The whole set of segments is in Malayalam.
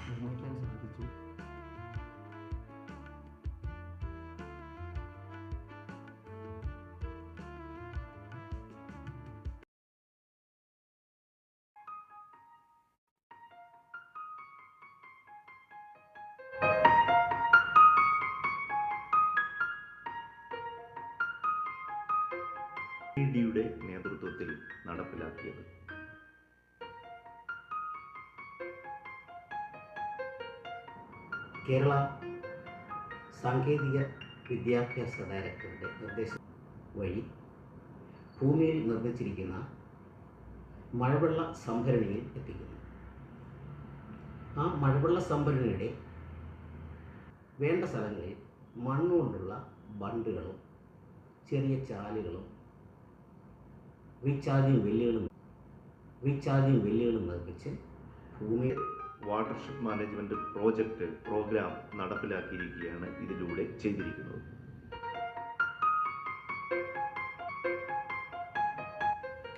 നിർമ്മിക്കാൻ സാധിച്ചു. യുടെ നേതൃത്വത്തിൽ നടപ്പിലാക്കിയത്. കേരള സാങ്കേതിക വിദ്യാഭ്യാസ ഡയറക്ടറുടെ നിർദ്ദേശം വഴി ഭൂമിയിൽ നിർമ്മിച്ചിരിക്കുന്ന മഴവെള്ള സംഭരണിയിൽ എത്തിക്കുന്നു. ആ മഴവെള്ള സംഭരണിയുടെ വേണ്ട സ്ഥലങ്ങളിൽ മണ്ണുകൊണ്ടുള്ള ബണ്ടുകളും ചെറിയ ചാലുകളും റീചാർജിങ് വെല്ലുകളും നിർമ്മിച്ച് ഭൂമി വാട്ടർഷെഡ് മാനേജ്മെന്റ് പ്രോഗ്രാം നടപ്പിലാക്കിയിരിക്കുകയാണ് ഇതിലൂടെ ചെയ്തിരിക്കുന്നത്.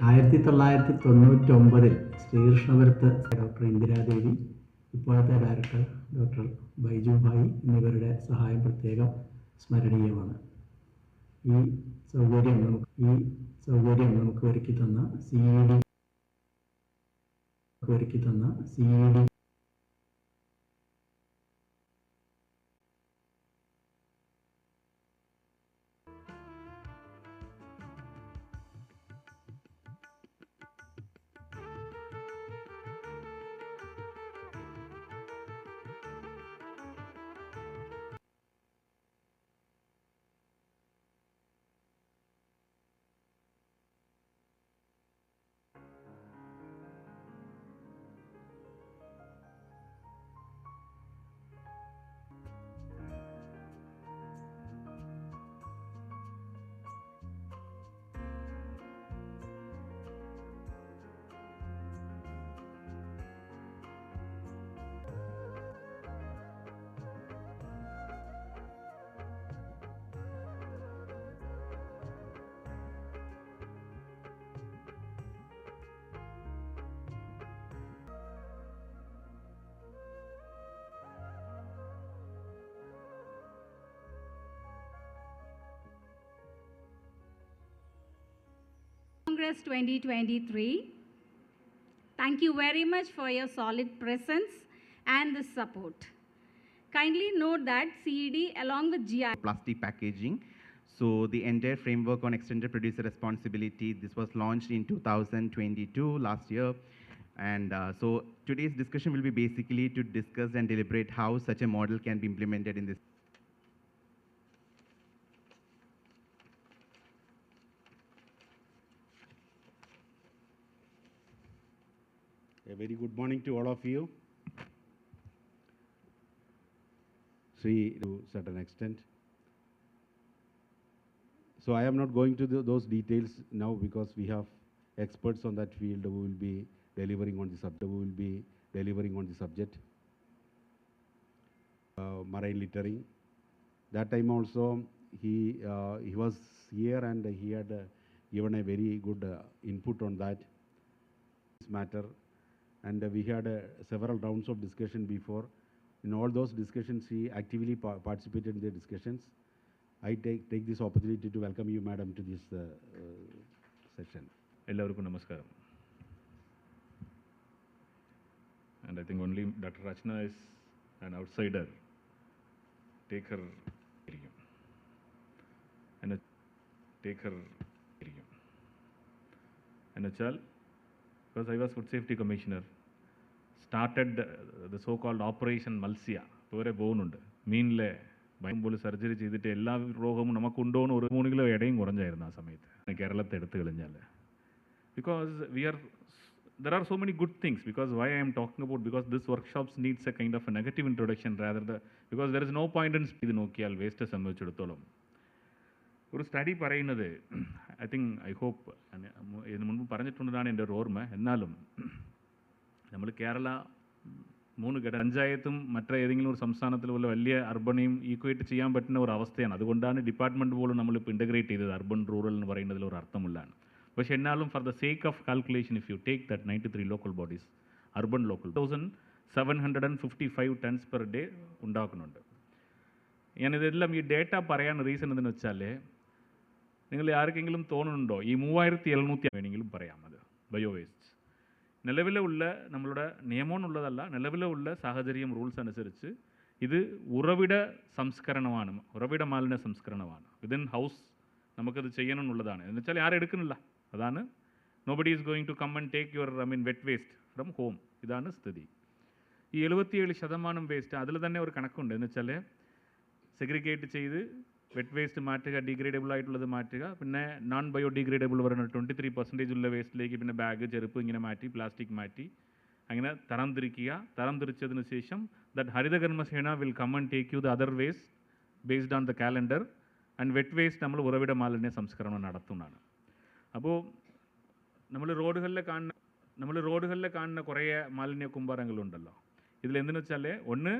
ആയിരത്തി 1999 ശ്രീകൃഷ്ണപുരത്ത് ഡോക്ടർ ഇന്ദിരാദേവി, ഇപ്പോഴത്തെ ഡയറക്ടർ ഡോക്ടർ ബൈജുഭായി എന്നിവരുടെ സഹായം പ്രത്യേകം സ്മരണീയമാണ്. ഈ സൗകര്യം നമുക്ക് ഒരുക്കി തന്ന CED Congress 2023. Thank you very much for your solid presence and the support. Kindly note that CED along with GI plastic packaging. So the entire framework on extended producer responsibility, this was launched in 2022 last year. And so today's discussion will be basically to discuss and deliberate how such a model can be implemented in this. A very good morning to all of you. See, to a certain extent. So I am not going to those details now because we have experts on that field who will be delivering on the subject. Marine littering. That time also he was here and he had given a very good input on that matter. And we had several rounds of discussion before. In all those discussions, he actively participated in the discussions. I take this opportunity to welcome you, madam, to this session. എല്ലാവർക്കും നമസ്കാരം. And I think only Dr. Rachna is an outsider. Take her area. And take her area. And a child, because I was Food Safety Commissioner, started the so-called Operation Malsya. Pore പോകുന്നുണ്ട് മീനിലെ ഭയങ്കര സർജറി ചെയ്തിട്ട് എല്ലാ രോഗവും നമുക്കുണ്ടോയെന്ന് 3 കിലോ എടയും കുറഞ്ഞായിരുന്നു ആ സമയത്ത് കേരളത്തെ എടുത്തു കഴിഞ്ഞാൽ. Because there are so many good things. Because why I am talking about, because this workshops needs a kind of a negative introduction rather than, because there is no point in ഇത് നോക്കിയാൽ വേസ്റ്റ് സംഭവിച്ചെടുത്തോളം. ഒരു സ്റ്റഡി പറയുന്നത്, ഐ തിങ്ക് ഐ ഹോപ്പ് ഇതിന് മുൻപ് പറഞ്ഞിട്ടുണ്ടെന്നാണ് എൻ്റെ ഒരു ഓർമ്മ. എന്നാലും നമ്മൾ കേരള 3 പഞ്ചായത്തും മറ്റേതെങ്കിലും ഒരു സംസ്ഥാനത്തിൽ പോലെ വലിയ അർബണയും ഈക്വേറ്റ് ചെയ്യാൻ പറ്റുന്ന ഒരു അവസ്ഥയാണ്. അതുകൊണ്ടാണ് ഡിപ്പാർട്ട്മെൻറ്റ് പോലും നമ്മളിപ്പോൾ ഇൻ്റഗ്രേറ്റ് ചെയ്തത് അർബൻ റൂറൽ എന്ന് പറയുന്നതിൽ ഒരു അർത്ഥമുള്ളതാണ്. പക്ഷേ എന്നാലും for the sake of calculation, if you take that 93 local bodies, urban local 1000 755 tons per day ഉണ്ടാക്കുന്നുണ്ട്. ഞാനിതെല്ലാം ഈ ഡേറ്റ പറയാൻ റീസൺ എന്തെന്ന് വെച്ചാൽ, നിങ്ങൾ ആർക്കെങ്കിലും തോന്നുന്നുണ്ടോ ഈ 3700 വേണമെങ്കിലും പറയാം അത് ബയോ വേസ്റ്റ് നിലവിലുള്ള നമ്മളുടെ നിയമമുള്ളതല്ല, നിലവിലുള്ള സാഹചര്യം റൂൾസ് അനുസരിച്ച് ഇത് ഉറവിട സംസ്കരണമാണ്, ഉറവിട മാലിന്യ സംസ്കരണമാണ്. വിതിൻ ഹൗസ് നമുക്കത് ചെയ്യണമെന്നുള്ളതാണ്. എന്ന് വെച്ചാൽ ആരും എടുക്കുന്നില്ല, അതാണ് nobody is going to come and take your wet waste from home. ഇതാണ് സ്ഥിതി. ഈ 77% വേസ്റ്റ് അതിൽ തന്നെ ഒരു കണക്കുണ്ട്. എന്ന് വെച്ചാൽ സെഗ്രിഗേറ്റ് ചെയ്ത് വെറ്റ് വേസ്റ്റ് മാറ്റുക, ഡീഗ്രേഡബിൾ ആയിട്ടുള്ളത് മാറ്റുക, പിന്നെ നോൺ ബയോഡിഗ്രേഡബിൾ പറയുന്ന 23% ഉള്ള വേസ്റ്റിലേക്ക് പിന്നെ ബാഗ്, ചെരുപ്പ് ഇങ്ങനെ മാറ്റി, പ്ലാസ്റ്റിക് മാറ്റി, അങ്ങനെ തരംതിരിക്കുക. തരംതിരിച്ചതിന് ശേഷം that Harithakarmasena will come and take you the other waste based on the calendar. And wet waste നമ്മൾ ഉറവിട മാലിന്യ സംസ്കരണം നടത്തുന്നതാണ്. അപ്പോൾ നമ്മൾ റോഡുകളിൽ കാണുന്ന കുറേ മാലിന്യ കൂമ്പാരങ്ങളുണ്ടല്ലോ. ഇതിലെന്തെന്ന് വെച്ചാൽ, ഒന്ന്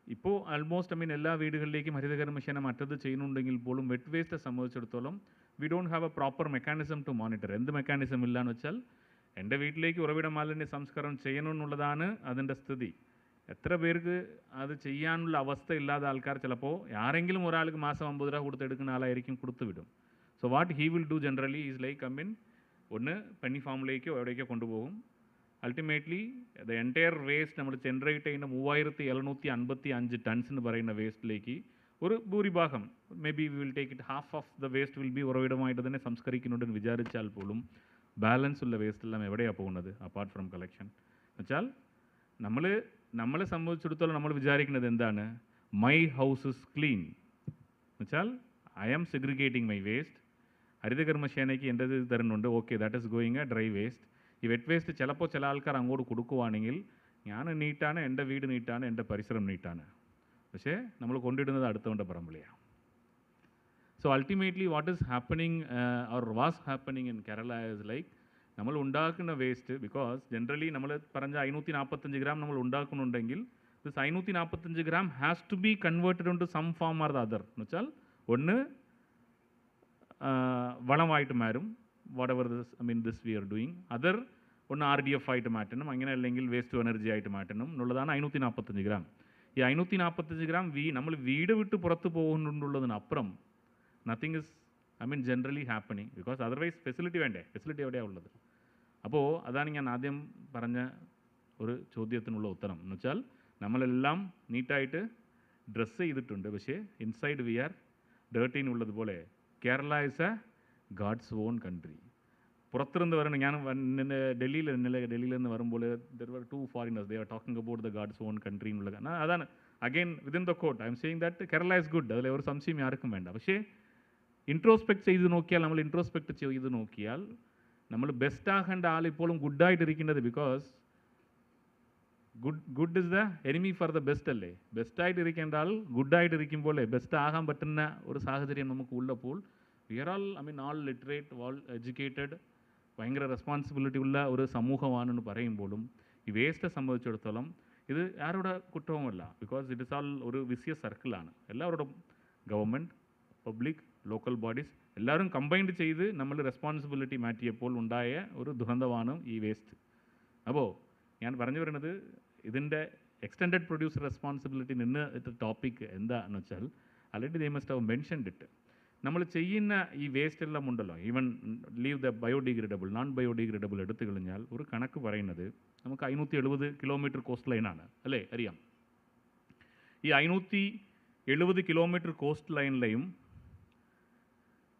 ഇപ്പോൾ ആൾമോസ്റ്റ് എല്ലാ വീടുകളിലേക്കും ഹരിതകർമ്മസേന മറ്റത് ചെയ്യുന്നുണ്ടെങ്കിൽ പോലും വെറ്റ് വേസ്റ്റ് സംബന്ധിച്ചിടത്തോളം we don't have a proper mechanism to monitor. എന്ത് മെക്കാനിസം ഇല്ലയെന്ന് വെച്ചാൽ, എൻ്റെ വീട്ടിലേക്ക് ഉറവിട മാലിന്യ സംസ്കരണം ചെയ്യണമെന്നുള്ളതാണ് അതിൻ്റെ സ്ഥിതി. എത്ര പേർക്ക് അത് ചെയ്യാനുള്ള അവസ്ഥ ഇല്ലാത്ത ആൾക്കാർ ചിലപ്പോൾ ആരെങ്കിലും ഒരാൾക്ക് മാസം 50 രൂപ കൊടുത്ത് എടുക്കുന്ന ആളായിരിക്കും, കൊടുത്തു വിടും. So what he will do generally is like ഒന്ന് പെന്നി ഫാമിലേക്കോ എവിടേക്കോ കൊണ്ടുപോകും. അൾട്ടിമേറ്റ്ലി ദ എൻറ്റയർ വേസ്റ്റ് നമ്മൾ ജനറേറ്റ് ചെയ്യുന്ന 3755 ടൺസ് എന്ന് പറയുന്ന വേസ്റ്റിലേക്ക് ഒരു ഭൂരിഭാഗം, may be we will take it half of the waste will be ഉറവിടമായിട്ട് തന്നെ സംസ്കരിക്കുന്നുണ്ടെന്ന് വിചാരിച്ചാൽ പോലും ബാലൻസ് ഉള്ള വേസ്റ്റ് എല്ലാം എവിടെയാണ് പോകുന്നത് അപ്പാർട്ട് ഫ്രം കളക്ഷൻ? എന്നുവെച്ചാൽ നമ്മളെ സംബന്ധിച്ചിടത്തോളം നമ്മൾ വിചാരിക്കുന്നത് എന്താണ്? മൈ ഹൗസ് ഇസ് ക്ലീൻ എന്നുവെച്ചാൽ I am segregating my waste. ഹരിതകർമ്മസേനയ്ക്ക് എൻ്റെ ഇത് തരുന്നുണ്ട്, okay, that is going A dry waste. ഈ വെറ്റ് വേസ്റ്റ് ചിലപ്പോൾ ചില ആൾക്കാർ അങ്ങോട്ട് കൊടുക്കുവാണെങ്കിൽ ഞാൻ നീറ്റാണ്, എൻ്റെ വീട് നീറ്റാണ്, എൻ്റെ പരിസരം നീറ്റാണ്, പക്ഷേ നമ്മൾ കൊണ്ടിടുന്നത് അടുത്തവൻ്റെ പറമ്പിലെയാണ്. So ultimately what is happening or was happening in Kerala is like, നമ്മൾ ഉണ്ടാക്കുന്ന വേസ്റ്റ്, ബിക്കോസ് ജനറലി നമ്മൾ പറഞ്ഞ 545 ഗ്രാം നമ്മൾ ഉണ്ടാക്കുന്നുണ്ടെങ്കിൽ this 545 gram has to be converted into some form or the other. എന്ന് വെച്ചാൽ ഒന്ന് വളമായിട്ട് മാറും, whatever this we are doing. Other ഒന്ന് RDF ആയിട്ട് മാറ്റണം, അങ്ങനെ അല്ലെങ്കിൽ വേസ്റ്റ് ടു എനർജി ആയിട്ട് മാറ്റണം എന്നുള്ളതാണ് 545 ഗ്രാം. ഈ 545 ഗ്രാം നമ്മൾ വീട് വിട്ട് പുറത്ത് പോകുന്നുള്ളതിനപ്പുറം nothing is generally happening, because otherwise facility വേണ്ടേ? ഫെസിലിറ്റി എവിടെയാണ് ഉള്ളത്? അപ്പോൾ അതാണ് ഞാൻ ആദ്യം പറഞ്ഞ ഒരു ചോദ്യത്തിനുള്ള ഉത്തരം. എന്ന് വെച്ചാൽ നമ്മളെല്ലാം നീറ്റായിട്ട് ഡ്രസ്സ് ചെയ്തിട്ടുണ്ട്, പക്ഷേ ഇൻസൈഡ് വി ആർ ഡേർട്ടിനുള്ളതുപോലെ. Kerala is a God's own country. പുറത്തിരുന്ന് വരണം. ഞാൻ ഡൽഹിയിൽ നിന്ന് വരുമ്പോൾ there were 2 foreigners, they are talking about the God's own country എന്നുള്ള. അതാണ് again within the quote I am saying that Kerala is good, അതിൽ ഒരു സംശയം ആർക്കും വേണ്ട. പക്ഷേ ഇൻട്രോസ്പെക്ട് ചെയ്ത് നോക്കിയാൽ നമ്മൾ ബെസ്റ്റ് ആകേണ്ട ആൾ ഇപ്പോഴും ഗുഡായിട്ടിരിക്കുന്നത്, because good is the enemy for the best അല്ലേ? ബെസ്റ്റായിട്ടിരിക്കേണ്ട ആൾ ഗുഡായിട്ടിരിക്കുമ്പോൾ ബെസ്റ്റ് ആകാൻ പറ്റുന്ന ഒരു സാഹചര്യം നമുക്ക് ഉള്ളപ്പോൾ we are all literate, all educated, ഭയങ്കര റെസ്പോൺസിബിലിറ്റി ഉള്ള ഒരു സമൂഹമാണെന്ന് പറയുമ്പോഴും ഈ വേസ്റ്റെ സംബന്ധിച്ചിടത്തോളം ഇത് ആരുടെ കുറ്റവുമല്ല, ബിക്കോസ് ഇറ്റ് ഇസ് ആൾ ഒരു വിസിയസ് സർക്കിളാണ്. എല്ലാവരോടും ഗവൺമെൻറ്, പബ്ലിക്, ലോക്കൽ ബോഡീസ് എല്ലാവരും കമ്പൈൻഡ് ചെയ്ത് നമ്മൾ റെസ്പോൺസിബിലിറ്റി മാറ്റിയപ്പോൾ ഉണ്ടായ ഒരു ദുരന്തമാണ് ഈ വേസ്റ്റ്. അപ്പോൾ ഞാൻ പറഞ്ഞു വരുന്നത്, ഇതിൻ്റെ എക്സ്റ്റെൻഡഡ് പ്രൊഡ്യൂസർ റെസ്പോൺസിബിലിറ്റി നിന്ന് ടോപ്പിക് എന്താണെന്ന് വെച്ചാൽ already they must have mentioned it. നമ്മൾ ചെയ്യുന്ന ഈ വേസ്റ്റ് എല്ലാം ഉണ്ടല്ലോ, even leave the biodegradable, non biodegradable എടുത്തു കഴിഞ്ഞാൽ ഒരു കണക്ക് പറയുന്നത് നമുക്ക് 570 കിലോമീറ്റർ കോസ്റ്റ് ലൈനാണ് അല്ലേ? അറിയാം. ഈ 570 കിലോമീറ്റർ കോസ്റ്റ് ലൈനിലെയും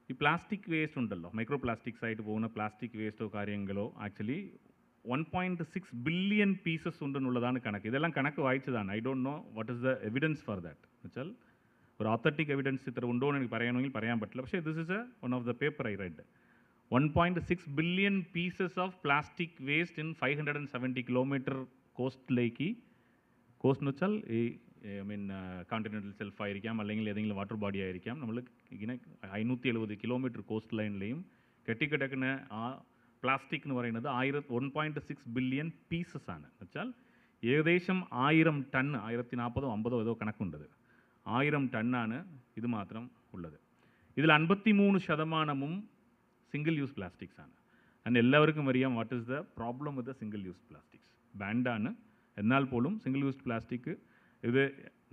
ഈ പ്ലാസ്റ്റിക് വേസ്റ്റ് ഉണ്ടല്ലോ, മൈക്രോ പ്ലാസ്റ്റിക്സ് ആയിട്ട് പോകുന്ന പ്ലാസ്റ്റിക് വേസ്റ്റോ കാര്യങ്ങളോ ആക്ച്വലി 1.6 ബില്യൺ പീസസ് ഉണ്ടെന്നുള്ളതാണ് കണക്ക്. ഇതെല്ലാം കണക്ക് വായിച്ചതാണ്. I don't know what is the evidence for that. എന്നുവെച്ചാൽ ഒരു ഓത്തറ്റിക് എവിഡൻസ് ഇത്ര ഉണ്ടോ എന്ന് എനിക്ക് പറയണമെങ്കിൽ പറയാൻ പറ്റില്ല. പക്ഷേ this is one of the paper I read. 1.6 billion pieces of plastic waste in 570 kilometre കോസ്റ്റിലേക്ക്. കോസ്റ്റ് എന്ന് വെച്ചാൽ ഈ കോണ്ടിനെൻ്റൽ ഷെൽഫ് ആയിരിക്കാം, അല്ലെങ്കിൽ ഏതെങ്കിലും വാട്ടർ ബോഡി ആയിരിക്കാം. നമ്മൾ ഇങ്ങനെ 570 കിലോമീറ്റർ കോസ്റ്റ് ലൈനിലെയും കെട്ടിക്കിടക്കുന്ന ആ പ്ലാസ്റ്റിക് എന്ന് പറയുന്നത് 1.6 ബില്യൺ പീസസ് ആണ്. എന്നുവെച്ചാൽ ഏകദേശം 1000 ടൺ, 1040 50 ഏതോ കണക്കുണ്ടത്, 1000 ടണ്ണാണ് ഇത് മാത്രം ഉള്ളത്. ഇതിൽ 53% സിംഗിൾ യൂസ് പ്ലാസ്റ്റിക്സ് ആണ്. ആൻഡ് എല്ലാവർക്കും അറിയാം what is the problem with the single use plastics. ബാൻഡാണ്, എന്നാൽ പോലും സിംഗിൾ യൂസ്ഡ് പ്ലാസ്റ്റിക് ഇത്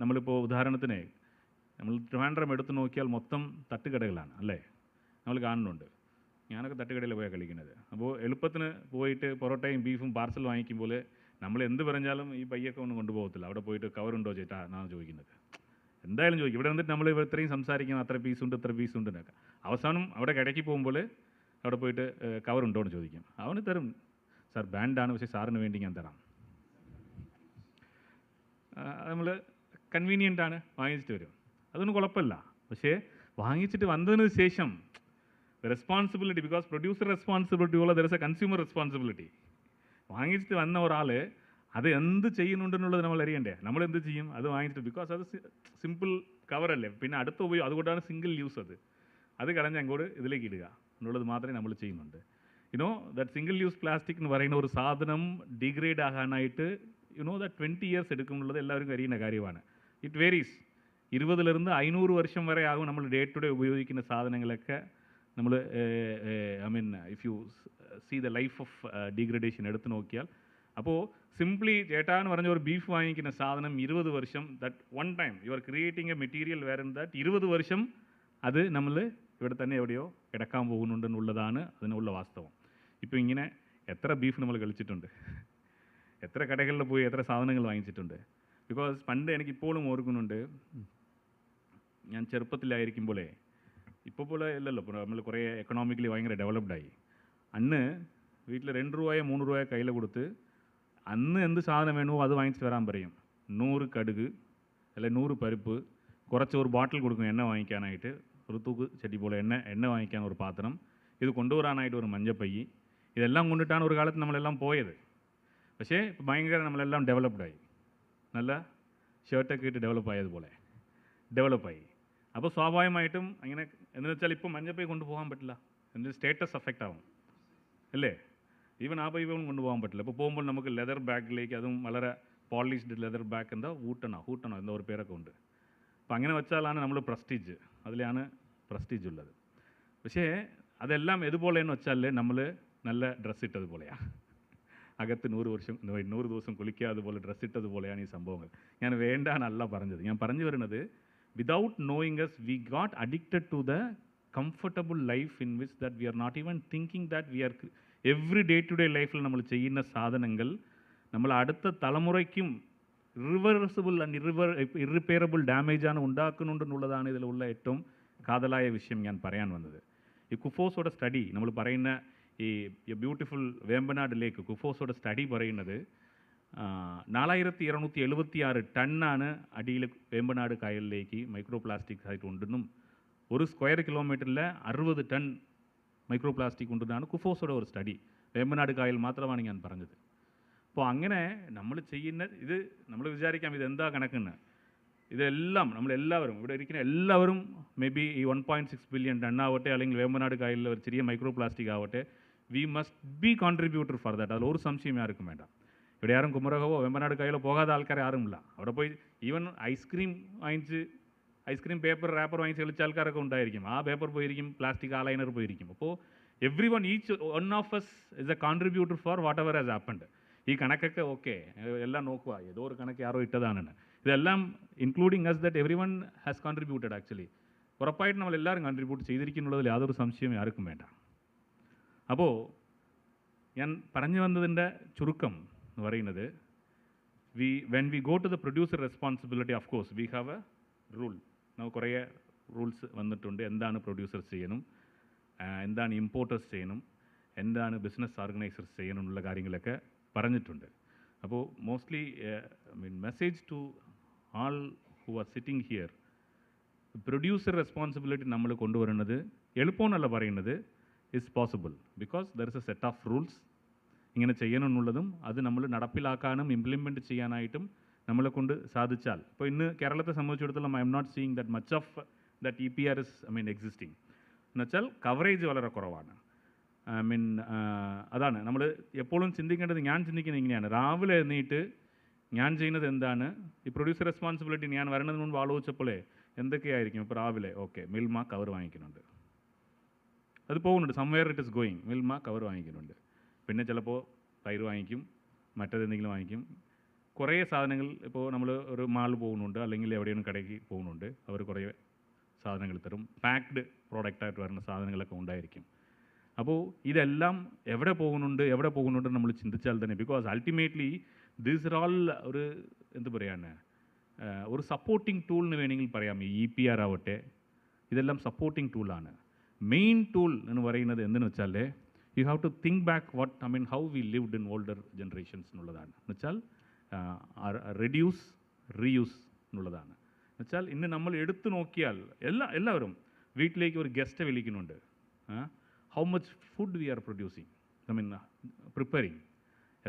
നമ്മളിപ്പോൾ ഉദാഹരണത്തിന് നമ്മൾ ട്രിവാൻഡ്രം എടുത്ത് നോക്കിയാൽ മൊത്തം തട്ടുകടകളാണ് അല്ലേ, നമ്മൾ കാണുന്നുണ്ട്. ഞാനൊക്കെ തട്ടുകടയിൽ പോയാണ് കളിക്കുന്നത്. അപ്പോൾ എളുപ്പത്തിന് പോയിട്ട് പൊറോട്ടയും ബീഫും പാർസൽ വാങ്ങിക്കുമ്പോൾ നമ്മൾ എന്ത് പറഞ്ഞാലും ഈ പയ്യൊക്കെ ഒന്നും കൊണ്ടുപോകത്തില്ല. അവിടെ പോയിട്ട് കവറുണ്ടോ ചേട്ടാ എന്നാണ് ചോദിക്കുന്നത്. എന്തായാലും ചോദിക്കും. ഇവിടെ വന്നിട്ട് നമ്മൾ ഇത്രയും സംസാരിക്കുന്നത് അത്ര പീസുണ്ട് ഇത്ര പീസുണ്ട് എന്നൊക്കെ. അവസാനം അവിടെ കടയ്ക്ക് പോകുമ്പോൾ അവിടെ പോയിട്ട് കവറുണ്ടോ എന്ന് ചോദിക്കും. അവന് തരും, സാർ ബാൻഡാണ് പക്ഷേ സാറിന് വേണ്ടി ഞാൻ തരാം. നമ്മൾ കൺവീനിയൻ്റ് ആണ്, വാങ്ങിച്ചിട്ട് വരും, അതൊന്നും കുഴപ്പമില്ല. പക്ഷേ വാങ്ങിച്ചിട്ട് വന്നതിന് ശേഷം റെസ്പോൺസിബിലിറ്റി, ബിക്കോസ് പ്രൊഡ്യൂസർ റെസ്പോൺസിബിലിറ്റി ഉള്ള there is A consumer responsibility. വാങ്ങിച്ചിട്ട് വന്ന ഒരാൾ അത് എന്ത് ചെയ്യുന്നുണ്ടെന്നുള്ളത് നമ്മൾ അറിയണ്ടേ. നമ്മൾ എന്ത് ചെയ്യും അത് വാങ്ങിച്ചിട്ട്, ബിക്കോസ് അത് സിമ്പിൾ കവറല്ലേ, പിന്നെ അടുത്ത ഉപയോഗം, അതുകൊണ്ടാണ് സിംഗിൾ യൂസ്. അത് കളഞ്ഞ് അങ്ങോട്ട് ഇതിലേക്ക് ഇടുക എന്നുള്ളത് മാത്രമേ നമ്മൾ ചെയ്യുന്നുണ്ട്. You know that single use plastic എന്ന് പറയുന്ന ഒരു സാധനം ഡിഗ്രേഡ് ആകാനായിട്ട് ദാറ്റ് 20 years എടുക്കുന്നുള്ളത് എല്ലാവർക്കും അറിയുന്ന കാര്യമാണ്. It varies. 20 വർഷം വരെ ആകും നമ്മൾ ഡേ ടു ഡേ ഉപയോഗിക്കുന്ന സാധനങ്ങളൊക്കെ. നമ്മൾ if you see the life of degradation എടുത്ത് നോക്കിയാൽ, അപ്പോൾ സിംപ്ലി ചേട്ടാ എന്ന് പറഞ്ഞ ഒരു ബീഫ് വാങ്ങിക്കുന്ന സാധനം 20 വർഷം, that one time you are creating a material where in that 20 വർഷം അത് നമ്മൾ ഇവിടെ തന്നെ എവിടെയോ കിടക്കാൻ പോകുന്നുണ്ടെന്നുള്ളതാണ് അതിനുള്ള വാസ്തവം. ഇപ്പോൾ ഇങ്ങനെ എത്ര ബീഫ് നമ്മൾ കളിച്ചിട്ടുണ്ട്, എത്ര കടകളിൽ പോയി എത്ര സാധനങ്ങൾ വാങ്ങിച്ചിട്ടുണ്ട്. ബിക്കോസ് പണ്ട് എനിക്കിപ്പോഴും ഓർക്കുന്നുണ്ട്, ഞാൻ ചെറുപ്പത്തിലായിരിക്കുമ്പോഴേ, ഇപ്പോൾ പോലെ അല്ലല്ലോ, നമ്മൾ കുറേ എക്കണോമിക്കലി ഭയങ്കര ഡെവലപ്ഡായി. അന്ന് വീട്ടിൽ 2 രൂപയോ 3 രൂപയോ കയ്യിൽ കൊടുത്ത് അന്ന് എന്ത് സാധനം വേണോ അത് വാങ്ങിച്ചിട്ട് വരാൻ പറയും. 100 കടുക് അല്ലെങ്കിൽ 100 പരിപ്പ്, കുറച്ച് ഒരു ബോട്ടിൽ കൊടുക്കും എണ്ണ വാങ്ങിക്കാനായിട്ട്, ഒരു തൂക്ക് ചെടി പോലെ എണ്ണ വാങ്ങിക്കാൻ ഒരു പാത്രം, ഇത് കൊണ്ടുവരാനായിട്ട് ഒരു മഞ്ഞപ്പയ്യ്. ഇതെല്ലാം കൊണ്ടിട്ടാണ് ഒരു കാലത്ത് നമ്മളെല്ലാം പോയത്. പക്ഷേ ഇപ്പോൾ ഭയങ്കര നമ്മളെല്ലാം ഡെവലപ്ഡായി, നല്ല ഷർട്ടൊക്കെ ഇട്ട് ഡെവലപ്പായി. അപ്പോൾ സ്വാഭാവികമായിട്ടും അങ്ങനെ എന്ന് വെച്ചാൽ ഇപ്പോൾ മഞ്ഞപ്പൈ കൊണ്ടുപോകാൻ പറ്റില്ല, എന്തൊരു സ്റ്റേറ്റസ് അഫക്റ്റ് ആവും അല്ലേ. ഈവൻ ആ പൈ കൊണ്ടുപോകാൻ പറ്റില്ല. ഇപ്പോൾ പോകുമ്പോൾ നമുക്ക് ലെതർ ബാഗിലേക്ക്, അതും വളരെ പോളിഷ്ഡ് ലെതർ ബാഗ്, എന്താ ഹൂട്ടണോ എന്തോ ഒരു പേരൊക്കെ ഉണ്ട്. അപ്പോൾ അങ്ങനെ വെച്ചാലാണ് നമ്മൾ പ്രസ്റ്റീജ്, അതിലാണ് പ്രസ്റ്റീജ് ഉള്ളത്. പക്ഷേ അതെല്ലാം ഇതുപോലെയെന്ന് വെച്ചാൽ നമ്മൾ നല്ല ഡ്രസ്സ് ഇട്ടതുപോലെയാണ്. അകത്ത് 100 ദിവസം കുളിക്കാതെ പോലെ ഡ്രസ്സ് ഇട്ടതുപോലെയാണ് ഈ സംഭവങ്ങൾ. ഞാൻ വേണ്ടാനല്ല പറഞ്ഞത്. ഞാൻ പറഞ്ഞു വരുന്നത്, without knowing us, we got addicted to the comfortable life in which that we are not even thinking that we are every day to day ലൈഫിൽ നമ്മൾ ചെയ്യുന്ന സാധനങ്ങൾ നമ്മൾ അടുത്ത തലമുറയ്ക്കും റിവേഴ്സിബിൾ ആൻഡ് ഇറിപ്പയറബിൾ ഡാമേജാണ് ഉണ്ടാക്കുന്നുണ്ടെന്നുള്ളതാണ് ഇതിലുള്ള ഏറ്റവും കാതലായ വിഷയം ഞാൻ പറയാൻ വന്നത്. ഈ കുഫോസോടെ സ്റ്റഡി നമ്മൾ പറയുന്ന ഈ ബ്യൂട്ടിഫുൾ വേമ്പനാട് ലേക്ക്, കുഫോസോടെ സ്റ്റഡി പറയുന്നത് 4276 ടണ്ണാണ് അടിയിൽ വേമ്പനാട് കായലിലേക്ക് മൈക്രോ പ്ലാസ്റ്റിക്സ് ആയിട്ട് ഉണ്ടെന്നും, 1 സ്ക്വയർ കിലോമീറ്ററിൽ 60 ടൺ മൈക്രോ പ്ലാസ്റ്റിക് ഉണ്ടെന്നാണ് കുഫോസോടെ ഒരു സ്റ്റഡി. വേമ്പനാട് കായൽ മാത്രമാണ് ഞാൻ പറഞ്ഞത്. അപ്പോൾ അങ്ങനെ നമ്മൾ ചെയ്യുന്ന ഇത് നമ്മൾ വിചാരിക്കാം ഇതെന്താ കണക്കെന്ന്. ഇതെല്ലാം നമ്മളെല്ലാവരും ഇവിടെ ഇരിക്കുന്ന എല്ലാവരും മേ ബി ഈ 1.6 ബില്യൺ ടണ്ണാവട്ടെ, അല്ലെങ്കിൽ വേമ്പനാട് കായലിൽ ഒരു ചെറിയ മൈക്രോ പ്ലാസ്റ്റിക് ആവട്ടെ, we must be contributor for that. അതിൽ ഒരു സംശയം ആർക്കും വേണ്ട. ഇവിടെ ആരും കുമരകമോ വേമ്പനാട് കായലോ പോകാതെ ആൾക്കാരെ ആരുമില്ല. അവിടെ പോയി ഈവൻ ഐസ്ക്രീം പേപ്പർ റാപ്പർ വാങ്ങിച്ച് കളിച്ച ആൾക്കാരൊക്കെ ഉണ്ടായിരിക്കും. ആ പേപ്പർ പോയിരിക്കും, പ്ലാസ്റ്റിക് ആ ലൈനർ പോയിരിക്കും. അപ്പോൾ every one, each one of us is a contributor for whatever has happened. ഈ കണക്കൊക്കെ ഓക്കെ എല്ലാം നോക്കുക, ഏതോ ഒരു കണക്ക് ആരോ ഇട്ടതാണെന്ന്. ഇതെല്ലാം including us that every one has contributed. Actually ഉറപ്പായിട്ട് നമ്മളെല്ലാവരും കോൺട്രിബ്യൂട്ട് ചെയ്തിരിക്കുന്നുള്ളതിൽ യാതൊരു സംശയവും ആർക്കും വേണ്ട. അപ്പോൾ ഞാൻ പറഞ്ഞു വന്നതിൻ്റെ ചുരുക്കം എന്ന് പറയുന്നത്, when we go to the producer responsibility, of course we have a rule. നമുക്ക് കുറേ റൂൾസ് വന്നിട്ടുണ്ട്. എന്താണ് പ്രൊഡ്യൂസേഴ്സ് ചെയ്യണം, എന്താണ് ഇമ്പോർട്ടേഴ്സ് ചെയ്യണം, എന്താണ് ബിസിനസ് ഓർഗനൈസേഴ്സ് ചെയ്യണം എന്നുള്ള കാര്യങ്ങളൊക്കെ പറഞ്ഞിട്ടുണ്ട്. അപ്പോൾ mostly message to all who are sitting here, producer responsibility നമ്മൾ കൊണ്ടുവരുന്നത് എളുപ്പമെന്നല്ല പറയുന്നത്, is possible. Because there is a set of rules. ഇങ്ങനെ ചെയ്യണമെന്നുള്ളതും അത് നമ്മൾ നടപ്പിലാക്കാനും ഇംപ്ലിമെൻറ്റ് ചെയ്യാനായിട്ടും നമ്മളെ കൊണ്ട് സാധിച്ചാൽ, ഇപ്പോൾ ഇന്ന് കേരളത്തെ സംബന്ധിച്ചിടത്തോളം I M not seeing that much of that EPR is existing. എന്നുവെച്ചാൽ കവറേജ് വളരെ കുറവാണ്. അതാണ് നമ്മൾ എപ്പോഴും ചിന്തിക്കേണ്ടത്. ഞാൻ ചിന്തിക്കുന്നത് ഇങ്ങനെയാണ്, രാവിലെ എഴുന്നേറ്റ് ഞാൻ ചെയ്യുന്നത് എന്താണ്, ഈ പ്രൊഡ്യൂസർ റെസ്പോൺസിബിലിറ്റി ഞാൻ വരുന്നതിന് മുൻപ് ആലോചിച്ചപ്പോഴേ എന്തൊക്കെയായിരിക്കും. ഇപ്പോൾ രാവിലെ ഓക്കെ മിൽമ കവർ വാങ്ങിക്കുന്നുണ്ട്, അത് പോകുന്നുണ്ട്, somewhere it is going. Milma cover വാങ്ങിക്കുന്നുണ്ട്. പിന്നെ ചിലപ്പോൾ തൈര് വാങ്ങിക്കും, മറ്റേതെന്തെങ്കിലും വാങ്ങിക്കും. കുറേ സാധനങ്ങൾ ഇപ്പോൾ നമ്മൾ ഒരു മാൾ പോകുന്നുണ്ട് അല്ലെങ്കിൽ എവിടെയും കടയ്ക്ക് പോകുന്നുണ്ട്, അവർ കുറേ സാധനങ്ങൾ തരും. പാക്ഡ് പ്രോഡക്റ്റായിട്ട് വരുന്ന സാധനങ്ങളൊക്കെ ഉണ്ടായിരിക്കും. അപ്പോൾ ഇതെല്ലാം എവിടെ പോകുന്നുണ്ട് നമ്മൾ ചിന്തിച്ചാൽ തന്നെ, because ultimately these are all ഒരു എന്ത് പറയാൻ ഒരു സപ്പോർട്ടിംഗ് ടൂളിന് വേണമെങ്കിൽ പറയാം. ഈ EPR ആവട്ടെ, ഇതെല്ലാം സപ്പോർട്ടിംഗ് ടൂളാണ്. മെയിൻ ടൂൾ എന്ന് പറയുന്നത് എന്തെന്ന് വെച്ചാൽ you have to think back how we lived in older generations എന്നുള്ളതാണ്. എന്നുവെച്ചാൽ റെഡ്യൂസ് റീയൂസ് എന്നുള്ളതാണ്. എന്നുവെച്ചാൽ ഇന്ന് നമ്മൾ എടുത്തു നോക്കിയാൽ എല്ലാവരും വീട്ടിലേക്ക് ഒരു ഗസ്റ്റ് വിളിക്കുന്നുണ്ട്. How much food we are producing, preparing,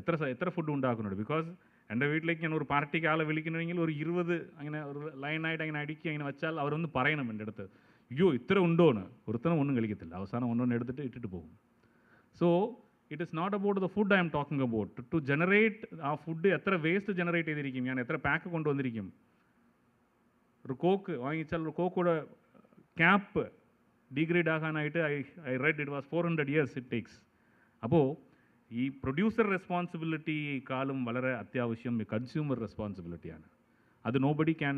എത്ര ഫുഡ് ഉണ്ടാക്കുന്നുണ്ട്. ബിക്കോസ് എൻ്റെ വീട്ടിലേക്ക് ഞാൻ ഒരു പാർട്ടിക്ക് ആളെ വിളിക്കണമെങ്കിൽ ഒരു 20 അങ്ങനെ ഒരു ലൈനായിട്ട് അങ്ങനെ അടുക്കി അങ്ങനെ വെച്ചാൽ അവരൊന്ന് പറയണം എൻ്റെ അടുത്ത്, അയ്യോ ഇത്ര ഉണ്ടോന്ന്. ഒരുത്തരം ഒന്നും കളിക്കത്തില്ല, അവസാനം ഒന്നൊന്ന് എടുത്തിട്ട് ഇട്ടിട്ട് പോകും. So it is not about the food I'm talking about. To generate ആ ഫുഡ് എത്ര വേസ്റ്റ് ജനറേറ്റ് ചെയ്തിരിക്കും, ഞാൻ എത്ര പാക്ക് കൊണ്ടുവന്നിരിക്കും. ഒരു കോക്ക് വാങ്ങിച്ചാൽ ഒരു കോക്കോടെ ക്യാപ്പ് ഡീഗ്രേഡ് ആകാനായിട്ട് I read it was 400 years it takes. അപ്പോൾ ഈ പ്രൊഡ്യൂസർ റെസ്പോൺസിബിലിറ്റിക്കാളും വളരെ അത്യാവശ്യം കൺസ്യൂമർ റെസ്പോൺസിബിലിറ്റിയാണ്. അത് നോബഡി ക്യാൻ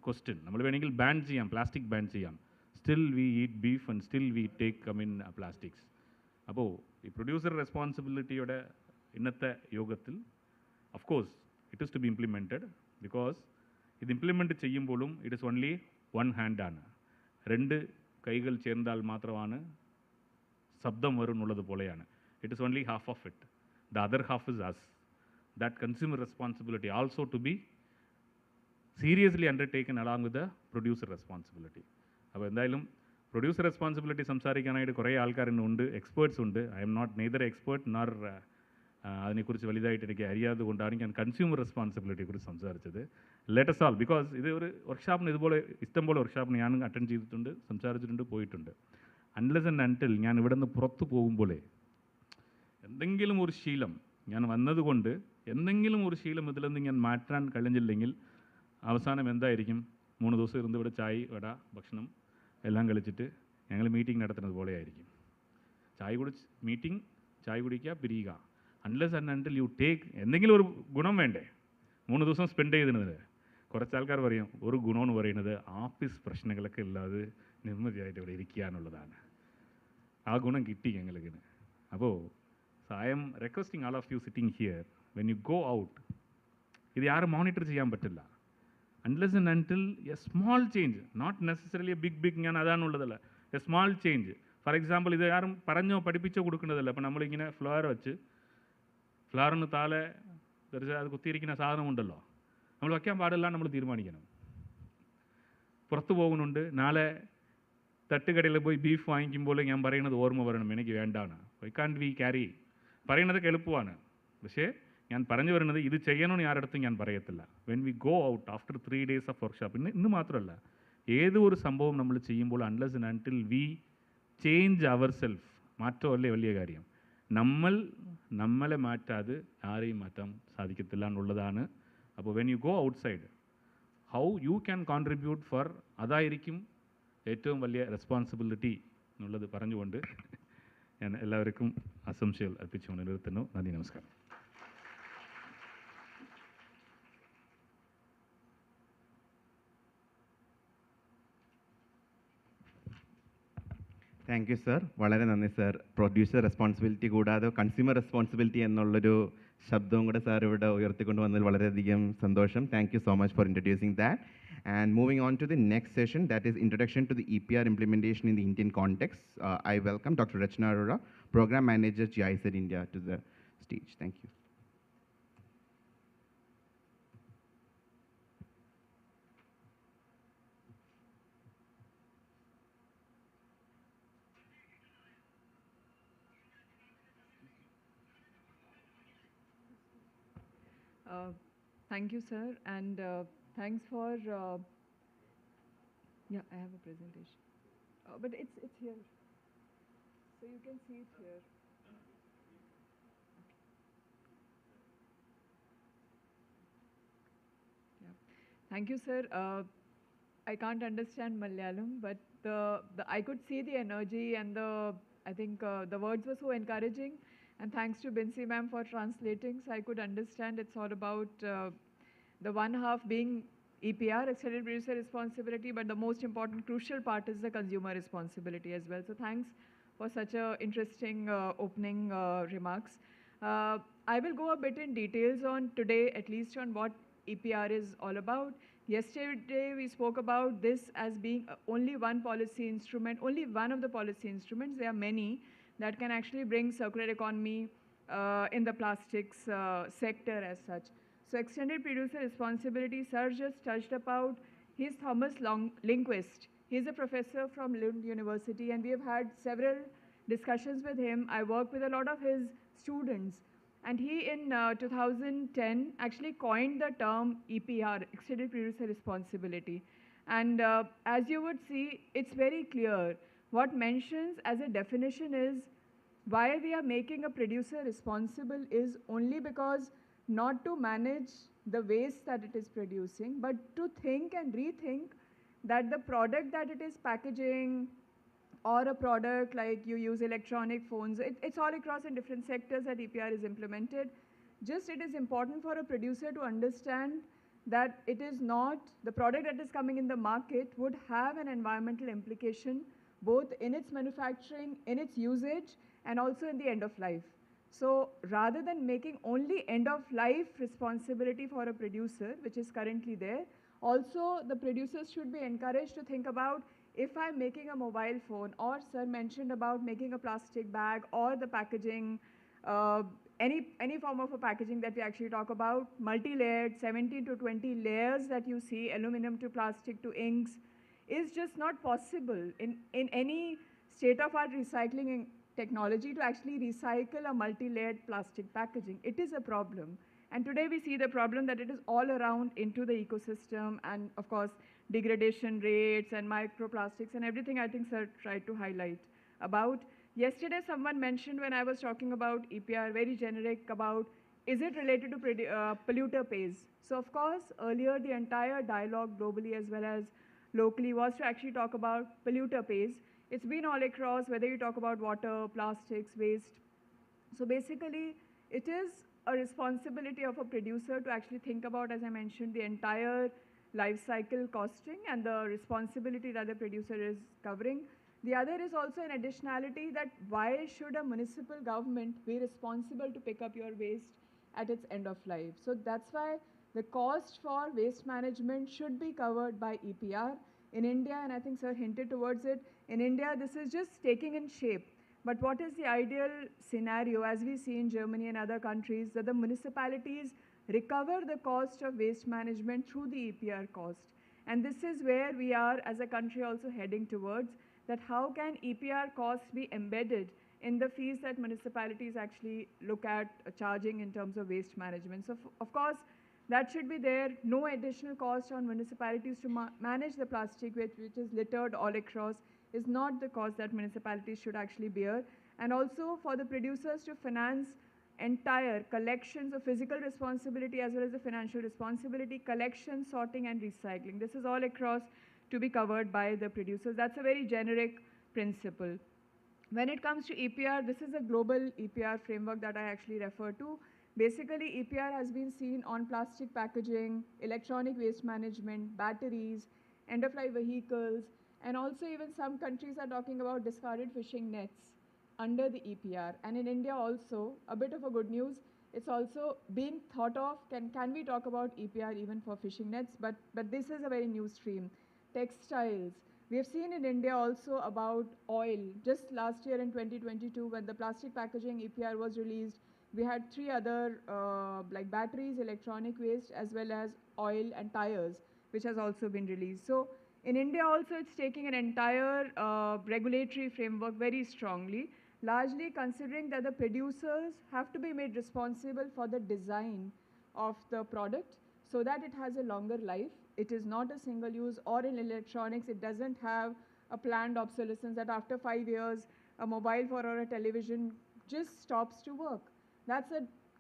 ക്വസ്റ്റ്യൻ. നമ്മൾ വേണമെങ്കിൽ ബാൻ ചെയ്യാം, പ്ലാസ്റ്റിക് ബാൻ ചെയ്യാം. Still we eat beef and still we take plastics. അപ്പോൾ ഈ പ്രൊഡ്യൂസർ റെസ്പോൺസിബിലിറ്റിയുടെ ഇന്നത്തെ യോഗത്തിൽ of course it is to be implemented. Because ഇത് ഇംപ്ലിമെൻറ്റ് ചെയ്യുമ്പോഴും ഇറ്റ് ഇസ് ഓൺലി വൺ ഹാൻഡാണ്. 2 കൈകൾ ചേർന്നാൽ മാത്രമാണ് ശബ്ദം വരും എന്നുള്ളത് പോലെയാണ്. It is only half of it. The other half is us. That consumer responsibility also to be seriously undertaken along with the producer responsibility. അപ്പോൾ എന്തായാലും പ്രൊഡ്യൂസർ റെസ്പോൺസിബിലിറ്റി സംസാരിക്കാനായിട്ട് കുറേ ആൾക്കാരുണ്ട്, എക്സ്പേർട്സ് ഉണ്ട്. I M not neither expert nor അതിനെക്കുറിച്ച് വലുതായിട്ട് എനിക്ക് അറിയാതെ കൊണ്ടാണ് ഞാൻ കൺസ്യൂമർ റെസ്പോൺസിബിലിറ്റിയെക്കുറിച്ച് സംസാരിച്ചത്. ലെറ്റസ് ഓൾ, ബിക്കോസ് ഇത് ഒരു വർക്ക്ഷോപ്പിന് ഇതുപോലെ ഇഷ്ടംപോലെ വർക്ക്ഷോപ്പിന് ഞാൻ അറ്റൻഡ് ചെയ്തിട്ടുണ്ട്, സംസാരിച്ചിട്ടുണ്ട്, പോയിട്ടുണ്ട്. അൺലെസ് ആൻഡ് അൺടിൽ ഞാൻ ഇവിടെ നിന്ന് പുറത്ത് പോകുമ്പോഴേ എന്തെങ്കിലും ഒരു ശീലം ഞാൻ വന്നതുകൊണ്ട് എന്തെങ്കിലും ഒരു ശീലം ഇതിൽ നിന്ന് ഞാൻ മാറ്റാൻ കഴിഞ്ഞില്ലെങ്കിൽ അവസാനം എന്തായിരിക്കും, 3 ദിവസം ഇരുന്ന് ഇവിടെ ചായ വട ഭക്ഷണം എല്ലാം കളിച്ചിട്ട് ഞങ്ങൾ മീറ്റിംഗ് നടത്തുന്നത് പോലെയായിരിക്കും. ചായ കുടിക്കുക, പിരിയുക. Unless and until you take എന്തെങ്കിലും ഒരു ഗുണം വേണ്ടേ 3 ദിവസം സ്പെൻഡ് ചെയ്തിരുന്നത്. കുറച്ച് ആൾക്കാർ പറയും ഒരു ഗുണമെന്ന് പറയുന്നത് ആഫീസ് പ്രശ്നങ്ങളൊക്കെ ഇല്ലാതെ നിർമ്മതിയായിട്ട് ഇവിടെ ഇരിക്കുക എന്നുള്ളതാണ്. ആ ഗുണം കിട്ടി ഞങ്ങൾക്ക്. അപ്പോൾ I am requesting all of you sitting here, when you go out, ഇത് ആരും മോണിറ്റർ ചെയ്യാൻ പറ്റില്ല. Unless and until a small change, not necessarily big ഞാൻ അതാണുള്ളതല്ല, a small change. For example ഇത് ആരും പറഞ്ഞോ പഠിപ്പിച്ചോ കൊടുക്കേണ്ടതല്ല. അപ്പോൾ നമ്മളിങ്ങനെ ഫ്ലവർ വെച്ച് ഫ്ലവറിന് താഴെ അത് കുത്തിയിരിക്കുന്ന സാധനമുണ്ടല്ലോ, നമ്മൾ വയ്ക്കാൻ പാടില്ല, നമ്മൾ തീരുമാനിക്കണം. പുറത്ത് പോകുന്നുണ്ട്, നാളെ തട്ടുകടയിൽ പോയി ബീഫ് വാങ്ങിക്കുമ്പോൾ ഞാൻ പറയുന്നത് ഓർമ്മ വരണം, എനിക്ക് വേണ്ടാണ്. Why can't we carry? പറയുന്നതൊക്കെ എളുപ്പമാണ്, പക്ഷേ ഞാൻ പറഞ്ഞു വരുന്നത് ഇത് ചെയ്യണമെന്ന് ആരുടെ ഞാൻ പറയത്തില്ല. When we go out after 3 days of workshop, ഇന്ന് മാത്രമല്ല ഏത് ഒരു സംഭവം നമ്മൾ ചെയ്യുമ്പോൾ unless and until we change our self, മാറ്റമല്ലേ വലിയ കാര്യം. നമ്മളെ മാറ്റാതെ ആരെയും മാറ്റാൻ സാധിക്കത്തില്ല എന്നുള്ളതാണ്. അപ്പോൾ when you go outside how you can contribute for, അതായിരിക്കും ഏറ്റവും വലിയ റെസ്പോൺസിബിലിറ്റി എന്നുള്ളത് പറഞ്ഞുകൊണ്ട് ഞാൻ എല്ലാവർക്കും ആശംസകൾ അർപ്പിച്ചുകൊണ്ട് നിർത്തുന്നു. നന്ദി, നമസ്കാരം. താങ്ക് യു സർ, വളരെ നന്ദി സർ. പ്രൊഡ്യൂസർ റെസ്പോൺസിബിലിറ്റി കൂടാതെ കൺസ്യൂമർ റെസ്പോൺസിബിലിറ്റി എന്നുള്ളൊരു ശബ്ദവും കൂടെ സാർ ഇവിടെ ഉയർത്തിക്കൊണ്ട് വന്നതിൽ വളരെയധികം സന്തോഷം. Thank you so much for introducing that. And moving on to the next session, that is Introduction to the EPR Implementation in the Indian Context. I welcome Dr. Rachna Arora, Program Manager, GIZ India, to the stage. Thank you. Thank you, sir, and thanks for. Yeah, I have a presentation, but it's here, so you can see it here. Yeah, thank you, sir. I can't understand Malayalam, but I could see the energy and I think the words were so encouraging, And thanks to Binsi ma'am for translating, so I could understand it's all about the one half being EPR, extended producer responsibility, but the most important crucial part is the consumer responsibility as well. So thanks for such a interesting opening remarks. I will go a bit in details on today, at least on what EPR is all about. Yesterday we spoke about this as being only one policy instrument, only one of the policy instruments. There are many that can actually bring circular economy in the plastics sector as such. So extended producer responsibility, sir just touched about, he's Thomas Lindquist. He's a professor from Lund University, and we have had several discussions with him. I work with a lot of his students. And he, in 2010, actually coined the term EPR, Extended Producer Responsibility. And as you would see, it's very clear. What mentions as a definition is why we are making a producer responsible is only because not to manage the waste that it is producing, but to think and rethink that the product that it is packaging, or a product like you use electronic phones, it's all across in different sectors that EPR is implemented. Just it is important for a producer to understand that it is not, the product that is coming in the market would have an environmental implication both in its manufacturing, in its usage, and also in the end of life. So rather than making only end of life responsibility for a producer, which is currently there, also the producers should be encouraged to think about, if I'm making a mobile phone, or sir mentioned about making a plastic bag, or the packaging, any form of a packaging that we actually talk about, multi-layered, 17 to 20 layers that you see, aluminum to plastic to inks, is just not possible in any state-of-art recycling technology to actually recycle a multi-layered plastic packaging. It is a problem. And today we see the problem that it is all around into the ecosystem, and of course, degradation rates and microplastics and everything I think sir tried to highlight about. Yesterday someone mentioned, when I was talking about EPR, very generic about, is it related to polluter pays? So of course, earlier the entire dialogue globally as well as locally was to actually talk about polluter pays. It's been all across, whether you talk about water, plastics, waste. So basically, it is a responsibility of a producer to actually think about, as I mentioned, the entire life cycle costing and the responsibility that the producer is covering. The other is also an additionality that why should a municipal government be responsible to pick up your waste at its end of life? So that's why the cost for waste management should be covered by EPR. In India, and I think sir hinted towards it, in India this is just taking in shape. But what is the ideal scenario, as we see in Germany and other countries, that the municipalities recover the cost of waste management through the EPR cost. And this is where we are as a country also heading towards, that how can EPR costs be embedded in the fees that municipalities actually look at charging in terms of waste management. So of course, that should be there. No additional cost on municipalities to manage the plastic which is littered all across is not the cost that municipalities should actually bear. And also for the producers to finance entire collections of physical responsibility as well as the financial responsibility, collection, sorting, and recycling. This is all across to be covered by the producers. That's a very generic principle. When it comes to EPR, this is a global EPR framework that I actually refer to. Basically, EPR has been seen on plastic packaging, electronic waste management, batteries, end-of-life vehicles, and also even some countries are talking about discarded fishing nets under the EPR. And in India also, a bit of a good news, it's also being thought of, can we talk about EPR even for fishing nets? But this is a very new stream. Textiles. We have seen in India also about oil. Just last year in 2022, when the plastic packaging EPR was released, we had 3 other like batteries, electronic waste, as well as oil and tires, which has also been released. So in India also, it's taking an entire regulatory framework very strongly, largely considering that the producers have to be made responsible for the design of the product so that it has a longer life. It is not a single use, or in electronics, it doesn't have a planned obsolescence that after 5 years, a mobile phone or a television just stops to work. That's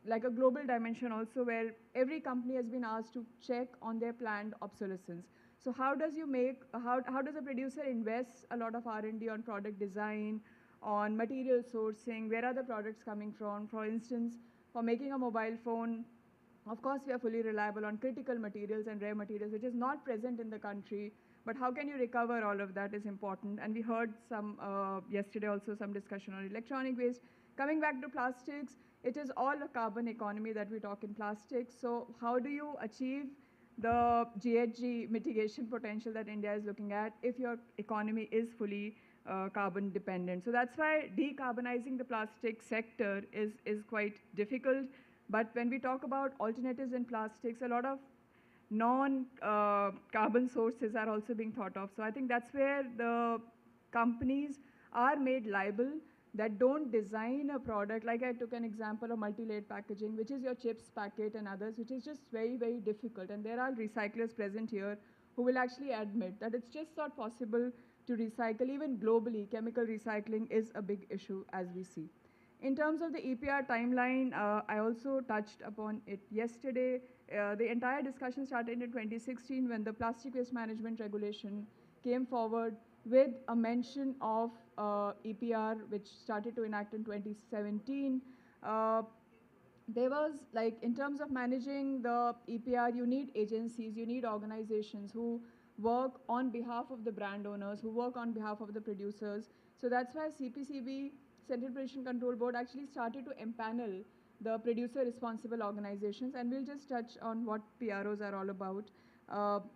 like a global dimension also, where every company has been asked to check on their planned obsolescence. So how does a producer invest a lot of R&D on product design, on material sourcing, where are the products coming from. For instance, for making a mobile phone, of course, we are fully reliable on critical materials and rare materials, which is not present in the country. But how can you recover all of that is important. And we heard some, yesterday also, some discussion on electronic waste. Coming back to plastics, it is all a carbon economy that we talk in plastics. So how do you achieve the GHG mitigation potential that India is looking at if your economy is fully carbon dependent? So that's why decarbonizing the plastic sector is quite difficult. But when we talk about alternatives in plastics, a lot of non-carbon sources are also being thought of. So I think that's where the companies are made liable that don't design a product, like I took an example of multi-layered packaging, which is your chips packet and others, which is just very, very difficult. And there are recyclers present here who will actually admit that it's just not possible to recycle. Even globally, chemical recycling is a big issue as we see. In terms of the EPR timeline, I also touched upon it yesterday. The entire discussion started in 2016 when the plastic waste management regulation came forward with a mention of EPR, which started to enact in 2017. There was, like, in terms of managing the EPR, you need agencies, you need organizations who work on behalf of the brand owners, who work on behalf of the producers. So that's why CPCB, Central Pollution Control Board, actually started to empanel the producer responsible organizations, and we'll just touch on what PROs are all about.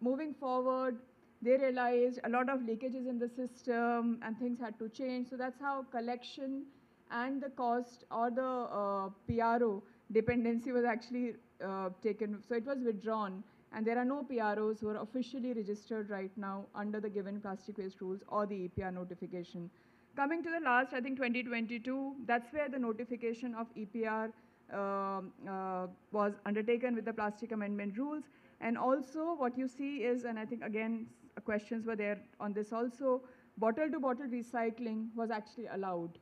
Moving forward, they realized a lot of leakages in the system and things had to change. So that's how collection and the cost or the PRO dependency was actually taken. So it was withdrawn, and there are no PROs who are officially registered right now under the given plastic waste rules or the EPR notification. Coming to the last, I think 2022, that's where the notification of EPR was undertaken with the plastic amendment rules. And also what you see is, and I think again questions were there on this also, bottle-to-bottle recycling was actually allowed.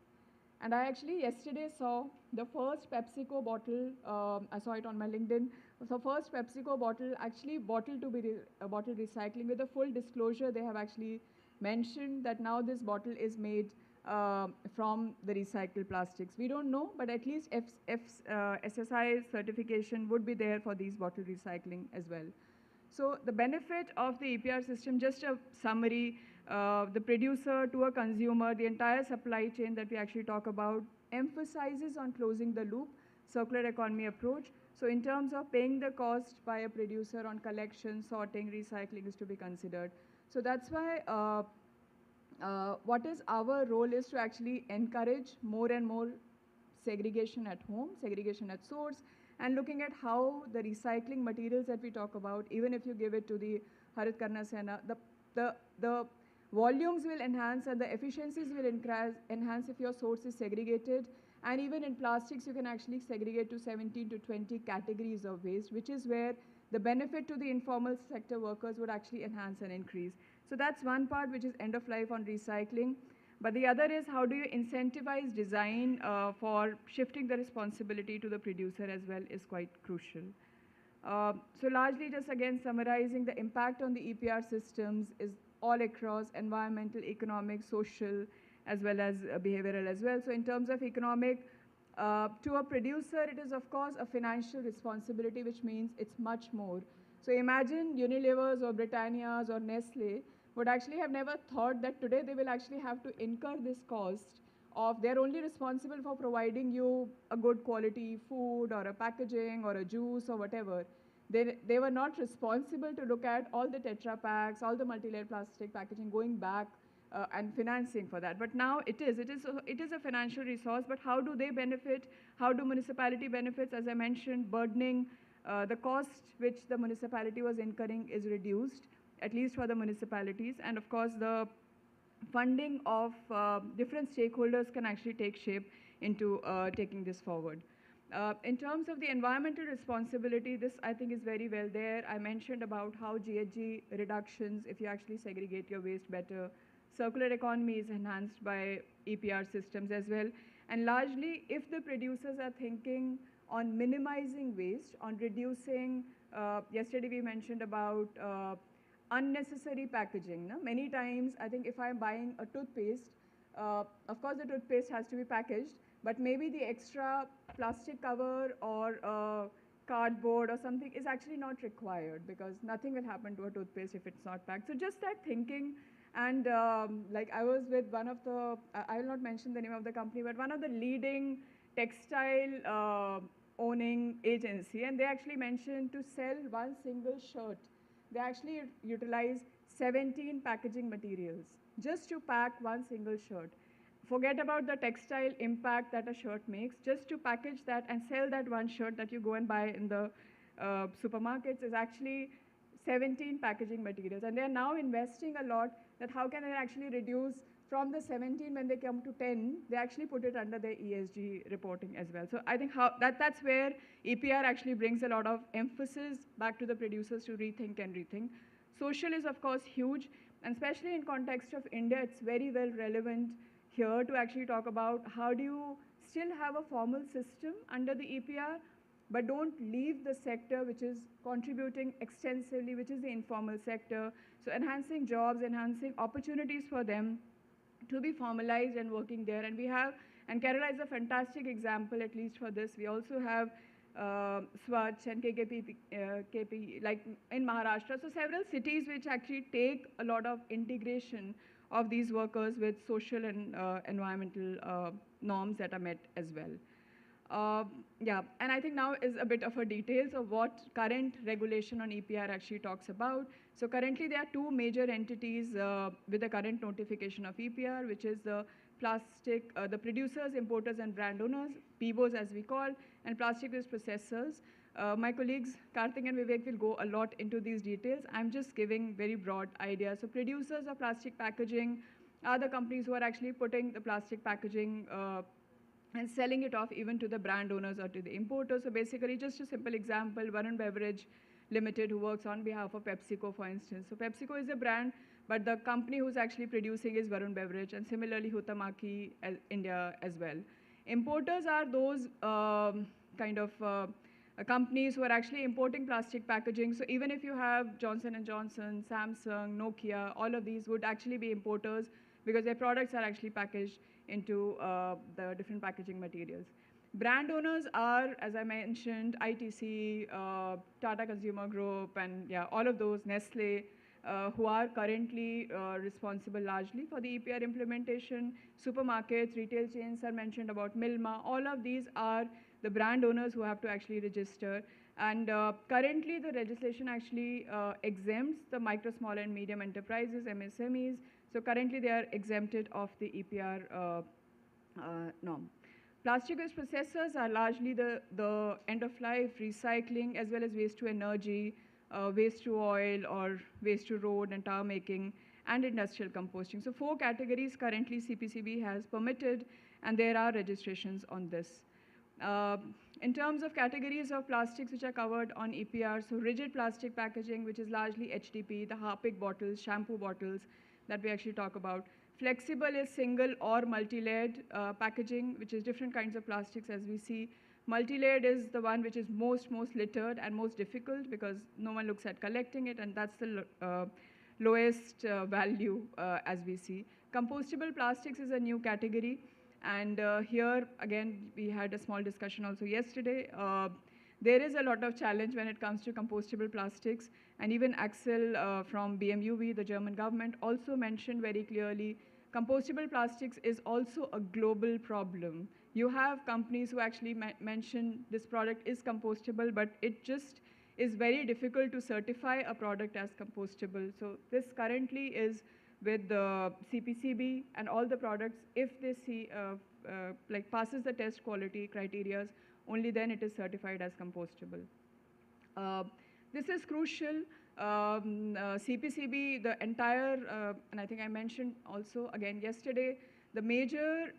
And I actually yesterday saw the first PepsiCo bottle, I saw it on my LinkedIn, the first PepsiCo bottle actually bottle recycling with a full disclosure. They have actually mentioned that now this bottle is made from the recycled plastics. We don't know, but at least SSI certification would be there for these bottle recycling as well. So the benefit of the EPR system, just a summary, the producer to a consumer, the entire supply chain that we actually talk about, emphasizes on closing the loop, circular economy approach. So in terms of paying the cost by a producer on collection, sorting, recycling is to be considered. So that's why what is our role is to actually encourage more and more segregation at home, segregation at source, and looking at how the recycling materials that we talk about, even if you give it to the Harit Karna Sena, the volumes will enhance and the efficiencies will enhance if your source is segregated. And even in plastics, you can actually segregate to 17 to 20 categories of waste, which is where the benefit to the informal sector workers would actually enhance and increase. So that's one part, which is end of life on recycling. But the other is how do you incentivize design for shifting the responsibility to the producer as well is quite crucial. So largely just again summarizing, the impact on the EPR systems is all across environmental, economic, social, as well as behavioral as well. So in terms of economic, to a producer, it is of course a financial responsibility, which means it's much more. So imagine Unilever's or Britannia's or Nestle would actually have never thought that today they will actually have to incur this cost of they're only responsible for providing you a good quality food or a packaging or a juice or whatever. They were not responsible to look at all the Tetra packs, all the multi-layer plastic packaging going back and financing for that. But now it is a financial resource, but how do they benefit? How do municipality benefits? As I mentioned, burdening the cost which the municipality was incurring is reduced, at least for the municipalities. And of course, the funding of different stakeholders can actually take shape into taking this forward. In terms of the environmental responsibility, this I think is very well there. I mentioned about how GHG reductions, if you actually segregate your waste better, circular economy is enhanced by EPR systems as well. And largely, if the producers are thinking on minimizing waste, on reducing, yesterday we mentioned about unnecessary packaging. No? Many times, I think if I'm buying a toothpaste, Of course, the toothpaste has to be packaged, but maybe the extra plastic cover or cardboard or something is actually not required, because nothing will happen to a toothpaste if it's not packed. So just that thinking, and like I was with one of the, I will not mention the name of the company, but one of the leading textile owning agency, and they actually mentioned to sell one single shirt, they actually utilize 17 packaging materials just to pack one single shirt. Forget about the textile impact that a shirt makes. Just to package that and sell that one shirt that you go and buy in the supermarkets is actually 17 packaging materials. And they are now investing a lot that how can they actually reduce from the 17 when they come to 10, they actually put it under their ESG reporting as well. So I think that's where EPR actually brings a lot of emphasis back to the producers to rethink and rethink. Social is of course huge, and especially in context of India, it's very well relevant here to actually talk about how do you still have a formal system under the EPR, but don't leave the sector which is contributing extensively, which is the informal sector. So enhancing jobs, enhancing opportunities for them to be formalized and working there. And we have, and Kerala is a fantastic example, at least for this. We also have Swatch and KP, like in Maharashtra. So several cities which actually take a lot of integration of these workers with social and environmental norms that are met as well. Yeah, and I think now is a bit of a details of what current regulation on EPR actually talks about. So currently there are two major entities with the current notification of EPR, which is the the producers, importers and brand owners, PBOs as we call, and plastic waste processors. My colleagues Karthik and Vivek will go a lot into these details. I'm just giving very broad ideas. So producers of plastic packaging are the companies who are actually putting the plastic packaging and selling it off even to the brand owners or to the importers. So basically, just a simple example, Varun Beverage Limited, who works on behalf of PepsiCo, for instance. So PepsiCo is a brand, but the company who's actually producing is Varun Beverage, and similarly Huhtamaki India as well. Importers are those companies who are actually importing plastic packaging. So even if you have Johnson & Johnson, Samsung, Nokia, all of these would actually be importers because their products are actually packaged into the different packaging materials. Brand owners are, as I mentioned, ITC, Tata Consumer Group, and yeah, all of those, Nestle, who are currently responsible largely for the EPR implementation. Supermarkets, retail chains are mentioned about Milma. All of these are the brand owners who have to actually register. And currently the legislation actually exempts the micro, small and medium enterprises, MSMEs. So currently they are exempted of the EPR norm. Plastic waste processors are largely the end-of-life recycling as well as waste to energy, waste to oil or waste to road and tower making, and industrial composting. So 4 categories currently CPCB has permitted, and there are registrations on this. In terms of categories of plastics which are covered on EPR, so rigid plastic packaging, which is largely HDP, the Harpic bottles, shampoo bottles that we actually talk about. Flexible is single or multi-layered packaging, which is different kinds of plastics as we see. Multi-layered is the one which is most littered and most difficult because no one looks at collecting it, and that's the lowest value as we see. Compostable plastics is a new category, and here again we had a small discussion also yesterday. There is a lot of challenge when it comes to compostable plastics, and even Axel from BMUV, the German government, also mentioned very clearly compostable plastics is also a global problem. You have companies who actually mention this product is compostable, but it just is very difficult to certify a product as compostable. So this currently is with the CPCB and all the products, if they see like passes the test quality criteria, only then it is certified as compostable. This is crucial. CPCB, the entire, and I think I mentioned also again yesterday, the major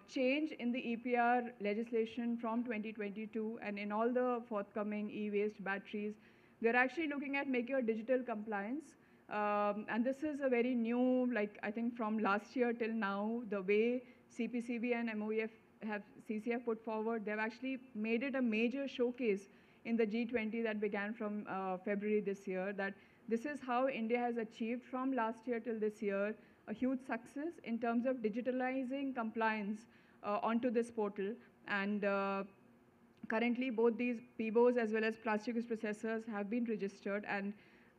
change in the EPR legislation from 2022 and in all the forthcoming e-waste batteries, they're actually looking at making a digital compliance. And this is a very new, like I think from last year till now, the way CPCB and MOEF have CCF put forward, they've actually made it a major showcase in the G20 that began from February this year, that this is how India has achieved from last year till this year a huge success in terms of digitalizing compliance onto this portal. And currently, both these PBOs as well as plastic waste processors have been registered, and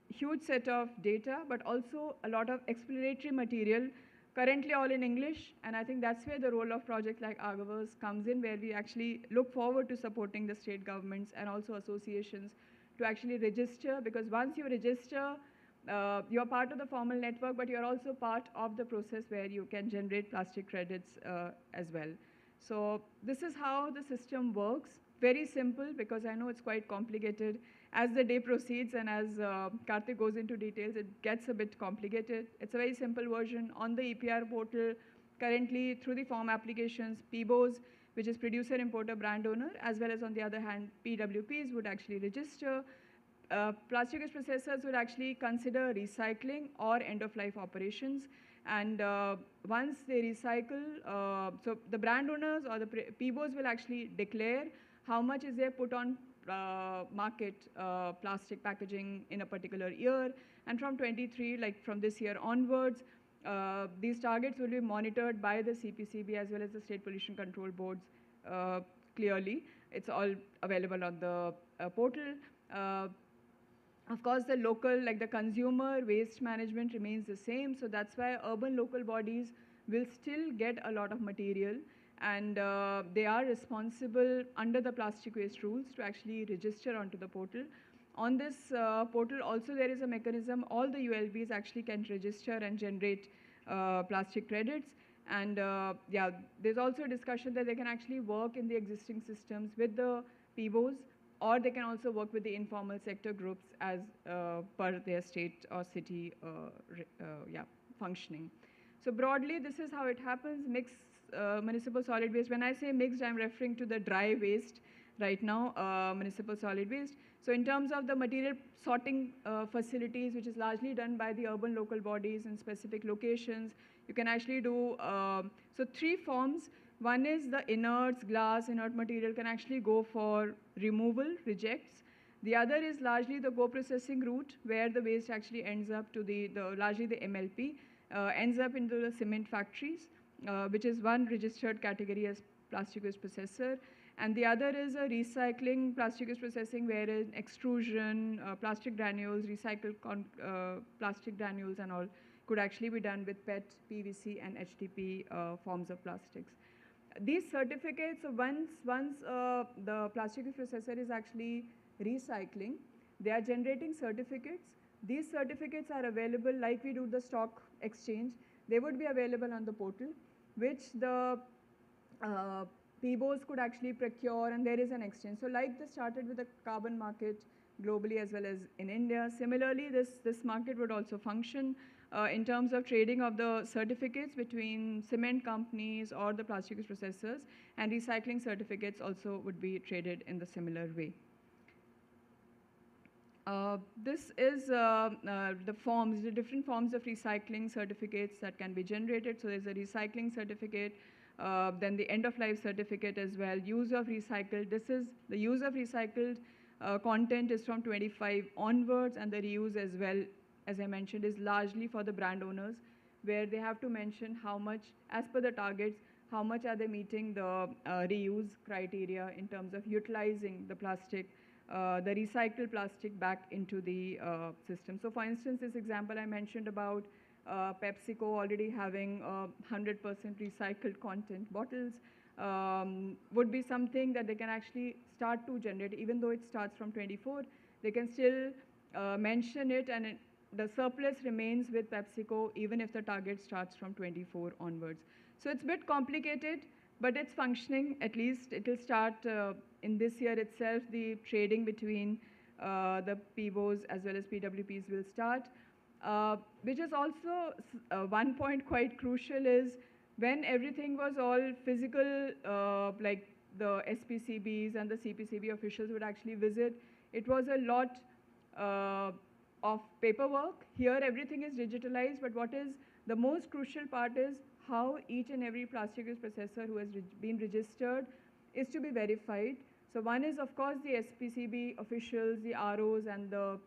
huge set of data, but also a lot of explanatory material, currently all in English. And I think that's where the role of projects like Agavers comes in, where we actually look forward to supporting the state governments and also associations to actually register, because once you register, you're part of the formal network, but you're also part of the process where you can generate plastic credits as well. So this is how the system works. Very simple, because I know it's quite complicated. As the day proceeds and as Karthik goes into details, it gets a bit complicated. It's a very simple version on the EPR portal. Currently, through the form applications, PBOs, which is producer, importer, brand owner, as well as on the other hand, PWPs would actually register. Plastic waste processors would actually consider recycling or end-of-life operations. And once they recycle, so the brand owners or the PBOs will actually declare how much is there put on market plastic packaging in a particular year. And from 23, like from this year onwards, these targets will be monitored by the CPCB as well as the State Pollution Control Boards clearly. It's all available on the portal. Of course, the local, like the consumer waste management remains the same. So that's why urban local bodies will still get a lot of material. And they are responsible under the plastic waste rules to actually register onto the portal. On this portal also there is a mechanism, all the ULBs actually can register and generate plastic credits. And yeah, there's also a discussion that they can actually work in the existing systems with the PBOs, or they can also work with the informal sector groups as per their state or city functioning. So broadly, this is how it happens. Mixed municipal solid waste. When I say mixed, I'm referring to the dry waste right now, municipal solid waste. So in terms of the material sorting facilities, which is largely done by the urban local bodies in specific locations, you can actually do, so 3 forms. One is the inerts, glass, inert material can actually go for removal, rejects. The other is largely the co-processing route, where the waste actually ends up to largely the MLP, ends up into the cement factories, which is one registered category as plastic waste processor. And the other is a recycling plastic waste processing, wherein extrusion, plastic granules, recycled plastic granules and all could actually be done with PET, PVC and HDP forms of plastics. These certificates, once the plastic waste processor is actually recycling, they are generating certificates. These certificates are available like we do the stock exchange. They would be available on the portal, which the PBOs could actually procure, and there is an exchange. So like this started with the carbon market globally as well as in India. Similarly, this market would also function in terms of trading of the certificates between cement companies or the plastic waste processors, and recycling certificates also would be traded in the similar way. This is the forms, the different forms of recycling certificates that can be generated. So there's a recycling certificate, then the end-of-life certificate as well, use of recycled. This is the use of recycled content is from 25 onwards, and the reuse as well, as I mentioned, is largely for the brand owners, where they have to mention how much, as per the targets, how much are they meeting the reuse criteria in terms of utilizing the plastic, the recycled plastic back into the system. So for instance, this example I mentioned about PepsiCo already having 100% recycled content bottles would be something that they can actually start to generate. Even though it starts from 24, they can still mention it, and the surplus remains with PepsiCo even if the target starts from 24 onwards. So it's a bit complicated, but it's functioning. At least it will start in this year itself. The trading between the PBOs as well as PWPs will start. Which is also one point quite crucial is when everything was all physical, like the SPCBs and the CPCB officials would actually visit, it was a lot of paperwork. Here everything is digitalized, but what is the most crucial part is how each and every plastic waste processor who has been registered is to be verified. So one is of course the SPCB officials, the ROs and the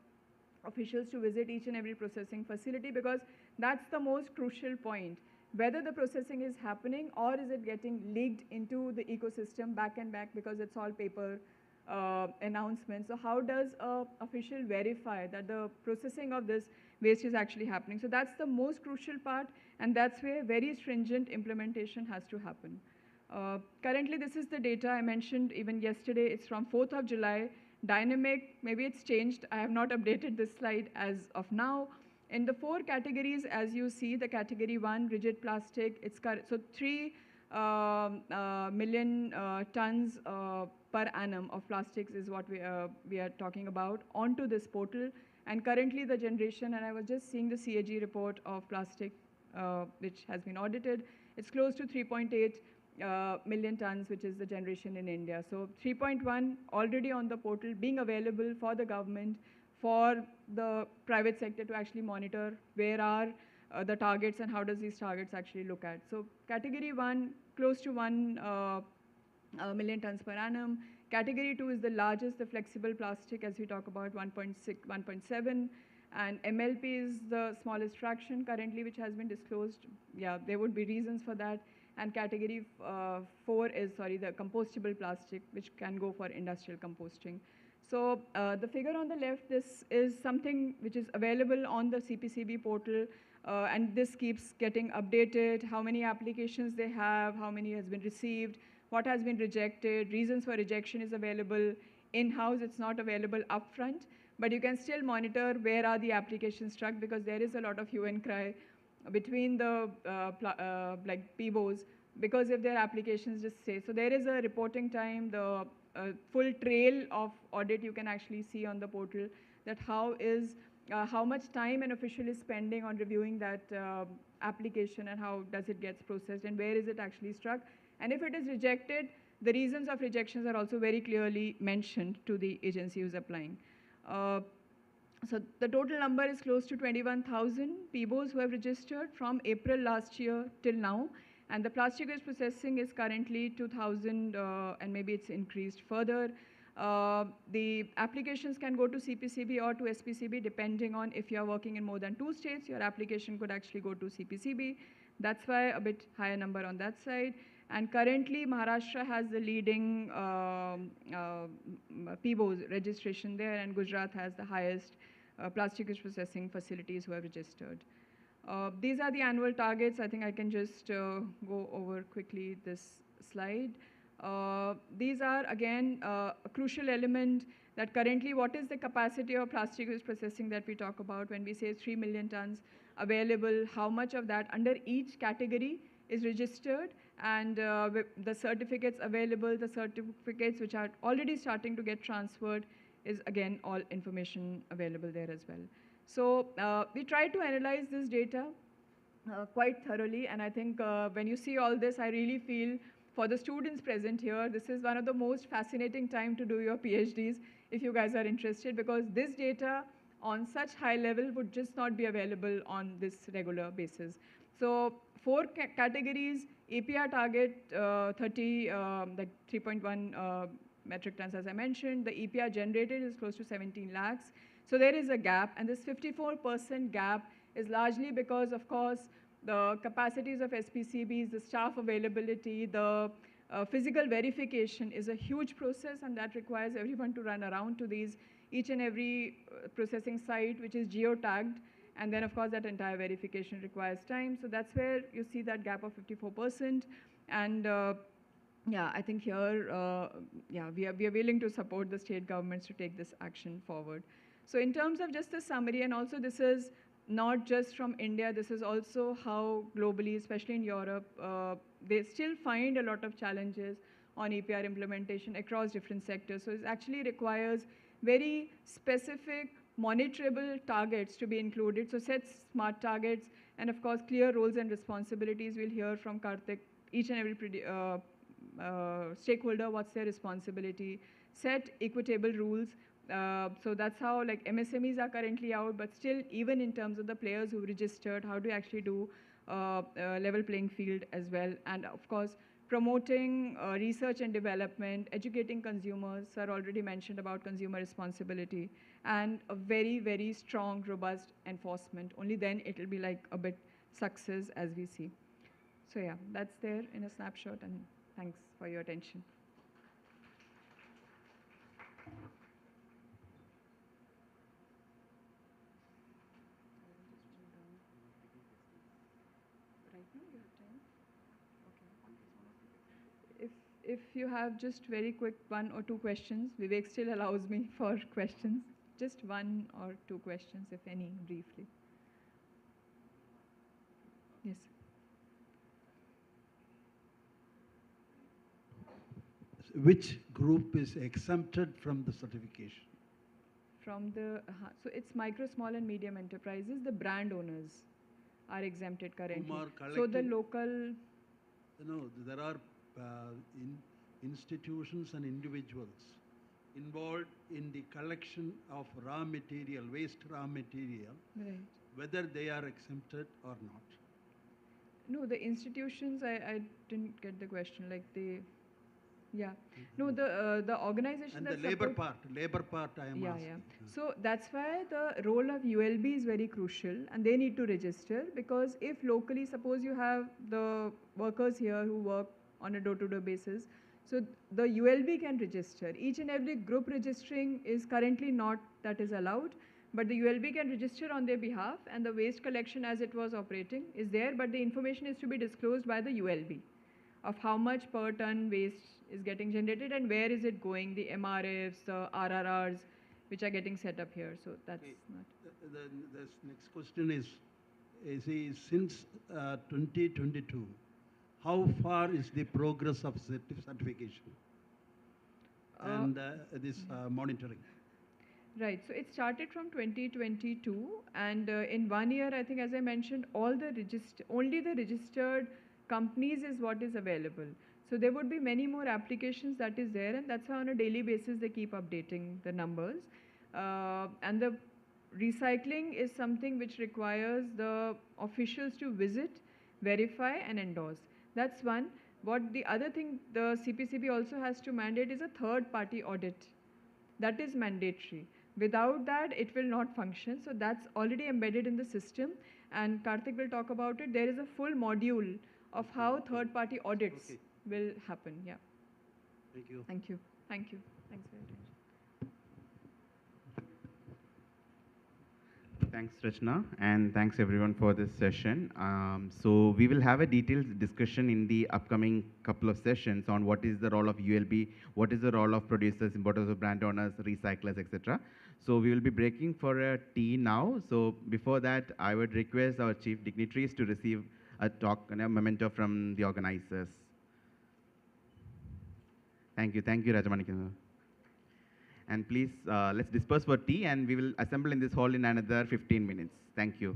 officials to visit each and every processing facility, because that's the most crucial point. Whether the processing is happening or is it getting leaked into the ecosystem back and back, because it's all paper announcements. So how does a official verify that the processing of this waste is actually happening? So that's the most crucial part, and that's where very stringent implementation has to happen. Currently, this is the data I mentioned even yesterday. It's from 4th of July. Dynamic, maybe it's changed. I have not updated this slide as of now. In the 4 categories, as you see, the category 1, rigid plastic, it's so 3 million tons per annum of plastics is what we are talking about onto this portal. And currently the generation, and I was just seeing the CAG report of plastic, which has been audited, it's close to 3.8 million tons, which is the generation in India. So 3.1 already on the portal, being available for the government, for the private sector to actually monitor where are the targets and how does these targets actually look at. So category 1, close to 1 million tons per annum. Category 2 is the largest, the flexible plastic, as we talk about, 1.6, 1.7. And MLP is the smallest fraction currently, which has been disclosed. Yeah, there would be reasons for that. And category 4 is, the compostable plastic, which can go for industrial composting. So the figure on the left, this is something which is available on the CPCB portal, and this keeps getting updated, how many applications they have, how many has been received, what has been rejected, reasons for rejection is available. In-house, it's not available upfront, but you can still monitor where are the applications struck, because there is a lot of hue and cry between the like PBOs, because if their applications just say. So there is a reporting time, the full trail of audit you can actually see on the portal, that how much time an official is spending on reviewing that application, and how does it get processed, and where is it actually struck. And if it is rejected, the reasons of rejections are also very clearly mentioned to the agency who's applying. So the total number is close to 21,000 PBOs who have registered from April last year till now. And the plastic waste processing is currently 2,000, and maybe it's increased further. The applications can go to CPCB or to SPCB, depending on if you're working in more than 2 states, your application could actually go to CPCB. That's why a bit higher number on that side. And currently, Maharashtra has the leading PBOs registration there, and Gujarat has the highest plastic waste processing facilities who have registered. These are the annual targets. I think I can just go over quickly this slide. These are, again, a crucial element that currently what is the capacity of plastic waste processing that we talk about when we say 3 million tons available, how much of that under each category is registered, and the certificates available, the certificates which are already starting to get transferred, is again all information available there as well. So we try to analyze this data quite thoroughly, and I think when you see all this, I really feel for the students present here, this is one of the most fascinating time to do your PhDs if you guys are interested, because this data on such high level would just not be available on this regular basis. So 4 categories, APR target 3.1 metric tons, as I mentioned. The EPR generated is close to 17 lakhs. So there is a gap, and this 54% gap is largely because, of course, the capacities of SPCBs, the staff availability, the physical verification is a huge process, and that requires everyone to run around to these each and every processing site, which is geotagged. And then, of course, that entire verification requires time. So that's where you see that gap of 54%. And yeah, I think here, we are willing to support the state governments to take this action forward. So in terms of just a summary, and also this is not just from India, this is also how globally, especially in Europe, they still find a lot of challenges on EPR implementation across different sectors. So it actually requires very specific monitorable targets to be included. So set smart targets, and of course clear roles and responsibilities. We'll hear from Karthik, each and every stakeholder, what's their responsibility. Set equitable rules. So that's how, like, MSMEs are currently out, but still, even in terms of the players who registered, how do you actually do level playing field as well? And of course, promoting research and development, educating consumers. Sir already mentioned about consumer responsibility, and a very, very strong, robust enforcement. Only then it will be like a bit success as we see. So yeah, that's there in a snapshot, and thanks for your attention. If you have just very quick 1 or 2 questions, Vivek still allows me for questions. Just 1 or 2 questions, if any, briefly. Yes. Which group is exempted from the certification? From the, so it's micro, small and medium enterprises. The brand owners are exempted currently. So the local... No, there are institutions and individuals involved in the collection of raw material, waste raw material, Right. whether they are exempted or not. No, the institutions, I didn't get the question. Like they, yeah. No, the organization And that the labor part I am asking. Yeah. So that's why the role of ULB is very crucial, and they need to register, because if locally, suppose you have the workers here who work on a door-to-door basis, so the ULB can register. Each and every group registering is currently not that is allowed, but the ULB can register on their behalf, and the waste collection as it was operating is there, but the information is to be disclosed by the ULB of how much per ton waste is getting generated and where is it going, the MRFs, the RRRs, which are getting set up here. So that's not... The next question is since 2022, how far is the progress of certification and this monitoring? Right. So it started from 2022, and in 1 year, I think, as I mentioned, only the registered companies is what is available. So there would be many more applications that is there, and that's why on a daily basis they keep updating the numbers. And the recycling is something which requires the officials to visit, verify and endorse. That's one. What the other thing the CPCB also has to mandate is a third-party audit. That is mandatory. Without that, it will not function. So that's already embedded in the system, and Karthik will talk about it. There is a full module of how third-party audits will happen. Yeah. Thank you. Thank you. Thank you. Thanks for your attention. Thanks, Rachna, and thanks everyone for this session. So we will have a detailed discussion in the upcoming couple of sessions on what is the role of ULB, what is the role of producers, importers of brand owners, recyclers, etc. So we will be breaking for a tea now. So before that, I would request our chief dignitaries to receive a talk and a memento from the organizers. Thank you, Rajamanikanda. And please, let's disperse for tea, and we will assemble in this hall in another 15 minutes. Thank you.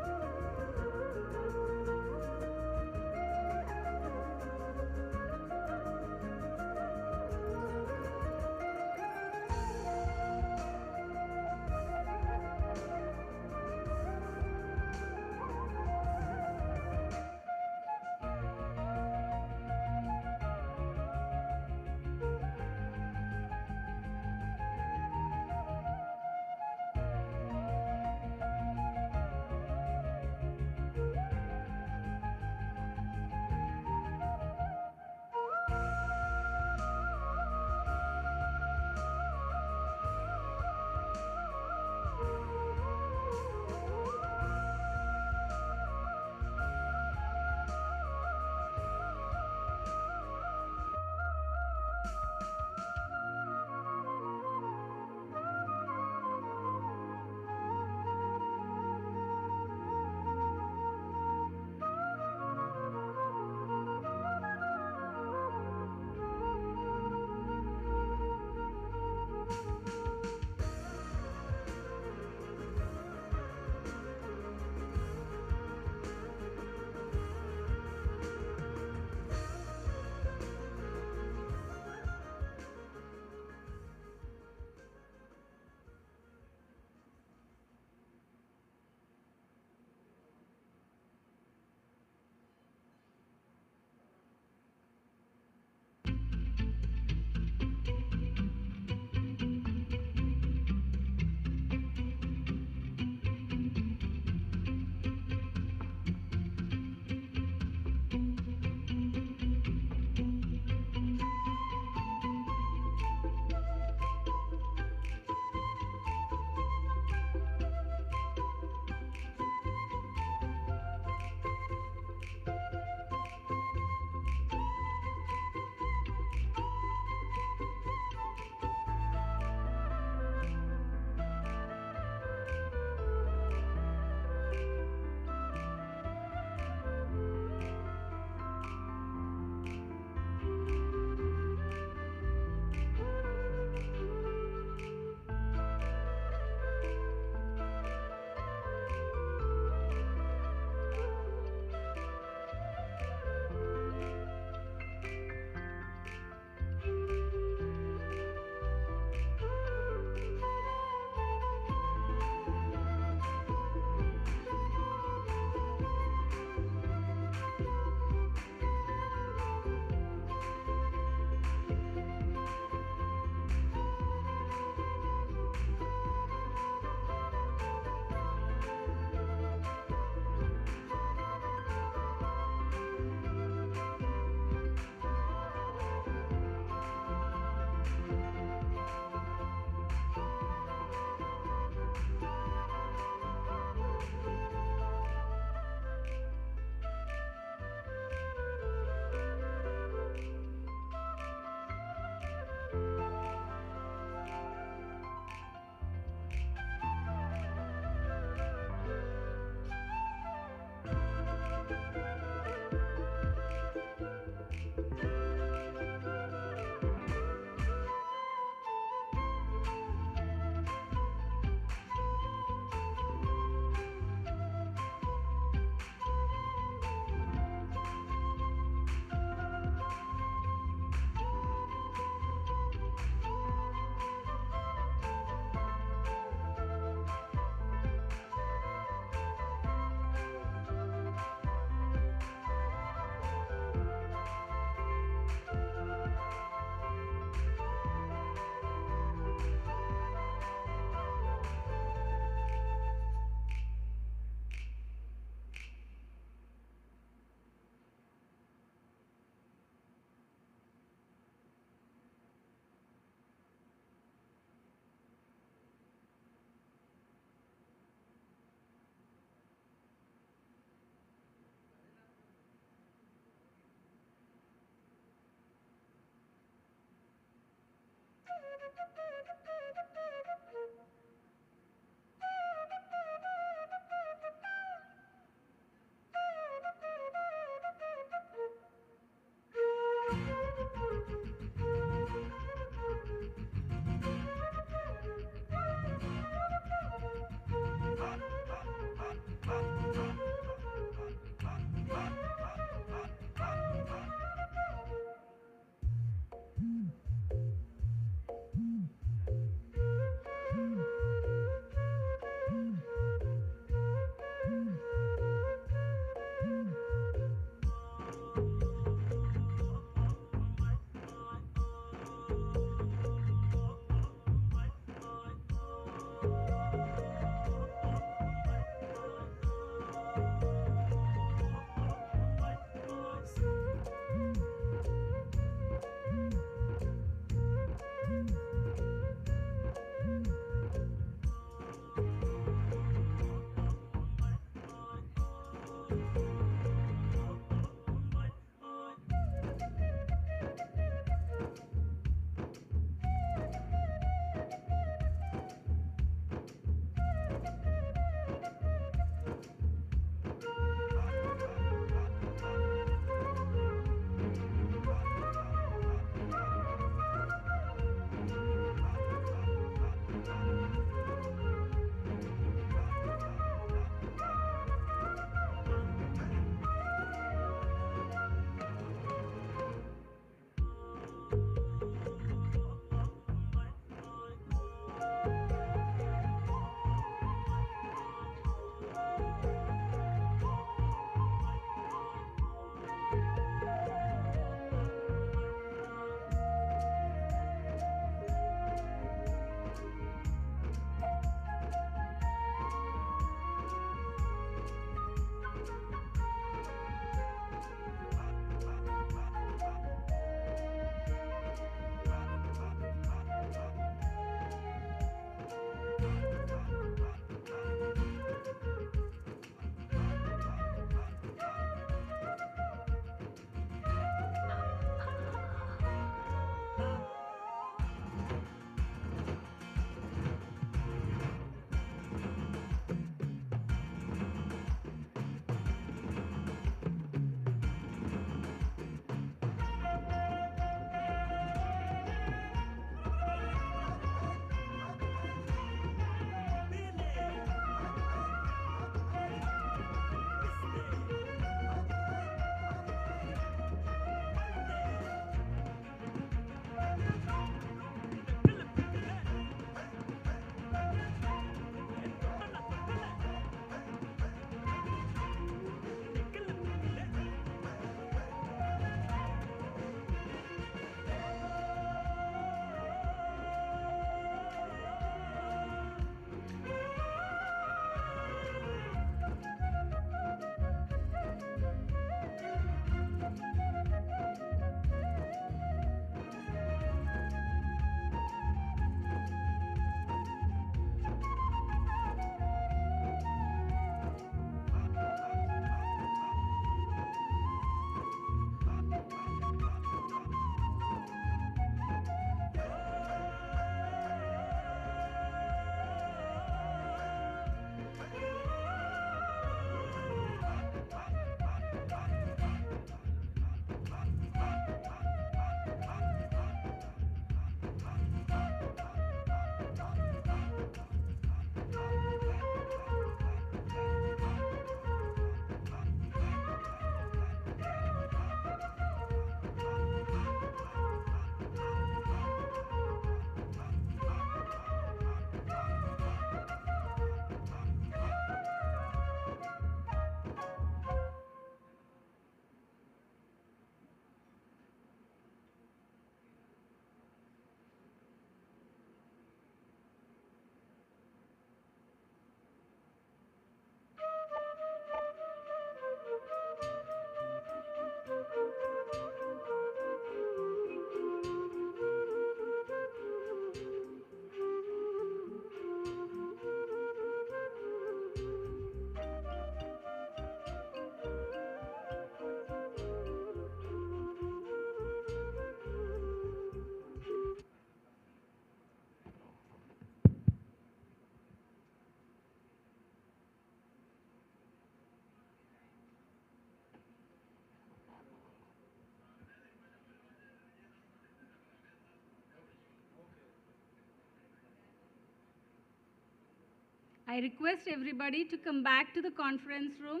I request everybody to come back to the conference room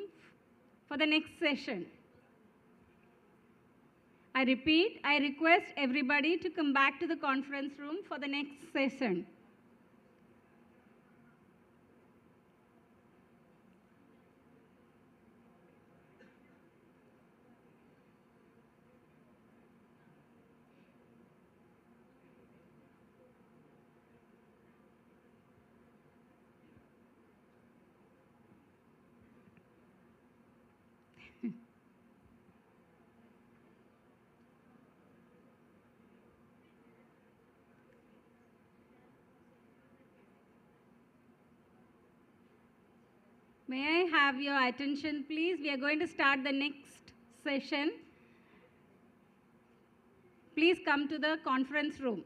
for the next session. I repeat, I request everybody to come back to the conference room for the next session. May I have your attention, please? We are going to start the next session. Please come to the conference room.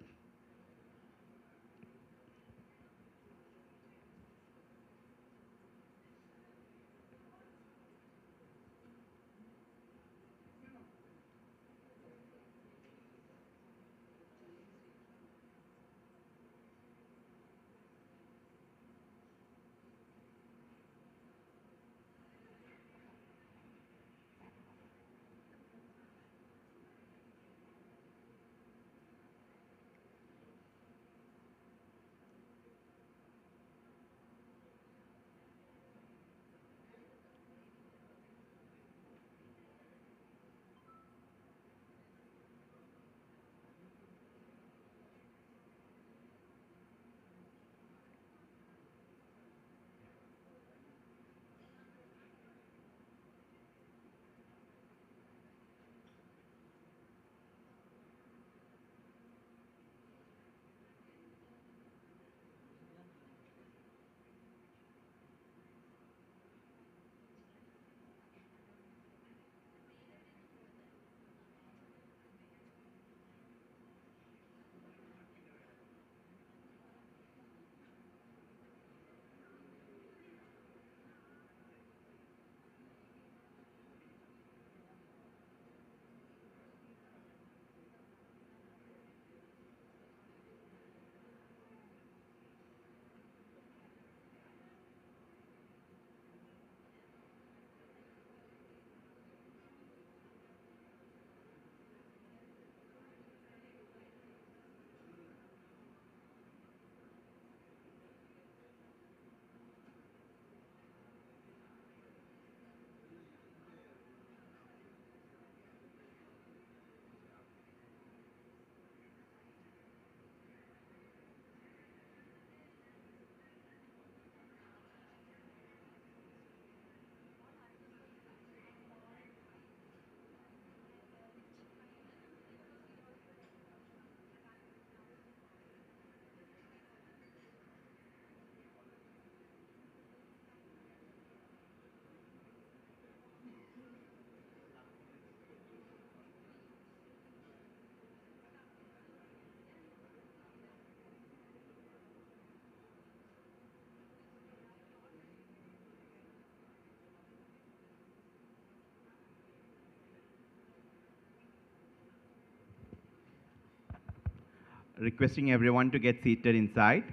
Requesting everyone to get seated inside.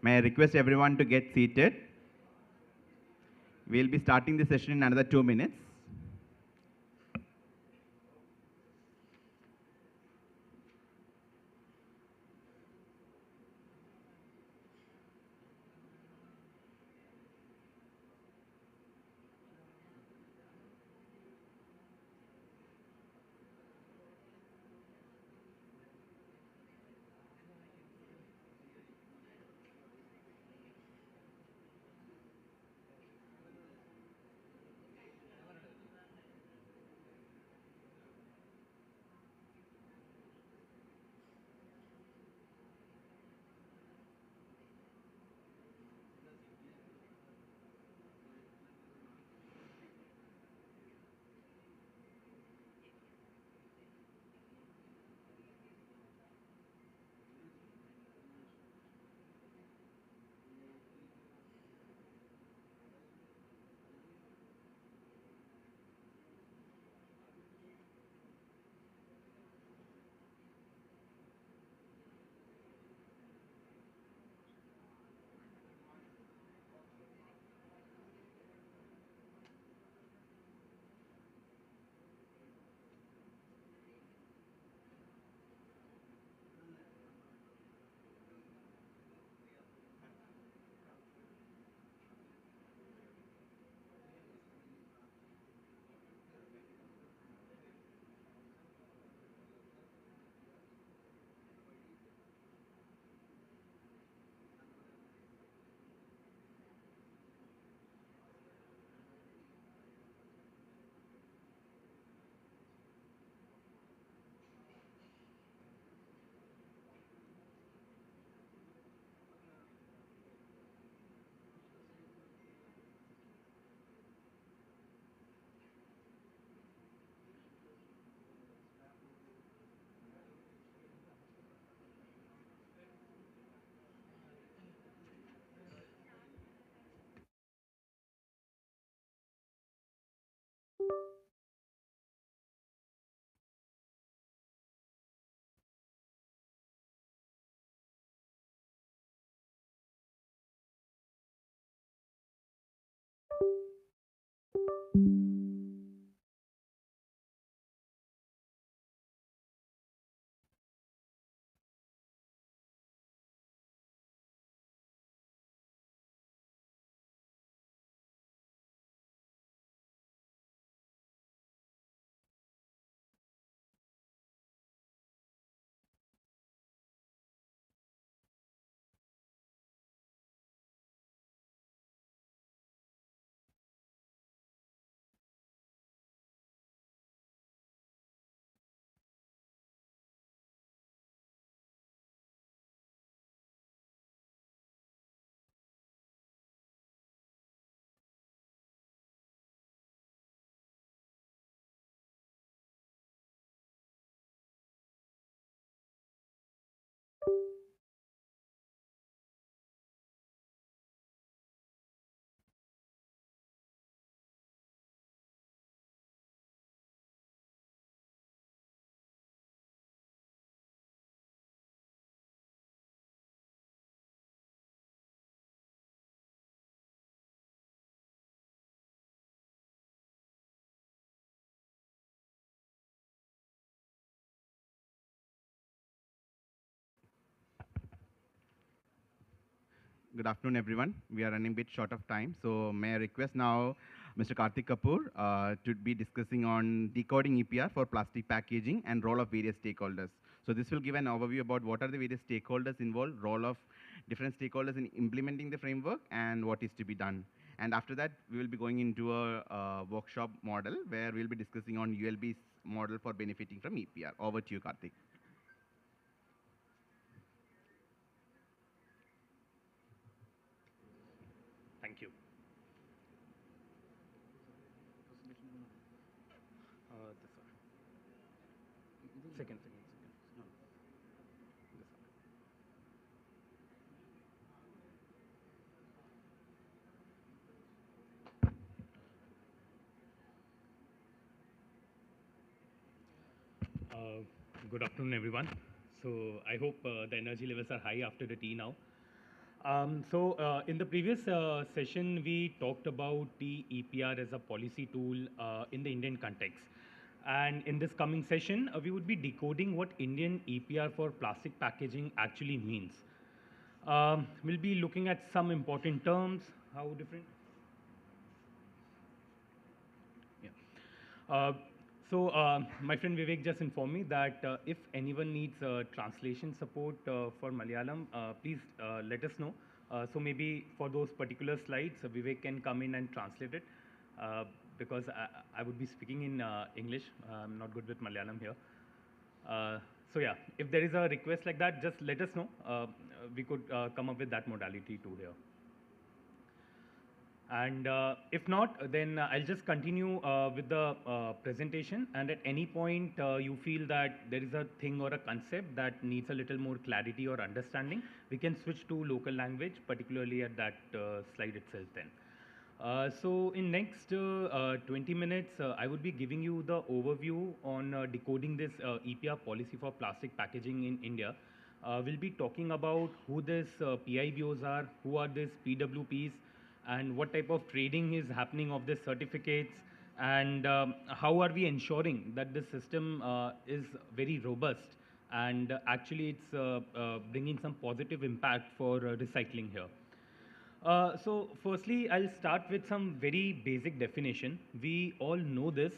May I request everyone to get seated? We'll be starting the session in another 2 minutes. Good afternoon, everyone. We are running a bit short of time, so may I request now Mr. Karthik Kapoor to be discussing on decoding EPR for plastic packaging and role of various stakeholders. So this will give an overview about what are the various stakeholders involved, role of different stakeholders in implementing the framework, and what is to be done. And after that, we will be going into a workshop model where we'll be discussing on ULB's model for benefiting from EPR. Over to you, Karthik. Thank you. This one. Second. No. This one. Good afternoon, everyone. So I hope the energy levels are high after the tea now. In the previous session, we talked about the EPR as a policy tool in the Indian context. And in this coming session, we would be decoding what Indian EPR for plastic packaging actually means. We'll be looking at some important terms. How different? Yeah. My friend Vivek just informed me that if anyone needs translation support for Malayalam, please let us know. So maybe for those particular slides, Vivek can come in and translate it because I would be speaking in English. I'm not good with Malayalam here. So yeah, if there is a request like that, just let us know. We could come up with that modality too here. And if not, then I'll just continue with the presentation. And at any point you feel that there is a thing or a concept that needs a little more clarity or understanding, we can switch to local language, particularly at that slide itself then. So in next 20 minutes, I would be giving you the overview on decoding this EPR policy for plastic packaging in India. We'll be talking about who these PIBOs are, who are these PWPs, and what type of trading is happening of the certificates, and how are we ensuring that the system is very robust and actually it's bringing some positive impact for recycling here. So firstly, I'll start with some very basic definition. We all know this,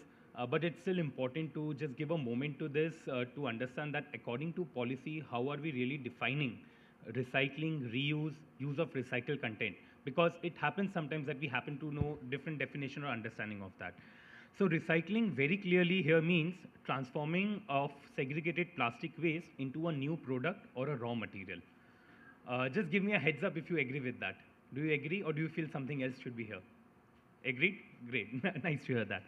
but it's still important to just give a moment to this to understand that according to policy, how are we really defining recycling, reuse, use of recycled content? Because it happens sometimes that we happen to know different definition or understanding of that. So recycling very clearly here means transforming of segregated plastic waste into a new product or a raw material. Just give me a heads up if you agree with that. Do you agree or do you feel something else should be here? Agreed? Great. Nice to hear that.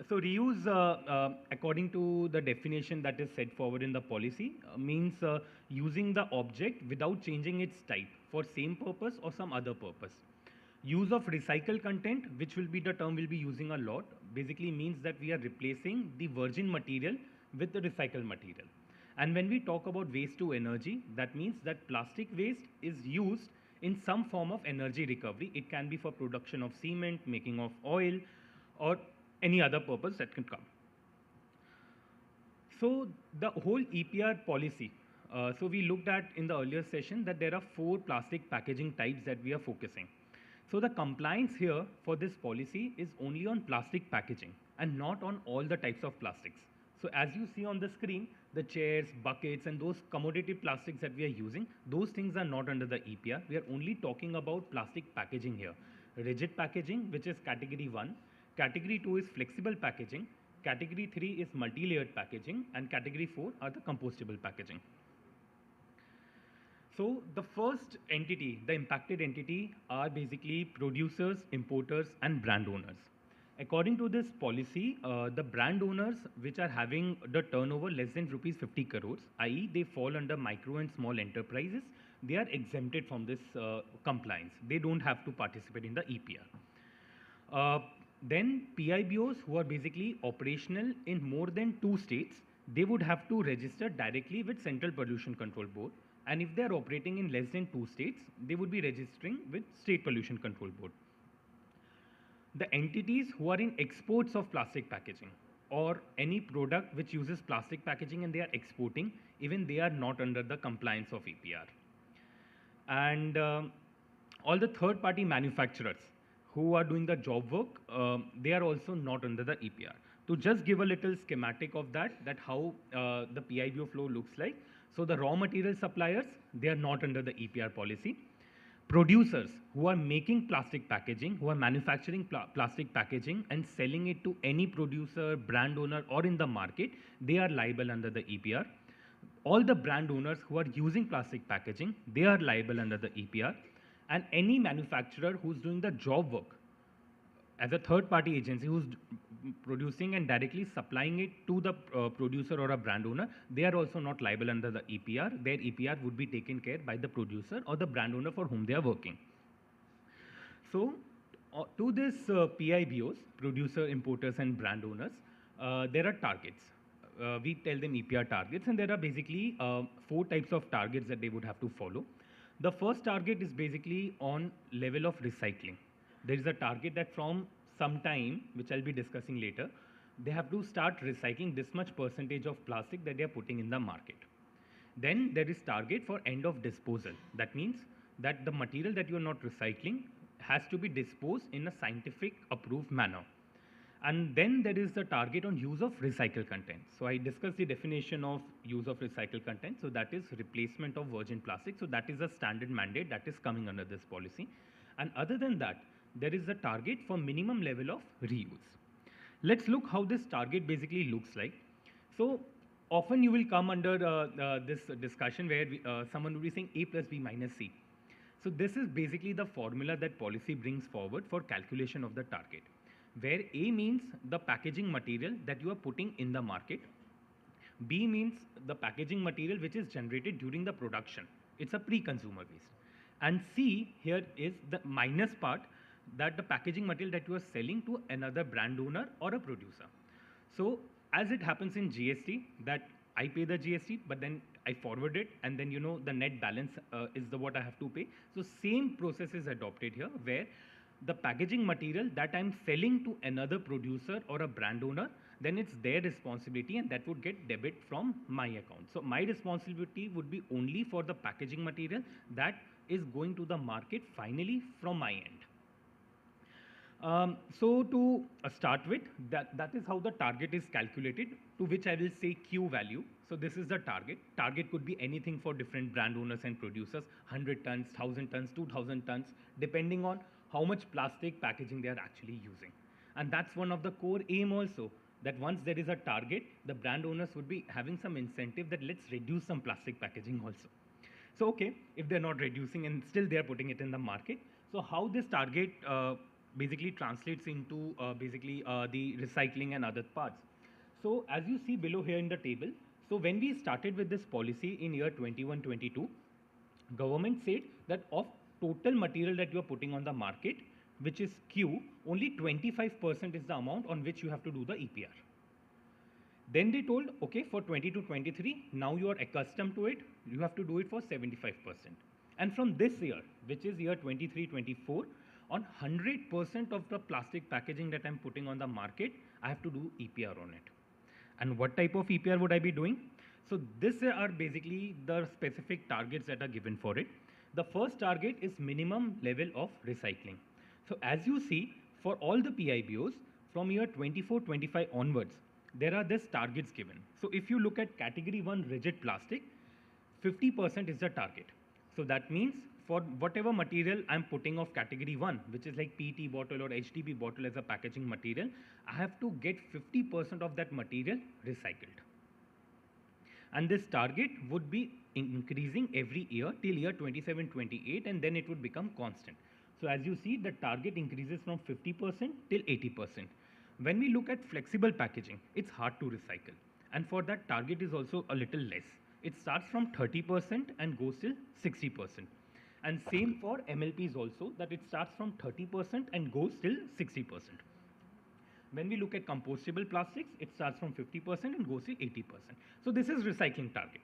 So reuse, according to the definition that is set forward in the policy, means using the object without changing its type for same purpose or some other purpose. Use of recycled content, which will be the term we'll be using a lot, basically means that we are replacing the virgin material with the recycled material. And when we talk about waste to energy, that means that plastic waste is used in some form of energy recovery. It can be for production of cement, making of oil, or any other purpose that can come. So the whole EPR policy, so we looked at in the earlier session that there are 4 plastic packaging types that we are focusing. So the compliance here for this policy is only on plastic packaging and not on all the types of plastics. So as you see on the screen, the chairs, buckets, and those commodity plastics that we are using, those things are not under the EPR. We are only talking about plastic packaging here. Rigid packaging, which is category 1. Category 2 is flexible packaging. Category 3 is multi-layered packaging. And category 4 are the compostable packaging. So the first entity, the impacted entity, are basically producers, importers, and brand owners. According to this policy, the brand owners which are having the turnover less than rupees 50 crores, i.e. they fall under micro and small enterprises, they are exempted from this compliance. They don't have to participate in the EPR. Then PIBOs who are basically operational in more than 2 states, they would have to register directly with Central Pollution Control Board. And if they are operating in less than 2 states, they would be registering with State Pollution Control Board. The entities who are in exports of plastic packaging or any product which uses plastic packaging and they are exporting, even they are not under the compliance of EPR. And all the third-party manufacturers who are doing the job work, they are also not under the EPR. To just give a little schematic of that how the PIBO flow looks like. So the raw material suppliers, they are not under the EPR policy. Producers who are making plastic packaging, who are manufacturing plastic packaging and selling it to any producer, brand owner or in the market, they are liable under the EPR. All the brand owners who are using plastic packaging, they are liable under the EPR. And any manufacturer who's doing the job work as a third party agency who's producing and directly supplying it to the producer or a brand owner, they are also not liable under the EPR. Their EPR would be taken care by the producer or the brand owner for whom they are working. So to this PIBOs, producer, importers and brand owners, there are targets. We tell them EPR targets, and there are basically 4 types of targets that they would have to follow. The first target is basically on level of recycling. There is a target that from some time, which I'll be discussing later, they have to start recycling this much percentage of plastic that they are putting in the market. Then there is target for end of disposal. That means that the material that you are not recycling has to be disposed in a scientific approved manner. And then there is the target on use of recycled content. So I discussed the definition of use of recycled content. So that is replacement of virgin plastic. So that is a standard mandate that is coming under this policy. And other than that, there is a target for minimum level of reuse. Let's look how this target basically looks like. So often you will come under this discussion where someone will be saying A plus B minus C. So this is basically the formula that policy brings forward for calculation of the target, where A means the packaging material that you are putting in the market. B means the packaging material which is generated during the production. It's a pre-consumer waste. And C here is the minus part, that the packaging material that you are selling to another brand owner or a producer. So as it happens in GST, that I pay the GST, but then I forward it, and then the net balance is what I have to pay. So same process is adopted here, where the packaging material that I'm selling to another producer or a brand owner, then it's their responsibility, and that would get debit from my account. So my responsibility would be only for the packaging material that is going to the market finally from my end. So to start with, that is how the target is calculated, to which I will say Q value. So this is the target. Target could be anything for different brand owners and producers, 100 tons, 1,000 tons, 2,000 tons, depending on how much plastic packaging they are actually using. And that's one of the core aim also, that once there is a target, the brand owners would be having some incentive that let's reduce some plastic packaging also. So okay, if they're not reducing and still they're putting it in the market, so how this target basically translates into the recycling and other parts. So as you see below here in the table, so when we started with this policy in year 21-22, government said that of total material that you are putting on the market, which is Q, only 25% is the amount on which you have to do the EPR. Then they told, okay, for 22-23, now you are accustomed to it, you have to do it for 75%. And from this year, which is year 23-24, on 100% of the plastic packaging that I'm putting on the market, I have to do EPR on it. And what type of EPR would I be doing? So these are basically the specific targets that are given for it. The first target is minimum level of recycling. So as you see, for all the PIBOs, from year 24-25 onwards, there are these targets given. So if you look at category 1 rigid plastic, 50% is the target. So that means for whatever material I'm putting of category 1, which is like PET bottle or HDB bottle as a packaging material, I have to get 50% of that material recycled. And this target would be increasing every year till year 27-28, and then it would become constant. So as you see, the target increases from 50% till 80%. When we look at flexible packaging, it's hard to recycle. And for that, target is also a little less. It starts from 30% and goes till 60%. And same for MLPs also, that it starts from 30% and goes till 60%. When we look at compostable plastics, it starts from 50% and goes to 80%. So this is recycling target.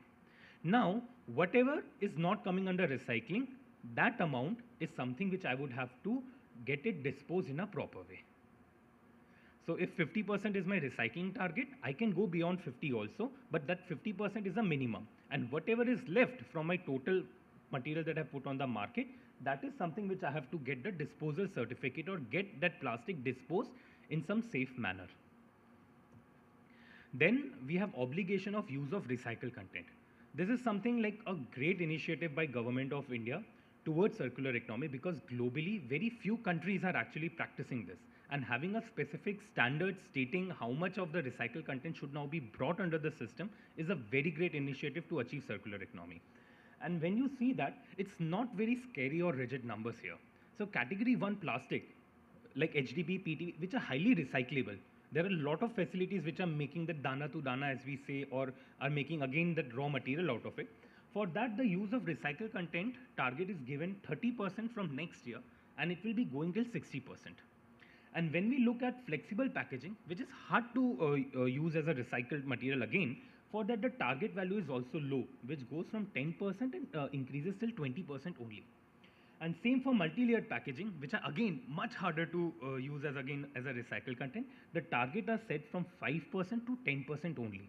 Now, whatever is not coming under recycling, that amount is something which I would have to get it disposed in a proper way. So if 50% is my recycling target, I can go beyond 50 also, but that 50% is a minimum. And whatever is left from my total material that I put on the market, that is something which I have to get the disposal certificate or get that plastic disposed in some safe manner. Then we have obligation of use of recycled content. This is something like a great initiative by Government of India towards circular economy, because globally very few countries are actually practicing this, and having a specific standard stating how much of the recycled content should now be brought under the system is a very great initiative to achieve circular economy. And when you see that, it's not very scary or rigid numbers here. So category 1 plastic like HDPE, PT, which are highly recyclable. There are a lot of facilities which are making the dana to dana, as we say, or are making again that raw material out of it. For that, the use of recycled content target is given 30% from next year, and it will be going till 60%. And when we look at flexible packaging, which is hard to use as a recycled material again, for that the target value is also low, which goes from 10% and increases till 20% only. And same for multi-layered packaging, which are again much harder to use as a recycled content. The target are set from 5% to 10% only.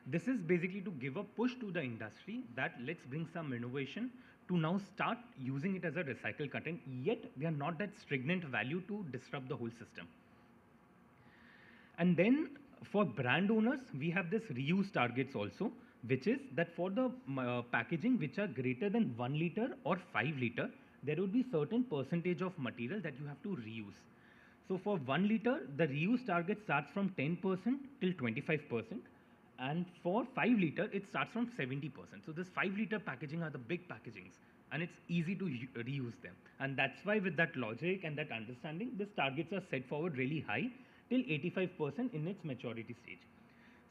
This is basically to give a push to the industry that let's bring some innovation to now start using it as a recycled content, yet they are not that stringent value to disrupt the whole system. And then for brand owners, we have this reuse targets also, which is that for the packaging which are greater than 1 liter or 5 liter, there will be certain percentage of material that you have to reuse. So for 1 liter, the reuse target starts from 10% till 25%. And for 5 liter, it starts from 70%. So this 5 liter packaging are the big packagings, and it's easy to reuse them. And that's why with that logic and that understanding, these targets are set forward really high till 85% in its maturity stage.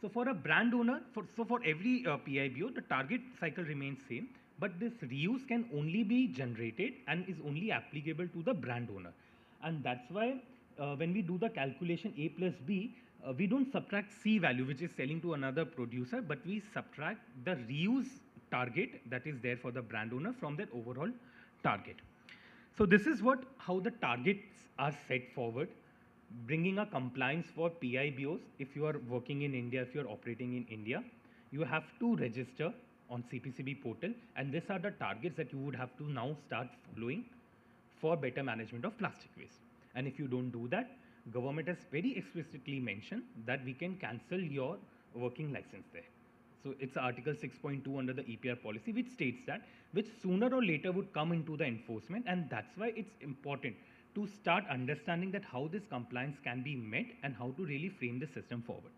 So for a brand owner, for every PIBO, the target cycle remains same, but this reuse can only be generated and is only applicable to the brand owner. And that's why when we do the calculation A plus B, we don't subtract C value, which is selling to another producer, but we subtract the reuse target that is there for the brand owner from that overall target. So this is how the targets are set forward, bringing a compliance for PIBOs. If you are working in India, if you are operating in India, you have to register on CPCB portal, and these are the targets that you would have to now start following for better management of plastic waste. And if you don't do that, government has very explicitly mentioned that we can cancel your working license there. So it's Article 6.2 under the EPR policy, which states that, which sooner or later would come into the enforcement, and that's why it's important to start understanding that how this compliance can be met and how to really frame the system forward.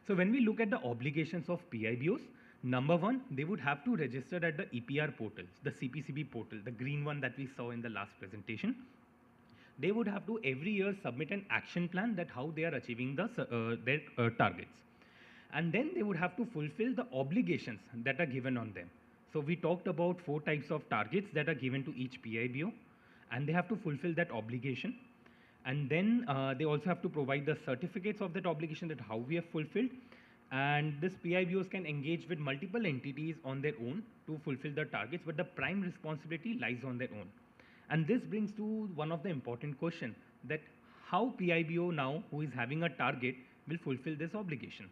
So when we look at the obligations of PIBOs, number one, they would have to register at the EPR portals, the CPCB portal, the green one that we saw in the last presentation. They would have to every year submit an action plan that how they are achieving their targets. And then they would have to fulfill the obligations that are given on them. So we talked about 4 types of targets that are given to each PIBO, and they have to fulfill that obligation. And then they also have to provide the certificates of that obligation, that how we have fulfilled. And this PIBOs can engage with multiple entities on their own to fulfill the targets, but the prime responsibility lies on their own. And this brings to one of the important questions, that how PIBO now, who is having a target, will fulfill this obligation.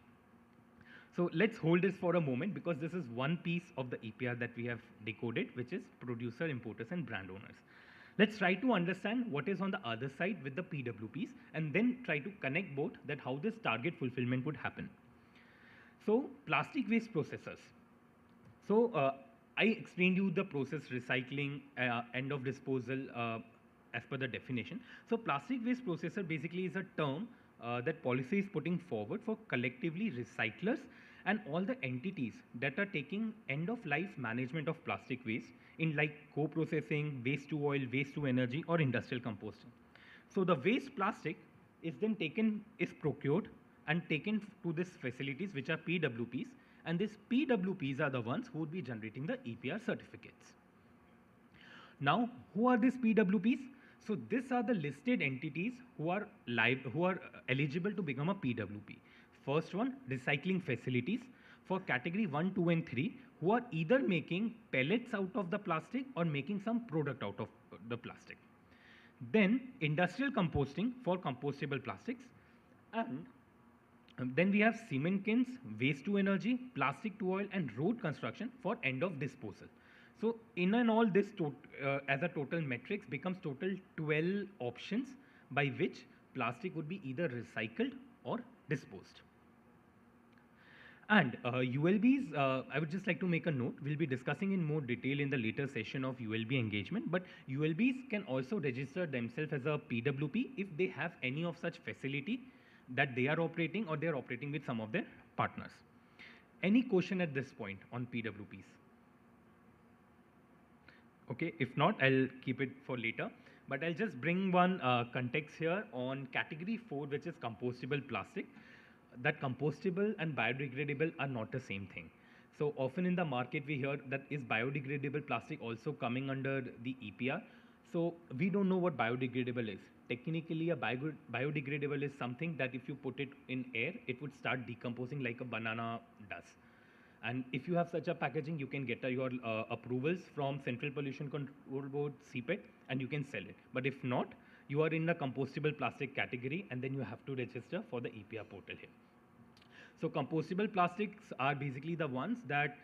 So let's hold this for a moment, because this is one piece of the EPR that we have decoded, which is producer, importers, and brand owners. Let's try to understand what is on the other side with the PWPs, and then try to connect both, that how this target fulfillment would happen. So plastic waste processors. So I explained you the process, recycling, end of disposal as per the definition. So plastic waste processor basically is a term that policy is putting forward for collectively recyclers and all the entities that are taking end of life management of plastic waste in like co-processing, waste to oil, waste to energy, or industrial composting. So the waste plastic is then procured and taken to these facilities, which are PWPs, and these PWPs are the ones who would be generating the EPR certificates. Now, who are these PWPs? So these are the listed entities who are eligible to become a PWP. First one, recycling facilities for category 1, 2, and 3, who are either making pellets out of the plastic or making some product out of the plastic. Then industrial composting for compostable plastics, and then we have cement kilns, waste to energy, plastic to oil, and road construction for end of disposal. So in and all, this as a total matrix becomes total 12 options by which plastic would be either recycled or disposed. And ULBs, I would just like to make a note, we'll be discussing in more detail in the later session of ULB engagement, but ULBs can also register themselves as a PWP if they have any of such facility that they are operating or they are operating with some of their partners. Any question at this point on PWPs? Okay, if not, I'll keep it for later. But I'll just bring one context here on category 4, which is compostable plastic. That compostable and biodegradable are not the same thing. So often in the market we hear that is biodegradable plastic also coming under the EPR. So we don't know what biodegradable is. Technically, a biodegradable is something that if you put it in air, it would start decomposing like a banana does. And if you have such a packaging, you can get your approvals from Central Pollution Control Board, CPET, and you can sell it. But if not, you are in the compostable plastic category, and then you have to register for the EPR portal here. So compostable plastics are basically the ones that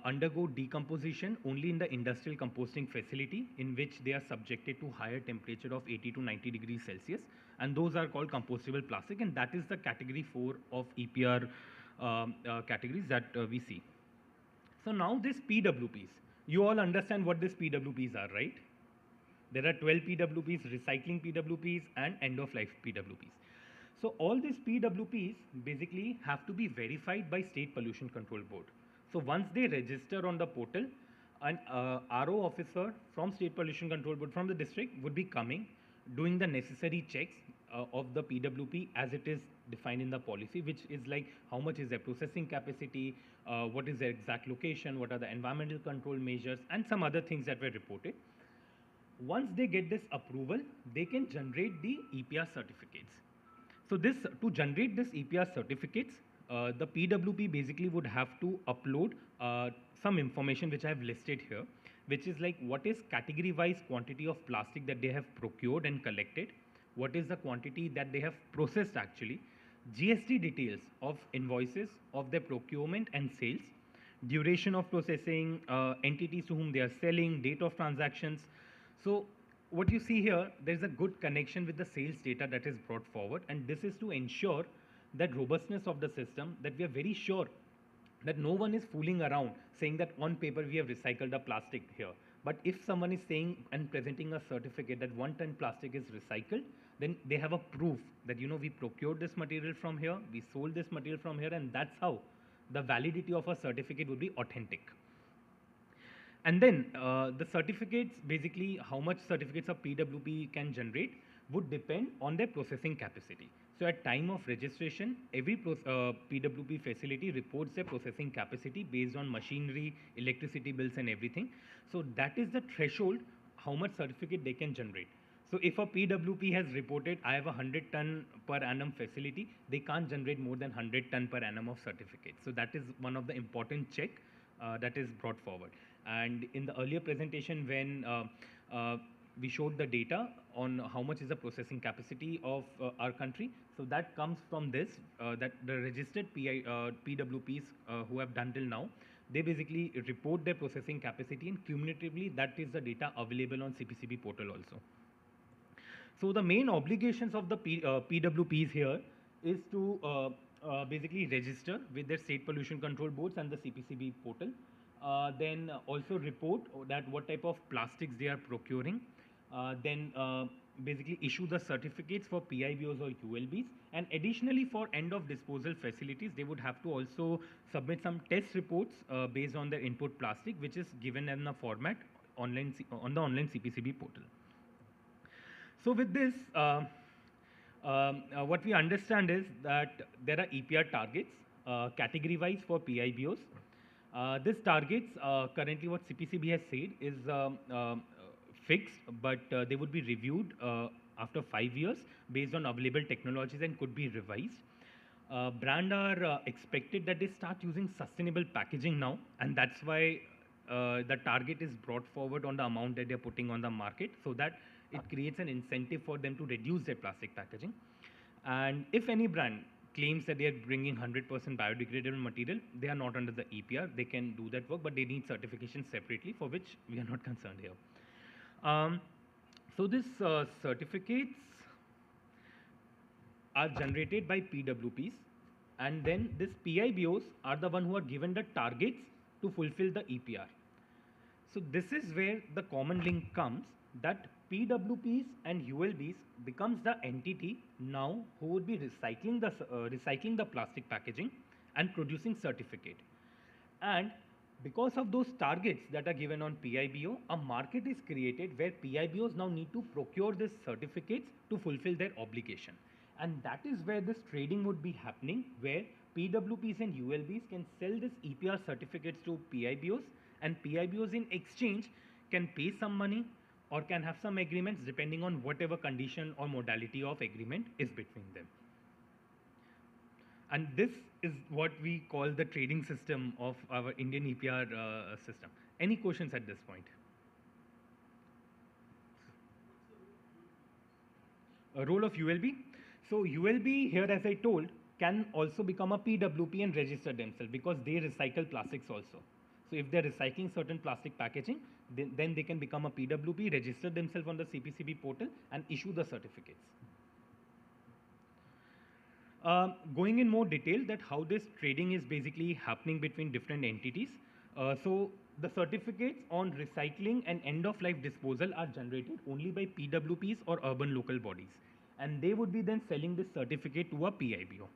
undergo decomposition only in the industrial composting facility, in which they are subjected to higher temperature of 80 to 90 degrees Celsius, and those are called compostable plastic, and that is the category 4 of EPR categories that we see. So now these PWPs, you all understand what these PWPs are, right? There are 12 PWPs, recycling PWPs and end-of-life PWPs. So all these PWPs basically have to be verified by State Pollution Control Board. So once they register on the portal, an RO officer from State Pollution Control Board from the district would be coming, doing the necessary checks of the PWP as it is defined in the policy, which is like how much is their processing capacity, what is their exact location, what are the environmental control measures, and some other things that were reported. Once they get this approval, they can generate the EPR certificates. So to generate this EPR certificates, the PWP basically would have to upload some information which I have listed here, which is like what is category-wise quantity of plastic that they have procured and collected, what is the quantity that they have processed actually, GST details of invoices of their procurement and sales, duration of processing, entities to whom they are selling, date of transactions. So what you see here, there's a good connection with the sales data that is brought forward, and this is to ensure that robustness of the system, that we are very sure that no one is fooling around saying that on paper we have recycled the plastic here. But if someone is saying and presenting a certificate that 1 ton plastic is recycled, then they have a proof that, you know, we procured this material from here, we sold this material from here, and that's how the validity of a certificate would be authentic. And then the certificates, basically how much certificates a PWP can generate would depend on their processing capacity. So at time of registration, every PWP facility reports their processing capacity based on machinery, electricity bills and everything. So that is the threshold how much certificate they can generate. So if a PWP has reported, I have a 100 ton per annum facility, they can't generate more than 100 ton per annum of certificates. So that is one of the important check that is brought forward. And in the earlier presentation, when we showed the data on how much is the processing capacity of our country, so that comes from this, that the registered PWPs who have done till now, they basically report their processing capacity, and cumulatively that is the data available on CPCB portal also. So the main obligations of the PWPs here is to basically register with their state pollution control boards and the CPCB portal. Then also report that what type of plastics they are procuring. Then basically issue the certificates for PIBOs or ULBs. And additionally, for end of disposal facilities, they would have to also submit some test reports based on their input plastic, which is given in a format online on the online CPCB portal. So with this, what we understand is that there are EPR targets category-wise for PIBOs. These targets, currently what CPCB has said is fixed, but they would be reviewed after 5 years based on available technologies and could be revised. Brands are expected that they start using sustainable packaging now, and that's why the target is brought forward on the amount that they're putting on the market, so that it creates an incentive for them to reduce their plastic packaging. And if any brand claims that they are bringing 100% biodegradable material, they are not under the EPR. They can do that work, but they need certification separately, for which we are not concerned here. So these certificates are generated by PWPs, and then these PIBOs are the one who are given the targets to fulfill the EPR. So this is where the common link comes, that PWPs and ULBs becomes the entity now who would be recycling the plastic packaging and producing certificate. And because of those targets that are given on PIBO, a market is created where PIBOs now need to procure these certificates to fulfill their obligation. And that is where this trading would be happening, where PWPs and ULBs can sell these EPR certificates to PIBOs, and PIBOs in exchange can pay some money or can have some agreements depending on whatever condition or modality of agreement is between them. And this is what we call the trading system of our Indian EPR system. Any questions at this point? A role of ULB? So ULB here, as I told, can also become a PWP and register themselves because they recycle plastics also. So if they're recycling certain plastic packaging, then they can become a PWP, register themselves on the CPCB portal and issue the certificates. Going in more detail that how this trading is basically happening between different entities. So the certificates on recycling and end-of-life disposal are generated only by PWPs or urban local bodies, and they would be then selling this certificate to a PIBO.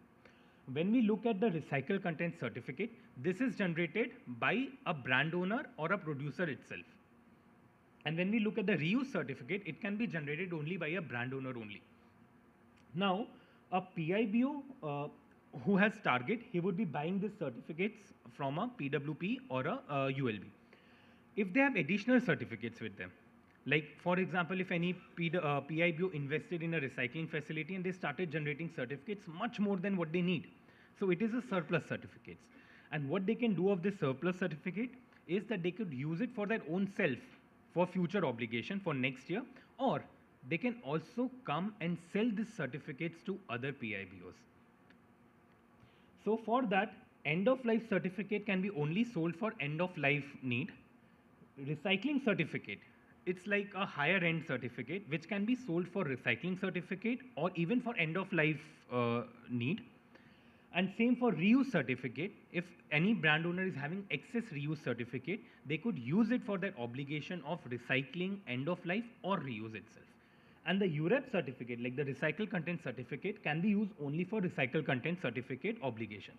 When we look at the recycle content certificate, this is generated by a brand owner or a producer itself. And when we look at the reuse certificate, it can be generated only by a brand owner only. Now, a PIBO who has target, he would be buying these certificates from a PWP or a ULB. If they have additional certificates with them, like for example, if any PIBO invested in a recycling facility and they started generating certificates much more than what they need, so it is a surplus certificates. And what they can do of this surplus certificate is that they could use it for their own self for future obligation for next year, or they can also come and sell these certificates to other PIBOs. So for that, end-of-life certificate can be only sold for end-of-life need. Recycling certificate, it's like a higher end certificate which can be sold for recycling certificate or even for end-of-life need. And same for reuse certificate. If any brand owner is having excess reuse certificate, they could use it for their obligation of recycling, end-of-life or reuse itself. And the UREP certificate, like the recycle content certificate, can be used only for recycle content certificate obligations.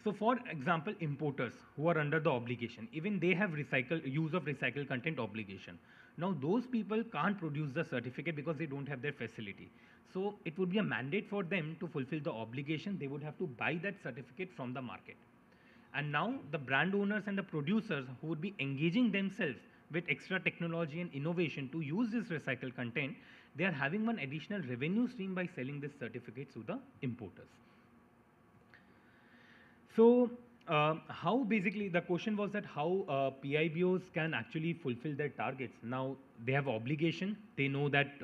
So for example, importers who are under the obligation, even they have use of recycled content obligation. Now those people can't produce the certificate because they don't have their facility. So it would be a mandate for them to fulfill the obligation. They would have to buy that certificate from the market. And now the brand owners and the producers who would be engaging themselves with extra technology and innovation to use this recycled content, they are having one additional revenue stream by selling this certificate to the importers. So how basically the question was that how PIBOs can actually fulfill their targets. Now they have obligation, they know that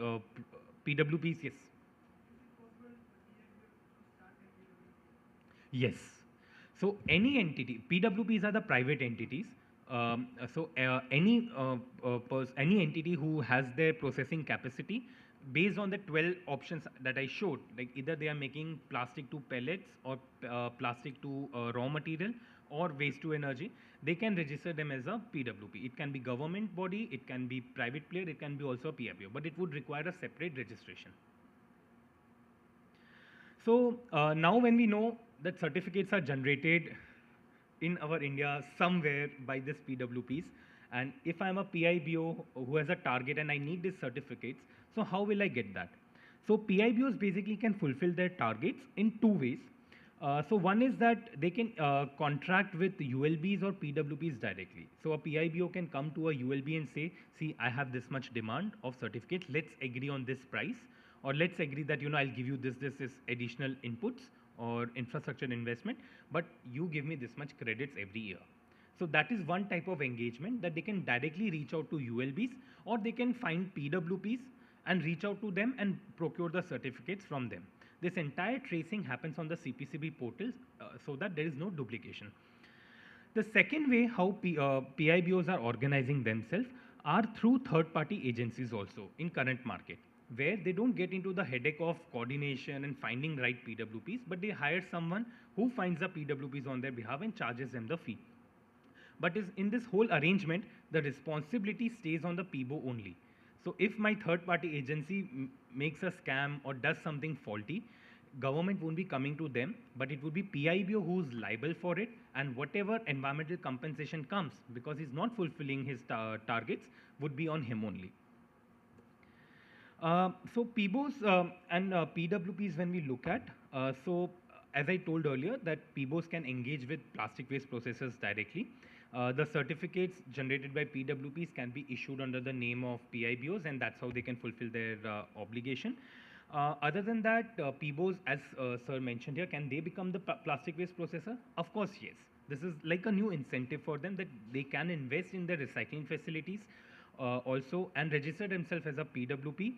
PWPs, yes. Yes. So any entity, PWPs are the private entities. Any entity who has their processing capacity, based on the 12 options that I showed, like either they are making plastic to pellets or plastic to raw material or waste to energy, they can register them as a PWP. It can be government body, it can be private player, it can be also a PIBO, but it would require a separate registration. So now when we know that certificates are generated in our India somewhere by this PWPs, and if I'm a PIBO who has a target and I need these certificates, so how will I get that? So PIBOs basically can fulfill their targets in two ways. So one is that they can contract with ULBs or PWPs directly. So a PIBO can come to a ULB and say, see, I have this much demand of certificates, let's agree on this price, or let's agree that, I'll give you this additional inputs or infrastructure investment, but you give me this much credits every year. So that is one type of engagement that they can directly reach out to ULBs, or they can find PWPs and reach out to them and procure the certificates from them. this entire tracing happens on the CPCB portals so that there is no duplication. The second way how PIBOs are organizing themselves are through third-party agencies also in current market, where they don't get into the headache of coordination and finding right PWPs, but they hire someone who finds the PWPs on their behalf and charges them the fee. But in this whole arrangement, the responsibility stays on the PIBO only. So if my third-party agency makes a scam or does something faulty, government won't be coming to them, but it would be PIBO who's liable for it, and whatever environmental compensation comes because he's not fulfilling his targets would be on him only. So PIBOs and PWPs when we look at, as I told earlier that PIBOs can engage with plastic waste processors directly. The certificates generated by PWPs can be issued under the name of PIBOs, and that's how they can fulfill their obligation. Other than that, PIBOs, as sir mentioned here, can they become the plastic waste processor? Of course, yes. This is like a new incentive for them that they can invest in their recycling facilities also and register themselves as a PWP,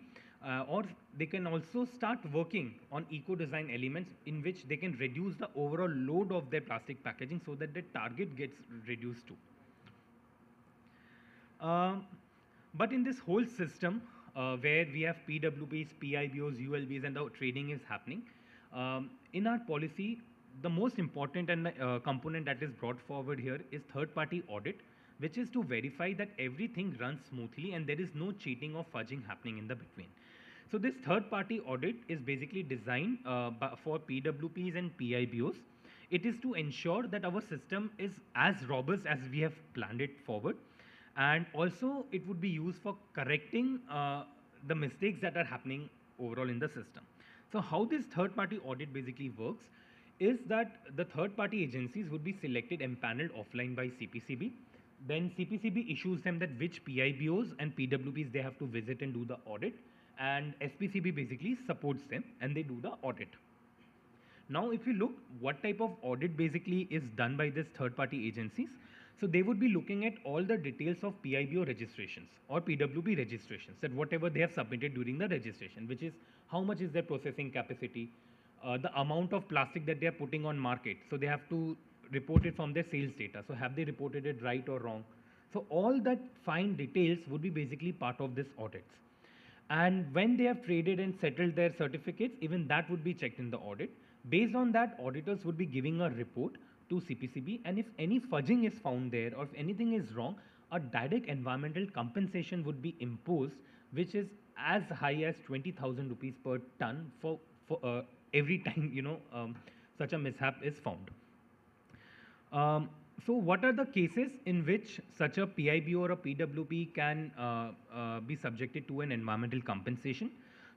or they can also start working on eco-design elements in which they can reduce the overall load of their plastic packaging so that the target gets reduced too. But in this whole system, where we have PWPs, PIBOs, ULBs, and the trading is happening, in our policy, the most important and component that is brought forward here is third-party audit, which is to verify that everything runs smoothly and there is no cheating or fudging happening in the between. So this third-party audit is basically designed for PWPs and PIBOs. It is to ensure that our system is as robust as we have planned it forward. And also it would be used for correcting the mistakes that are happening overall in the system. So how this third-party audit basically works is that the third-party agencies would be selected and paneled offline by CPCB. Then CPCB issues them that which PIBOs and PWPs they have to visit and do the audit, and SPCB basically supports them and they do the audit. Now if you look what type of audit basically is done by these third-party agencies, so they would be looking at all the details of PIBO registrations or PWP registrations, that whatever they have submitted during the registration, which is how much is their processing capacity, the amount of plastic that they are putting on market. So they have to report it from their sales data. So have they reported it right or wrong? So all that fine details would be basically part of this audits. And when they have traded and settled their certificates, even that would be checked in the audit. Based on that, auditors would be giving a report to CPCB, and if any fudging is found there or if anything is wrong, a direct environmental compensation would be imposed, which is as high as 20,000 rupees per ton for every time such a mishap is found. So what are the cases in which such a PIBO or a PWP can be subjected to an environmental compensation?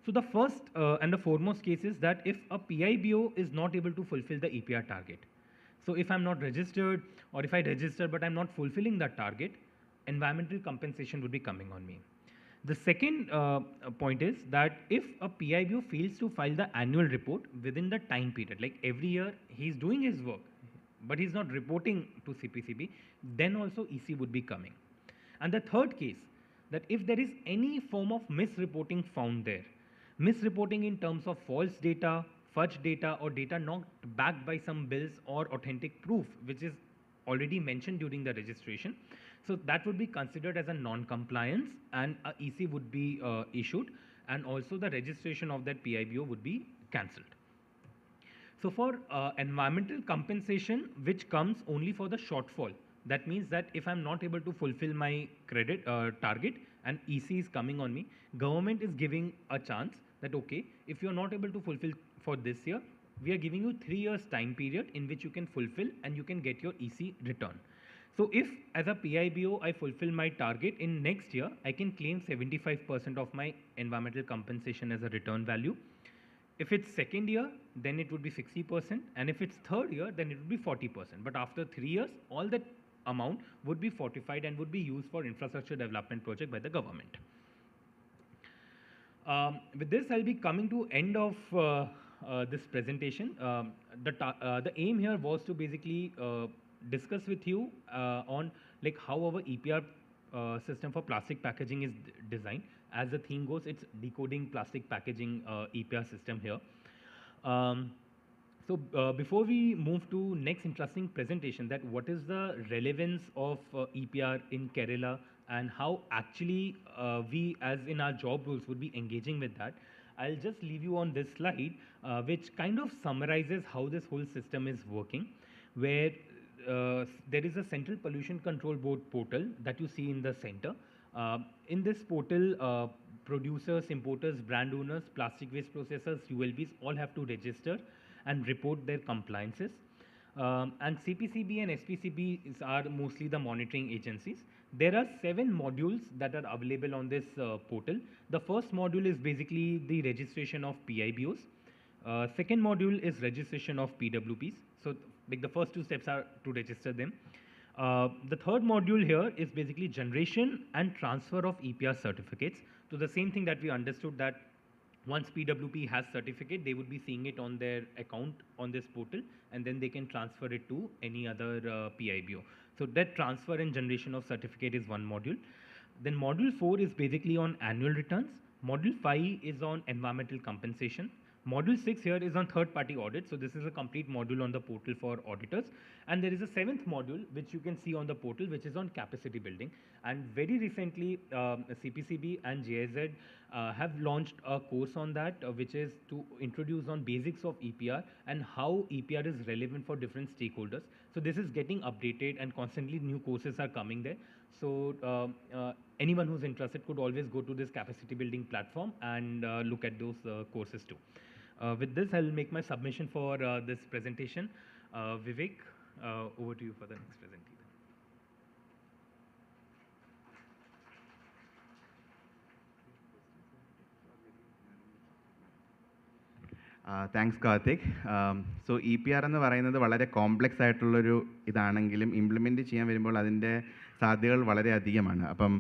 So the first and the foremost case is that if a PIBO is not able to fulfill the EPR target. So if I'm not registered, or if I register but I'm not fulfilling that target, environmental compensation would be coming on me. The second point is that if a PIBO fails to file the annual report within the time period, like every year he's doing his work, but he's not reporting to CPCB, then also EC would be coming. And the third case, that if there is any form of misreporting found there, misreporting in terms of false data, fudge data, or data not backed by some bills or authentic proof, which is already mentioned during the registration, so that would be considered as a non-compliance, and a EC would be issued, and also the registration of that PIBO would be cancelled. So for environmental compensation, which comes only for the shortfall, that means that if I'm not able to fulfill my credit target and EC is coming on me, government is giving a chance that okay, if you're not able to fulfill for this year, we are giving you 3 years time period in which you can fulfill and you can get your EC return. So if as a PIBO I fulfill my target in next year, I can claim 75% of my environmental compensation as a return value. If it's second year, then it would be 60%, and if it's third year, then it would be 40%. But after 3 years, all that amount would be fortified and would be used for infrastructure development project by the government. With this, I'll be coming to end of this presentation. The aim here was to basically discuss with you on like how our EPR system for plastic packaging is designed. As the theme goes, it's decoding plastic packaging EPR system here. Before we move to next interesting presentation, that what is the relevance of EPR in Kerala and how actually we as in our job roles would be engaging with that, I'll just leave you on this slide, which kind of summarizes how this whole system is working, where there is a Central Pollution Control Board portal that you see in the center. In this portal, producers, importers, brand owners, plastic waste processors, ULBs all have to register and report their compliances. And CPCB and SPCB are mostly the monitoring agencies. There are 7 modules that are available on this portal. The first module is basically the registration of PIBOs. Second module is registration of PWPs. So like the first 2 steps are to register them. The third module here is basically generation and transfer of EPR certificates. So the same thing that we understood, that once PWP has certificate, they would be seeing it on their account on this portal, and then they can transfer it to any other PIBO. So that transfer and generation of certificate is one module. Then module 4 is basically on annual returns. Module 5 is on environmental compensation. Module 6 here is on third-party audit. So this is a complete module on the portal for auditors. And there is a 7th module, which you can see on the portal, which is on capacity building. And very recently, CPCB and GIZ have launched a course on that, which is to introduce on basics of EPR and how EPR is relevant for different stakeholders. So this is getting updated, and constantly new courses are coming there. So anyone who's interested could always go to this capacity building platform and look at those courses too. With this, I'll make my submission for this presentation. Vivek, over to you for the next presentation. Thanks Karthik. So EPR എന്ന് പറയുന്നത് വളരെ കോംപ്ലക്സ് ആയിട്ടുള്ളൊരു ഇതാണെങ്കിലും ഇംപ്ലിമെൻറ്റ് ചെയ്യാൻ വരുമ്പോൾ അതിൻ്റെ സാധ്യതകൾ വളരെ അധികമാണ്. അപ്പം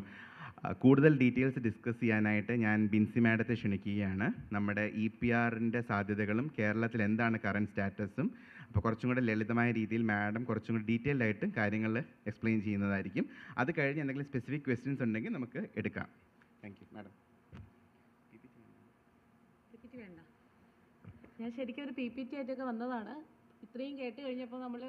കൂടുതൽ ഡീറ്റെയിൽസ് ഡിസ്കസ് ചെയ്യാനായിട്ട് ഞാൻ ബിൻസി മാഡത്തെ ക്ഷണിക്കുകയാണ്. നമ്മുടെ EPRൻ്റെ സാധ്യതകളും കേരളത്തിൽ എന്താണ് കറൻറ്റ് സ്റ്റാറ്റസും, അപ്പോൾ കുറച്ചും കൂടെ ലളിതമായ രീതിയിൽ മാഡം കുറച്ചും കൂടി ഡീറ്റെയിൽഡ് ആയിട്ട് കാര്യങ്ങൾ എക്സ്പ്ലെയിൻ ചെയ്യുന്നതായിരിക്കും. അത് കഴിഞ്ഞ് എന്തെങ്കിലും സ്പെസിഫിക് ക്വസ്റ്റ്യൻസ് ഉണ്ടെങ്കിൽ നമുക്ക് എടുക്കാം. Thank you madam. വേണ്ട, ഞാൻ ശരിക്കും ഒരു PPT ആയിട്ടൊക്കെ വന്നതാണ്. ഇത്രയും കേട്ട് കഴിഞ്ഞപ്പോൾ നമ്മൾ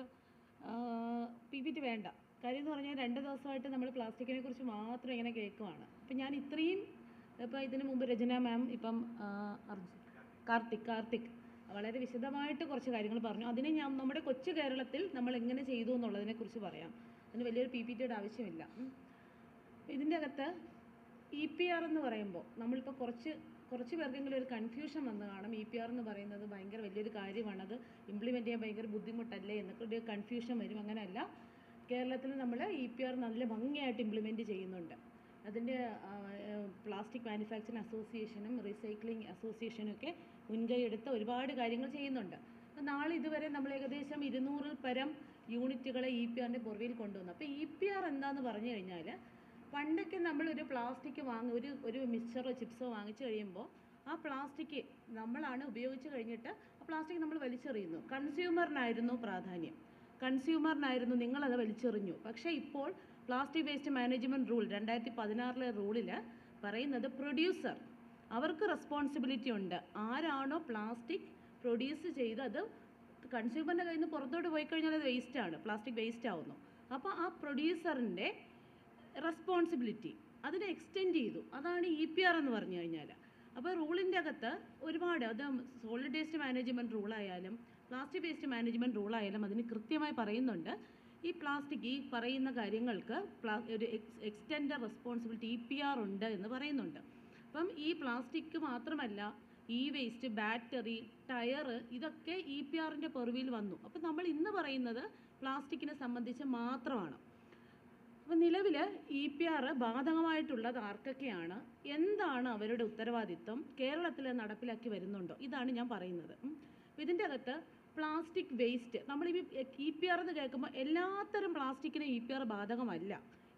PPT വേണ്ട. കാര്യം എന്ന് പറഞ്ഞാൽ 2 ദിവസമായിട്ട് നമ്മൾ പ്ലാസ്റ്റിക്കിനെ കുറിച്ച് മാത്രം ഇങ്ങനെ കേൾക്കുവാണ്. അപ്പം ഞാൻ ഇത്രയും ഇപ്പോൾ ഇതിനു മുമ്പ് രചന മാം, ഇപ്പം കാർത്തിക് വളരെ വിശദമായിട്ട് കുറച്ച് കാര്യങ്ങൾ പറഞ്ഞു. അതിനെ ഞാൻ നമ്മുടെ കൊച്ചു കേരളത്തിൽ നമ്മൾ എങ്ങനെ ചെയ്തു എന്നുള്ളതിനെക്കുറിച്ച് പറയാം. അതിന് വലിയൊരു PPTയുടെ ആവശ്യമില്ല. ഇതിൻ്റെ അകത്ത് EPR എന്ന് പറയുമ്പോൾ നമ്മളിപ്പോൾ കുറച്ച് പേർക്കെങ്കിലും ഒരു കൺഫ്യൂഷൻ വന്ന് കാണും. EPR എന്ന് പറയുന്നത് ഭയങ്കര വലിയൊരു കാര്യമാണ്, അത് ഇംപ്ലിമെൻറ്റ് ചെയ്യാൻ ഭയങ്കര ബുദ്ധിമുട്ടല്ലേ എന്നൊക്കെ ഒരു കൺഫ്യൂഷൻ വരും. അങ്ങനെയല്ല, കേരളത്തിൽ നമ്മൾ EPR നല്ല ഭംഗിയായിട്ട് ഇംപ്ലിമെൻറ്റ് ചെയ്യുന്നുണ്ട്. അതിൻ്റെ പ്ലാസ്റ്റിക് മാനുഫാക്ചറിങ് അസോസിയേഷനും റീസൈക്ലിംഗ് അസോസിയേഷനും ഒക്കെ മുൻകൈ എടുത്ത് ഒരുപാട് കാര്യങ്ങൾ ചെയ്യുന്നുണ്ട്. അപ്പോൾ നാളെ ഇതുവരെ നമ്മൾ ഏകദേശം 200-ൽ പരം യൂണിറ്റുകളെ EPRൻ്റെ പുറകിൽ കൊണ്ടുവന്നു. അപ്പോൾ EPR എന്താണെന്ന് പറഞ്ഞു കഴിഞ്ഞാൽ, പണ്ടൊക്കെ നമ്മളൊരു പ്ലാസ്റ്റിക് ഒരു മിക്സ്ചറോ ചിപ്സോ വാങ്ങിച്ചു കഴിയുമ്പോൾ ആ പ്ലാസ്റ്റിക് നമ്മളാണ് ഉപയോഗിച്ച് കഴിഞ്ഞിട്ട് ആ പ്ലാസ്റ്റിക് നമ്മൾ വലിച്ചെറിയുന്നു. കൺസ്യൂമറിനായിരുന്നു പ്രാധാന്യം, കൺസ്യൂമറിനായിരുന്നു നിങ്ങളത് വലിച്ചെറിഞ്ഞു. പക്ഷേ ഇപ്പോൾ പ്ലാസ്റ്റിക് വേസ്റ്റ് മാനേജ്മെൻറ്റ് റൂൾ 2016 റൂളിൽ പറയുന്നത് പ്രൊഡ്യൂസർ, അവർക്ക് റെസ്പോൺസിബിലിറ്റി ഉണ്ട്. ആരാണോ പ്ലാസ്റ്റിക് പ്രൊഡ്യൂസ് ചെയ്ത് അത് കൺസ്യൂമറിൻ്റെ കയ്യിൽ നിന്ന് പുറത്തോട്ട് പോയി കഴിഞ്ഞാൽ അത് വേസ്റ്റാണ്, പ്ലാസ്റ്റിക് വേസ്റ്റ് ആവുന്നു. അപ്പോൾ ആ പ്രൊഡ്യൂസറിൻ്റെ റെസ്പോൺസിബിലിറ്റി അതിനെ എക്സ്റ്റെൻഡ് ചെയ്തു. അതാണ് EPR എന്ന് പറഞ്ഞു കഴിഞ്ഞാൽ. അപ്പോൾ റൂളിൻ്റെ അകത്ത് ഒരുപാട്, അത് സോളിഡ് വേസ്റ്റ് മാനേജ്മെൻറ്റ് റൂളായാലും പ്ലാസ്റ്റിക് വേസ്റ്റ് മാനേജ്മെൻറ്റ് റൂളായാലും അതിന് കൃത്യമായി പറയുന്നുണ്ട് ഈ പ്ലാസ്റ്റിക് ഈ പറയുന്ന കാര്യങ്ങൾക്ക് ഒരു എക്സ്റ്റെൻഡ് റെസ്പോൺസിബിലിറ്റി EPR ഉണ്ട് എന്ന് പറയുന്നുണ്ട്. അപ്പം ഈ പ്ലാസ്റ്റിക് മാത്രമല്ല, വേസ്റ്റ്, ബാറ്ററി, ടയർ, ഇതൊക്കെ EPRൻ്റെ പുറകിൽ വന്നു. അപ്പം നമ്മൾ ഇന്ന് പറയുന്നത് പ്ലാസ്റ്റിക്കിനെ സംബന്ധിച്ച് മാത്രമാണ്. അപ്പോൾ നിലവിൽ EPR ബാധകമായിട്ടുള്ളത് ആർക്കൊക്കെയാണ്, എന്താണ് അവരുടെ ഉത്തരവാദിത്വം, കേരളത്തിൽ നടപ്പിലാക്കി വരുന്നുണ്ടോ, ഇതാണ് ഞാൻ പറയുന്നത്. ഇതിൻ്റെ അകത്ത് പ്ലാസ്റ്റിക് വേസ്റ്റ്, നമ്മൾ ഈ EPR എന്ന് കേൾക്കുമ്പോൾ എല്ലാത്തരം പ്ലാസ്റ്റിക്കിനും EPR ബാധകമല്ല.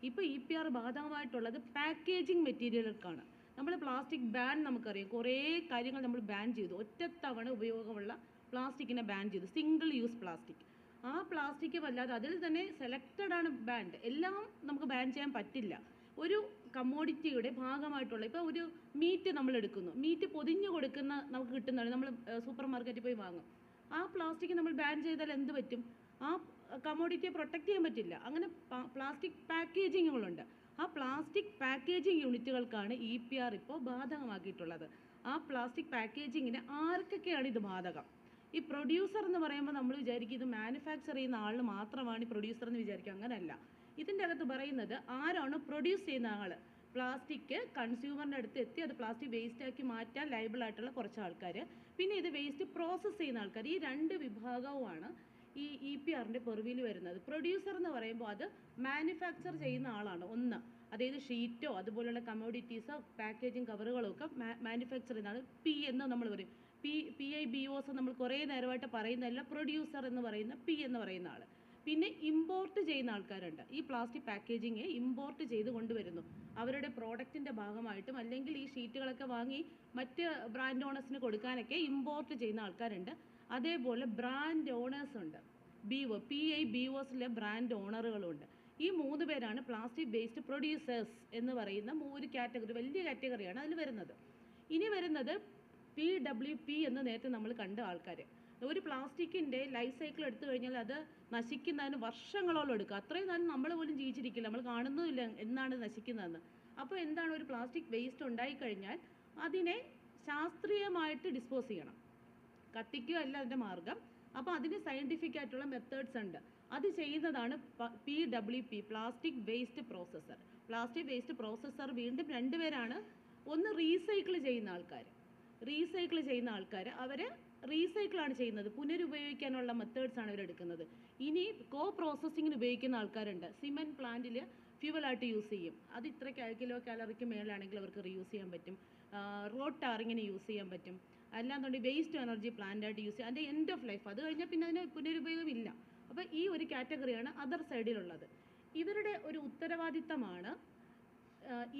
ഇപ്പോൾ EPR ബാധകമായിട്ടുള്ളത് പാക്കേജിങ് മെറ്റീരിയലുകൾക്കാണ്. നമ്മൾ പ്ലാസ്റ്റിക് ബാൻ, നമുക്കറിയാം കുറേ കാര്യങ്ങൾ നമ്മൾ ബാൻ ചെയ്തു. ഒറ്റത്തവണ ഉപയോഗമുള്ള പ്ലാസ്റ്റിക്കിനെ ബാൻ ചെയ്തു, സിംഗിൾ യൂസ് പ്ലാസ്റ്റിക്. ആ പ്ലാസ്റ്റിക്കും അല്ലാതെ അതിൽ തന്നെ സെലക്റ്റഡ് ആണ് ബാൻഡ്, എല്ലാം നമുക്ക് ബാൻ ചെയ്യാൻ പറ്റില്ല. ഒരു കമ്മോഡിറ്റിയുടെ ഭാഗമായിട്ടുള്ള, ഇപ്പോൾ ഒരു മീറ്റ് നമ്മൾ എടുക്കുന്നു, മീറ്റ് പൊതിഞ്ഞ് കൊടുക്കുന്ന നമുക്ക് കിട്ടുന്നതാണ്, നമ്മൾ സൂപ്പർ മാർക്കറ്റിൽ പോയി വാങ്ങും. ആ പ്ലാസ്റ്റിക് നമ്മൾ ബാൻ ചെയ്താൽ എന്ത് പറ്റും? ആ കമ്മോഡിറ്റിയെ പ്രൊട്ടക്റ്റ് ചെയ്യാൻ പറ്റില്ല. അങ്ങനെ പ്ലാസ്റ്റിക് പാക്കേജിങ്ങുകളുണ്ട്. ആ പ്ലാസ്റ്റിക് പാക്കേജിങ് യൂണിറ്റുകൾക്കാണ് EPR ഇപ്പോൾ ബാധകമാക്കിയിട്ടുള്ളത്. ആ പ്ലാസ്റ്റിക് പാക്കേജിങ്ങിന് ആർക്കൊക്കെയാണ് ഇത് ബാധകം? ഈ പ്രൊഡ്യൂസർ എന്ന് പറയുമ്പോൾ നമ്മൾ വിചാരിക്കും ഇത് മാനുഫാക്ചർ ചെയ്യുന്ന ആളിന് മാത്രമാണ് ഈ പ്രൊഡ്യൂസർ എന്ന് വിചാരിക്കും. അങ്ങനെയല്ല. ഇതിൻ്റെ അകത്ത് പറയുന്നത് ആരാണ് പ്രൊഡ്യൂസ് ചെയ്യുന്ന ആൾ. പ്ലാസ്റ്റിക് കൺസ്യൂമറിൻ്റെ അടുത്ത് എത്തി അത് പ്ലാസ്റ്റിക് വേസ്റ്റ് ആക്കി മാറ്റാൻ ലയബിൾ ആയിട്ടുള്ള കുറച്ച് ആൾക്കാർ, പിന്നെ ഇത് വേസ്റ്റ് പ്രോസസ്സ് ചെയ്യുന്ന ആൾക്കാർ. ഈ രണ്ട് വിഭാഗവുമാണ് ഈ EPRൻ്റെ പെർവിയിൽ വരുന്നത്. പ്രൊഡ്യൂസർ എന്ന് പറയുമ്പോൾ അത് മാനുഫാക്ചർ ചെയ്യുന്ന ആളാണ് ഒന്ന്. അതായത് ഷീറ്റോ അതുപോലുള്ള കമ്മോഡിറ്റീസോ പാക്കേജിങ് കവറുകളോ ഒക്കെ മാനുഫാക്ചർ ചെയ്യുന്നതാണ്. P എന്ന് നമ്മൾ പറയും. PIBOS നമ്മൾ കുറേ നേരമായിട്ട് പറയുന്നതല്ല, പ്രൊഡ്യൂസർ എന്ന് പറയുന്ന P എന്ന് പറയുന്ന ആൾ. പിന്നെ ഇമ്പോർട്ട് ചെയ്യുന്ന ആൾക്കാരുണ്ട്. ഈ പ്ലാസ്റ്റിക് പാക്കേജിങ് ഇമ്പോർട്ട് ചെയ്ത് കൊണ്ടുവരുന്നു. അവരുടെ പ്രോഡക്റ്റിൻ്റെ ഭാഗമായിട്ടും അല്ലെങ്കിൽ ഈ ഷീറ്റുകളൊക്കെ വാങ്ങി മറ്റ് ബ്രാൻഡ് ഓണേഴ്സിന് കൊടുക്കാനൊക്കെ ഇമ്പോർട്ട് ചെയ്യുന്ന ആൾക്കാരുണ്ട്. അതേപോലെ ബ്രാൻഡ് ഓണേഴ്സ് ഉണ്ട്. PIBOSലെ ബ്രാൻഡ് ഓണറുകളുണ്ട്. ഈ 3 പേരാണ് പ്ലാസ്റ്റിക് വേസ്റ്റ് പ്രൊഡ്യൂസേഴ്സ് എന്ന് പറയുന്ന ഒരു കാറ്റഗറി, വലിയ കാറ്റഗറിയാണ് അതിൽ വരുന്നത്. ഇനി വരുന്നത് PWP എന്ന് നേരത്തെ നമ്മൾ കണ്ട ആൾക്കാർ. ഒരു പ്ലാസ്റ്റിക്കിൻ്റെ ലൈഫ് സൈക്കിൾ എടുത്തു കഴിഞ്ഞാൽ അത് നശിക്കുന്നതിന് വർഷങ്ങളോളം എടുക്കുക. അത്രയും നാളും നമ്മൾ പോലും ജീവിച്ചിരിക്കില്ല, നമ്മൾ കാണുന്നുമില്ല എന്നാണ് നശിക്കുന്നതെന്ന്. അപ്പോൾ എന്താണ്, ഒരു പ്ലാസ്റ്റിക് വേസ്റ്റ് ഉണ്ടായിക്കഴിഞ്ഞാൽ അതിനെ ശാസ്ത്രീയമായിട്ട് ഡിസ്പോസ് ചെയ്യണം. കത്തിക്കുക അല്ല അതിൻ്റെ മാർഗം. അപ്പോൾ അതിന് സയൻറ്റിഫിക് ആയിട്ടുള്ള മെത്തേഡ്സ് ഉണ്ട്. അത് ചെയ്യുന്നതാണ് PWP, plastic waste processor. Plastic waste processor വീണ്ടും 2 പേരാണ്. ഒന്ന് റീസൈക്കിൾ ചെയ്യുന്ന ആൾക്കാർ, അവർ റീസൈക്കിളാണ് ചെയ്യുന്നത്, പുനരുപയോഗിക്കാനുള്ള മെത്തേഡ്സാണ് അവരെടുക്കുന്നത്. ഇനി പ്രോസസ്സിങ്ങിന് ഉപയോഗിക്കുന്ന ആൾക്കാരുണ്ട്. സിമെൻറ്റ് പ്ലാന്റിൽ ഫ്യൂവലായിട്ട് യൂസ് ചെയ്യും. അത് ഇത്ര കിലോ കാലറിക്ക് മേലാണെങ്കിൽ അവർക്ക് റീയൂസ് ചെയ്യാൻ പറ്റും. റോഡ് ടാറിങ്ങിന് യൂസ് ചെയ്യാൻ പറ്റും. അല്ലാന്നുണ്ടെങ്കിൽ വേസ്റ്റ് എനർജി പ്ലാന്റായിട്ട് യൂസ് ചെയ്യും. അതിൻ്റെ എൻഡ് ഓഫ് ലൈഫ്, അത് കഴിഞ്ഞാൽ പിന്നെ അതിന് പുനരുപയോഗമില്ല. അപ്പോൾ ഈ ഒരു കാറ്റഗറിയാണ് അതർ സൈഡിലുള്ളത്. ഇവരുടെ ഒരു ഉത്തരവാദിത്തമാണ്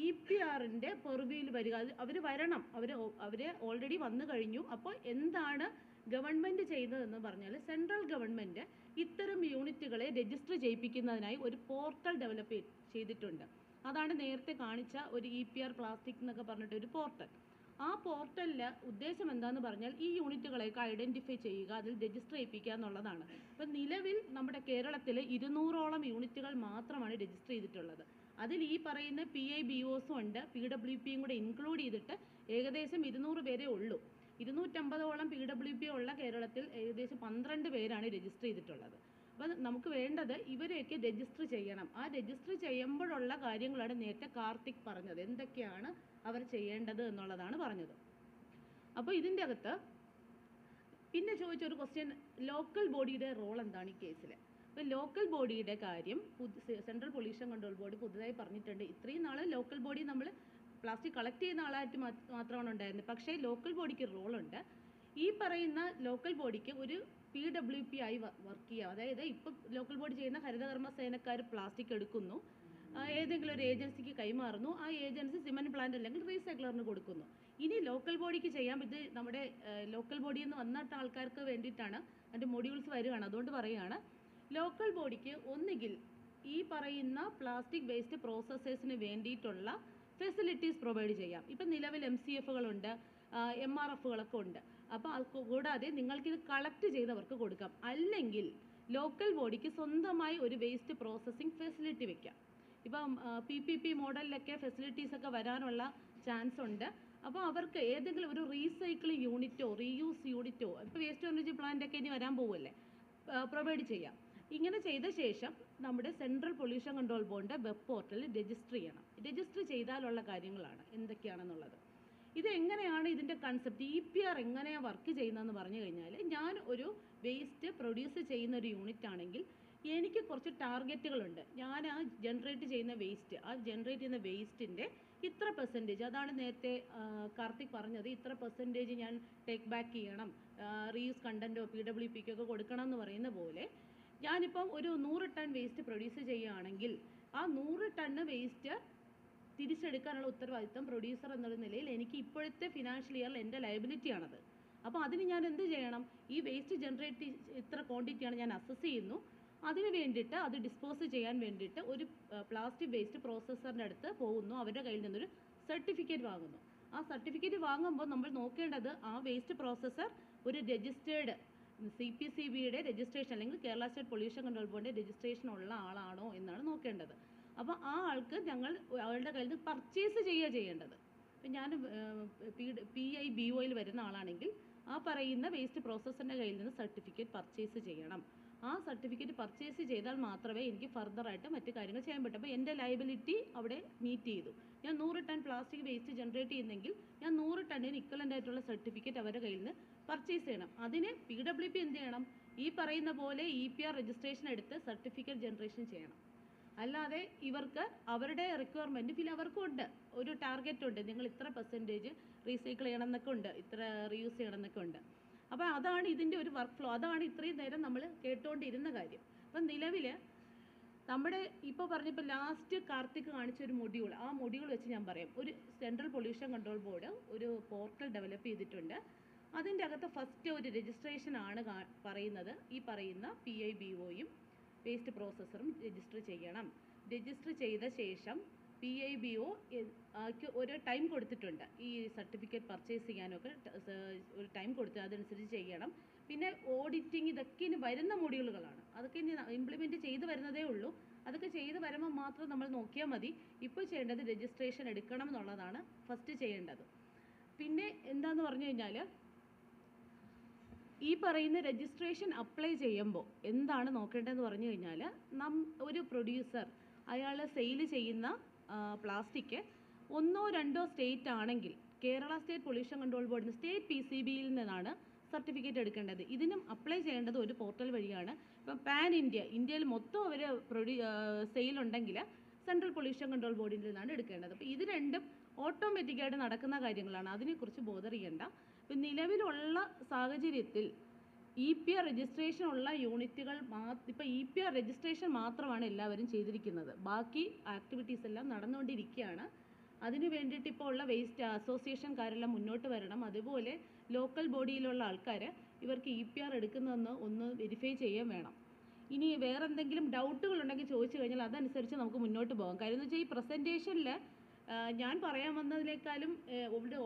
EPRൻ്റെ പെർവിയിൽ വരിക. അവർ വരണം, അവർ ഓൾറെഡി വന്നു കഴിഞ്ഞു. അപ്പോൾ എന്താണ് ഗവൺമെൻറ് ചെയ്യുന്നതെന്ന് പറഞ്ഞാൽ, സെൻട്രൽ ഗവൺമെൻറ് ഇത്തരം യൂണിറ്റുകളെ രജിസ്റ്റർ ചെയ്യിപ്പിക്കുന്നതിനായി ഒരു പോർട്ടൽ ഡെവലപ്പ് ചെയ്തിട്ടുണ്ട്. അതാണ് നേരത്തെ കാണിച്ച ഒരു EPR പ്ലാസ്റ്റിക് എന്നൊക്കെ പറഞ്ഞിട്ട് ഒരു പോർട്ടൽ. ആ പോർട്ടലിലെ ഉദ്ദേശം എന്താണെന്ന് പറഞ്ഞാൽ ഈ യൂണിറ്റുകളെയൊക്കെ ഐഡൻറ്റിഫൈ ചെയ്യുക, അതിൽ രജിസ്റ്റർ ചെയ്യിപ്പിക്കുക എന്നുള്ളതാണ്. അപ്പം നിലവിൽ നമ്മുടെ കേരളത്തിൽ 200ഓളം യൂണിറ്റുകൾ മാത്രമാണ് രജിസ്റ്റർ ചെയ്തിട്ടുള്ളത്. അതിൽ ഈ പറയുന്ന PIBOSും ഉണ്ട്, PWPയും കൂടെ ഇൻക്ലൂഡ് ചെയ്തിട്ട് ഏകദേശം 200 പേരേ ഉള്ളൂ. 250ഓളം PWP ഉള്ള കേരളത്തിൽ ഏകദേശം 12 പേരാണ് രജിസ്റ്റർ ചെയ്തിട്ടുള്ളത്. അപ്പോൾ നമുക്ക് വേണ്ടത് ഇവരെയൊക്കെ രജിസ്റ്റർ ചെയ്യണം. ആ രജിസ്റ്റർ ചെയ്യുമ്പോഴുള്ള കാര്യങ്ങളാണ് നേരത്തെ കാർത്തിക് പറഞ്ഞത്, എന്തൊക്കെയാണ് അവർ ചെയ്യേണ്ടത് എന്നുള്ളതാണ് പറഞ്ഞത്. അപ്പോൾ ഇതിൻ്റെ അകത്ത് പിന്നെ ചോദിച്ചൊരു ക്വസ്റ്റ്യൻ, ലോക്കൽ ബോഡിയുടെ റോൾ എന്താണ് ഈ കേസിൽ? അപ്പോൾ ലോക്കൽ ബോഡിയുടെ കാര്യം സെൻട്രൽ പൊല്യൂഷൻ കൺട്രോൾ ബോർഡ് പുതുതായി പറഞ്ഞിട്ടുണ്ട്. ഇത്രയും നാൾ ലോക്കൽ ബോഡി നമ്മൾ പ്ലാസ്റ്റിക് കളക്ട് ചെയ്യുന്ന ആളായിട്ട് മാത്രമാണ് ഉണ്ടായിരുന്നത്. പക്ഷേ ലോക്കൽ ബോഡിക്ക് റോളുണ്ട്. ഈ പറയുന്ന ലോക്കൽ ബോഡിക്ക് ഒരു PWP ആയി വർക്ക് ചെയ്യുക. അതായത് ഇപ്പം ലോക്കൽ ബോഡി ചെയ്യുന്ന ഹരിതകർമ്മ സേനക്കാർ പ്ലാസ്റ്റിക് എടുക്കുന്നു, ഏതെങ്കിലും ഒരു ഏജൻസിക്ക് കൈമാറുന്നു. ആ ഏജൻസി സിമെൻറ്റ് പ്ലാന്റ് അല്ലെങ്കിൽ റീസൈക്ലറിന് കൊടുക്കുന്നു. ഇനി ലോക്കൽ ബോഡിക്ക് ചെയ്യാം. ഇത് നമ്മുടെ ലോക്കൽ ബോഡിയിൽ നിന്ന് വന്നിട്ട് ആൾക്കാർക്ക് വേണ്ടിയിട്ടാണ് അതിൻ്റെ മൊഡ്യൂൾസ് വരികയാണ്. അതുകൊണ്ട് പറയുകയാണ്, ലോക്കൽ ബോഡിക്ക് ഒന്നുകിൽ ഈ പറയുന്ന പ്ലാസ്റ്റിക് വേസ്റ്റ് പ്രോസസ്സേഴ്സിന് വേണ്ടിയിട്ടുള്ള ഫെസിലിറ്റീസ് പ്രൊവൈഡ് ചെയ്യാം. ഇപ്പം നിലവിൽ MCFകളുണ്ട്, MRFകളൊക്കെ ഉണ്ട്. അപ്പോൾ അത് കൂടാതെ നിങ്ങൾക്കിത് കളക്ട് ചെയ്തവർക്ക് കൊടുക്കാം. അല്ലെങ്കിൽ ലോക്കൽ ബോഡിക്ക് സ്വന്തമായി ഒരു വേസ്റ്റ് പ്രോസസ്സിംഗ് ഫെസിലിറ്റി വെക്കാം. ഇപ്പം PPP മോഡലിലൊക്കെ ഫെസിലിറ്റീസൊക്കെ വരാനുള്ള ചാൻസ് ഉണ്ട്. അപ്പോൾ അവർക്ക് ഏതെങ്കിലും ഒരു റീസൈക്ലിംഗ് യൂണിറ്റോ റീയൂസ് യൂണിറ്റോ, ഇപ്പോൾ വേസ്റ്റ് എനർജി പ്ലാന്റൊക്കെ ഇനി വരാൻ പോവുമല്ലേ, പ്രൊവൈഡ് ചെയ്യാം. ഇങ്ങനെ ചെയ്ത ശേഷം നമ്മുടെ സെൻട്രൽ പൊല്യൂഷൻ കൺട്രോൾ ബോർഡിൻ്റെ വെബ് പോർട്ടലിൽ രജിസ്റ്റർ ചെയ്യണം. രജിസ്റ്റർ ചെയ്താലുള്ള കാര്യങ്ങളാണ് എന്തൊക്കെയാണെന്നുള്ളത്. ഇതെങ്ങനെയാണ് ഇതിൻ്റെ കൺസെപ്റ്റ്, EPR എങ്ങനെയാണ് വർക്ക് ചെയ്യുന്നതെന്ന് പറഞ്ഞു കഴിഞ്ഞാൽ, ഞാൻ ഒരു വേസ്റ്റ് പ്രൊഡ്യൂസ് ചെയ്യുന്ന ഒരു യൂണിറ്റ് ആണെങ്കിൽ എനിക്ക് കുറച്ച് ടാർഗറ്റുകളുണ്ട്. ഞാൻ ആ ജനറേറ്റ് ചെയ്യുന്ന വേസ്റ്റിൻ്റെ ഇത്ര പെർസെൻറ്റേജ്, അതാണ് നേരത്തെ കാർത്തിക് പറഞ്ഞത്, ഇത്ര പെർസെൻറ്റേജ് ഞാൻ ടേക്ക് ബാക്ക് ചെയ്യണം, റീയൂസ് കണ്ടൻറ്റോ PWPക്കൊക്കെ കൊടുക്കണം എന്ന് പറയുന്ന പോലെ, ഞാനിപ്പം ഒരു 100 ടൺ വേസ്റ്റ് പ്രൊഡ്യൂസ് ചെയ്യുകയാണെങ്കിൽ ആ 100 ടണ്ണ് വേസ്റ്റ് തിരിച്ചെടുക്കാനുള്ള ഉത്തരവാദിത്തം പ്രൊഡ്യൂസർ എന്നുള്ള നിലയിൽ എനിക്ക് ഇപ്പോഴത്തെ ഫിനാൻഷ്യൽ ഇയറിൽ എൻ്റെ ലയബിലിറ്റിയാണത്. അപ്പോൾ അതിന് ഞാൻ എന്ത് ചെയ്യണം, ഈ വേസ്റ്റ് ജനറേറ്റ് ഇത്ര ക്വാണ്ടിറ്റിയാണ് ഞാൻ അസസ് ചെയ്യുന്നു, അതിന് വേണ്ടിയിട്ട് അത് ഡിസ്പോസ് ചെയ്യാൻ വേണ്ടിയിട്ട് ഒരു പ്ലാസ്റ്റിക് വേസ്റ്റ് പ്രോസസ്സറിൻ്റെ അടുത്ത് പോകുന്നു, അവരുടെ കയ്യിൽ നിന്നൊരു സർട്ടിഫിക്കറ്റ് വാങ്ങുന്നു. ആ സർട്ടിഫിക്കറ്റ് വാങ്ങുമ്പോൾ നമ്മൾ നോക്കേണ്ടത് ആ വേസ്റ്റ് പ്രോസസ്സർ ഒരു രജിസ്റ്റേർഡ് CPCBയുടെ രജിസ്ട്രേഷൻ അല്ലെങ്കിൽ കേരള സ്റ്റേറ്റ് പൊല്യൂഷൻ കൺട്രോൾ ബോർഡിൻ്റെ രജിസ്ട്രേഷൻ ഉള്ള ആളാണോ എന്നാണ് നോക്കേണ്ടത്. അപ്പോൾ ആ ആൾക്ക് ഞങ്ങൾ അവരുടെ കയ്യിൽ നിന്ന് പർച്ചേസ് ചെയ്യേണ്ടത്. ഇപ്പം ഞാൻ PIBOയിൽ വരുന്ന ആളാണെങ്കിൽ ആ പറയുന്ന വേസ്റ്റ് പ്രോസസ്സറിൻ്റെ കയ്യിൽ നിന്ന് സർട്ടിഫിക്കറ്റ് പർച്ചേസ് ചെയ്യണം. ആ സർട്ടിഫിക്കറ്റ് പർച്ചേസ് ചെയ്താൽ മാത്രമേ എനിക്ക് ഫർദറായിട്ട് മറ്റു കാര്യങ്ങൾ ചെയ്യാൻ പറ്റൂ. അപ്പോൾ എൻ്റെ ലയബിലിറ്റി അവിടെ മീറ്റ് ചെയ്തു. ഞാൻ 100 ടൺ പ്ലാസ്റ്റിക് വേസ്റ്റ് ജനറേറ്റ് ചെയ്യുന്നെങ്കിൽ ഞാൻ 100 ടണ്ണിന് ഇക്വലൻ്റ് ആയിട്ടുള്ള സർട്ടിഫിക്കറ്റ് അവരുടെ കയ്യിൽ നിന്ന് പർച്ചേസ് ചെയ്യണം. അതിന് PWP എന്ത് ചെയ്യണം? ഈ പറയുന്ന പോലെ EPR രജിസ്ട്രേഷൻ എടുത്ത് സർട്ടിഫിക്കറ്റ് ജനറേഷൻ ചെയ്യണം. അല്ലാതെ ഇവർക്ക് അവരുടെ റിക്വയർമെൻറ്റ് പിന്നെ അവർക്കും ഉണ്ട്, ഒരു ടാർഗറ്റ് ഉണ്ട്, നിങ്ങൾ ഇത്ര പെർസെൻറ്റേജ് റീസൈക്കിൾ ചെയ്യണം എന്നൊക്കെ ഉണ്ട്, ഇത്ര റീയൂസ് ചെയ്യണം എന്നൊക്കെ ഉണ്ട്. അപ്പോൾ അതാണ് ഇതിൻ്റെ ഒരു വർക്ക് ഫ്ലോ. അതാണ് ഇത്രയും നേരം നമ്മൾ കേട്ടുകൊണ്ടിരുന്ന കാര്യം. അപ്പം നിലവിൽ നമ്മുടെ ഇപ്പോൾ പറഞ്ഞപ്പോൾ ലാസ്റ്റ് കാർത്തിക് കാണിച്ച ഒരു മൊഡ്യൂൾ, ആ മൊഡ്യൂൾ വെച്ച് ഞാൻ പറയാം. ഒരു സെൻട്രൽ പൊല്യൂഷൻ കൺട്രോൾ ബോർഡ് ഒരു പോർട്ടൽ ഡെവലപ്പ് ചെയ്തിട്ടുണ്ട്. അതിൻ്റെ അകത്ത് ഫസ്റ്റ് ഒരു രജിസ്ട്രേഷൻ ആണ് പറയുന്നത്. ഈ പറയുന്ന PIBOയും വേസ്റ്റ് പ്രോസസ്സറും രജിസ്റ്റർ ചെയ്യണം. രജിസ്റ്റർ ചെയ്ത ശേഷം PIBO ഒരു ടൈം കൊടുത്തിട്ടുണ്ട്. ഈ സർട്ടിഫിക്കറ്റ് പർച്ചേസ് ചെയ്യാനൊക്കെ ഒരു ടൈം കൊടുത്ത് അതനുസരിച്ച് ചെയ്യണം. പിന്നെ ഓഡിറ്റിങ്, ഇതൊക്കെ ഇനി വരുന്ന മൊഡ്യൂളുകളാണ്. അതൊക്കെ ഇനി ഇംപ്ലിമെൻറ്റ് ചെയ്ത് വരുന്നതേ ഉള്ളൂ. അതൊക്കെ ചെയ്ത് വരുമ്പോൾ മാത്രം നമ്മൾ നോക്കിയാൽ മതി. ഇപ്പോൾ ചെയ്യേണ്ടത് രജിസ്ട്രേഷൻ എടുക്കണം എന്നുള്ളതാണ് ഫസ്റ്റ് ചെയ്യേണ്ടത്. പിന്നെ എന്താണെന്ന് പറഞ്ഞു കഴിഞ്ഞാൽ ഈ പറയുന്ന രജിസ്ട്രേഷൻ അപ്ലൈ ചെയ്യുമ്പോൾ എന്താണ് നോക്കേണ്ടതെന്ന് പറഞ്ഞു കഴിഞ്ഞാൽ ഒരു പ്രൊഡ്യൂസർ അയാൾ സെയിൽ ചെയ്യുന്ന പ്ലാസ്റ്റിക് 1 or 2 സ്റ്റേറ്റ് ആണെങ്കിൽ കേരള സ്റ്റേറ്റ് പൊല്യൂഷൻ കൺട്രോൾ ബോർഡിന് സ്റ്റേറ്റ് PCBയിൽ നിന്നാണ് സർട്ടിഫിക്കറ്റ് എടുക്കേണ്ടത്. ഇതിനും അപ്ലൈ ചെയ്യേണ്ടത് ഒരു പോർട്ടൽ വഴിയാണ്. ഇപ്പം ഇന്ത്യയിൽ മൊത്തം അവർ സെയിലുണ്ടെങ്കിൽ സെൻട്രൽ പൊല്യൂഷൻ കൺട്രോൾ ബോർഡിൽ നിന്നാണ് എടുക്കേണ്ടത്. അപ്പോൾ ഇത് രണ്ടും ഓട്ടോമാറ്റിക്കായിട്ട് നടക്കുന്ന കാര്യങ്ങളാണ്, അതിനെക്കുറിച്ച് ബോധർ ചെയ്യേണ്ട. ഇപ്പം നിലവിലുള്ള സാഹചര്യത്തിൽ EPR രജിസ്ട്രേഷൻ ഉള്ള യൂണിറ്റുകൾ ഇപ്പോൾ EPR രജിസ്ട്രേഷൻ മാത്രമാണ് എല്ലാവരും ചെയ്തിരിക്കുന്നത്. ബാക്കി ആക്ടിവിറ്റീസ് എല്ലാം നടന്നുകൊണ്ടിരിക്കുകയാണ്. അതിന് വേണ്ടിയിട്ട് ഇപ്പോൾ ഉള്ള വേസ്റ്റ് അസോസിയേഷൻകാരെല്ലാം മുന്നോട്ട് വരണം. അതുപോലെ ലോക്കൽ ബോഡിയിലുള്ള ആൾക്കാർ ഇവർക്ക് EPR എടുക്കുന്നതെന്ന് ഒന്ന് വെരിഫൈ ചെയ്യാൻ വേണം. ഇനി വേറെ എന്തെങ്കിലും ഡൗട്ടുകളുണ്ടെങ്കിൽ ചോദിച്ചു കഴിഞ്ഞാൽ അതനുസരിച്ച് നമുക്ക് മുന്നോട്ട് പോകാം. കാര്യം എന്ന് വെച്ചാൽ ഈ പ്രസൻറ്റേഷനിൽ ഞാൻ പറയാൻ വന്നതിനേക്കാളും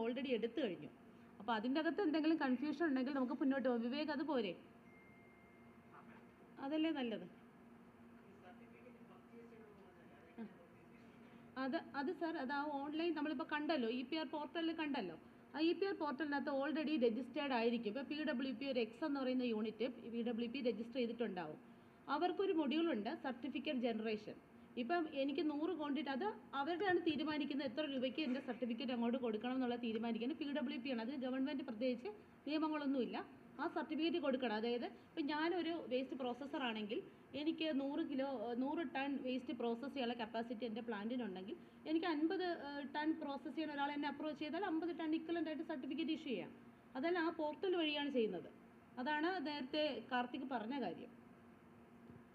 ഓൾറെഡി എടുത്തു കഴിഞ്ഞു. അപ്പോൾ അതിൻ്റെ അകത്ത് എന്തെങ്കിലും കൺഫ്യൂഷൻ ഉണ്ടെങ്കിൽ നമുക്ക് മുന്നോട്ട് പോകാം. വിവേക്, അത് പോരെ? അതല്ലേ നല്ലത്? അത് സാർ, അത് ആ ഓൺലൈൻ നമ്മളിപ്പോൾ കണ്ടല്ലോ, EPR പോർട്ടലിൽ കണ്ടല്ലോ. ആ EPR പോർട്ടലിനകത്ത് ഓൾറെഡി രജിസ്റ്റേർഡ് ആയിരിക്കും. ഇപ്പോൾ PWP ഒരു X എന്ന് പറയുന്ന യൂണിറ്റ് PWP രജിസ്റ്റർ ചെയ്തിട്ടുണ്ടാവും. അവർക്കൊരു മൊഡ്യൂളുണ്ട് സർട്ടിഫിക്കറ്റ് ജനറേഷൻ. ഇപ്പം എനിക്ക് 100 ക്വാണ്ടിറ്റി, അത് അവരുടെയാണ് തീരുമാനിക്കുന്നത് എത്ര രൂപയ്ക്ക് എൻ്റെ സർട്ടിഫിക്കറ്റ് അങ്ങോട്ട് കൊടുക്കണം എന്നുള്ള തീരുമാനിക്കുന്നത് PWP ആണ്. അതിന് ഗവൺമെൻറ് പ്രത്യേകിച്ച് നിയമങ്ങളൊന്നുമില്ല. ആ സർട്ടിഫിക്കറ്റ് കൊടുക്കണം. അതായത് ഇപ്പം ഞാനൊരു വേസ്റ്റ് പ്രോസസ്സർ ആണെങ്കിൽ എനിക്ക് 100 ടൺ വേസ്റ്റ് പ്രോസസ്സ് ചെയ്യാനുള്ള കപ്പാസിറ്റി എൻ്റെ പ്ലാന്റിനുണ്ടെങ്കിൽ എനിക്ക് 50 ടൺ പ്രോസസ്സ് ചെയ്യുന്ന ഒരാൾ എന്നെ അപ്രോച്ച് ചെയ്താൽ 50 ടൺ ഇക്വലൻ്റ് ആയിട്ട് സർട്ടിഫിക്കറ്റ് ഇഷ്യൂ ചെയ്യാം. അതെല്ലാം ആ പോർട്ടൽ വഴിയാണ് ചെയ്യുന്നത്. അതാണ് നേരത്തെ കാർത്തിക് പറഞ്ഞ കാര്യം.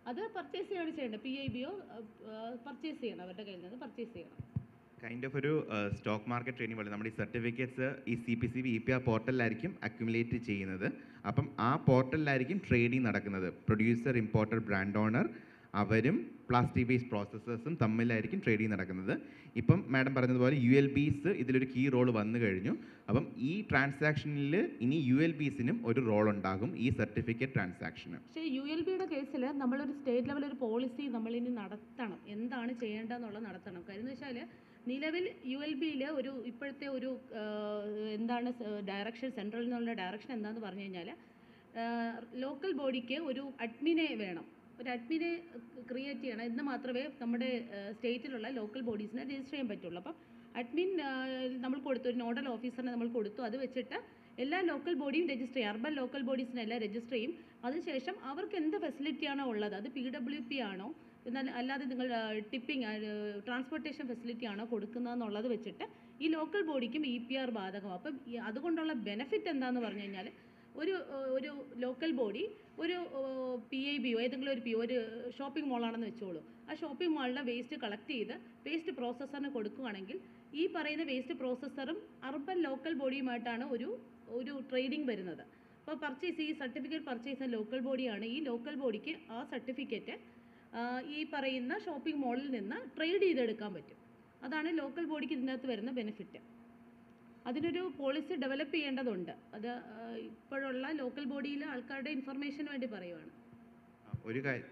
അത് പർച്ചേസ് ചെയ്യാണ് ചെയ്യേണ്ടത്. PIBO പർച്ചേസ് ചെയ്യണം, അവരുടെ കയ്യിൽ നിന്ന് പർച്ചേസ് ചെയ്യണം. കൈൻഡ് ഓഫ് ഒരു സ്റ്റോക്ക് മാർക്കറ്റ് ട്രെയിനിങ് പോലെ നമ്മുടെ ഈ സർട്ടിഫിക്കറ്റ്സ് ഈ CPCB EPR പോർട്ടലിലായിരിക്കും അക്യുമുലേറ്റ് ചെയ്യുന്നത്. അപ്പം ആ പോർട്ടലിലായിരിക്കും ട്രേഡിംഗ് നടക്കുന്നത്. പ്രൊഡ്യൂസർ, ഇമ്പോർട്ടർ, ബ്രാൻഡ് ഓണർ അവരും പ്ലാസ്റ്റിക് വേസ്റ്റ് പ്രോസസ്സേഴ്സും തമ്മിലായിരിക്കും ട്രേഡിംഗ് നടക്കുന്നത്. ഇപ്പം മാഡം പറഞ്ഞതുപോലെ ULBs ഇതിലൊരു കീ റോൾ വന്നു കഴിഞ്ഞു. അപ്പം ഈ ട്രാൻസാക്ഷനിൽ ഇനി ULBസിനും ഒരു റോൾ ഉണ്ടാകും ഈ സർട്ടിഫിക്കറ്റ് ട്രാൻസാക്ഷന്. പക്ഷേ ULBയുടെ കേസിൽ നമ്മളൊരു സ്റ്റേറ്റ് ലെവൽ ഒരു പോളിസി നമ്മളിനി നടത്തണം. എന്താണ് ചെയ്യേണ്ടതെന്നുള്ളത് നടത്തണം. കാര്യം എന്ന് വെച്ചാൽ നിലവിൽ ULBയിൽ ഒരു ഇപ്പോഴത്തെ ഒരു എന്താണ് ഡയറക്ഷൻ, സെൻട്രലിൽ നിന്നുള്ള ഡയറക്ഷൻ എന്താണെന്ന് പറഞ്ഞു കഴിഞ്ഞാൽ ലോക്കൽ ബോഡിക്ക് ഒരു അഡ്മിനെ വേണം. ഒരു അഡ്മിനെ ക്രിയേറ്റ് ചെയ്യണം. എന്ന് മാത്രമേ നമ്മുടെ സ്റ്റേറ്റിലുള്ള ലോക്കൽ ബോഡീസിനെ രജിസ്റ്റർ ചെയ്യാൻ പറ്റുള്ളൂ. അപ്പം അഡ്മിൻ നമ്മൾ കൊടുത്തു, ഒരു നോഡൽ ഓഫീസറിനെ നമ്മൾ കൊടുത്തു. അത് വെച്ചിട്ട് എല്ലാ ലോക്കൽ ബോഡിയും രജിസ്റ്റർ ചെയ്യും. അർബൻ ലോക്കൽ ബോഡീസിനെല്ലാം രജിസ്റ്റർ ചെയ്യും. അതിനുശേഷം അവർക്ക് എന്ത് ഫെസിലിറ്റിയാണോ ഉള്ളത്, അത് PWP ആണോ എന്നാൽ അല്ലാതെ നിങ്ങൾ ടിപ്പിംഗ് ട്രാൻസ്പോർട്ടേഷൻ ഫെസിലിറ്റി ആണോ കൊടുക്കുന്നതെന്നുള്ളത് വെച്ചിട്ട് ഈ ലോക്കൽ ബോഡിക്കും EPR ബാധകമാണ്. അപ്പം അതുകൊണ്ടുള്ള ബെനിഫിറ്റ് എന്താണെന്ന് പറഞ്ഞു കഴിഞ്ഞാൽ ഒരു ലോക്കൽ ബോഡി ഒരു PIBO ഏതെങ്കിലും ഒരു ഷോപ്പിംഗ് മോളാണെന്ന് വെച്ചോളൂ. ആ ഷോപ്പിംഗ് മാളിലെ വേസ്റ്റ് കളക്ട് ചെയ്ത് വേസ്റ്റ് പ്രോസസ്സറിന് കൊടുക്കുകയാണെങ്കിൽ ഈ പറയുന്ന വേസ്റ്റ് പ്രോസസ്സറും അർബൻ ലോക്കൽ ബോഡിയുമായിട്ടാണ് ഒരു ട്രേഡിംഗ് വരുന്നത്. അപ്പോൾ ഈ സർട്ടിഫിക്കറ്റ് പർച്ചേസ് ചെയ്യുന്ന ലോക്കൽ ബോഡിയാണ്. ഈ ലോക്കൽ ബോഡിക്ക് ആ സർട്ടിഫിക്കറ്റ് ഈ പറയുന്ന ഷോപ്പിംഗ് മോളിൽ നിന്ന് ട്രേഡ് ചെയ്തെടുക്കാൻ പറ്റും. അതാണ് ലോക്കൽ ബോഡിക്ക് ഇതിനകത്ത് വരുന്ന ബെനിഫിറ്റ്. അതിനൊരു പോളിസി ഡെവലപ്പ് ചെയ്യേണ്ടതുണ്ട്. അത് ഇപ്പോഴുള്ള ലോക്കൽ ബോഡിയിലെ ആൾക്കാരുടെ ഇൻഫർമേഷന് വേണ്ടി പറയുവാണ്. ഒരു കാര്യം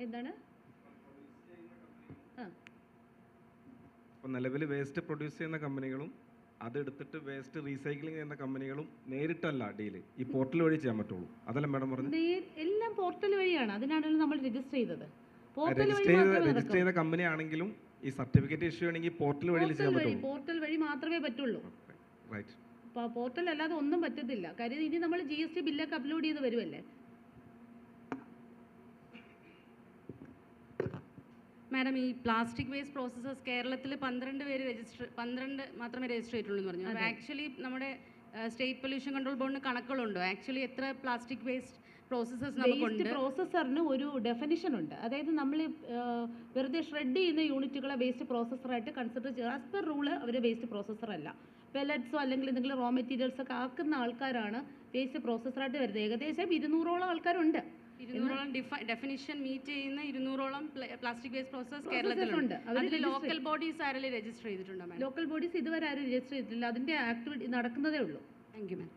എന്താണ്? ഇപ്പോൾ നിലവിൽ വേസ്റ്റ് പ്രൊഡ്യൂസ് ചെയ്യുന്ന കമ്പനികളും അതെടുത്തിട്ട് വേസ്റ്റ് റീസൈക്ലിംഗ് ചെയ്യുന്ന കമ്പനികളും നേരിട്ടല്ല ഡീല്, ഈ പോർട്ടൽ വഴി ചെയ്യാൻ പറ്റുള്ളൂ. അതല്ല മാഡം പറഞ്ഞത്? എല്ലാം പോർട്ടൽ വഴിയാണ്. അതിനാണല്ലോ നമ്മൾ രജിസ്റ്റർ ചെയ്തത്. രജിസ്റ്റർ ചെയ്ത കമ്പനി ആണെങ്കിലും ഈ സർട്ടിഫിക്കറ്റ് ഇഷ്യൂ ആണെങ്കിൽ പോർട്ടൽ വഴി ചെയ്യാൻ പറ്റുള്ളൂ. പോർട്ടൽ വഴി മാത്രമേ പറ്റുള്ളൂ. റൈറ്റ്. പോർട്ടൽ അല്ലാതെ ഒന്നും പറ്റത്തില്ല. കാര്യം ഇനി നമ്മൾ GST ബില്ലൊക്കെ അപ്ലോഡ് ചെയ്ത് വരുമല്ലേ. മാഡം, ഈ പ്ലാസ്റ്റിക് വേസ്റ്റ് പ്രോസസ്സേഴ്സ് കേരളത്തിൽ 12 മാത്രമേ രജിസ്റ്റർ ചെയ്തിട്ടുള്ളൂ എന്ന് പറഞ്ഞു. ആക്ച്വലി നമ്മുടെ സ്റ്റേറ്റ് പൊല്യൂഷൻ കൺട്രോൾ ബോർഡിന് കണക്കുകളുണ്ടോ ആക്ച്വലി എത്ര പ്ലാസ്റ്റിക് വേസ്റ്റ് പ്രോസസ്സേഴ്സ് നമുക്കുണ്ട്? പ്രോസസ്സറിന് ഒരു ഡെഫിനിഷൻ ഉണ്ട്. അതായത് നമ്മൾ വെറുതെ ഷ്രെഡ് ചെയ്യുന്ന യൂണിറ്റുകളെ വേസ്റ്റ് പ്രോസസ്സറായിട്ട് കൺസിഡർ ചെയ്യുക. ആസ് പെർ റൂള് അവർ വേസ്റ്റ് പ്രോസസ്സർ അല്ല. പെല്ലറ്റ്സോ അല്ലെങ്കിൽ എന്തെങ്കിലും റോ മെറ്റീരിയൽസ് ഒക്കെ ആക്കുന്ന ആൾക്കാരാണ് വേസ്റ്റ് പ്രോസസ്സറായിട്ട് വരുന്നത്. ഏകദേശം 200ഓളം ആൾക്കാരുണ്ട്. 200ഓളം ഡെഫിനിഷൻ മീറ്റ് ചെയ്യുന്ന 200ഓളം പ്ലാസ്റ്റിക് വേസ്റ്റ് പ്രോസസ് കേരളത്തിലുണ്ട്. അതിൽ ലോക്കൽ ബോഡീസ് ആരെങ്കിലും രജിസ്റ്റർ ചെയ്തിട്ടുണ്ടോ മാം? ലോക്കൽ ബോഡീസ് ഇതുവരെ ആരും രജിസ്റ്റർ ചെയ്തിട്ടില്ല. അതിന്റെ ആക്ടിവിറ്റി നടക്കുന്നതേ ഉള്ളൂ. താങ്ക് യു മാം.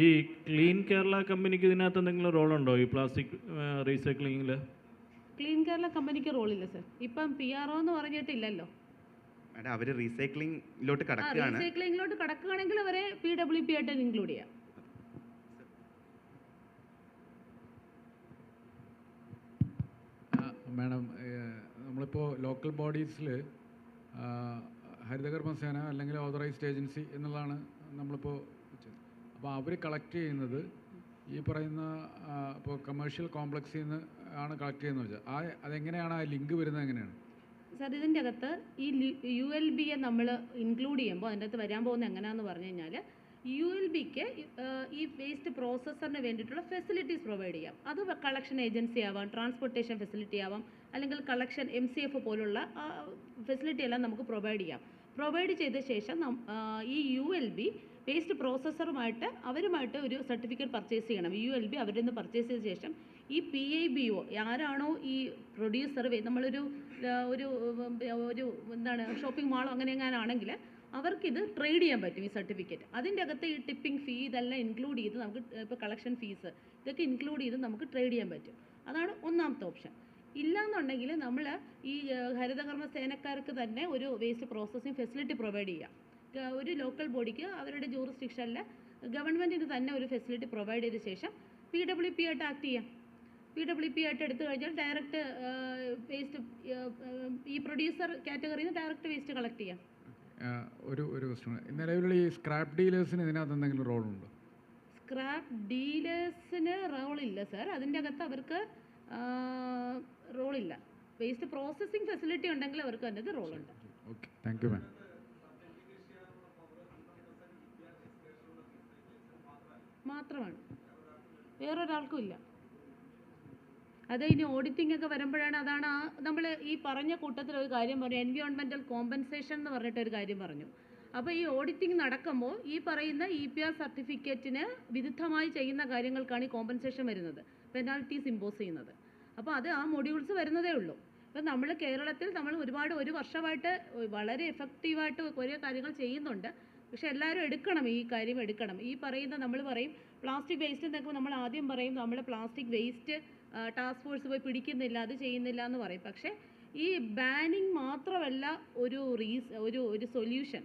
ഈ ക്ലീൻ കേരള കമ്പനിക്ക് ഇതിനകത്ത് എന്തെങ്കിലും റോളുണ്ടോ ഈ പ്ലാസ്റ്റിക് റീസൈക്ലിങ്ങിൽ? ക്ലീൻ കേരള കമ്പനിക്ക് റോളില്ല സർ. ഇപ്പം PRO എന്ന് പറഞ്ഞിട്ടില്ലല്ലോ. അവർ റീസൈക്ലിംഗിലോട്ട് കടക്കുകയാണ്. റീസൈക്ലിംഗിലോട്ട് കടക്കുകയാണെങ്കിൽ അവരെ PWP ആയിട്ട് ഇൻക്ലൂഡ് ചെയ്യാം. മാഡം, നമ്മളിപ്പോൾ ലോക്കൽ ബോഡീസിൽ ഹരിതകർമ്മസേന അല്ലെങ്കിൽ ഓതറൈസ്ഡ് ഏജൻസി എന്നുള്ളതാണ് നമ്മളിപ്പോൾ. അപ്പോൾ അവർ കളക്ട് ചെയ്യുന്നത് ഈ പറയുന്ന ഇപ്പോൾ കമേഴ്ഷ്യൽ കോംപ്ലക്സിൽ നിന്ന് ആണ് കളക്ട് ചെയ്യുന്നത് വെച്ചാൽ അതെങ്ങനെയാണ് ആ ലിങ്ക് വരുന്നത് എങ്ങനെയാണ്? സാർ, ഇതിൻ്റെ അകത്ത് ഈ ULBയെ നമ്മൾ ഇൻക്ലൂഡ് ചെയ്യുമ്പോൾ അതിൻ്റെ അകത്ത് വരാൻ പോകുന്നത് എങ്ങനെയാണെന്ന് പറഞ്ഞു കഴിഞ്ഞാൽ ULBക്ക് ഈ വേസ്റ്റ് പ്രോസസ്സറിന് വേണ്ടിയിട്ടുള്ള ഫെസിലിറ്റീസ് പ്രൊവൈഡ് ചെയ്യാം. അത് കളക്ഷൻ ഏജൻസി ആവാം, ട്രാൻസ്പോർട്ടേഷൻ ഫെസിലിറ്റി ആവാം, അല്ലെങ്കിൽ കളക്ഷൻ MCF പോലുള്ള ഫെസിലിറ്റി എല്ലാം നമുക്ക് പ്രൊവൈഡ് ചെയ്യാം. പ്രൊവൈഡ് ചെയ്ത ശേഷം ഈ ULB വേസ്റ്റ് പ്രോസസ്സറുമായിട്ട് അവരുമായിട്ട് ഒരു സർട്ടിഫിക്കറ്റ് പർച്ചേസ് ചെയ്യണം. ULB അവരിൽ നിന്ന് പർച്ചേസ് ചെയ്ത ശേഷം ഈ PIBO ആരാണോ ഈ പ്രൊഡ്യൂസർ, നമ്മളൊരു ഒരു എന്താണ് ഷോപ്പിംഗ് മാളോ അങ്ങനെ എങ്ങാനാണെങ്കിൽ അവർക്കിത് ട്രേഡ് ചെയ്യാൻ പറ്റും ഈ സർട്ടിഫിക്കറ്റ്. അതിൻ്റെ അകത്ത് ഈ ടിപ്പിംഗ് ഫീ ഇതെല്ലാം ഇൻക്ലൂഡ് ചെയ്ത് നമുക്ക് ഇപ്പോൾ കളക്ഷൻ ഫീസ് ഇതൊക്കെ ഇൻക്ലൂഡ് ചെയ്ത് നമുക്ക് ട്രേഡ് ചെയ്യാൻ പറ്റും. അതാണ് ഒന്നാമത്തെ ഓപ്ഷൻ. ഇല്ലയെന്നുണ്ടെങ്കിൽ നമ്മൾ ഈ ഹരിതകർമ്മ സേനക്കാർക്ക് തന്നെ ഒരു വേസ്റ്റ് പ്രോസസ്സിംഗ് ഫെസിലിറ്റി പ്രൊവൈഡ് ചെയ്യാം. ഒരു ലോക്കൽ ബോഡിക്ക് അവരുടെ ജൂറിസ്ഡിക്ഷനിൽ ഗവൺമെൻറ്റിന് തന്നെ ഒരു ഫെസിലിറ്റി പ്രൊവൈഡ് ചെയ്ത ശേഷം PWP ആയിട്ട് ആക്ട് ചെയ്യാം. PWP ആയിട്ട് എടുത്തു കഴിഞ്ഞാൽ ഡയറക്റ്റ് വേസ്റ്റ് ഈ പ്രൊഡ്യൂസർ കാറ്റഗറിയിൽ നിന്ന് ഡയറക്റ്റ് വേസ്റ്റ് കളക്ട് ചെയ്യാം. ഒരു ക്വസ്റ്റ്യൻ, നിലവിലുള്ള ഈ സ്ക്രാപ്പ് ഡീലേഴ്സിന് ഇതിനകത്ത് എന്തെങ്കിലും റോളുണ്ടോ? Scrap ഡീലേഴ്സിന് റോളില്ല sir. അതിൻ്റെ അകത്ത് അവർക്ക് റോളില്ല. വേസ്റ്റ് പ്രോസസ്സിംഗ് ഫെസിലിറ്റി ഉണ്ടെങ്കിൽ അവർക്ക് അതിൻ്റെ റോളുണ്ട്. Okay, thank you ma'am. മാത്രമാണ്, വേറൊരാൾക്കും ഇല്ല. അത് ഇനി ഓഡിറ്റിംഗ് ഒക്കെ വരുമ്പോഴാണ്. അതാണ് നമ്മൾ ഈ പറഞ്ഞ കൂട്ടത്തിൽ ഒരു കാര്യം പറഞ്ഞു, എൻവയോൺമെൻറ്റൽ കോമ്പൻസേഷൻ എന്ന് പറഞ്ഞിട്ടൊരു കാര്യം പറഞ്ഞു. അപ്പോൾ ഈ ഓഡിറ്റിംഗ് നടക്കുമ്പോൾ ഈ പറയുന്ന EPR സർട്ടിഫിക്കറ്റിന് വിരുദ്ധമായി ചെയ്യുന്ന കാര്യങ്ങൾക്കാണ് ഈ കോമ്പൻസേഷൻ വരുന്നത്, പെനാൽറ്റീസ് ഇമ്പോസ് ചെയ്യുന്നത്. അപ്പോൾ അത് ആ മൊഡ്യൂൾസ് വരുന്നതേ ഉള്ളൂ. ഇപ്പം നമ്മൾ കേരളത്തിൽ ഒരു വർഷമായിട്ട് വളരെ എഫക്റ്റീവായിട്ട് കുറേ കാര്യങ്ങൾ ചെയ്യുന്നുണ്ട്. പക്ഷേ എല്ലാവരും എടുക്കണം, ഈ കാര്യം എടുക്കണം. ഈ പറയുന്ന നമ്മൾ പറയും പ്ലാസ്റ്റിക് വേസ്റ്റ് എന്നൊക്കെ നമ്മൾ ആദ്യം പറയും നമ്മൾ പ്ലാസ്റ്റിക് വേസ്റ്റ് ടാസ്ക് ഫോഴ്സ് പോയി പിടിക്കുന്നില്ല, അത് ചെയ്യുന്നില്ല എന്ന് പറയും. പക്ഷേ ഈ ബാനിങ് മാത്രമല്ല ഒരു സൊല്യൂഷൻ.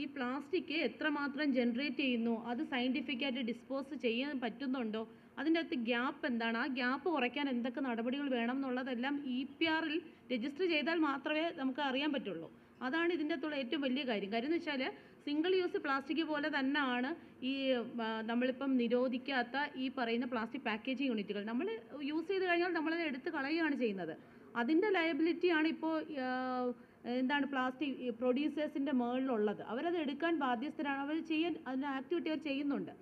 ഈ പ്ലാസ്റ്റിക് എത്രമാത്രം ജനറേറ്റ് ചെയ്യുന്നു, അത് സയൻറ്റിഫിക്കായിട്ട് ഡിസ്പോസ് ചെയ്യാൻ പറ്റുന്നുണ്ടോ, അതിൻ്റെ അകത്ത് ഗ്യാപ്പ് എന്താണ്, ആ ഗ്യാപ്പ് കുറയ്ക്കാൻ എന്തൊക്കെ നടപടികൾ വേണം എന്നുള്ളതെല്ലാം EPRൽ രജിസ്റ്റർ ചെയ്താൽ മാത്രമേ നമുക്ക് അറിയാൻ പറ്റുള്ളൂ. അതാണ് ഇതിൻ്റെ അകത്തുള്ള ഏറ്റവും വലിയ കാര്യം. കാര്യം എന്ന് വെച്ചാൽ സിംഗിൾ യൂസ് പ്ലാസ്റ്റിക് പോലെ തന്നെയാണ് ഈ നമ്മളിപ്പം നിരോധിക്കാത്ത ഈ പറയുന്ന പ്ലാസ്റ്റിക് പാക്കേജിങ് യൂണിറ്റുകൾ. നമ്മൾ യൂസ് ചെയ്ത് കഴിഞ്ഞാൽ നമ്മളത് എടുത്ത് കളയുകയാണ് ചെയ്യുന്നത്. അതിൻ്റെ ലയബിലിറ്റിയാണ് ഇപ്പോൾ എന്താണ് പ്ലാസ്റ്റിക് പ്രൊഡ്യൂസേഴ്സിൻ്റെ മുകളിലുള്ളത്. അവരത് എടുക്കാൻ ബാധ്യസ്ഥരാണ്. അതിന് ആക്ടിവിറ്റി അവർ ചെയ്യുന്നുണ്ട്.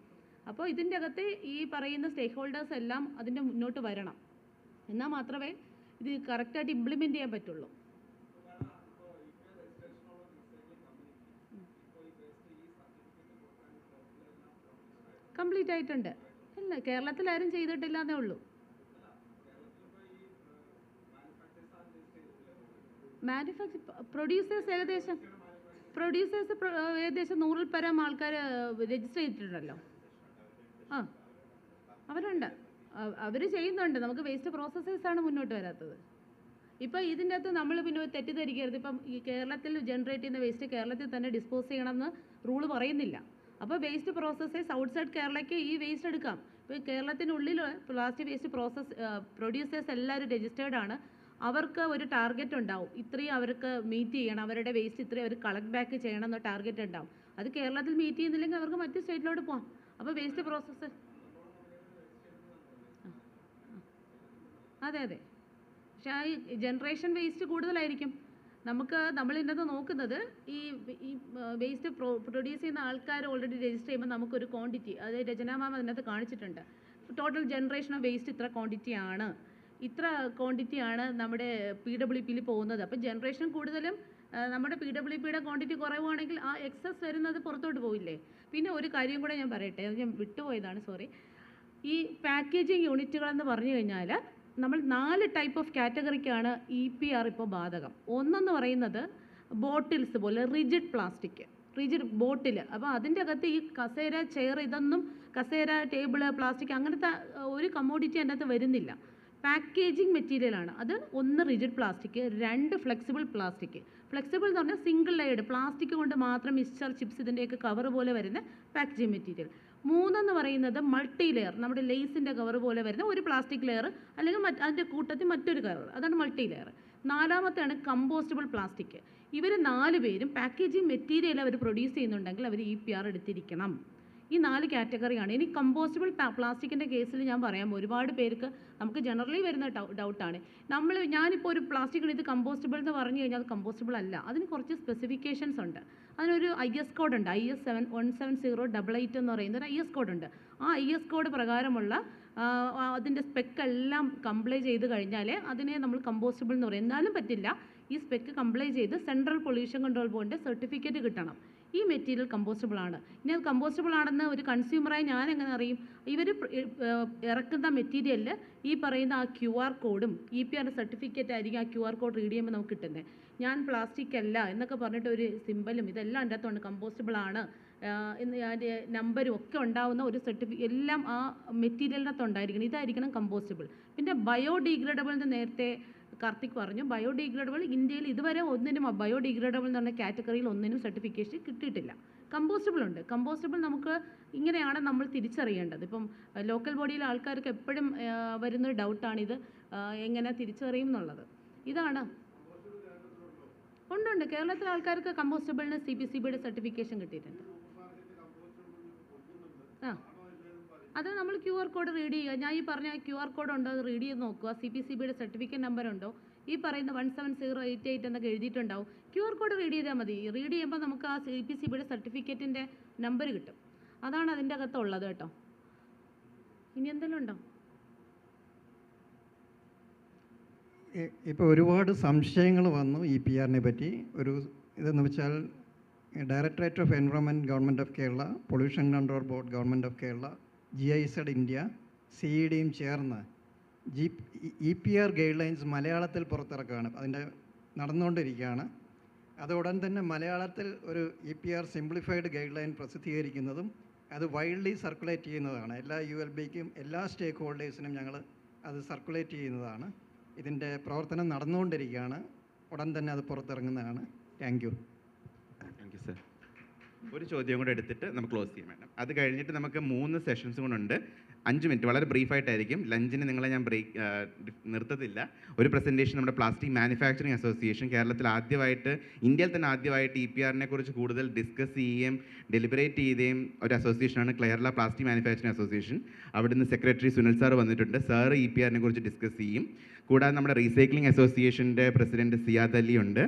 അപ്പോൾ ഇതിൻ്റെ അകത്ത് ഈ പറയുന്ന സ്റ്റേക്ക് ഹോൾഡേഴ്സ് എല്ലാം അതിൻ്റെ മുന്നോട്ട് വരണം, എന്നാൽ മാത്രമേ ഇത് കറക്റ്റായിട്ട് ഇംപ്ലിമെൻ്റ് ചെയ്യാൻ പറ്റുള്ളൂ. കംപ്ലീറ്റ് ആയിട്ടുണ്ട്. അല്ല, കേരളത്തിൽ ആരും ചെയ്തിട്ടില്ല എന്നേ ഉള്ളൂ. പ്രൊഡ്യൂസേഴ്സ് ഏകദേശം 100-ൽ പരം ആൾക്കാർ രജിസ്റ്റർ ചെയ്തിട്ടുണ്ടല്ലോ. ആ, അവരുണ്ട്, അവർ ചെയ്യുന്നുണ്ട്. നമുക്ക് വേസ്റ്റ് പ്രോസസ്സേഴ്സാണ് മുന്നോട്ട് വരാത്തത്. ഇപ്പോൾ ഇതിൻ്റെ അകത്ത് നമ്മൾ പിന്നെ തെറ്റിദ്ധരിക്കരുത്. ഇപ്പം ഈ കേരളത്തിൽ ജനറേറ്റ് ചെയ്യുന്ന വേസ്റ്റ് കേരളത്തിൽ തന്നെ ഡിസ്പോസ് ചെയ്യണമെന്ന് റൂള് പറയുന്നില്ല. അപ്പോൾ വേസ്റ്റ് പ്രോസസ്സേഴ്സ് ഔട്ട്സൈഡ് കേരളയ്ക്ക് ഈ വേസ്റ്റ് എടുക്കാം. ഇപ്പോൾ കേരളത്തിനുള്ളിൽ പ്ലാസ്റ്റിക് വേസ്റ്റ് പ്രൊഡ്യൂസേഴ്സ് എല്ലാവരും രജിസ്റ്റേർഡ് ആണ്. അവർക്ക് ഒരു ടാർഗറ്റ് ഉണ്ടാവും, ഇത്രയും അവർക്ക് മീറ്റ് ചെയ്യണം, അവരുടെ വേസ്റ്റ് ഇത്രയും അവർ കളക്ട് ബാക്ക് ചെയ്യണം എന്ന ടാർഗറ്റ് ഉണ്ടാവും. അത് കേരളത്തിൽ മീറ്റ് ചെയ്യുന്നില്ലെങ്കിൽ അവർക്ക് മറ്റ് സ്റ്റേറ്റിലോട്ട് പോകാം. അപ്പോൾ വേസ്റ്റ് പ്രോസസ്സ് അതെ. പക്ഷേ ആ ജനറേഷൻ വേസ്റ്റ് കൂടുതലായിരിക്കും. നമ്മൾ ഇതിനകത്ത് നോക്കുന്നത് ഈ വേസ്റ്റ് പ്രൊഡ്യൂസ് ചെയ്യുന്ന ആൾക്കാർ ഓൾറെഡി രജിസ്റ്റർ ചെയ്യുമ്പോൾ നമുക്കൊരു ക്വാണ്ടിറ്റി, അത് രചനാ മാം അതിനകത്ത് കാണിച്ചിട്ടുണ്ട്. ടോട്ടൽ ജനറേഷൻ ഓഫ് വേസ്റ്റ് ഇത്ര ക്വാണ്ടിറ്റിയാണ് നമ്മുടെ PWPയിൽ പോകുന്നത്. അപ്പോൾ ജനറേഷൻ കൂടുതലും നമ്മുടെ PWPയുടെ ക്വാണ്ടിറ്റി കുറവാണെങ്കിൽ ആ എക്സസ് വരുന്നത് പുറത്തോട്ട് പോയില്ലേ. പിന്നെ ഒരു കാര്യം കൂടെ ഞാൻ പറയട്ടെ, അത് ഞാൻ വിട്ടുപോയതാണ്, സോറി. ഈ പാക്കേജിങ് യൂണിറ്റുകളെന്ന് പറഞ്ഞു കഴിഞ്ഞാൽ നമ്മൾ 4 ടൈപ്പ് ഓഫ് കാറ്റഗറിക്കാണ് EPR ഇപ്പോൾ ബാധകം. ഒന്നെന്ന് പറയുന്നത് ബോട്ടിൽസ് പോലെ റിജിഡ് പ്ലാസ്റ്റിക്, റിജിഡ് ബോട്ടിൽ. അപ്പോൾ അതിൻ്റെ അകത്ത് ഈ കസേര, ചെയർ, ഇതൊന്നും കസേര, ടേബിള്, പ്ലാസ്റ്റിക് അങ്ങനത്തെ ഒരു കമ്മോഡിറ്റി അതിനകത്ത് വരുന്നില്ല. പാക്കേജിങ് മെറ്റീരിയലാണ് അത്. 1 rigid plastic, 2 flexible plastic. Flexible എന്ന് പറഞ്ഞാൽ സിംഗിൾ ലെയർഡ് പ്ലാസ്റ്റിക് കൊണ്ട് മാത്രം മിക്സ്ചർ, ചിപ്സ് ഇതിൻ്റെയൊക്കെ കവർ പോലെ വരുന്ന പാക്കേജിങ് മെറ്റീരിയൽ. 3 എന്ന് പറയുന്നത് മൾട്ടി ലെയർ, നമ്മുടെ ലേസിൻ്റെ കവർ പോലെ വരുന്ന ഒരു പ്ലാസ്റ്റിക് ലെയർ അല്ലെങ്കിൽ അതിൻ്റെ കൂട്ടത്തിൽ മറ്റൊരു കവർ, അതാണ് മൾട്ടി ലെയർ. 4-മത്തെയാണ് കമ്പോസ്റ്റബിൾ പ്ലാസ്റ്റിക്. ഇവർ 4 പേരും പാക്കേജിങ് മെറ്റീരിയൽ അവർ പ്രൊഡ്യൂസ് ചെയ്യുന്നുണ്ടെങ്കിൽ അവർ EPR എടുത്തിരിക്കണം. ഈ 4 കാറ്റഗറിയാണ്. ഇനി കമ്പോസ്റ്റബിൾ പ്ലാസ്റ്റിക്കിൻ്റെ കേസിൽ ഞാൻ പറയാം, ഒരുപാട് പേർക്ക് നമുക്ക് ജനറലി വരുന്ന ഡൗട്ടാണ്. ഞാനിപ്പോൾ ഒരു പ്ലാസ്റ്റിക്കിന് ഇത് കമ്പോസ്റ്റബിൾ എന്ന് പറഞ്ഞു കഴിഞ്ഞാൽ അത് കമ്പോസ്റ്റബിൾ അല്ല. അതിന് കുറച്ച് സ്പെസിഫിക്കേഷൻസ് ഉണ്ട്. അതിനൊരു IS കോഡ് ഉണ്ട്, IS 17088 എന്ന് പറയുന്ന ഒരു IS കോഡ് ഉണ്ട്. ആ IS കോഡ് പ്രകാരമുള്ള അതിൻ്റെ സ്പെക്കെല്ലാം കംപ്ലൈ ചെയ്ത് കഴിഞ്ഞാൽ അതിനെ നമ്മൾ കമ്പോസ്റ്റബിൾ എന്ന് പറയും. എന്നാലും പറ്റില്ല, ഈ സ്പെക്ക് കംപ്ലൈ ചെയ്ത് സെൻട്രൽ പൊല്യൂഷൻ കൺട്രോൾ ബോർഡിൻ്റെ സർട്ടിഫിക്കറ്റ് കിട്ടണം. ഈ മെറ്റീരിയൽ കമ്പോസ്റ്റബിൾ ആണ്. ഇനി അത് കമ്പോസ്റ്റബിൾ ആണെന്ന് ഒരു കൺസ്യൂമറായി ഞാൻ എങ്ങനെ അറിയും? ഇവർ ഇറക്കുന്ന മെറ്റീരിയലിൽ ഈ പറയുന്ന ആ QR കോഡും EPR സർട്ടിഫിക്കറ്റ് ആയിരിക്കും ആ QR കോഡ് റീഡ് ചെയ്യുമ്പോൾ നമുക്ക് കിട്ടുന്നത്. ഞാൻ പ്ലാസ്റ്റിക് അല്ല എന്നൊക്കെ പറഞ്ഞിട്ട് ഒരു സിമ്പലും ഇതെല്ലാം അതിൻ്റെ അകത്തുണ്ട്, കമ്പോസ്റ്റബിൾ ആണ് എന്ന് അതിൻ്റെ നമ്പരും ഒക്കെ ഉണ്ടാവുന്ന ഒരു എല്ലാം ആ മെറ്റീരിയലിനകത്ത് ഉണ്ടായിരിക്കണം. ഇതായിരിക്കണം കമ്പോസ്റ്റബിൾ. പിന്നെ ബയോഡീഗ്രേഡബിൾ എന്ന് നേരത്തെ കാർത്തിക് പറഞ്ഞു. ബയോഡീഗ്രേഡബിൾ ഇന്ത്യയിൽ ഇതുവരെ ഒന്നിനും ബയോഡീഗ്രേഡബിൾ എന്ന് പറഞ്ഞ കാറ്റഗറിയിൽ ഒന്നിനും സർട്ടിഫിക്കേഷൻ കിട്ടിയിട്ടില്ല. കമ്പോസ്റ്റബിൾ ഉണ്ട്. കമ്പോസ്റ്റബിൾ നമുക്ക് ഇങ്ങനെയാണ് നമ്മൾ തിരിച്ചറിയേണ്ടത്. ഇപ്പം ലോക്കൽ ബോഡിയിലെ ആൾക്കാർക്ക് എപ്പോഴും വരുന്നൊരു ഡൗട്ടാണിത്, എങ്ങനെ തിരിച്ചറിയും എന്നുള്ളത്. ഇതാണ്. ഉണ്ട്. കേരളത്തിലെ ആൾക്കാർക്ക് കമ്പോസ്റ്റബിളിന് CPCBയുടെ സർട്ടിഫിക്കേഷൻ കിട്ടിയിട്ടുണ്ട്. അത് നമ്മൾ QR കോഡ് റീഡ് ചെയ്യുക. ഞാൻ ഈ പറഞ്ഞ QR കോഡ് ഉണ്ടോ അത് റീഡ് ചെയ്ത് നോക്കുക. CPCBയുടെ സർട്ടിഫിക്കറ്റ് നമ്പർ ഉണ്ടോ, ഈ പറയുന്ന 17088 എന്നൊക്കെ എഴുതിയിട്ടുണ്ടാവും. QR കോഡ് റീഡ് ചെയ്താൽ മതി. റീഡ് ചെയ്യുമ്പോൾ നമുക്ക് ആ CPCBയുടെ സർട്ടിഫിക്കറ്റിൻ്റെ നമ്പർ കിട്ടും. അതാണ് അതിൻ്റെ അകത്തുള്ളത് കേട്ടോ. ഇനി എന്തെങ്കിലും ഉണ്ടോ? ഇപ്പോൾ ഒരുപാട് സംശയങ്ങൾ വന്നു EPRനെ പറ്റി. ഇതെന്ന് വെച്ചാൽ directorate of environment government of Kerala, pollution control board government of Kerala, GIZ India, CEDയും ചേർന്ന് EPR ഗൈഡ് ലൈൻസ് മലയാളത്തിൽ പുറത്തിറക്കുകയാണ്. അതിൻ്റെ നടന്നുകൊണ്ടിരിക്കുകയാണ്. അത് ഉടൻ തന്നെ മലയാളത്തിൽ ഒരു EPR സിംപ്ലിഫൈഡ് ഗൈഡ് ലൈൻ പ്രസിദ്ധീകരിക്കുന്നതും അത് വൈഡ്ലി സർക്കുലേറ്റ് ചെയ്യുന്നതാണ്. എല്ലാ ULBക്കും എല്ലാ സ്റ്റേക്ക് ഹോൾഡേഴ്സിനും ഞങ്ങൾ അത് സർക്കുലേറ്റ് ചെയ്യുന്നതാണ്. ഇതിൻ്റെ പ്രവർത്തനം നടന്നുകൊണ്ടിരിക്കുകയാണ്. ഉടൻ തന്നെ അത് പുറത്തിറങ്ങുന്നതാണ്. Thank you sir. ഒരു ചോദ്യം കൂടെ എടുത്തിട്ട് നമുക്ക് ക്ലോസ് ചെയ്യാം മാഡം. അത് കഴിഞ്ഞിട്ട് നമുക്ക് 3 സെഷൻസ് കൊണ്ടുണ്ട്. 5 മിനിറ്റ് വളരെ ബ്രീഫായിട്ടായിരിക്കും. ലഞ്ചിന് നിങ്ങളെ ഞാൻ നിർത്തത്തില്ല. ഒരു പ്രസൻറ്റേഷൻ നമ്മുടെ പ്ലാസ്റ്റിക് മാനുഫാക്ചറിങ് അസോസിയേഷൻ കേരളത്തിൽ ആദ്യമായിട്ട്, ഇന്ത്യയിൽ തന്നെ ആദ്യമായിട്ട് EPRനെ കുറിച്ച് കൂടുതൽ ഡിസ്കസ് ചെയ്യുകയും ഡെലിബറേറ്റ് ചെയ്യുകയും ഒരു അസോസിയേഷനാണ് കേരള പ്ലാസ്റ്റിക് മാനുഫാക്ചറിങ് അസോസിയേഷൻ. അവിടുന്ന് സെക്രട്ടറി സുനിൽ സാർ വന്നിട്ടുണ്ട്. സാർ EPRനെ കുറിച്ച് ഡിസ്കസ് ചെയ്യും. കൂടാതെ നമ്മുടെ റീസൈക്ലിംഗ് അസോസിയേഷൻ്റെ പ്രസിഡന്റ് സിയാദ് അലി ഉണ്ട്.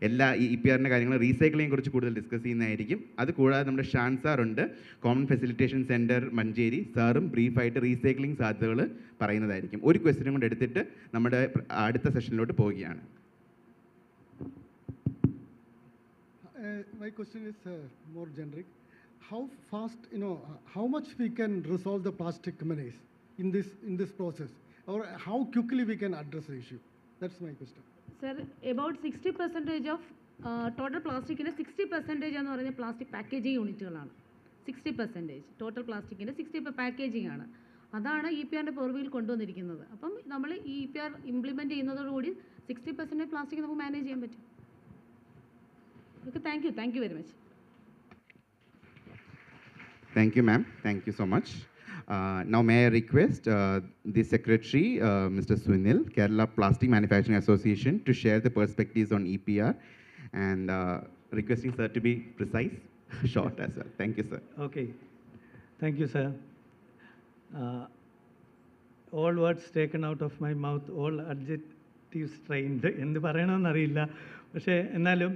എല്ലാ EPRൻ്റെ കാര്യങ്ങൾ റീസൈക്ലിംഗിനെ കുറിച്ച് കൂടുതൽ ഡിസ്കസ് ചെയ്യുന്നതായിരിക്കും. അത് കൂടാതെ നമ്മുടെ ഷാൻ സാർ ഉണ്ട്, കോമൺ ഫെസിലിറ്റേഷൻ സെൻറ്റർ മഞ്ചേരി. സാറും ബ്രീഫായിട്ട് റീസൈക്ലിംഗ് സാധ്യതകൾ പറയുന്നതായിരിക്കും. ഒരു ക്വസ്റ്റ്യനും കൊണ്ട് എടുത്തിട്ട് നമ്മുടെ അടുത്ത സെഷനിലോട്ട് പോവുകയാണ്. My question is more generic. How fast, how much we can resolve the plastic menace in this process, or how quickly we can address the issue? That's my question. Sir, about 60% of total plastic in 60% എന്ന് പറയുന്നത് പ്ലാസ്റ്റിക് പാക്കേജിങ് യൂണിറ്റുകളാണ്. 60% ടോട്ടൽ പ്ലാസ്റ്റിക്കിൻ്റെ 60 പാക്കേജിംഗ് ആണ്. അതാണ് EPRൻ്റെ പെർവിയിൽ കൊണ്ടുവന്നിരിക്കുന്നത്. അപ്പം നമ്മൾ ഈ EPR ഇംപ്ലിമെൻറ്റ് ചെയ്യുന്നതോടുകൂടി 60% പ്ലാസ്റ്റിക് നമുക്ക് മാനേജ് ചെയ്യാൻ പറ്റും. Okay, thank you very much. Thank you, ma'am. Thank you so much. Now may I request the Secretary, Mr. Sunil, Kerala Plastic Manufacturing Association, to share the perspectives on EPR, and requesting sir to be precise, short as well. Thank you, sir. Okay. Thank you, sir. All words taken out of my mouth, all adjectives trained. എന്ത് പറയണമെന്നറിയില്ല. പക്ഷേ എന്നാലും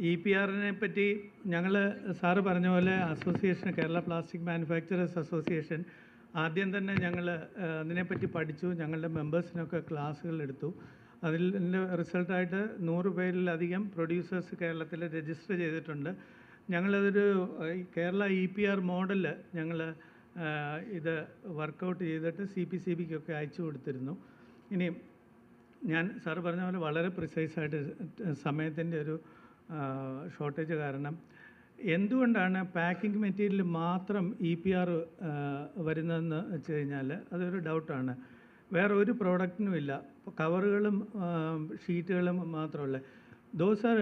EPRനെ പറ്റി ഞങ്ങൾ സാറ് പറഞ്ഞ പോലെ association, Kerala plastic manufacturers association, ആദ്യം തന്നെ ഞങ്ങൾ അതിനെപ്പറ്റി പഠിച്ചു. ഞങ്ങളുടെ മെമ്പേഴ്സിനൊക്കെ ക്ലാസ്സുകൾ എടുത്തു. അതിൻ്റെ റിസൾട്ടായിട്ട് 100 പേരിലധികം പ്രൊഡ്യൂസേഴ്സ് കേരളത്തിൽ രജിസ്റ്റർ ചെയ്തിട്ടുണ്ട്. ഞങ്ങളതൊരു കേരള EPR മോഡൽ ഞങ്ങൾ ഇത് വർക്കൗട്ട് ചെയ്തിട്ട് CPCBക്കൊക്കെ അയച്ചു കൊടുത്തിരുന്നു. ഇനി ഞാൻ സാറ് പറഞ്ഞ പോലെ വളരെ പ്രിസൈസായിട്ട് സമയത്തിൻ്റെ ഒരു ഷോർട്ടേജ് കാരണം എന്തുകൊണ്ടാണ് പാക്കിംഗ് മെറ്റീരിയൽ മാത്രം EPR വരുന്നതെന്ന് വെച്ച് കഴിഞ്ഞാൽ അതൊരു ഡൗട്ടാണ്. വേറെ ഒരു പ്രോഡക്റ്റിനും ഇല്ല. കവറുകളും ഷീറ്റുകളും മാത്രമല്ല. Those are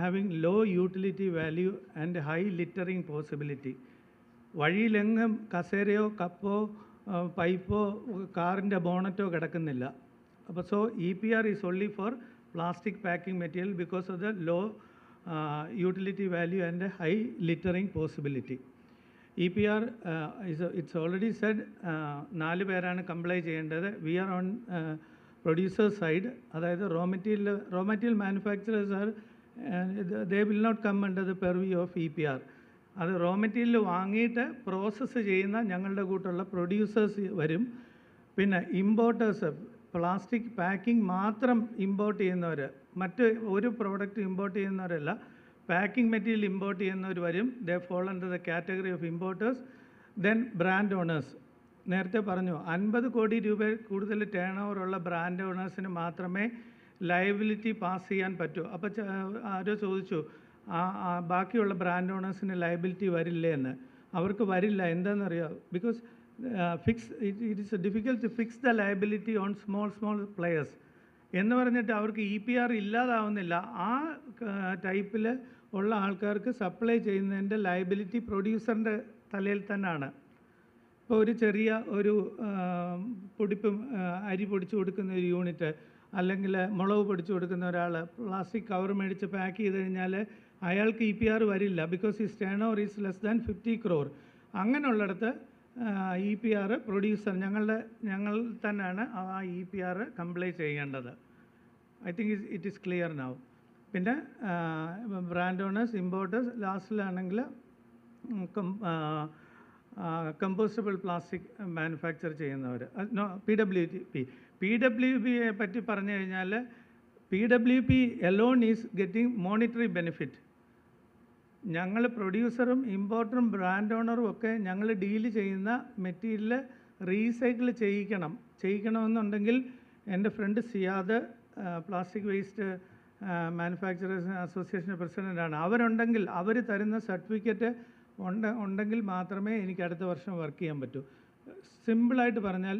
having low utility value and high littering possibility. വഴിയിലെങ്ങും കസേരയോ കപ്പോ പൈപ്പോ കാറിൻ്റെ ബോണറ്റോ കിടക്കുന്നില്ല. അപ്പോൾ so EPR is only for plastic packing material because of the low utility value and high littering possibility. EPR it's already said 4 പേരാണ് കംപ്ലൈ ചെയ്യേണ്ടത്. We are on producer side, അതായത് raw material manufacturers are they will not come under the purview of EPR. അത് റോ മെറ്റീരിയൽ വാങ്ങിയിട്ട് പ്രോസസ്സ് ചെയ്യുന്ന ഞങ്ങളുടെ കൂട്ടുള്ള പ്രൊഡ്യൂസേഴ്സ് വരും. പിന്നെ ഇമ്പോർട്ടേഴ്സ്, പ്ലാസ്റ്റിക് പാക്കിംഗ് മാത്രം ഇമ്പോർട്ട് ചെയ്യുന്നവർ, മറ്റ് ഒരു പ്രോഡക്റ്റ് ഇമ്പോർട്ട് ചെയ്യുന്നവരല്ല, പാക്കിംഗ് മെറ്റീരിയൽ ഇമ്പോർട്ട് ചെയ്യുന്നവർ വരും. They fall under the category of importers. Then brand owners. നേരത്തെ പറഞ്ഞു 50 കോടി രൂപ കൂടുതൽ ടേൺ ഓവറുള്ള ബ്രാൻഡ് ഓണേഴ്സിന് മാത്രമേ ലയബിലിറ്റി പാസ് ചെയ്യാൻ പറ്റൂ. അപ്പോൾ ആരോ ചോദിച്ചു ബാക്കിയുള്ള ബ്രാൻഡ് ഓണേഴ്സിന് ലയബിലിറ്റി വരില്ലേ എന്ന്. അവർക്ക് വരില്ല. എന്താണെന്നറിയാം? Because it is difficult to fix the liability on small players എന്ന് പറഞ്ഞിട്ട് അവർക്ക് EPR ഇല്ലാതാവുന്നില്ല. ആ ടൈപ്പിൽ ഉള്ള ആൾക്കാർക്ക് സപ്ലൈ ചെയ്യുന്നതിൻ്റെ ലയബിലിറ്റി പ്രൊഡ്യൂസറിൻ്റെ തലയിൽ തന്നെയാണ്. ഇപ്പോൾ ഒരു ചെറിയ ഒരു അരി പൊടിച്ചു കൊടുക്കുന്ന ഒരു യൂണിറ്റ്, അല്ലെങ്കിൽ മുളക് പൊടിച്ചു കൊടുക്കുന്ന ഒരാൾ പ്ലാസ്റ്റിക് കവർ മേടിച്ച് പാക്ക് ചെയ്ത് കഴിഞ്ഞാൽ അയാൾക്ക് EPR വരില്ല. Because his turnover is less than 50 crore. അങ്ങനെയുള്ളിടത്ത് EPR പ്രൊഡ്യൂസർ ഞങ്ങൾ തന്നെയാണ് ആ EPR കംപ്ലൈ ചെയ്യേണ്ടത്. I think it is clear now. പിന്നെ ബ്രാൻഡ് ഓണേഴ്സ്, ഇമ്പോർട്ടേഴ്സ്, ലാസ്റ്റിലാണെങ്കിൽ കമ്പോസ്റ്റബിൾ പ്ലാസ്റ്റിക് മാനുഫാക്ചർ ചെയ്യുന്നവർ, PWPയെ പറ്റി പറഞ്ഞു കഴിഞ്ഞാൽ PWP alone is getting monetary benefit. ഞങ്ങൾ പ്രൊഡ്യൂസറും ഇമ്പോർട്ടറും ബ്രാൻഡ് ഓണറും ഒക്കെ ഞങ്ങൾ ഡീല് ചെയ്യുന്ന മെറ്റീരിയൽ റീസൈക്കിൾ ചെയ്യിക്കണമെന്നുണ്ടെങ്കിൽ എൻ്റെ friend Siyad plastic waste manufacturers association പ്രസിഡൻ്റാണ്. അവരുണ്ടെങ്കിൽ അവർ തരുന്ന സർട്ടിഫിക്കറ്റ് ഉണ്ടെങ്കിൽ മാത്രമേ എനിക്ക് അടുത്ത വർഷം വർക്ക് ചെയ്യാൻ പറ്റൂ. സിമ്പിളായിട്ട് പറഞ്ഞാൽ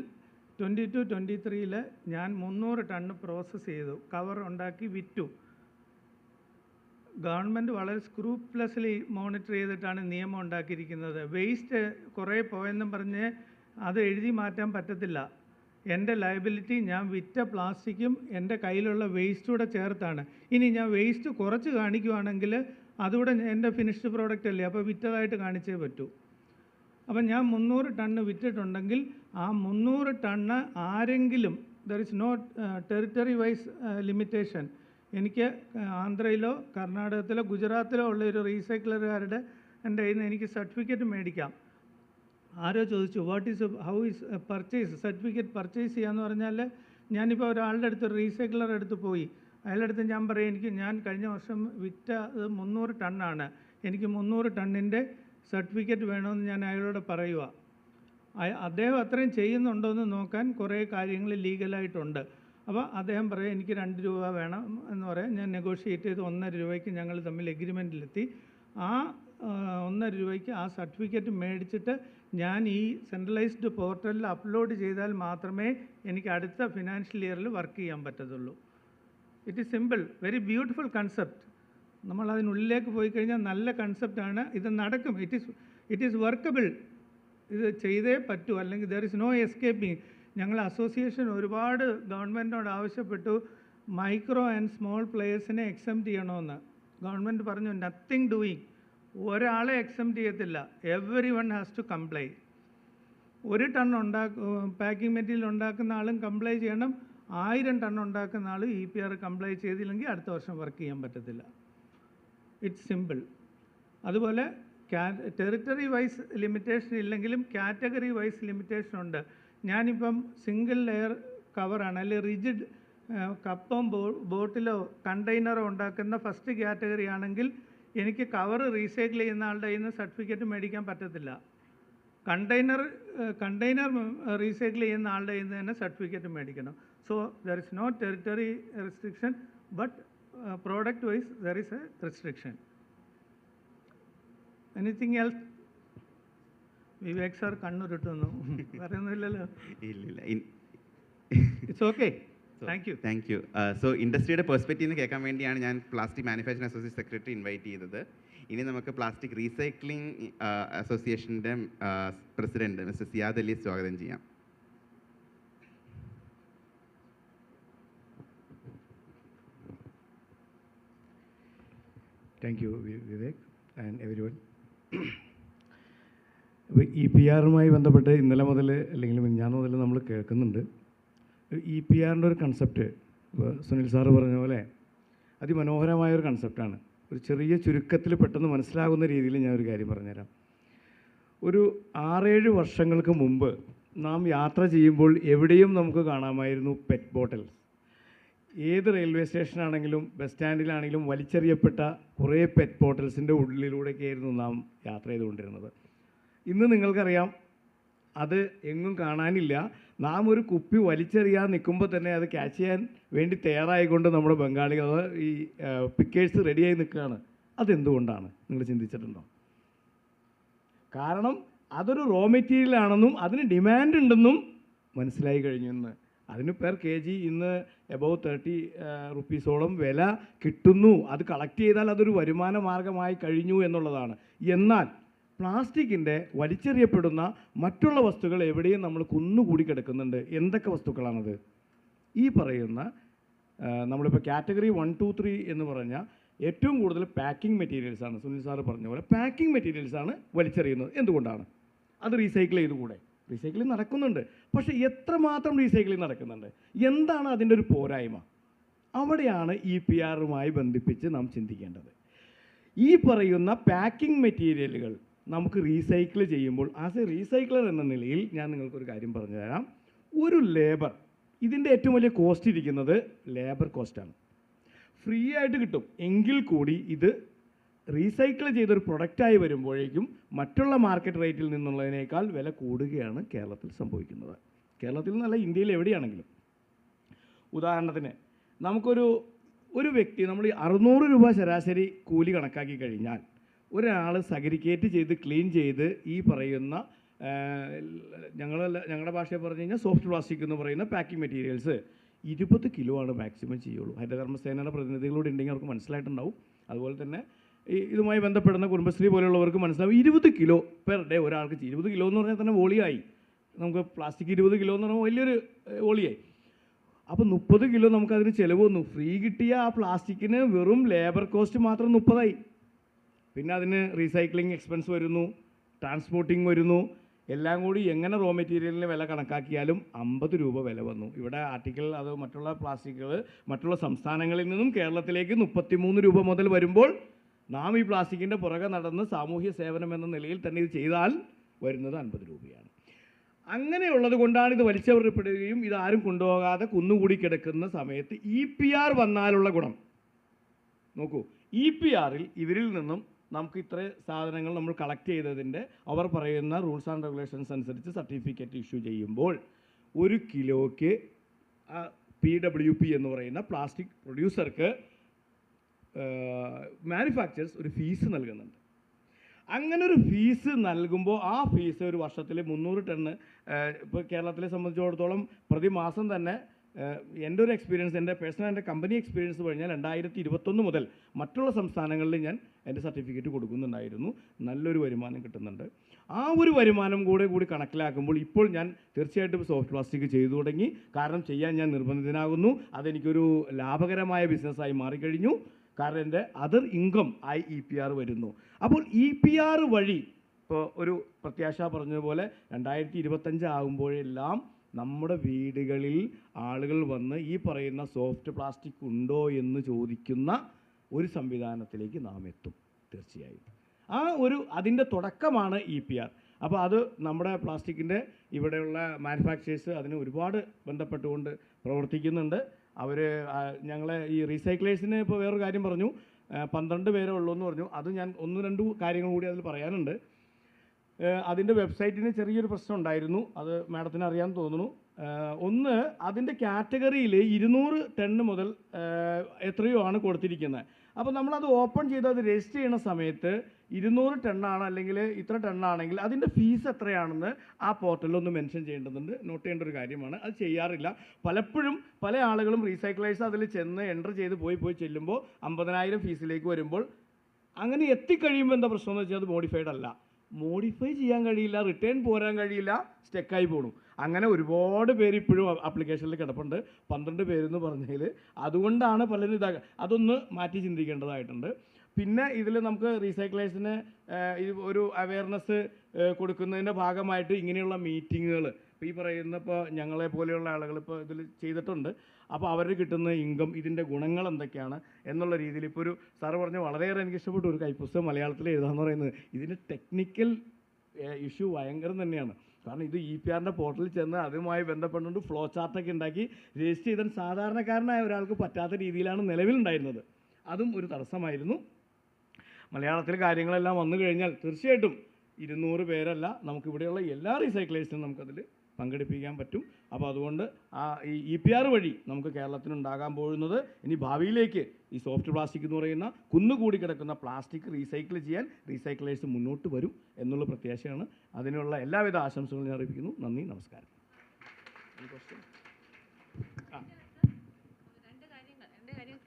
22-23 ഞാൻ 300 ടണ്ണ് പ്രോസസ്സ് ചെയ്തു, കവർ ഉണ്ടാക്കി വിറ്റു. ഗവൺമെൻറ് വളരെ സ്ക്രൂപ്ലെസ്ലി മോണിറ്റർ ചെയ്തിട്ടാണ് നിയമം ഉണ്ടാക്കിയിരിക്കുന്നത്. വേസ്റ്റ് കുറേ പോയെന്നും പറഞ്ഞ് അത് എഴുതി മാറ്റാൻ പറ്റത്തില്ല. എൻ്റെ ലയബിലിറ്റി ഞാൻ വിറ്റ പ്ലാസ്റ്റിക്കും എൻ്റെ കയ്യിലുള്ള വേസ്റ്റൂടെ ചേർത്താണ്. ഇനി ഞാൻ വേസ്റ്റ് കുറച്ച് കാണിക്കുവാണെങ്കിൽ അതുകൂടെ എൻ്റെ ഫിനിഷ്ഡ് പ്രോഡക്റ്റ് അല്ലേ, അപ്പോൾ വിറ്റതായിട്ട് കാണിച്ചേ പറ്റൂ. അപ്പം ഞാൻ 300 ടണ്ണ് വിറ്റിട്ടുണ്ടെങ്കിൽ ആ 300 ടണ്ണ് ആരെങ്കിലും, there is no territory wise limitation, എനിക്ക് ആന്ധ്രയിലോ കർണാടകത്തിലോ ഗുജറാത്തിലോ ഉള്ള ഒരു റീസൈക്ലറുകാരുടെ എൻ്റെ കയ്യിൽ നിന്ന് എനിക്ക് സർട്ടിഫിക്കറ്റ് മേടിക്കാം. ആരോ ചോദിച്ചു how is purchase certificate purchase ചെയ്യാന്ന് പറഞ്ഞാൽ, ഞാനിപ്പോൾ ഒരാളുടെ അടുത്ത് റീസൈക്ലർ അടുത്ത് പോയി, അയാളുടെ അടുത്ത് ഞാൻ പറയും ഞാൻ കഴിഞ്ഞ വർഷം വിറ്റ 300 ടണ്ണാണ്, എനിക്ക് 300 ടണ്ണിൻ്റെ സർട്ടിഫിക്കറ്റ് വേണമെന്ന് ഞാൻ അയാളോട് പറയുക. അദ്ദേഹം അത്രയും ചെയ്യുന്നുണ്ടോ എന്ന് നോക്കാൻ കുറേ കാര്യങ്ങൾ ലീഗലായിട്ടുണ്ട്. അപ്പോൾ അദ്ദേഹം പറയും എനിക്ക് 2 രൂപ വേണം എന്ന് പറയാം. ഞാൻ നെഗോഷിയേറ്റ് ചെയ്ത് 1.5 രൂപയ്ക്ക് ഞങ്ങൾ തമ്മിൽ എഗ്രിമെൻറ്റിലെത്തി. ആ 1.5 രൂപയ്ക്ക് ആ സർട്ടിഫിക്കറ്റ് മേടിച്ചിട്ട് ഞാൻ ഈ സെൻട്രലൈസ്ഡ് പോർട്ടലിൽ അപ്ലോഡ് ചെയ്താൽ മാത്രമേ എനിക്ക് അടുത്ത ഫിനാൻഷ്യൽ ഇയറിൽ വർക്ക് ചെയ്യാൻ പറ്റത്തുള്ളൂ. It is simple, very beautiful concept. നമ്മൾ അതിനുള്ളിലേക്ക് പോയി കഴിഞ്ഞാൽ നല്ല കൺസെപ്റ്റാണ്. ഇത് നടക്കും, ഇറ്റ് ഈസ് വർക്കബിൾ. ഇത് ചെയ്തേ പറ്റൂ, അല്ലെങ്കിൽ ദർ ഇസ് നോ എസ്കേപ്പിംഗ്. ഞങ്ങൾ അസോസിയേഷൻ ഒരുപാട് ഗവൺമെൻറ്റിനോട് ആവശ്യപ്പെട്ടു മൈക്രോ ആൻഡ് സ്മോൾ പ്ലേയേഴ്സിനെ എക്സംപ്റ്റ് ചെയ്യണമെന്ന്. ഗവൺമെൻറ് പറഞ്ഞു നത്തിങ് ഡൂയിങ്, ഒരാളെ എക്സംപ്റ്റ് ചെയ്യത്തില്ല, everyone has to comply. 1 ton packing material ഉണ്ടാക്കുന്ന ആളും കംപ്ലൈ ചെയ്യണം, 1000 ടൺ ഉണ്ടാക്കുന്ന ആൾ EPR കംപ്ലൈ ചെയ്തില്ലെങ്കിൽ അടുത്ത വർഷം വർക്ക് ചെയ്യാൻ പറ്റത്തില്ല. It's simple. അതുപോലെ ടെറിട്ടറി വൈസ് ലിമിറ്റേഷൻ ഇല്ലെങ്കിലും കാറ്റഗറി വൈസ് ലിമിറ്റേഷൻ ഉണ്ട്. ഞാനിപ്പം സിംഗിൾ ലെയർ കവറാണ്, അല്ലെങ്കിൽ റിജിഡ് കപ്പും ബോട്ടിലോ കണ്ടെയ്നറോ ഉണ്ടാക്കുന്ന ഫസ്റ്റ് കാറ്റഗറി ആണെങ്കിൽ എനിക്ക് കവർ റീസൈക്കിൾ ചെയ്യുന്ന ആളുടെ കയ്യിൽ നിന്ന് സർട്ടിഫിക്കറ്റ് മേടിക്കാൻ പറ്റത്തില്ല. കണ്ടെയ്നർ റീസൈക്കിൾ ചെയ്യുന്ന ആളുടെ കയ്യിൽ നിന്ന് തന്നെ സർട്ടിഫിക്കറ്റ് മേടിക്കണം. So there is no territory restriction, but product wise there is a restriction. Anything else? Vivek sir kannuruttunnu parayunnillalo. Illa it's okay. Thank you. So ഇൻഡസ്ട്രിയുടെ പെർസ്പെക്റ്റീവ് നിന്ന് കേൾക്കാൻ വേണ്ടിയാണ് ഞാൻ plastic manufacturing association secretary invite ചെയ്തത്. ഇനി നമുക്ക് പ്ലാസ്റ്റിക് റീസൈക്ലിംഗ് അസോസിയേഷൻ്റെ പ്രസിഡന്റ് മിസ്റ്റർ സിയാദ് അലിയെ സ്വാഗതം ചെയ്യാം. Thank you, Vivek and everyone. അപ്പോൾ EPRുമായി ബന്ധപ്പെട്ട് ഇന്നലെ മുതൽ അല്ലെങ്കിൽ മിഞ്ഞാന്ന് മുതൽ നമ്മൾ കേൾക്കുന്നുണ്ട്. EPRൻ്റെ ഒരു കൺസെപ്റ്റ് ഇപ്പോൾ സുനിൽ സാറ് പറഞ്ഞ പോലെ അതിമനോഹരമായൊരു കൺസെപ്റ്റാണ്. ഒരു ചെറിയ ചുരുക്കത്തിൽ പെട്ടെന്ന് മനസ്സിലാകുന്ന രീതിയിൽ ഞാൻ ഒരു കാര്യം പറഞ്ഞുതരാം. ഒരു 6-7 വർഷങ്ങൾക്ക് മുമ്പ് നാം യാത്ര ചെയ്യുമ്പോൾ എവിടെയും നമുക്ക് കാണാമായിരുന്നു പെറ്റ് ബോട്ടിൽസ്. ഏത് റെയിൽവേ സ്റ്റേഷനാണെങ്കിലും ബസ് സ്റ്റാൻഡിലാണെങ്കിലും വലിച്ചെറിയപ്പെട്ട കുറേ പെറ്റ് ബോട്ടിൽസിൻ്റെ ഉള്ളിലൂടെയൊക്കെയായിരുന്നു നാം യാത്ര ചെയ്തുകൊണ്ടിരുന്നത്. ഇന്ന് നിങ്ങൾക്കറിയാം അത് എങ്ങും കാണാനില്ല. നാം ഒരു കുപ്പി വലിച്ചെറിയാൻ നിൽക്കുമ്പോൾ തന്നെ അത് ക്യാച്ച് ചെയ്യാൻ വേണ്ടി തയ്യാറായിക്കൊണ്ട് നമ്മുടെ ബംഗാളികൾ ഈ പിക്കേഴ്സ് റെഡിയായി നിൽക്കുകയാണ്. അതെന്തുകൊണ്ടാണ് നിങ്ങൾ ചിന്തിച്ചിട്ടുണ്ടോ? കാരണം അതൊരു റോ മെറ്റീരിയൽ ആണെന്നും അതിന് ഡിമാൻഡ് ഉണ്ടെന്നും മനസ്സിലായി കഴിഞ്ഞു. ഇന്ന് അതിന് പെർ kg ഇന്ന് എബവ് 30 റുപ്പീസോളം വില കിട്ടുന്നു. അത് കളക്ട് ചെയ്താൽ അതൊരു വരുമാന മാർഗമായി കഴിഞ്ഞു എന്നുള്ളതാണ്. എന്നാൽ പ്ലാസ്റ്റിക്കിൻ്റെ വലിച്ചെറിയപ്പെടുന്ന മറ്റുള്ള വസ്തുക്കൾ എവിടെയും നമ്മൾ കുന്നുകൂടി കിടക്കുന്നുണ്ട്. എന്തൊക്കെ വസ്തുക്കളാണത്? ഈ പറയുന്ന നമ്മളിപ്പോൾ കാറ്റഗറി 1, 2, 3 എന്ന് പറഞ്ഞാൽ ഏറ്റവും കൂടുതൽ പാക്കിംഗ് മെറ്റീരിയൽസാണ്. സുനിൽ സാറ് പറഞ്ഞ പോലെ പാക്കിംഗ് മെറ്റീരിയൽസാണ് വലിച്ചെറിയുന്നത്. എന്തുകൊണ്ടാണ്? അത് റീസൈക്കിൾ ചെയ്തുകൂടെ? റീസൈക്ലിംഗ് നടക്കുന്നുണ്ട്, പക്ഷേ എത്രമാത്രം റീസൈക്ലിംഗ് നടക്കുന്നുണ്ട്? എന്താണ് അതിൻ്റെ ഒരു പോരായ്മ? അവിടെയാണ് EPRുമായി ബന്ധിപ്പിച്ച് നാം ചിന്തിക്കേണ്ടത്. ഈ പറയുന്ന പാക്കിംഗ് മെറ്റീരിയലുകൾ നമുക്ക് റീസൈക്കിൾ ചെയ്യുമ്പോൾ ആസ് എ റീസൈക്ലർ എന്ന നിലയിൽ ഞാൻ നിങ്ങൾക്കൊരു കാര്യം പറഞ്ഞു തരാം. ഒരു ലേബർ, ഇതിൻ്റെ ഏറ്റവും വലിയ കോസ്റ്റ് ഇരിക്കുന്നത് ലേബർ കോസ്റ്റാണ്. ഫ്രീ ആയിട്ട് കിട്ടും എങ്കിൽ കൂടി ഇത് റീസൈക്കിൾ ചെയ്തൊരു പ്രൊഡക്റ്റായി വരുമ്പോഴേക്കും മറ്റുള്ള മാർക്കറ്റ് റേറ്റിൽ നിന്നുള്ളതിനേക്കാൾ വില കൂടുകയാണ് കേരളത്തിൽ സംഭവിക്കുന്നത്. കേരളത്തിൽ നിന്നല്ല, ഇന്ത്യയിൽ എവിടെയാണെങ്കിലും. ഉദാഹരണത്തിന് ഒരു വ്യക്തി നമ്മൾ 600 രൂപ ശരാശരി കൂലി കണക്കാക്കി കഴിഞ്ഞാൽ ഒരാൾ സഗ്രിഗേറ്റ് ചെയ്ത് ക്ലീൻ ചെയ്ത് ഈ പറയുന്ന ഞങ്ങളുടെ ഭാഷയിൽ പറഞ്ഞു കഴിഞ്ഞാൽ സോഫ്റ്റ് പ്ലാസ്റ്റിക് എന്ന് പറയുന്ന പാക്കിംഗ് മെറ്റീരിയൽസ് 20 കിലോ ആണ് മാക്സിമം ചെയ്യുള്ളൂ. ഹരിതകർമ്മസേനയുടെ പ്രതിനിധികളോട് ഉണ്ടെങ്കിൽ അവർക്ക് മനസ്സിലായിട്ടുണ്ടാവും. അതുപോലെ തന്നെ ഇതുമായി ബന്ധപ്പെടുന്ന കുടുംബശ്രീ പോലെയുള്ളവർക്ക് മനസ്സിലാവും. 20 കിലോ പെർ ഡേ ഒരാൾക്ക് 20 കിലോ എന്ന് പറഞ്ഞാൽ തന്നെ വോളിയായി. നമുക്ക് പ്ലാസ്റ്റിക് 20 കിലോ എന്ന് പറയുമ്പോൾ വലിയൊരു വോളിയായി. അപ്പോൾ 30 കിലോ നമുക്കതിന് ചിലവ് വന്നു. ഫ്രീ കിട്ടിയ ആ പ്ലാസ്റ്റിക്കിന് വെറും ലേബർ കോസ്റ്റ് മാത്രം 30ആയി. പിന്നെ അതിന് റീസൈക്ലിംഗ് എക്സ്പെൻസ് വരുന്നു, ട്രാൻസ്പോർട്ടിങ് വരുന്നു, എല്ലാം കൂടി എങ്ങനെ റോ മെറ്റീരിയലിന് വില കണക്കാക്കിയാലും 50 രൂപ വില വന്നു. ഇവിടെ ആർട്ടിക്കിൾ അത് മറ്റുള്ള പ്ലാസ്റ്റിക്കുകൾ മറ്റുള്ള സംസ്ഥാനങ്ങളിൽ നിന്നും കേരളത്തിലേക്ക് 33 രൂപ മുതൽ വരുമ്പോൾ നാം ഈ പ്ലാസ്റ്റിക്കിൻ്റെ പുറകെ നടന്ന് സാമൂഹ്യ സേവനം എന്ന നിലയിൽ തന്നെ ഇത് ചെയ്താൽ വരുന്നത് 50 രൂപയാണ്. അങ്ങനെയുള്ളത് കൊണ്ടാണ് ഇത് വലിച്ചെറിയപ്പെടുകയും ഇതാരും കൊണ്ടുപോകാതെ കുന്നുകൂടി കിടക്കുന്ന സമയത്ത് EPR വന്നാലുള്ള ഗുണം നോക്കൂ. EPRൽ ഇവരിൽ നിന്നും നമുക്ക് ഇത്ര സാധനങ്ങൾ നമ്മൾ കളക്ട് ചെയ്തതിൻ്റെ അവർ പറയുന്ന റൂൾസ് ആൻഡ് റെഗുലേഷൻസ് അനുസരിച്ച് സർട്ടിഫിക്കറ്റ് ഇഷ്യൂ ചെയ്യുമ്പോൾ 1 കിലോയ്ക്ക് PWP എന്ന് പറയുന്ന പ്ലാസ്റ്റിക് പ്രൊഡ്യൂസർക്ക് മാനുഫാക്ചേഴ്സ് ഒരു ഫീസ് നൽകുന്നുണ്ട്. അങ്ങനെ ഒരു ഫീസ് നൽകുമ്പോൾ ആ ഫീസ് ഒരു വർഷത്തിൽ 300 ടണ്ണ് ഇപ്പോൾ കേരളത്തിലെ സംബന്ധിച്ചിടത്തോളം പ്രതിമാസം തന്നെ എൻ്റെ ഒരു എക്സ്പീരിയൻസ്, എൻ്റെ പേഴ്സണൽ എൻ്റെ കമ്പനി എക്സ്പീരിയൻസ് കഴിഞ്ഞാൽ 2021 മുതൽ മറ്റുള്ള സംസ്ഥാനങ്ങളിൽ ഞാൻ എൻ്റെ സർട്ടിഫിക്കറ്റ് കൊടുക്കുന്നുണ്ടായിരുന്നു. നല്ലൊരു വരുമാനം കിട്ടുന്നുണ്ട്. ആ ഒരു വരുമാനം കൂടി കണക്കിലാക്കുമ്പോൾ ഇപ്പോൾ ഞാൻ തീർച്ചയായിട്ടും സോഫ്റ്റ് പ്ലാസ്റ്റിക് ചെയ്തു തുടങ്ങി. കാരണം ചെയ്യാൻ ഞാൻ നിർബന്ധിതനാകുന്നു. അതെനിക്കൊരു ലാഭകരമായ ബിസിനസ്സായി മാറിക്കഴിഞ്ഞു. കാരണം എൻ്റെ അതർ ഇൻകം ആയി EPR വരുന്നു. അപ്പോൾ EPR വഴി ഇപ്പോൾ ഒരു പ്രത്യാശ പറഞ്ഞതുപോലെ 2025 ആകുമ്പോഴെല്ലാം നമ്മുടെ വീടുകളിൽ ആളുകൾ വന്ന് ഈ പറയുന്ന സോഫ്റ്റ് പ്ലാസ്റ്റിക് ഉണ്ടോ എന്ന് ചോദിക്കുന്ന ഒരു സംവിധാനത്തിലേക്ക് നാം എത്തും തീർച്ചയായും. അതിൻ്റെ തുടക്കമാണ് EPR. അപ്പോൾ അത് നമ്മുടെ പ്ലാസ്റ്റിക്കിൻ്റെ ഇവിടെയുള്ള മാനുഫാക്ചേഴ്സ് അതിന് ഒരുപാട് ബന്ധപ്പെട്ടുകൊണ്ട് പ്രവർത്തിക്കുന്നുണ്ട്. അവർ ഞങ്ങളെ ഈ റീസൈക്ലേഴ്സിന് ഇപ്പോൾ വേറൊരു കാര്യം പറഞ്ഞു, 12 പേരേ ഉള്ളൂ എന്ന് പറഞ്ഞു. അത് ഞാൻ 1-2 കാര്യങ്ങൾ കൂടി അതിൽ പറയാനുണ്ട്. അതിൻ്റെ വെബ്സൈറ്റിന് ചെറിയൊരു പ്രശ്നം ഉണ്ടായിരുന്നു, അത് മാഡത്തിന് അറിയാൻ തോന്നുന്നു. ഒന്ന്, അതിൻ്റെ കാറ്റഗറിയിൽ 200 ടണ്ണ് മുതൽ എത്രയോ ആണ് കൊടുത്തിരിക്കുന്നത്. അപ്പോൾ നമ്മളത് ഓപ്പൺ ചെയ്ത് അത് രജിസ്റ്റർ ചെയ്യുന്ന സമയത്ത് 200 ടണ്ണാണ് അല്ലെങ്കിൽ ഇത്ര ടണ്ണാണെങ്കിൽ അതിൻ്റെ ഫീസ് എത്രയാണെന്ന് ആ പോർട്ടലിലൊന്ന് മെൻഷൻ ചെയ്യേണ്ടതുണ്ട്. നോട്ട് ചെയ്യേണ്ട ഒരു കാര്യമാണ്. അത് ചെയ്യാറില്ല. പലപ്പോഴും പല ആളുകളും റീസൈക്ലേഴ്സ് അതിൽ ചെന്ന് എൻ്റർ ചെയ്ത് പോയി ചെല്ലുമ്പോൾ 50,000 ഫീസിലേക്ക് വരുമ്പോൾ അങ്ങനെ എത്തിക്കഴിയുമ്പോൾ എന്താ പ്രശ്നം എന്ന് വെച്ചാൽ അത് മോഡിഫൈഡ് അല്ല. മോഡിഫൈ ചെയ്യാൻ കഴിയില്ല, റിട്ടേൺ പോരാൻ കഴിയില്ല, സ്റ്റെക്കായി പോകണം. അങ്ങനെ ഒരുപാട് പേര് ഇപ്പോഴും ആപ്ലിക്കേഷനിൽ കിടപ്പുണ്ട്. 12 പേരെന്ന് പറഞ്ഞതിൽ അതുകൊണ്ടാണ് പലരും അതൊന്ന് മാറ്റി ചിന്തിക്കേണ്ടതായിട്ടുണ്ട്. പിന്നെ ഇതിൽ നമുക്ക് റീസൈക്ലേഴ്സിന് ഒരു അവയർനെസ് കൊടുക്കുന്നതിൻ്റെ ഭാഗമായിട്ട് ഇങ്ങനെയുള്ള മീറ്റിങ്ങുകൾ ഇപ്പോൾ ഈ പറയുന്ന ഇപ്പോൾ ഞങ്ങളെ പോലെയുള്ള ആളുകൾ ഇപ്പോൾ ഇതിൽ ചെയ്തിട്ടുണ്ട്. അപ്പോൾ അവർ കിട്ടുന്ന ഇൻകം, ഇതിൻ്റെ ഗുണങ്ങൾ എന്തൊക്കെയാണ് എന്നുള്ള രീതിയിൽ ഇപ്പോൾ ഒരു സാറ് പറഞ്ഞ വളരെയേറെ എനിക്ക് ഇഷ്ടപ്പെട്ടു. ഒരു കൈപ്പുസ്തകം മലയാളത്തിൽ എഴുതാമെന്ന് പറയുന്നത് ഇതിൻ്റെ ടെക്നിക്കൽ ഇഷ്യൂ ഭയങ്കരം തന്നെയാണ്. കാരണം ഇത് EPRൻ്റെ പോർട്ടലിൽ ചെന്ന് അതുമായി ബന്ധപ്പെട്ടുകൊണ്ട് ഫ്ലോ ചാർട്ടൊക്കെ ഉണ്ടാക്കി രജിസ്റ്റർ ചെയ്താൽ സാധാരണക്കാരനായ ഒരാൾക്ക് പറ്റാത്ത രീതിയിലാണ് നിലവിലുണ്ടായിരുന്നത്. അതും ഒരു തടസ്സമായിരുന്നു. മലയാളത്തിൽ കാര്യങ്ങളെല്ലാം വന്നു കഴിഞ്ഞാൽ തീർച്ചയായിട്ടും 200 പേരല്ല, നമുക്കിവിടെയുള്ള എല്ലാ റീസൈക്ലേഴ്സിനും നമുക്കതിൽ പങ്കെടുപ്പിക്കാൻ പറ്റും. അപ്പോൾ അതുകൊണ്ട് ഈ EPR വഴി നമുക്ക് കേരളത്തിനുണ്ടാകാൻ പോകുന്നത് ഇനി ഭാവിയിലേക്ക് ഈ സോഫ്റ്റ് പ്ലാസ്റ്റിക് എന്ന് പറയുന്ന കുന്നുകൂടി കിടക്കുന്ന പ്ലാസ്റ്റിക് റീസൈക്കിൾ ചെയ്യാൻ റീസൈക്ലേഴ്സ് മുന്നോട്ട് വരും എന്നുള്ള പ്രത്യാശയാണ്. അതിനുള്ള എല്ലാവിധ ആശംസകളും ഞാൻ അറിയിക്കുന്നു. നന്ദി, നമസ്കാരം.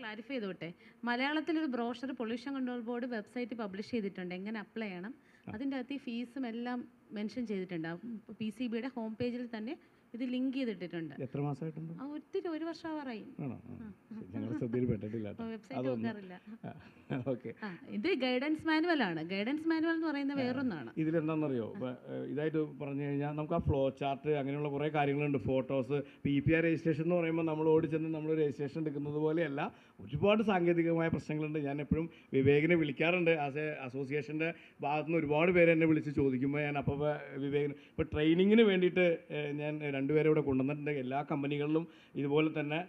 ക്ലാരിഫൈ ചെയ്തോട്ടെ. മലയാളത്തിലൊരു brochure pollution control board website publish ചെയ്തിട്ടുണ്ട്, എങ്ങനെ അപ്ലൈ ചെയ്യണം. അതിൻ്റെ അകത്ത് ഈ ഫീസും എല്ലാം മെൻഷൻ ചെയ്തിട്ടുണ്ടാവും. PCBയുടെ ഹോം പേജിൽ തന്നെ ഇത് ലിങ്ക് ചെയ്തിട്ടുണ്ട്. എത്ര മാസമായിട്ടുണ്ട്? ഒത്തിരി, 1 വർഷമാവാറായി. വെബ്സൈറ്റ് നോക്കാറില്ല. ഇത് ഗൈഡൻസ് മാനുവൽ ആണ്. ഗൈഡൻസ് മാനുവൽ എന്ന് പറയുന്നത് വേറൊന്നാണ്. ഇതിലെന്താണെന്നറിയോ, ഇതായിട്ട് പറഞ്ഞു കഴിഞ്ഞാൽ നമുക്ക് ആ ഫ്ലോ ചാർട്ട് അങ്ങനെയുള്ള കുറേ കാര്യങ്ങളുണ്ട്, ഫോട്ടോസ്. ഇപ്പോൾ EPR രജിസ്ട്രേഷൻ എന്ന് പറയുമ്പോൾ നമ്മൾ ഓടിച്ചെന്ന് നമ്മൾ രജിസ്ട്രേഷൻ എടുക്കുന്നത് പോലെയല്ല, ഒരുപാട് സാങ്കേതികമായ പ്രശ്നങ്ങളുണ്ട്. ഞാൻ എപ്പോഴും വിവേകിനെ വിളിക്കാറുണ്ട്. ആസ് എ അസോസിയേഷൻ്റെ ഭാഗത്തുനിന്ന് ഒരുപാട് പേര് എന്നെ വിളിച്ച് ചോദിക്കുമ്പോൾ ഞാൻ അപ്പോൾ വിവേകിന് ഇപ്പോൾ ട്രെയിനിങ്ങിന് വേണ്ടിയിട്ട് ഞാൻ 2 പേരെ ഇവിടെ കൊണ്ടുവന്നിട്ടുണ്ട്. എല്ലാ കമ്പനികളിലും ഇതുപോലെ തന്നെ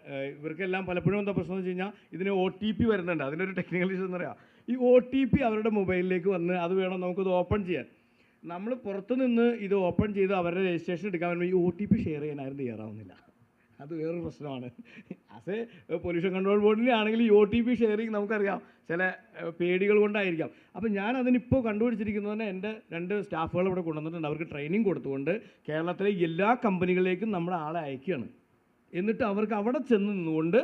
ഇവർക്കെല്ലാം പലപ്പോഴും എന്താ പ്രശ്നം എന്ന് വെച്ച് കഴിഞ്ഞാൽ ഇതിന് OTP വരുന്നുണ്ട്. അതിനൊരു ടെക്നിക്കൽ ഇഷ്യൂ എന്ന് പറയാം. ഈ OTP അവരുടെ മൊബൈലിലേക്ക് വന്ന് അത് വേണം നമുക്കത് ഓപ്പൺ ചെയ്യാൻ. നമ്മൾ പുറത്ത് നിന്ന് ഇത് ഓപ്പൺ ചെയ്ത് അവരുടെ രജിസ്ട്രേഷൻ എടുക്കാൻ വരുമ്പോൾ ഈ OTP ഷെയർ ചെയ്യാൻ ആരും തയ്യാറാവുന്നില്ല. അത് വേറൊരു പ്രശ്നമാണ്. ആസ് എ പൊല്യൂഷൻ കൺട്രോൾ ബോർഡിൻ്റെ ആണെങ്കിൽ ഈ OTP ഷെയറിങ് നമുക്കറിയാം ചില പേടികൾ കൊണ്ടായിരിക്കാം. അപ്പോൾ ഞാൻ അതിനിപ്പോൾ കണ്ടുപിടിച്ചിരിക്കുന്നത് എൻ്റെ 2 സ്റ്റാഫുകൾ ഇവിടെ കൊണ്ടുവന്നിട്ടുണ്ട്. അവർക്ക് ട്രെയിനിങ് കൊടുത്തുകൊണ്ട് കേരളത്തിലെ എല്ലാ കമ്പനികളിലേക്കും നമ്മുടെ ആളെ അയക്കുകയാണ്. എന്നിട്ട് അവർക്ക് അവിടെ ചെന്ന് നിന്നുകൊണ്ട്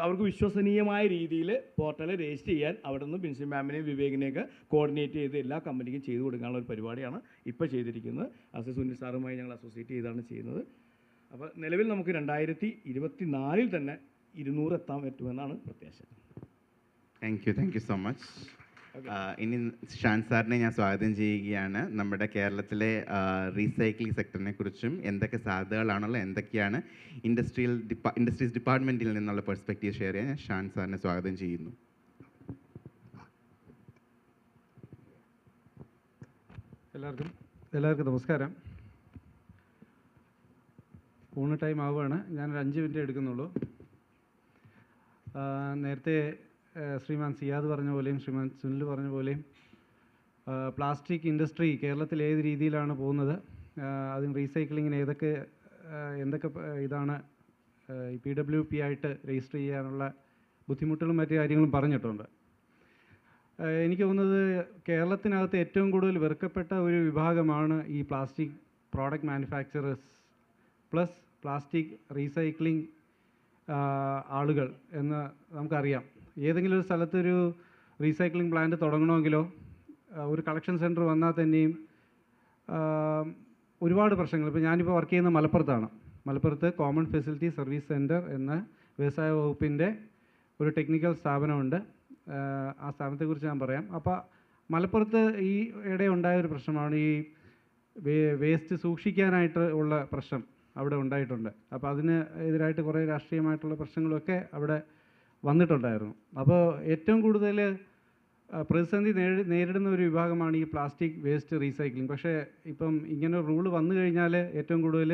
അവർക്ക് വിശ്വസനീയമായ രീതിയിൽ പോർട്ടൽ രജിസ്റ്റർ ചെയ്യാൻ അവിടെ നിന്ന് ബിൻസി മാമിനെയും വിവേകിനെയൊക്കെ കോർഡിനേറ്റ് ചെയ്ത് എല്ലാ കമ്പനിക്കും ചെയ്തു കൊടുക്കാനുള്ള ഒരു പരിപാടിയാണ് ഇപ്പോൾ ചെയ്തിരിക്കുന്നത്. അസി സുനിൽ സാറുമായി ഞങ്ങൾ അസോസിയേറ്റ് ചെയ്താണ് ചെയ്യുന്നത്. അപ്പോൾ നിലവിൽ നമുക്ക് 2024 തന്നെ 200 എത്താൻ പറ്റുമെന്നാണ് പ്രത്യാശ. Thank you so much. ഇനി ഷാൻ സാറിനെ ഞാൻ സ്വാഗതം ചെയ്യുകയാണ്. നമ്മുടെ കേരളത്തിലെ റീസൈക്ലിംഗ് സെക്ടറിനെ കുറിച്ചും എന്തൊക്കെ സാധ്യതകളാണുള്ളത്, എന്തൊക്കെയാണ് ഇൻഡസ്ട്രീസ് ഡിപ്പാർട്ട്മെൻറ്റിൽ നിന്നുള്ള പെർസ്പെക്റ്റീവ് ഷെയർ ചെയ്യാൻ ഞാൻ ഷാൻ സാറിനെ സ്വാഗതം ചെയ്യുന്നു. എല്ലാവർക്കും നമസ്കാരം. ഊണ് ടൈം ആവുകയാണ്. ഞാനൊരു 5 മിനിറ്റ് എടുക്കുന്നുള്ളൂ. നേരത്തെ ശ്രീമാൻ സിയാദ് പറഞ്ഞ പോലെയും ശ്രീമാൻ സുനിൽ പറഞ്ഞ പോലെയും പ്ലാസ്റ്റിക് ഇൻഡസ്ട്രി കേരളത്തിൽ ഏത് രീതിയിലാണ് പോകുന്നത്, അതിന് റീസൈക്ലിങ്ങിന് എന്തൊക്കെ ഇതാണ് ഈ PWP ആയിട്ട് രജിസ്റ്റർ ചെയ്യാനുള്ള ബുദ്ധിമുട്ടുകളും മറ്റു കാര്യങ്ങളും പറഞ്ഞിട്ടുണ്ട്. എനിക്ക് തോന്നുന്നത് കേരളത്തിനകത്ത് ഏറ്റവും കൂടുതൽ വെറുക്കപ്പെട്ട ഒരു വിഭാഗമാണ് ഈ plastic product manufacturers plus plastic recycling ആളുകൾ എന്ന് നമുക്കറിയാം. ഏതെങ്കിലും ഒരു സ്ഥലത്തൊരു റീസൈക്ലിംഗ് പ്ലാന്റ് തുടങ്ങണമെങ്കിലോ ഒരു കളക്ഷൻ സെൻറ്റർ വന്നാൽ തന്നെയും ഒരുപാട് പ്രശ്നങ്ങൾ. ഇപ്പോൾ ഞാനിപ്പോൾ വർക്ക് ചെയ്യുന്ന മലപ്പുറത്ത് കോമൺ ഫെസിലിറ്റി സർവീസ് സെൻറ്റർ എന്ന വ്യവസായ വകുപ്പിൻ്റെ ഒരു ടെക്നിക്കൽ സ്ഥാപനമുണ്ട്. ആ സ്ഥാപനത്തെക്കുറിച്ച് ഞാൻ പറയാം. അപ്പോൾ മലപ്പുറത്ത് ഈ ഇടെ ഉണ്ടായ ഒരു പ്രശ്നമാണ് ഈ വേസ്റ്റ് സൂക്ഷിക്കാനായിട്ട് ഉള്ള പ്രശ്നം അവിടെ ഉണ്ടായിട്ടുണ്ട്. അപ്പോൾ അതിന് എതിരായിട്ട് കുറേ രാഷ്ട്രീയമായിട്ടുള്ള പ്രശ്നങ്ങളൊക്കെ അവിടെ വന്നിട്ടുണ്ടായിരുന്നു. അപ്പോൾ ഏറ്റവും കൂടുതൽ പ്രതിസന്ധി നേരിടുന്ന ഒരു വിഭാഗമാണ് ഈ പ്ലാസ്റ്റിക് വേസ്റ്റ് റീസൈക്ലിംഗ്. പക്ഷേ ഇപ്പം ഇങ്ങനെ റൂള് വന്നു കഴിഞ്ഞാൽ ഏറ്റവും കൂടുതൽ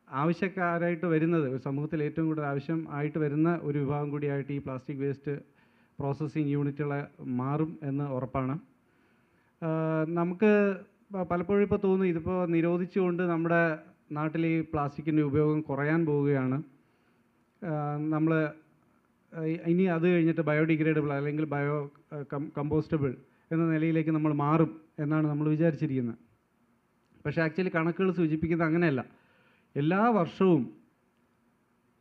ആവശ്യക്കാരായിട്ട് വരുന്നത്, സമൂഹത്തിൽ ഏറ്റവും കൂടുതൽ ആവശ്യം ആയിട്ട് വരുന്ന ഒരു വിഭാഗം കൂടിയായിട്ട് ഈ പ്ലാസ്റ്റിക് വേസ്റ്റ് പ്രോസസ്സിങ് യൂണിറ്റുകൾ മാറും എന്ന് ഉറപ്പാണ്. നമുക്ക് പലപ്പോഴും ഇപ്പോൾ തോന്നുന്നു ഇതിപ്പോൾ നിരോധിച്ചുകൊണ്ട് നമ്മുടെ നാട്ടിൽ ഈ പ്ലാസ്റ്റിക്കിൻ്റെ ഉപയോഗം കുറയാൻ പോവുകയാണ്. നമ്മൾ ഇനി അത് കഴിഞ്ഞിട്ട് ബയോഡിഗ്രേഡബിൾ അല്ലെങ്കിൽ കമ്പോസ്റ്റബിൾ എന്ന നിലയിലേക്ക് നമ്മൾ മാറും എന്നാണ് നമ്മൾ വിചാരിച്ചിരിക്കുന്നത്. പക്ഷേ ആക്ച്വലി കണക്കുകൾ സൂചിപ്പിക്കുന്നത് അങ്ങനെയല്ല. എല്ലാ വർഷവും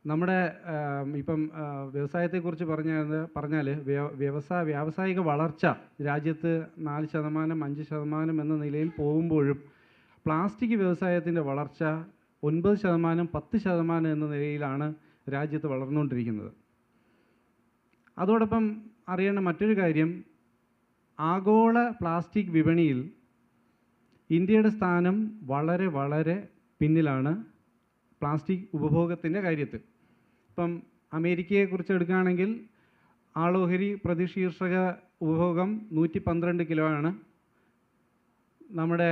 നമ്മുടെ ഇപ്പം വ്യവസായത്തെക്കുറിച്ച് പറഞ്ഞാൽ വ്യാവസായിക വളർച്ച രാജ്യത്ത് 4%, 5% എന്ന നിലയിൽ പോകുമ്പോഴും പ്ലാസ്റ്റിക് വ്യവസായത്തിൻ്റെ വളർച്ച 9%, 10% എന്ന നിലയിലാണ് രാജ്യത്ത് വളർന്നുകൊണ്ടിരിക്കുന്നത്. അതോടൊപ്പം അറിയേണ്ട മറ്റൊരു കാര്യം, ആഗോള പ്ലാസ്റ്റിക് വിപണിയിൽ ഇന്ത്യയുടെ സ്ഥാനം വളരെ വളരെ പിന്നിലാണ് പ്ലാസ്റ്റിക് ഉപഭോഗത്തിൻ്റെ കാര്യത്തിൽ. ഇപ്പം അമേരിക്കയെക്കുറിച്ച് എടുക്കുകയാണെങ്കിൽ ആളോഹരി പ്രതിശീർഷക ഉപഭോഗം 112 കിലോ ആണ്. നമ്മുടെ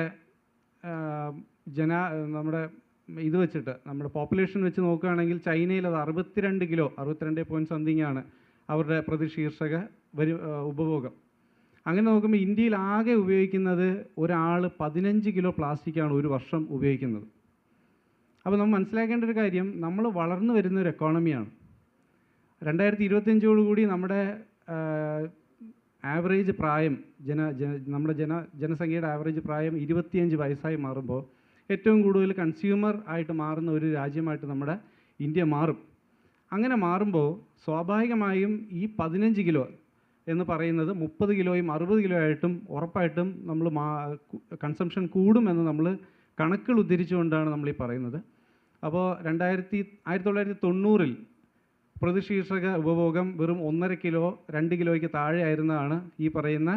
ഇത് വെച്ചിട്ട് നമ്മുടെ പോപ്പുലേഷൻ വെച്ച് നോക്കുകയാണെങ്കിൽ ചൈനയിൽ അത് 62 കിലോ, 62 പോയിൻറ്റ് സംതിങ് ആണ് അവരുടെ പ്രതിശീർഷക ഉപഭോഗം. അങ്ങനെ നോക്കുമ്പോൾ ഇന്ത്യയിൽ ആകെ ഉപയോഗിക്കുന്നത് ഒരാൾ 15 കിലോ പ്ലാസ്റ്റിക്കാണ് ഒരു വർഷം ഉപയോഗിക്കുന്നത്. അപ്പോൾ നമ്മൾ മനസ്സിലാക്കേണ്ട ഒരു കാര്യം, നമ്മൾ വളർന്നു വരുന്ന ഒരു എക്കോണമിയാണ്. 2025 നമ്മുടെ ആവറേജ് പ്രായം നമ്മുടെ ജനസംഖ്യയുടെ ആവറേജ് പ്രായം 25 വയസ്സായി മാറുമ്പോൾ ഏറ്റവും കൂടുതൽ കൺസ്യൂമർ ആയിട്ട് മാറുന്ന ഒരു രാജ്യമായിട്ട് നമ്മുടെ ഇന്ത്യ മാറും. അങ്ങനെ മാറുമ്പോൾ സ്വാഭാവികമായും ഈ 15 കിലോ എന്ന് പറയുന്നത് 30 കിലോയും 60 കിലോ ആയിട്ടും ഉറപ്പായിട്ടും നമ്മൾ കൺസംഷൻ കൂടുമെന്ന് നമ്മൾ കണക്കുകൾ ഉദ്ധരിച്ചുകൊണ്ടാണ് നമ്മൾ ഈ പറയുന്നത്. അപ്പോൾ 1990 പ്രതിശീർഷക ഉപഭോഗം വെറും 1.5 കിലോ 2 കിലോയ്ക്ക് താഴെ ആയിരുന്നതാണ് ഈ പറയുന്ന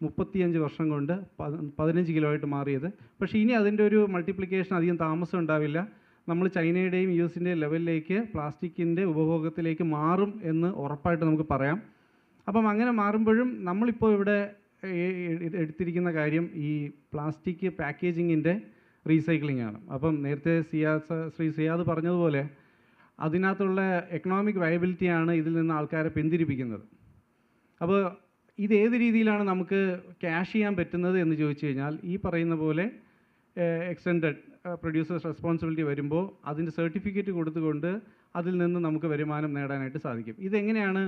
35 വർഷം കൊണ്ട് 15 കിലോ ആയിട്ട് മാറിയത്. പക്ഷേ ഇനി അതിൻ്റെ ഒരു മൾട്ടിപ്ലിക്കേഷൻ അധികം താമസം ഉണ്ടാവില്ല. നമ്മൾ ചൈനയുടെയും US-ൻ്റെയും ലെവലിലേക്ക് പ്ലാസ്റ്റിക്കിൻ്റെ ഉപഭോഗത്തിലേക്ക് മാറും എന്ന് ഉറപ്പായിട്ട് നമുക്ക് പറയാം. അപ്പം അങ്ങനെ മാറുമ്പോഴും നമ്മളിപ്പോൾ ഇവിടെ എടുത്തിരിക്കുന്ന കാര്യം ഈ പ്ലാസ്റ്റിക് പാക്കേജിങ്ങിൻ്റെ റീസൈക്ലിംഗ് ആണ്. അപ്പം നേരത്തെ ശ്രീ സിയാദ് പറഞ്ഞതുപോലെ അതിനകത്തുള്ള എക്കണോമിക് വയബിലിറ്റിയാണ് ഇതിൽ നിന്ന് ആൾക്കാരെ പിന്തിരിപ്പിക്കുന്നത്. അപ്പോൾ ഇത് ഏത് രീതിയിലാണ് നമുക്ക് ക്യാഷ് ചെയ്യാൻ പറ്റുന്നത് എന്ന് ചോദിച്ചു കഴിഞ്ഞാൽ ഈ പറയുന്ന പോലെ എക്സ്റ്റെൻഡഡ് പ്രൊഡ്യൂസേഴ്സ് റെസ്പോൺസിബിലിറ്റി വരുമ്പോൾ അതിൻ്റെ സർട്ടിഫിക്കറ്റ് കൊടുത്തുകൊണ്ട് അതിൽ നിന്ന് നമുക്ക് വരുമാനം നേടാനായിട്ട് സാധിക്കും. ഇതെങ്ങനെയാണ്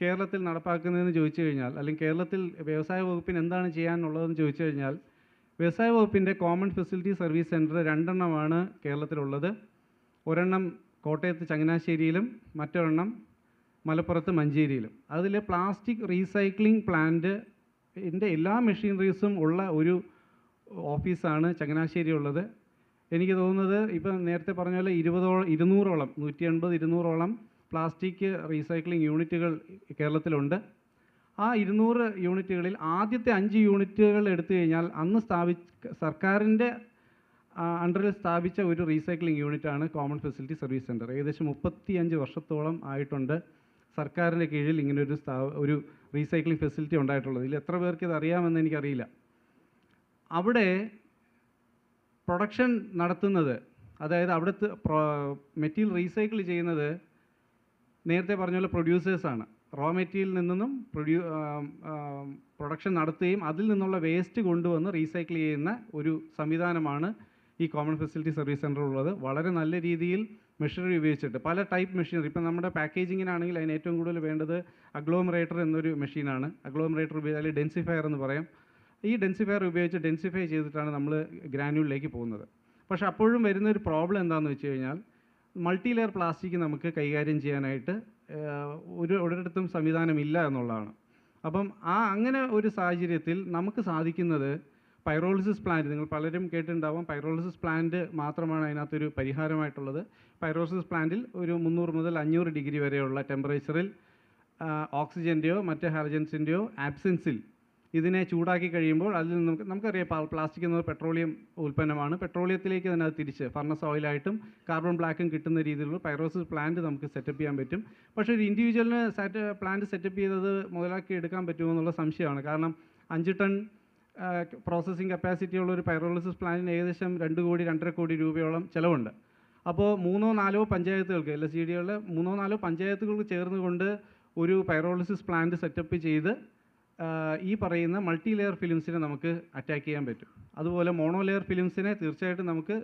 കേരളത്തിൽ നടപ്പാക്കുന്നതെന്ന് ചോദിച്ചു കഴിഞ്ഞാൽ, അല്ലെങ്കിൽ കേരളത്തിൽ വ്യവസായ വകുപ്പിന് എന്താണ് ചെയ്യാനുള്ളതെന്ന് ചോദിച്ചു കഴിഞ്ഞാൽ, വ്യവസായ വകുപ്പിൻ്റെ കോമൺ ഫെസിലിറ്റി സർവീസ് സെൻറ്റർ 2 എണ്ണമാണ് കേരളത്തിലുള്ളത്. ഒരെണ്ണം കോട്ടയത്ത് ചങ്ങനാശ്ശേരിയിലും മറ്റൊരെണ്ണം മലപ്പുറത്ത് മഞ്ചേരിയിലും. അതിൽ പ്ലാസ്റ്റിക് റീസൈക്ലിംഗ് പ്ലാന്റിൻ്റെ എല്ലാ മെഷീനറീസും ഉള്ള ഒരു ഓഫീസാണ് ചങ്ങനാശ്ശേരി ഉള്ളത്. എനിക്ക് തോന്നുന്നത് ഇപ്പം നേരത്തെ പറഞ്ഞ പോലെ 200ഓളം 180-200ഓളം പ്ലാസ്റ്റിക് റീസൈക്ലിംഗ് യൂണിറ്റുകൾ കേരളത്തിലുണ്ട്. ആ 200 യൂണിറ്റുകളിൽ ആദ്യത്തെ 5 യൂണിറ്റുകൾ എടുത്തു കഴിഞ്ഞാൽ അന്ന് സർക്കാരിൻ്റെ അണ്ടറിൽ സ്ഥാപിച്ച ഒരു റീസൈക്ലിംഗ് യൂണിറ്റാണ് കോമൺ ഫെസിലിറ്റി സർവീസ് സെൻറ്റർ. ഏകദേശം 35 വർഷത്തോളം ആയിട്ടുണ്ട് സർക്കാരിൻ്റെ കീഴിൽ ഇങ്ങനെ ഒരു റീസൈക്ലിംഗ് ഫെസിലിറ്റി ഉണ്ടായിട്ടുള്ളത്. ഇതിൽ എത്ര പേർക്ക് ഇത് അറിയാമെന്ന് എനിക്കറിയില്ല. അവിടെ പ്രൊഡക്ഷൻ നടത്തുന്നത്, അതായത് അവിടുത്തെ മെറ്റീരിയൽ റീസൈക്കിൾ ചെയ്യുന്നത് നേരത്തെ പറഞ്ഞ പോലെ പ്രൊഡ്യൂസേഴ്സാണ്. റോ മെറ്റീരിയലിൽ നിന്നും പ്രൊഡക്ഷൻ നടത്തുകയും അതിൽ നിന്നുള്ള വേസ്റ്റ് കൊണ്ടുവന്ന് റീസൈക്കിൾ ചെയ്യുന്ന ഒരു സംവിധാനമാണ് ഈ കോമൺ ഫെസിലിറ്റി സർവീസ് സെൻറ്റർ ഉള്ളത്. വളരെ നല്ല രീതിയിൽ മെഷീനറി ഉപയോഗിച്ചിട്ട് പല ടൈപ്പ് മെഷീനറി, ഇപ്പം നമ്മുടെ പാക്കേജിങ്ങിനാണെങ്കിൽ അതിന് ഏറ്റവും കൂടുതൽ വേണ്ടത് അഗ്ലോമറേറ്റർ എന്നൊരു മെഷീനാണ്. അഗ്ലോമറേറ്റർ അല്ലെങ്കിൽ ഡെൻസിഫയർ എന്ന് പറയാം. ഈ ഡെൻസിഫയർ ഉപയോഗിച്ച് ഡെൻസിഫൈ ചെയ്തിട്ടാണ് നമ്മൾ ഗ്രാനുലിലേക്ക് പോകുന്നത്. പക്ഷേ അപ്പോഴും വരുന്നൊരു പ്രോബ്ലം എന്താണെന്ന് വെച്ച് കഴിഞ്ഞാൽ മൾട്ടി ലെയർ പ്ലാസ്റ്റിക് നമുക്ക് കൈകാര്യം ചെയ്യാനായിട്ട് ഒരിടത്തും സംവിധാനമില്ല എന്നുള്ളതാണ്. അപ്പം അങ്ങനെ ഒരു സാഹചര്യത്തിൽ നമുക്ക് സാധിക്കുന്നത് പൈറോളിസിസ് പ്ലാന്റ്, നിങ്ങൾ പലരും കേട്ടിട്ടുണ്ടാവാം, പൈറോളിസിസ് പ്ലാന്റ് മാത്രമാണ് അതിനകത്തൊരു പരിഹാരമായിട്ടുള്ളത്. പൈറോളിസിസ് പ്ലാന്റിൽ ഒരു 300 മുതൽ 500 ഡിഗ്രി വരെയുള്ള ടെമ്പറേച്ചറിൽ ഓക്സിജൻ്റെയോ മറ്റ് ഹാലജൻസിൻ്റെയോ ആബ്സെൻസിൽ ഇതിനെ ചൂടാക്കി കഴിയുമ്പോൾ അതിൽ നിന്ന് നമുക്കറിയാം പ്ലാസ്റ്റിക് എന്നത് പെട്രോളിയം ഉൽപ്പന്നമാണ്. പെട്രോളിയത്തിലേക്ക് തന്നെ അത് തിരിച്ച് ഫർണസ് ഓയിലായിട്ടും കാർബൺ ബ്ലാക്കും കിട്ടുന്ന രീതിയിലുള്ള പൈറോസിസ് പ്ലാന്റ് നമുക്ക് സെറ്റപ്പ് ചെയ്യാൻ പറ്റും. പക്ഷേ ഒരു ഇൻഡിവിജ്വലിന് പ്ലാന്റ് സെറ്റപ്പ് ചെയ്തത് മുതലാക്കി എടുക്കാൻ പറ്റുമോ എന്നുള്ള സംശയമാണ്. കാരണം 5 ടൺ പ്രോസസ്സിംഗ് കപ്പാസിറ്റി ഉള്ള ഒരു പൈറോളിസിസ് പ്ലാന്റിന് ഏകദേശം 2 കോടി 2.5 കോടി രൂപയോളം ചിലവുണ്ട്. അപ്പോൾ 3-4 പഞ്ചായത്തുകൾക്ക് LSGDകളുടെ 3-4 പഞ്ചായത്തുകൾക്ക് ചേർന്നുകൊണ്ട് ഒരു പൈറോളിസിസ് പ്ലാന്റ് സെറ്റപ്പ് ചെയ്ത് ഈ പറയുന്ന മൾട്ടി ലെയർ ഫിലിംസിനെ നമുക്ക് അറ്റാക്ക് ചെയ്യാൻ പറ്റും. അതുപോലെ മോണോ ലെയർ ഫിലിംസിനെ തീർച്ചയായിട്ടും നമുക്ക്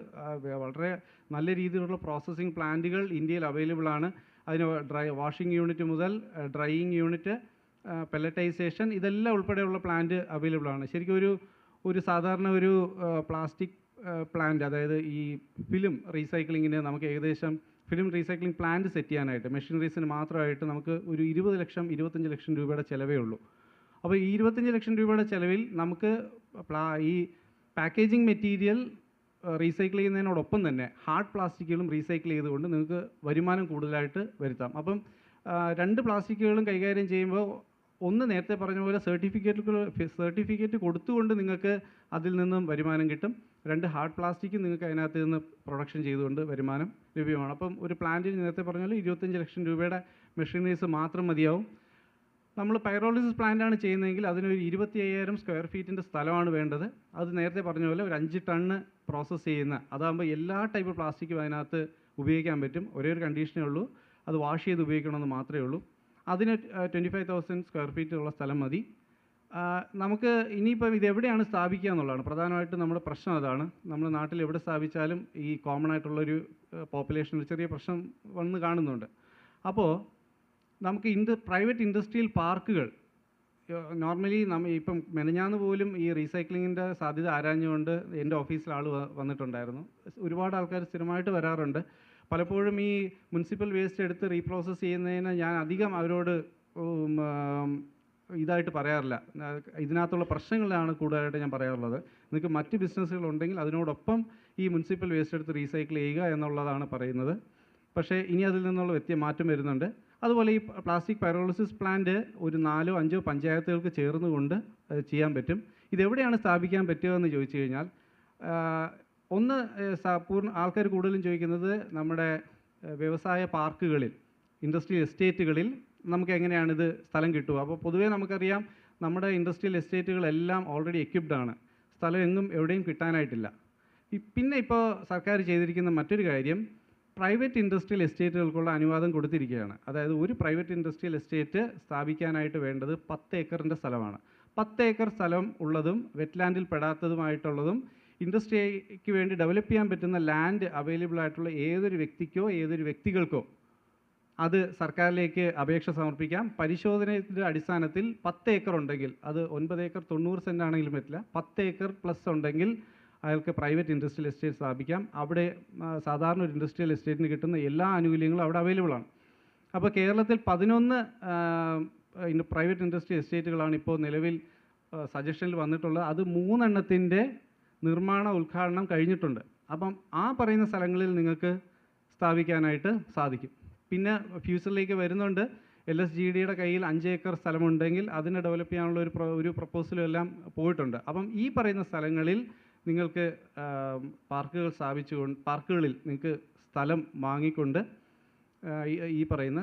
വളരെ നല്ല രീതിയിലുള്ള പ്രോസസ്സിംഗ് പ്ലാന്റുകൾ ഇന്ത്യയിൽ അവൈലബിൾ ആണ്. അതിന് വാഷിംഗ് യൂണിറ്റ് മുതൽ ഡ്രൈയിങ് യൂണിറ്റ്, പെല്ലറ്റൈസേഷൻ, ഇതെല്ലാം ഉൾപ്പെടെയുള്ള പ്ലാന്റ് അവൈലബിൾ ആണ്. ശരിക്കും ഒരു സാധാരണ ഒരു പ്ലാസ്റ്റിക് പ്ലാന്റ്, അതായത് ഈ ഫിലിം റീസൈക്ലിങ്ങിന് നമുക്ക് ഏകദേശം ഫിലിം റീസൈക്ലിംഗ് പ്ലാന്റ് സെറ്റ് ചെയ്യാനായിട്ട് മെഷീനറീസിന് മാത്രമായിട്ട് നമുക്ക് ഒരു 20 ലക്ഷം 25 ലക്ഷം രൂപയുടെ ചിലവേ ഉള്ളൂ. അപ്പോൾ ഈ 25 ലക്ഷം രൂപയുടെ ചിലവിൽ നമുക്ക് ഈ പാക്കേജിങ് മെറ്റീരിയൽ റീസൈക്കിൾ ചെയ്യുന്നതിനോടൊപ്പം തന്നെ ഹാർഡ് പ്ലാസ്റ്റിക്കുകളും റീസൈക്കിൾ ചെയ്തുകൊണ്ട് നിങ്ങൾക്ക് വരുമാനം കൂടുതലായിട്ട് വരുത്താം. അപ്പം 2 പ്ലാസ്റ്റിക്കുകളും കൈകാര്യം ചെയ്യുമ്പോൾ ഒന്ന് നേരത്തെ പറഞ്ഞ പോലെ സർട്ടിഫിക്കറ്റ് കൊടുത്തുകൊണ്ട് നിങ്ങൾക്ക് അതിൽ നിന്നും വരുമാനം കിട്ടും. 2 ഹാർഡ് പ്ലാസ്റ്റിക് നിങ്ങൾക്ക് അതിനകത്ത് നിന്ന് പ്രൊഡക്ഷൻ ചെയ്തുകൊണ്ട് വരുമാനം ലഭ്യമാണ്. അപ്പം ഒരു പ്ലാന്റിന് നേരത്തെ പറഞ്ഞ പോലെ 25 ലക്ഷം രൂപയുടെ മെഷീനറീസ് മാത്രം മതിയാവും. നമ്മൾ പൈറോളിസിസ് പ്ലാന്റാണ് ചെയ്യുന്നതെങ്കിൽ അതിനൊരു 25,000 സ്ക്വയർ ഫീറ്റിൻ്റെ സ്ഥലമാണ് വേണ്ടത്. അത് നേരത്തെ പറഞ്ഞ പോലെ ഒരു 5 ടണ്ണ് പ്രോസസ്സ് ചെയ്യുന്ന, അതാകുമ്പോൾ എല്ലാ ടൈപ്പ് പ്ലാസ്റ്റിക്കും അതിനകത്ത് ഉപയോഗിക്കാൻ പറ്റും. ഒരേ ഒരു കണ്ടീഷനേ ഉള്ളൂ, അത് വാഷ് ചെയ്ത് ഉപയോഗിക്കണമെന്ന് മാത്രമേ ഉള്ളൂ. അതിന് 25,000 സ്ക്വയർ ഫീറ്റ് ഉള്ള സ്ഥലം മതി. നമുക്ക് ഇനിയിപ്പം ഇതെവിടെയാണ് സ്ഥാപിക്കുക എന്നുള്ളതാണ് പ്രധാനമായിട്ടും നമ്മുടെ പ്രശ്നം. അതാണ് നമ്മുടെ നാട്ടിൽ എവിടെ സ്ഥാപിച്ചാലും ഈ കോമൺ ആയിട്ടുള്ളൊരു പോപ്പുലേഷനിൽ ചെറിയ പ്രശ്നം വന്ന് കാണുന്നുണ്ട്. അപ്പോൾ നമുക്ക് പ്രൈവറ്റ് ഇൻഡസ്ട്രിയൽ പാർക്കുകൾ നോർമലി ഇപ്പം മെനഞ്ഞാന്ന് പോലും ഈ റീസൈക്ലിങ്ങിൻ്റെ സാധ്യത ആരാഞ്ഞുകൊണ്ട് എൻ്റെ ഓഫീസിൽ ആൾ വന്നിട്ടുണ്ടായിരുന്നു. ഒരുപാട് ആൾക്കാർ സ്ഥിരമായിട്ട് വരാറുണ്ട്. പലപ്പോഴും ഈ മുനിസിപ്പൽ വേസ്റ്റ് എടുത്ത് റീപ്രോസസ്സ് ചെയ്യുന്നതിന് ഞാൻ അധികം അവരോട് ഇതായിട്ട് പറയാറില്ല. ഇതിനകത്തുള്ള പ്രശ്നങ്ങളാണ് കൂടുതലായിട്ട് ഞാൻ പറയാറുള്ളത്. നിങ്ങൾക്ക് മറ്റ് ബിസിനസ്സുകളുണ്ടെങ്കിൽ അതിനോടൊപ്പം ഈ മുനിസിപ്പൽ വേസ്റ്റ് എടുത്ത് റീസൈക്കിൾ ചെയ്യുക എന്നുള്ളതാണ് പറയുന്നത്. പക്ഷേ ഇനി അതിൽ നിന്നുള്ള മാറ്റം വരുന്നുണ്ട്. അതുപോലെ ഈ പ്ലാസ്റ്റിക് പൈറോളിസിസ് പ്ലാന്റ് ഒരു 4-5 പഞ്ചായത്തുകൾക്ക് ചേർന്നുകൊണ്ട് ചെയ്യാൻ പറ്റും. ഇതെവിടെയാണ് സ്ഥാപിക്കാൻ പറ്റുക എന്ന് ചോദിച്ചു കഴിഞ്ഞാൽ, ഒന്ന് ആൾക്കാർ കൂടുതലും ചോദിക്കുന്നത് നമ്മുടെ വ്യവസായ പാർക്കുകളിൽ, ഇൻഡസ്ട്രിയൽ എസ്റ്റേറ്റുകളിൽ നമുക്ക് എങ്ങനെയാണിത് സ്ഥലം കിട്ടുക. അപ്പോൾ പൊതുവേ നമുക്കറിയാം നമ്മുടെ ഇൻഡസ്ട്രിയൽ എസ്റ്റേറ്റുകളെല്ലാം ഓൾറെഡി എക്യുപ്ഡ് ആണ്, സ്ഥലം എങ്ങും എവിടെയും കിട്ടാനായിട്ടില്ല. പിന്നെ ഇപ്പോൾ സർക്കാർ ചെയ്തിരിക്കുന്ന മറ്റൊരു കാര്യം, പ്രൈവറ്റ് ഇൻഡസ്ട്രിയൽ എസ്റ്റേറ്റുകൾക്കുള്ള അനുവാദം കൊടുത്തിരിക്കുകയാണ്. അതായത് ഒരു പ്രൈവറ്റ് ഇൻഡസ്ട്രിയൽ എസ്റ്റേറ്റ് സ്ഥാപിക്കാനായിട്ട് വേണ്ടത് 10 ഏക്കറിൻ്റെ സ്ഥലമാണ്. 10 ഏക്കർ സ്ഥലം ഉള്ളതും വെറ്റ്ലാൻഡിൽ പെടാത്തതുമായിട്ടുള്ളതും ഇൻഡസ്ട്രിക്ക് വേണ്ടി ഡെവലപ്പ് ചെയ്യാൻ പറ്റുന്ന ലാൻഡ് അവൈലബിൾ ആയിട്ടുള്ള ഏതൊരു വ്യക്തിക്കോ ഏതൊരു വ്യക്തികൾക്കോ അത് സർക്കാരിലേക്ക് അപേക്ഷ സമർപ്പിക്കാം. പരിശോധനയുടെ അടിസ്ഥാനത്തിൽ 10 ഏക്കർ ഉണ്ടെങ്കിൽ, അത് 9 ഏക്കർ 90 സെൻറ്റ് ആണെങ്കിലും പറ്റില്ല, 10 ഏക്കർ പ്ലസ് ഉണ്ടെങ്കിൽ അയാൾക്ക് പ്രൈവറ്റ് ഇൻഡസ്ട്രിയൽ എസ്റ്റേറ്റ് സ്ഥാപിക്കാം. അവിടെ സാധാരണ ഒരു ഇൻഡസ്ട്രിയൽ എസ്റ്റേറ്റിന് കിട്ടുന്ന എല്ലാ ആനുകൂല്യങ്ങളും അവിടെ അവൈലബിൾ ആണ്. അപ്പോൾ കേരളത്തിൽ 11 പ്രൈവറ്റ് ഇൻഡസ്ട്രി എസ്റ്റേറ്റുകളാണ് ഇപ്പോൾ നിലവിൽ സജഷനിൽ വന്നിട്ടുള്ളത്. അത് 3 എണ്ണത്തിൻ്റെ നിർമ്മാണ ഉദ്ഘാടനം കഴിഞ്ഞിട്ടുണ്ട്. അപ്പം ആ പറയുന്ന സ്ഥലങ്ങളിൽ നിങ്ങൾക്ക് സ്ഥാപിക്കാനായിട്ട് സാധിക്കും. പിന്നെ ഫ്യൂച്ചറിലേക്ക് വരുന്നുണ്ട്. LSGDയുടെ കയ്യിൽ 5 ഏക്കർ സ്ഥലമുണ്ടെങ്കിൽ അതിനെ ഡെവലപ്പ് ചെയ്യാനുള്ള ഒരു പ്രപ്പോസലും എല്ലാം പോയിട്ടുണ്ട്. അപ്പം ഈ പറയുന്ന സ്ഥലങ്ങളിൽ നിങ്ങൾക്ക് പാർക്കുകളിൽ നിങ്ങൾക്ക് സ്ഥലം വാങ്ങിക്കൊണ്ട് ഈ പറയുന്ന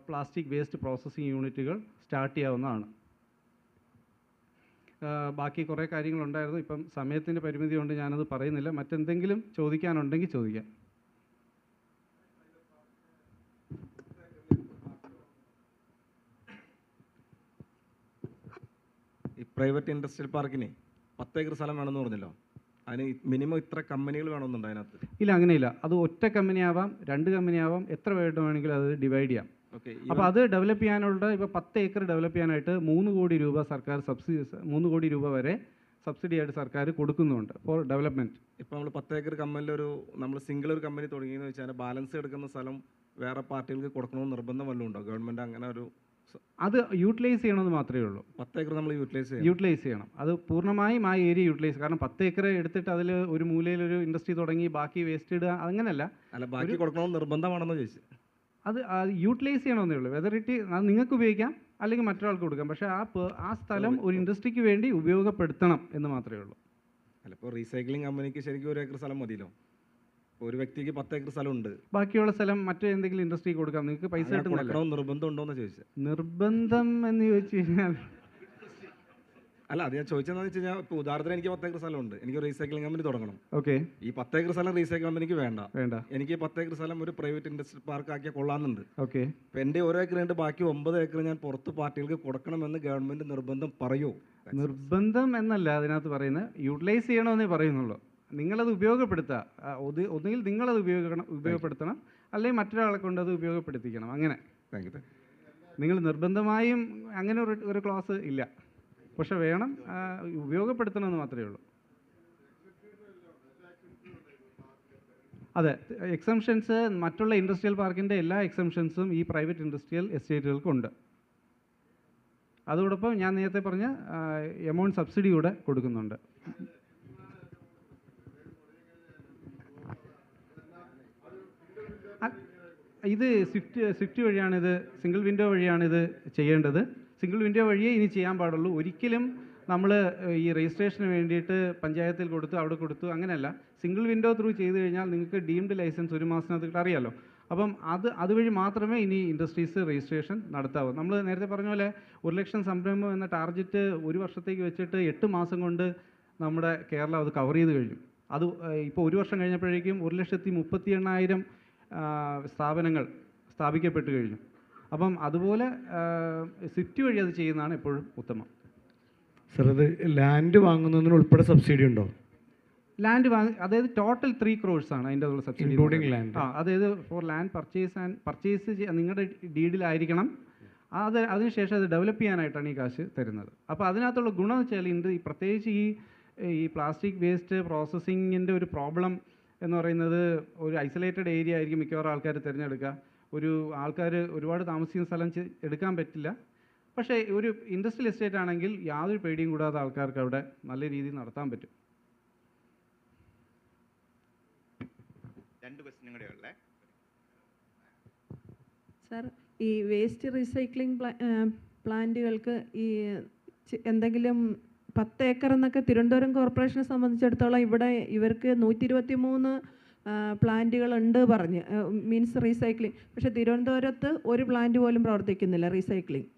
പ്ലാസ്റ്റിക് വേസ്റ്റ് പ്രോസസ്സിംഗ് യൂണിറ്റുകൾ സ്റ്റാർട്ട് ചെയ്യാവുന്നതാണ്. ബാക്കി കുറേ കാര്യങ്ങളുണ്ടായിരുന്നു. ഇപ്പം സമയത്തിൻ്റെ പരിമിതി കൊണ്ട് ഞാനത് പറയുന്നില്ല. മറ്റെന്തെങ്കിലും ചോദിക്കാനുണ്ടെങ്കിൽ ചോദിക്കാം. ഈ പ്രൈവറ്റ് ഇൻഡസ്ട്രിയൽ പാർക്കിന് 10 ഏക്കർ സ്ഥലം വേണമെന്ന് പറഞ്ഞല്ലോ. അതിന് മിനിമം ഇത്ര കമ്പനികൾ വേണമെന്നുണ്ട് അതിനകത്ത്? ഇല്ല, അങ്ങനെയില്ല. അത് ഒറ്റ കമ്പനി ആവാം, 2 കമ്പനി ആവാം, എത്ര വേണമെങ്കിലും അത് ഡിവൈഡ് ചെയ്യാം. അപ്പോൾ അത് ഡെവലപ്പ് ചെയ്യാനുള്ള ഇപ്പോൾ 10 ഏക്കർ ഡെവലപ്പ് ചെയ്യാനായിട്ട് 3 കോടി രൂപ സർക്കാർ 3 കോടി രൂപ വരെ സബ്സിഡി ആയിട്ട് സർക്കാർ കൊടുക്കുന്നുണ്ട് ഫോർ ഡെവലപ്മെൻറ്റ്. ഇപ്പോൾ നമ്മൾ 10 ഏക്കർ കമ്പനിയിൽ നമ്മൾ സിംഗിൾ ഒരു കമ്പനി തുടങ്ങിയെന്ന് വെച്ചാൽ ബാലൻസ് എടുക്കുന്ന സ്ഥലം വേറെ പാർട്ടികൾക്ക് കൊടുക്കണമെന്ന് നിർബന്ധം വല്ലതും ഉണ്ടോ? ഗവൺമെൻറ് അങ്ങനെ അത് യൂട്ടിലൈസ് ചെയ്യണമെന്ന് മാത്രമേ ഉള്ളൂ. 10 ഏക്കർ നമ്മൾ യൂട്ടിലൈസ് ചെയ്യണം. അത് പൂർണ്ണമായും ആ ഏരിയ യൂട്ടിലൈസ്. കാരണം 10 ഏക്കർ എടുത്തിട്ട് അതിൽ ഒരു മൂലയിൽ ഒരു ഇൻഡസ്ട്രി തുടങ്ങി ബാക്കി വേസ്റ്റ് ഇടുക അങ്ങനെയല്ല. ബാക്കി കൊടുക്കണമെന്ന് നിർബന്ധമാണെന്ന് ചോദിച്ചു. അത് യൂട്ടിലൈസ് ചെയ്യണമെന്നേ ഉള്ളൂ. വെദർ ഇറ്റ് നിങ്ങൾക്ക് ഉപയോഗിക്കാം അല്ലെങ്കിൽ മറ്റൊരാൾക്ക് കൊടുക്കാം. പക്ഷേ ആ സ്ഥലം ഒരു ഇൻഡസ്ട്രിക്ക് വേണ്ടി ഉപയോഗപ്പെടുത്തണം എന്ന് മാത്രമേ ഉള്ളൂ. അല്ല, ഇപ്പോൾ റീസൈക്ലിംഗ് കമ്പനിക്ക് ശരിക്കും 1 ഏക്കർ സ്ഥലം മതിയല്ലോ. ഒരു വ്യക്തിക്ക് 10 ഏക്കർ സ്ഥലമുണ്ട്. ബാക്കിയുള്ള സ്ഥലം മറ്റെന്തെങ്കിലും ഇൻഡസ്ട്രി കൊടുക്കാം. നിങ്ങൾക്ക് പൈസ കിട്ടുന്നില്ല. നിർബന്ധം ഉണ്ടോന്ന് ചോദിച്ചത്. നിർബന്ധം എന്ന് ചോദിച്ചു കഴിഞ്ഞാൽ അല്ല, അത് ഞാൻ ചോദിച്ചതെന്ന് വെച്ച് കഴിഞ്ഞാൽ ഇപ്പോൾ ഉദാഹരണത്തിന് എനിക്ക് 10 ഏക്കർ സ്ഥലമുണ്ട്. എനിക്ക് റീസൈക്ലിംഗ് കമ്പനി തുടങ്ങണം. ഓക്കെ. ഈ 10 ഏക്കർ സ്ഥലം റീസൈക്കിൾ കമ്പനിക്ക് വേണ്ട. എനിക്ക് 10 ഏക്കർ സ്ഥലം ഒരു പ്രൈവറ്റ് ഇൻഡസ്ട്രി പാർക്ക് ആക്കിയാൽ കൊള്ളാമെന്നുണ്ട്. ഓക്കെ. അപ്പോൾ എൻ്റെ 1 ഏക്കർ ഉണ്ട്, ബാക്കി 9 ഏക്കർ ഞാൻ പുറത്ത് പാർട്ടികൾക്ക് കൊടുക്കണമെന്ന് ഗവൺമെൻറ് നിർബന്ധം പറയൂ? നിർബന്ധം എന്നല്ല അതിനകത്ത് പറയുന്നത്, യൂട്ടിലൈസ് ചെയ്യണമെന്നേ പറയുന്നുള്ളൂ. നിങ്ങളത് ഉപയോഗപ്പെടുത്തുക. ഒന്നുകിൽ നിങ്ങളത് ഉപയോഗപ്പെടുത്തണം, അല്ലെങ്കിൽ മറ്റൊരാളെ കൊണ്ട് അത് ഉപയോഗപ്പെടുത്തിക്കണം. അങ്ങനെ നിങ്ങൾ നിർബന്ധമായും അങ്ങനെ ഒരു ക്ലാസ് ഇല്ല. പക്ഷെ വേണം, ഉപയോഗപ്പെടുത്തണമെന്ന് മാത്രമേ ഉള്ളൂ. അതെ, എക്സംഷൻസ് മറ്റുള്ള ഇൻഡസ്ട്രിയൽ പാർക്കിൻ്റെ എല്ലാ എക്സംഷൻസും ഈ പ്രൈവറ്റ് ഇൻഡസ്ട്രിയൽ എസ്റ്റേറ്റുകൾക്കുണ്ട്. അതോടൊപ്പം ഞാൻ നേരത്തെ പറഞ്ഞ എമൗണ്ട് സബ്സിഡി കൂടെ കൊടുക്കുന്നുണ്ട്. ഇത് സ്വിഫ്റ്റ് വഴിയാണിത്, സിംഗിൾ വിൻഡോ വഴിയാണിത് ചെയ്യേണ്ടത്. സിംഗിൾ വിൻഡോ വഴിയേ ഇനി ചെയ്യാൻ പാടുള്ളൂ. ഒരിക്കലും നമ്മൾ ഈ രജിസ്ട്രേഷന് വേണ്ടിയിട്ട് പഞ്ചായത്തിൽ കൊടുത്തു അവിടെ കൊടുത്തു അങ്ങനെയല്ല. സിംഗിൾ വിൻഡോ ത്രൂ ചെയ്ത് കഴിഞ്ഞാൽ നിങ്ങൾക്ക് ഡീംഡ് ലൈസൻസ് 1 മാസത്തിനകത്ത് അറിയാമല്ലോ. അപ്പം അതുവഴി മാത്രമേ ഇനി ഇൻഡസ്ട്രീസ് രജിസ്ട്രേഷൻ നടത്താവൂ. നമ്മൾ നേരത്തെ പറഞ്ഞ പോലെ 1 ലക്ഷം സംരംഭം എന്ന ടാർഗറ്റ് ഒരു വർഷത്തേക്ക് വെച്ചിട്ട് 8 മാസം കൊണ്ട് നമ്മുടെ കേരളം അത് കവർ ചെയ്ത് കഴിഞ്ഞു. അത് ഇപ്പോൾ 1 വർഷം കഴിഞ്ഞപ്പോഴേക്കും 1,38,000 സ്ഥാപനങ്ങൾ സ്ഥാപിക്കപ്പെട്ട് കഴിഞ്ഞു. അപ്പം അതുപോലെ സ്വിഫ്റ്റ് വഴി അത് ചെയ്യുന്നതാണ് എപ്പോഴും ഉത്തമം. സർ, അത് ലാൻഡ് വാങ്ങുന്നതിന് ഉൾപ്പെടെ സബ്സിഡി ഉണ്ടോ? ലാൻഡ് അതായത് ടോട്ടൽ 3 crores ആണ് അതിൻ്റെ സബ്സിഡി, ഇൻക്ലൂഡിംഗ് ലാൻഡ്. അതായത് ഫോർ ലാൻഡ് പർച്ചേസ് നിങ്ങളുടെ ഡീഡിലായിരിക്കണം. അതിനുശേഷം അത് ഡെവലപ്പ് ചെയ്യാനായിട്ടാണ് ഈ കാശ് തരുന്നത്. അപ്പോൾ അതിനകത്തുള്ള ഗുണം വെച്ചാൽ പ്രത്യേകിച്ച് ഈ പ്ലാസ്റ്റിക് വേസ്റ്റ് പ്രോസസ്സിങ്ങിൻ്റെ ഒരു പ്രോബ്ലം എന്ന് പറയുന്നത്, ഒരു ഐസൊലേറ്റഡ് ഏരിയ ആയിരിക്കും മിക്കവാറും ആൾക്കാർ തിരഞ്ഞെടുക്കുക. ആൾക്കാർ ഒരുപാട് താമസിക്കുന്ന സ്ഥലം എടുക്കാൻ പറ്റില്ല. പക്ഷേ ഒരു ഇൻഡസ്ട്രിയൽ എസ്റ്റേറ്റ് ആണെങ്കിൽ യാതൊരു പേടിയും കൂടാതെ ആൾക്കാർക്ക് അവിടെ നല്ല രീതിയിൽ നടത്താൻ പറ്റും. 2 ക്വസ്റ്റ്യനും കൂടെ ഉള്ളേ. സർ, ഈ വേസ്റ്റ് റീസൈക്ലിംഗ് പ്ലാന്റുകൾക്ക് ഈ എന്തെങ്കിലും 10 ഏക്കർ എന്നൊക്കെ തിരുവനന്തപുരം കോർപ്പറേഷനെ സംബന്ധിച്ചിടത്തോളം ഇവർക്ക് 123 പ്ലാന്റുകളുണ്ട് പറഞ്ഞ്, മീൻസ് റീസൈക്ലിംഗ്. പക്ഷേ തിരുവനന്തപുരത്ത് ഒരു പ്ലാന്റ് പോലും പ്രവർത്തിക്കുന്നില്ല റീസൈക്ലിംഗ്.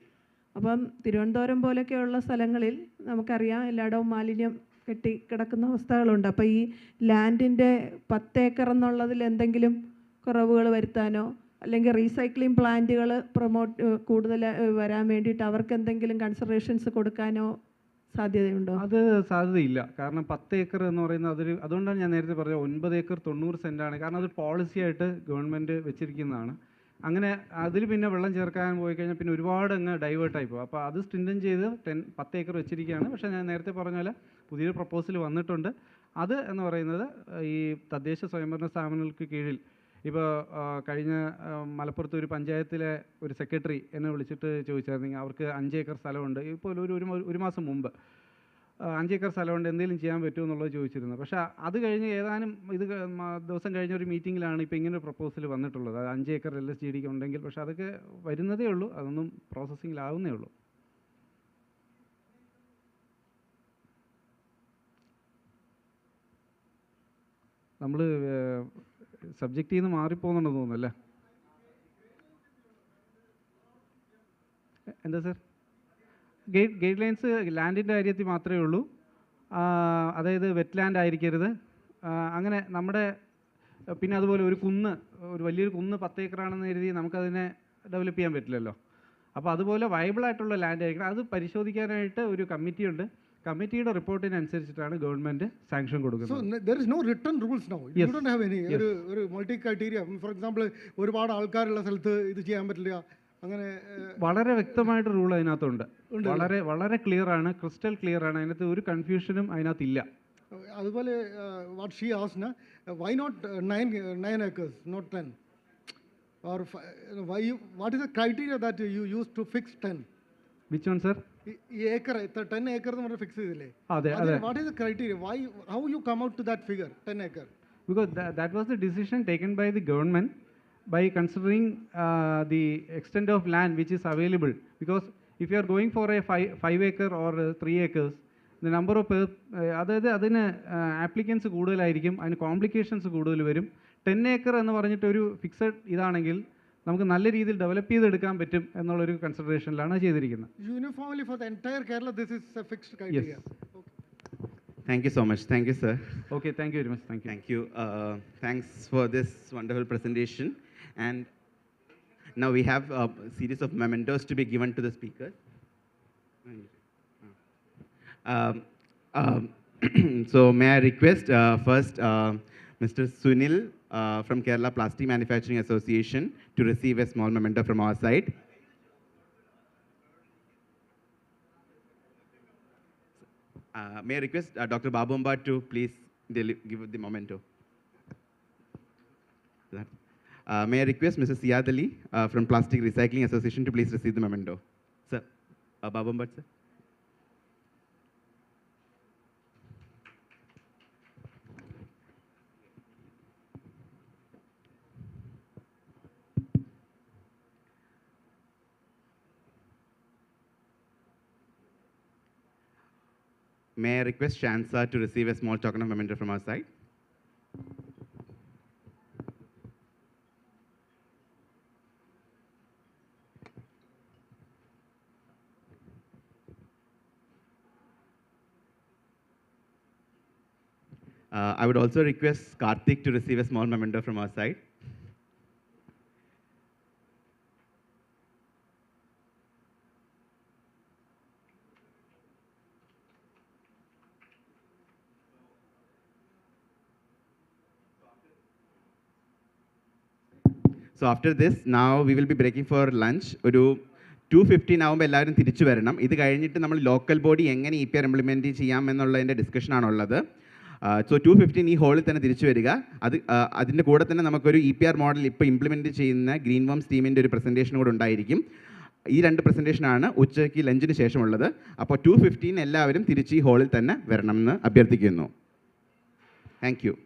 അപ്പം തിരുവനന്തപുരം പോലെയൊക്കെയുള്ള സ്ഥലങ്ങളിൽ നമുക്കറിയാം എല്ലായിടവും മാലിന്യം കെട്ടിക്കിടക്കുന്ന അവസ്ഥകളുണ്ട്. അപ്പോൾ ഈ ലാൻഡിൻ്റെ 10 ഏക്കർ എന്നുള്ളതിൽ എന്തെങ്കിലും കുറവുകൾ വരുത്താനോ അല്ലെങ്കിൽ റീസൈക്ലിംഗ് പ്ലാന്റുകൾ കൂടുതൽ വരാൻ വേണ്ടിയിട്ട് അവർക്ക് എന്തെങ്കിലും കൺസിഡറേഷൻസ് കൊടുക്കാനോ സാധ്യതയുണ്ടോ? അത് സാധ്യതയില്ല. കാരണം 10 ഏക്കർ എന്ന് പറയുന്നത് അതുകൊണ്ടാണ് ഞാൻ നേരത്തെ പറഞ്ഞത് 9 ഏക്കർ 90 സെൻറ്റാണ്. കാരണം അത് പോളിസിയായിട്ട് ഗവൺമെൻറ് വെച്ചിരിക്കുന്നതാണ്. അങ്ങനെ അതിൽ പിന്നെ വെള്ളം ചേർക്കാൻ പോയി കഴിഞ്ഞാൽ പിന്നെ ഒരുപാട് അങ്ങ് ഡൈവേർട്ടായി പോകും. അപ്പോൾ അത് സ്ട്രിൻഡൻ ചെയ്ത് 10 ഏക്കർ വെച്ചിരിക്കുകയാണ്. പക്ഷേ ഞാൻ നേരത്തെ പറഞ്ഞ പോലെ പുതിയൊരു പ്രപ്പോസൽ വന്നിട്ടുണ്ട്. അത് എന്ന് പറയുന്നത് ഈ തദ്ദേശ സ്വയംഭരണ സ്ഥാപനങ്ങൾക്ക് കീഴിൽ ഇപ്പോൾ കഴിഞ്ഞ മലപ്പുറത്ത് ഒരു പഞ്ചായത്തിലെ ഒരു സെക്രട്ടറി എന്നെ വിളിച്ചിട്ട് ചോദിച്ചായിരുന്നെങ്കിൽ അവർക്ക് 5 ഏക്കർ സ്ഥലമുണ്ട്. ഇപ്പോൾ ഒരു മാസം മുമ്പ് 5 ഏക്കർ സ്ഥലമുണ്ട്, എന്തെങ്കിലും ചെയ്യാൻ പറ്റുമോ എന്നുള്ളത് ചോദിച്ചിരുന്നു. പക്ഷേ അത് കഴിഞ്ഞ് ഏതാനും ദിവസം കഴിഞ്ഞ ഒരു മീറ്റിങ്ങിലാണ് ഇപ്പോൾ ഇങ്ങനെ ഒരു പ്രപ്പോസൽ വന്നിട്ടുള്ളത്. അത് 5 ഏക്കർ LSGDക്ക് ഉണ്ടെങ്കിൽ, പക്ഷേ അതൊക്കെ വരുന്നതേ ഉള്ളൂ, അതൊന്നും പ്രോസസ്സിങ്ങിലാവുന്നേ ഉള്ളൂ. നമ്മൾ സബ്ജക്റ്റിൽ നിന്ന് മാറിപ്പോകുന്നുണ്ടെന്ന് തോന്നുന്നു അല്ലേ? എന്താ സർ? ഗൈഡ് ലൈൻസ് ലാൻഡിൻ്റെ കാര്യത്തിൽ മാത്രമേ ഉള്ളൂ. അതായത് വെറ്റ് ലാൻഡ് ആയിരിക്കരുത്, അങ്ങനെ നമ്മുടെ പിന്നെ അതുപോലെ ഒരു വലിയൊരു കുന്ന് 10 ഏക്കറാണെന്ന് കരുതി നമുക്കതിനെ ഡെവലപ്പ് ചെയ്യാൻ പറ്റില്ലല്ലോ. അപ്പോൾ അതുപോലെ വയബിളായിട്ടുള്ള ലാൻഡ് ആയിരിക്കണം. അത് പരിശോധിക്കാനായിട്ട് ഒരു കമ്മിറ്റിയുണ്ട്. കമ്മിറ്റിയുടെ റിപ്പോർട്ടിനനുസരിച്ചിട്ടാണ് ഗവൺമെൻറ് സാങ്ഷൻ കൊടുക്കുന്നത്. So there is no written rules now. You don't have any ഒരു മൾട്ടി ക്രൈറ്റീരിയ. ഫോർ എക്സാമ്പിൾ ഒരുപാട് ആൾക്കാരുള്ള സ്ഥലത്ത് ഇത് ചെയ്യാൻ പറ്റില്ല, അങ്ങനെ വളരെ വ്യക്തമായിട്ട് റൂൾ അതിനകത്തുണ്ട്. വളരെ ക്ലിയർ ആണ്, ക്രിസ്റ്റൽ ക്ലിയർ ആണ്. അതിനകത്ത് ഒരു കൺഫ്യൂഷനും അതിനകത്തില്ല. അതുപോലെ what she asked, why not 9 acres, not 10? Or what is the criteria that you use to fix 10? Which one, sir? ഈ ഏക്കർ 10 ഏക്കർ എന്ന് പറഞ്ഞ് ഫിക്സ് ചെയ്തില്ലേ? അതെ. What is the criteria? How you come out to that figure 10 acre? Because that was the decision taken by the government by considering the extent of land which is available. Because if you are going for a 5 acre or 3 acres, the number of അതായത് അതിന് ആപ്ലിക്കൻസ് കൂടുതലായിരിക്കും, അതിന് കോംപ്ലിക്കേഷൻസ് കൂടുതൽ വരും. 10 ഏക്കർ എന്ന് പറഞ്ഞിട്ട് ഒരു ഫിക്സഡ് ഇതാണെങ്കിൽ നമുക്ക് നല്ല രീതിയിൽ ഡെവലപ്പ് ചെയ്തെടുക്കാൻ പറ്റും എന്നുള്ളൊരു കൺസിഡറേഷനിലാണ് ചെയ്തിരിക്കുന്നത്. Uniformly for the entire Kerala, this is a fixed criteria. Yes. Okay. Thank you so much. Thank you, sir. Okay, thank you very much. Thank you. Thanks for this wonderful presentation. And now we have a series of mementos to be given to the speakers. So may I request first Mr. Sunil from Kerala Plastic Manufacturing Association to receive a small memento from our side. May I request Dr. Babumba to please give the memento. May I request Mr. Siad Ali from Plastic Recycling Association to please receive the memento. Sir, Babumba, sir. May I request Shansa to receive a small token of memento from our side? I would also request Karthik to receive a small memento from our side. So after this, now we will be breaking for lunch. ഒരു 2:15 ആകുമ്പോൾ എല്ലാവരും തിരിച്ചു വരണം. ഇത് കഴിഞ്ഞിട്ട് നമ്മൾ ലോക്കൽ ബോഡി എങ്ങനെ EPR ഇംപ്ലിമെൻറ്റ് ചെയ്യാം എന്നുള്ളതിൻ്റെ ഡിസ്കഷനാണുള്ളത്. സോ 2:15 ഈ ഹോളിൽ തന്നെ തിരിച്ചു വരിക. അതിൻ്റെ കൂടെ തന്നെ നമുക്കൊരു EPR മോഡൽ ഇപ്പോൾ ഇംപ്ലിമെൻറ്റ് ചെയ്യുന്ന ഗ്രീൻ വംസ് ടീമിൻ്റെ ഒരു പ്രസൻറ്റേഷൻ കൂടെ ഉണ്ടായിരിക്കും. ഈ 2 പ്രസൻറ്റേഷനാണ് ഉച്ചയ്ക്ക് ലഞ്ചിന് ശേഷമുള്ളത്. അപ്പോൾ 2:15 എല്ലാവരും തിരിച്ച് ഈ ഹോളിൽ തന്നെ വരണമെന്ന് അഭ്യർത്ഥിക്കുന്നു. Thank you.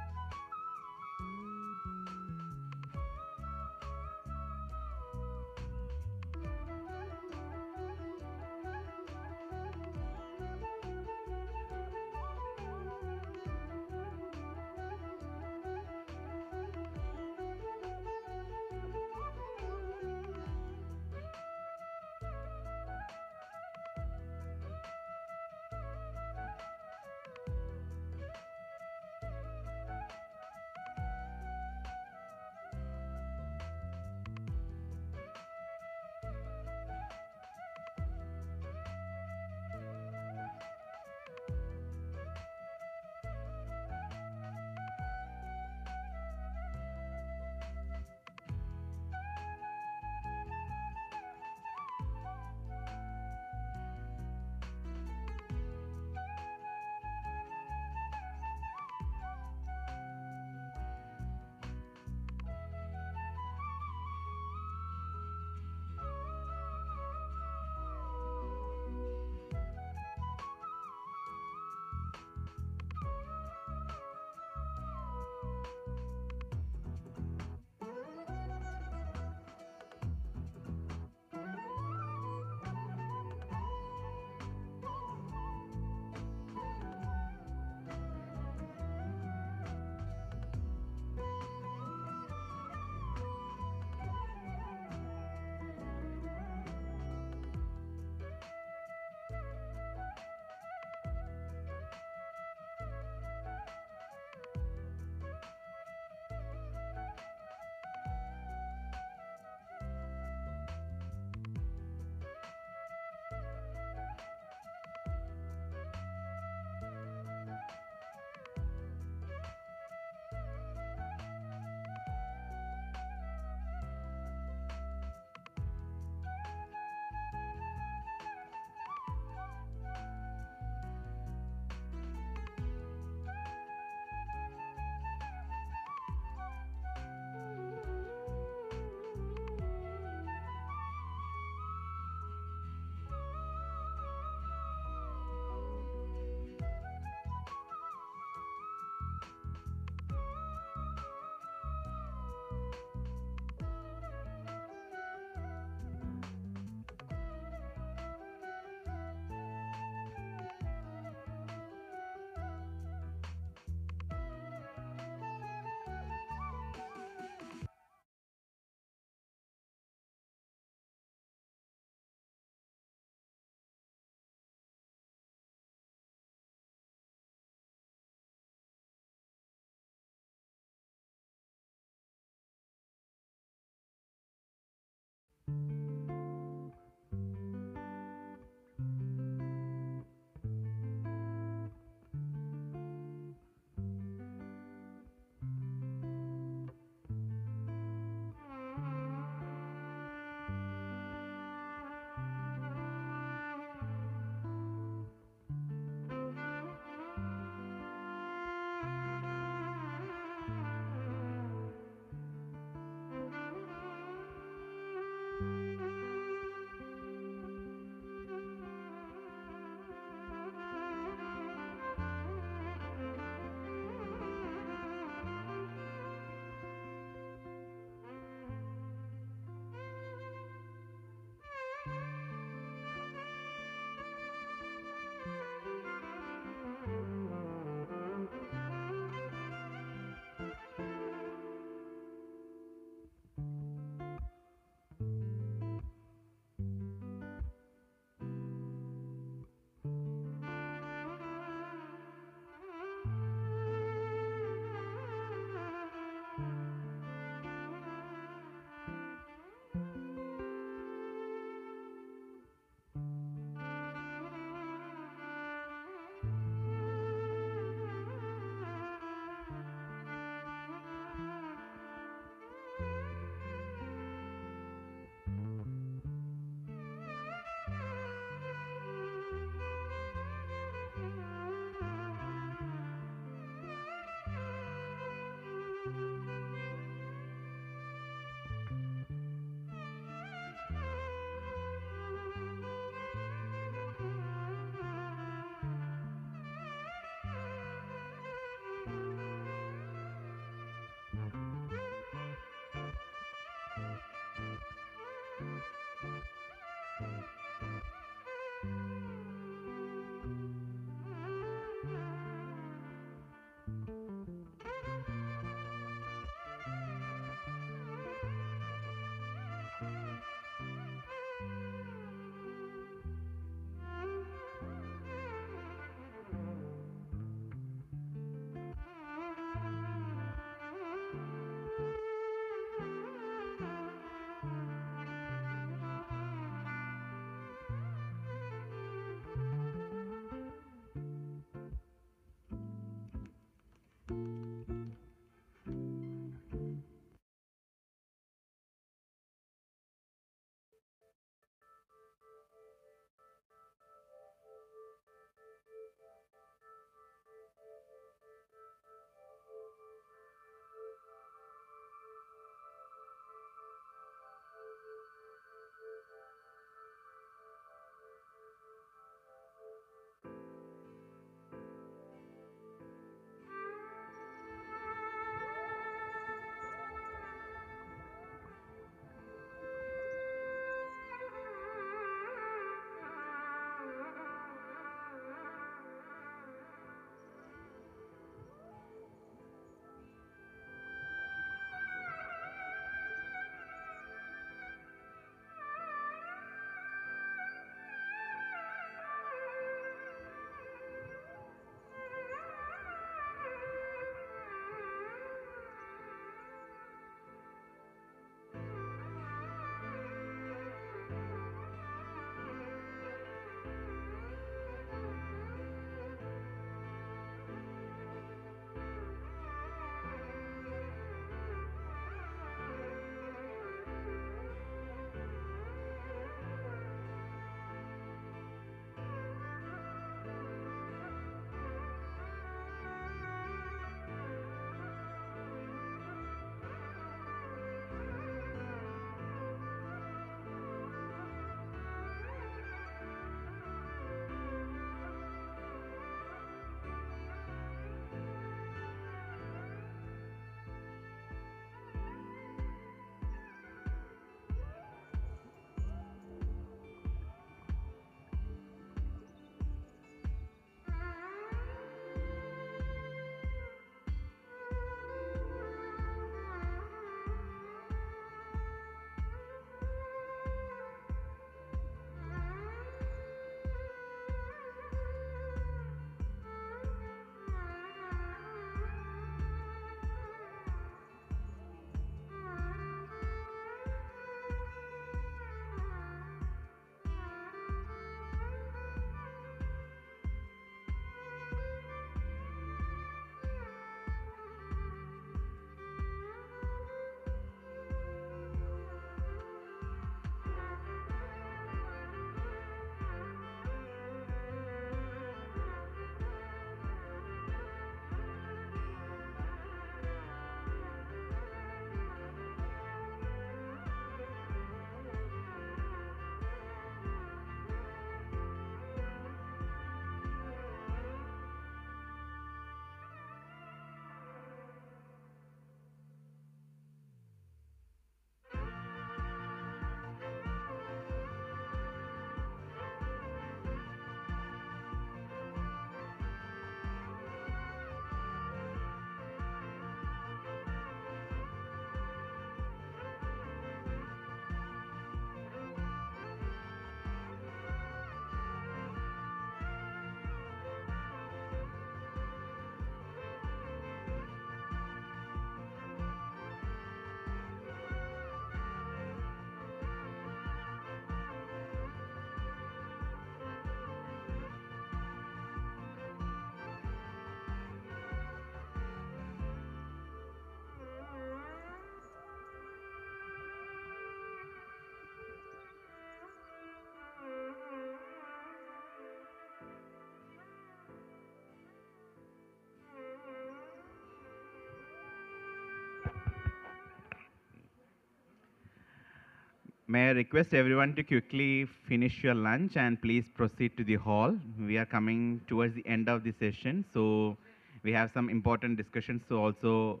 May I request everyone to quickly finish your lunch and please proceed to the hall. We are coming towards the end of the session, so we have some important discussions to also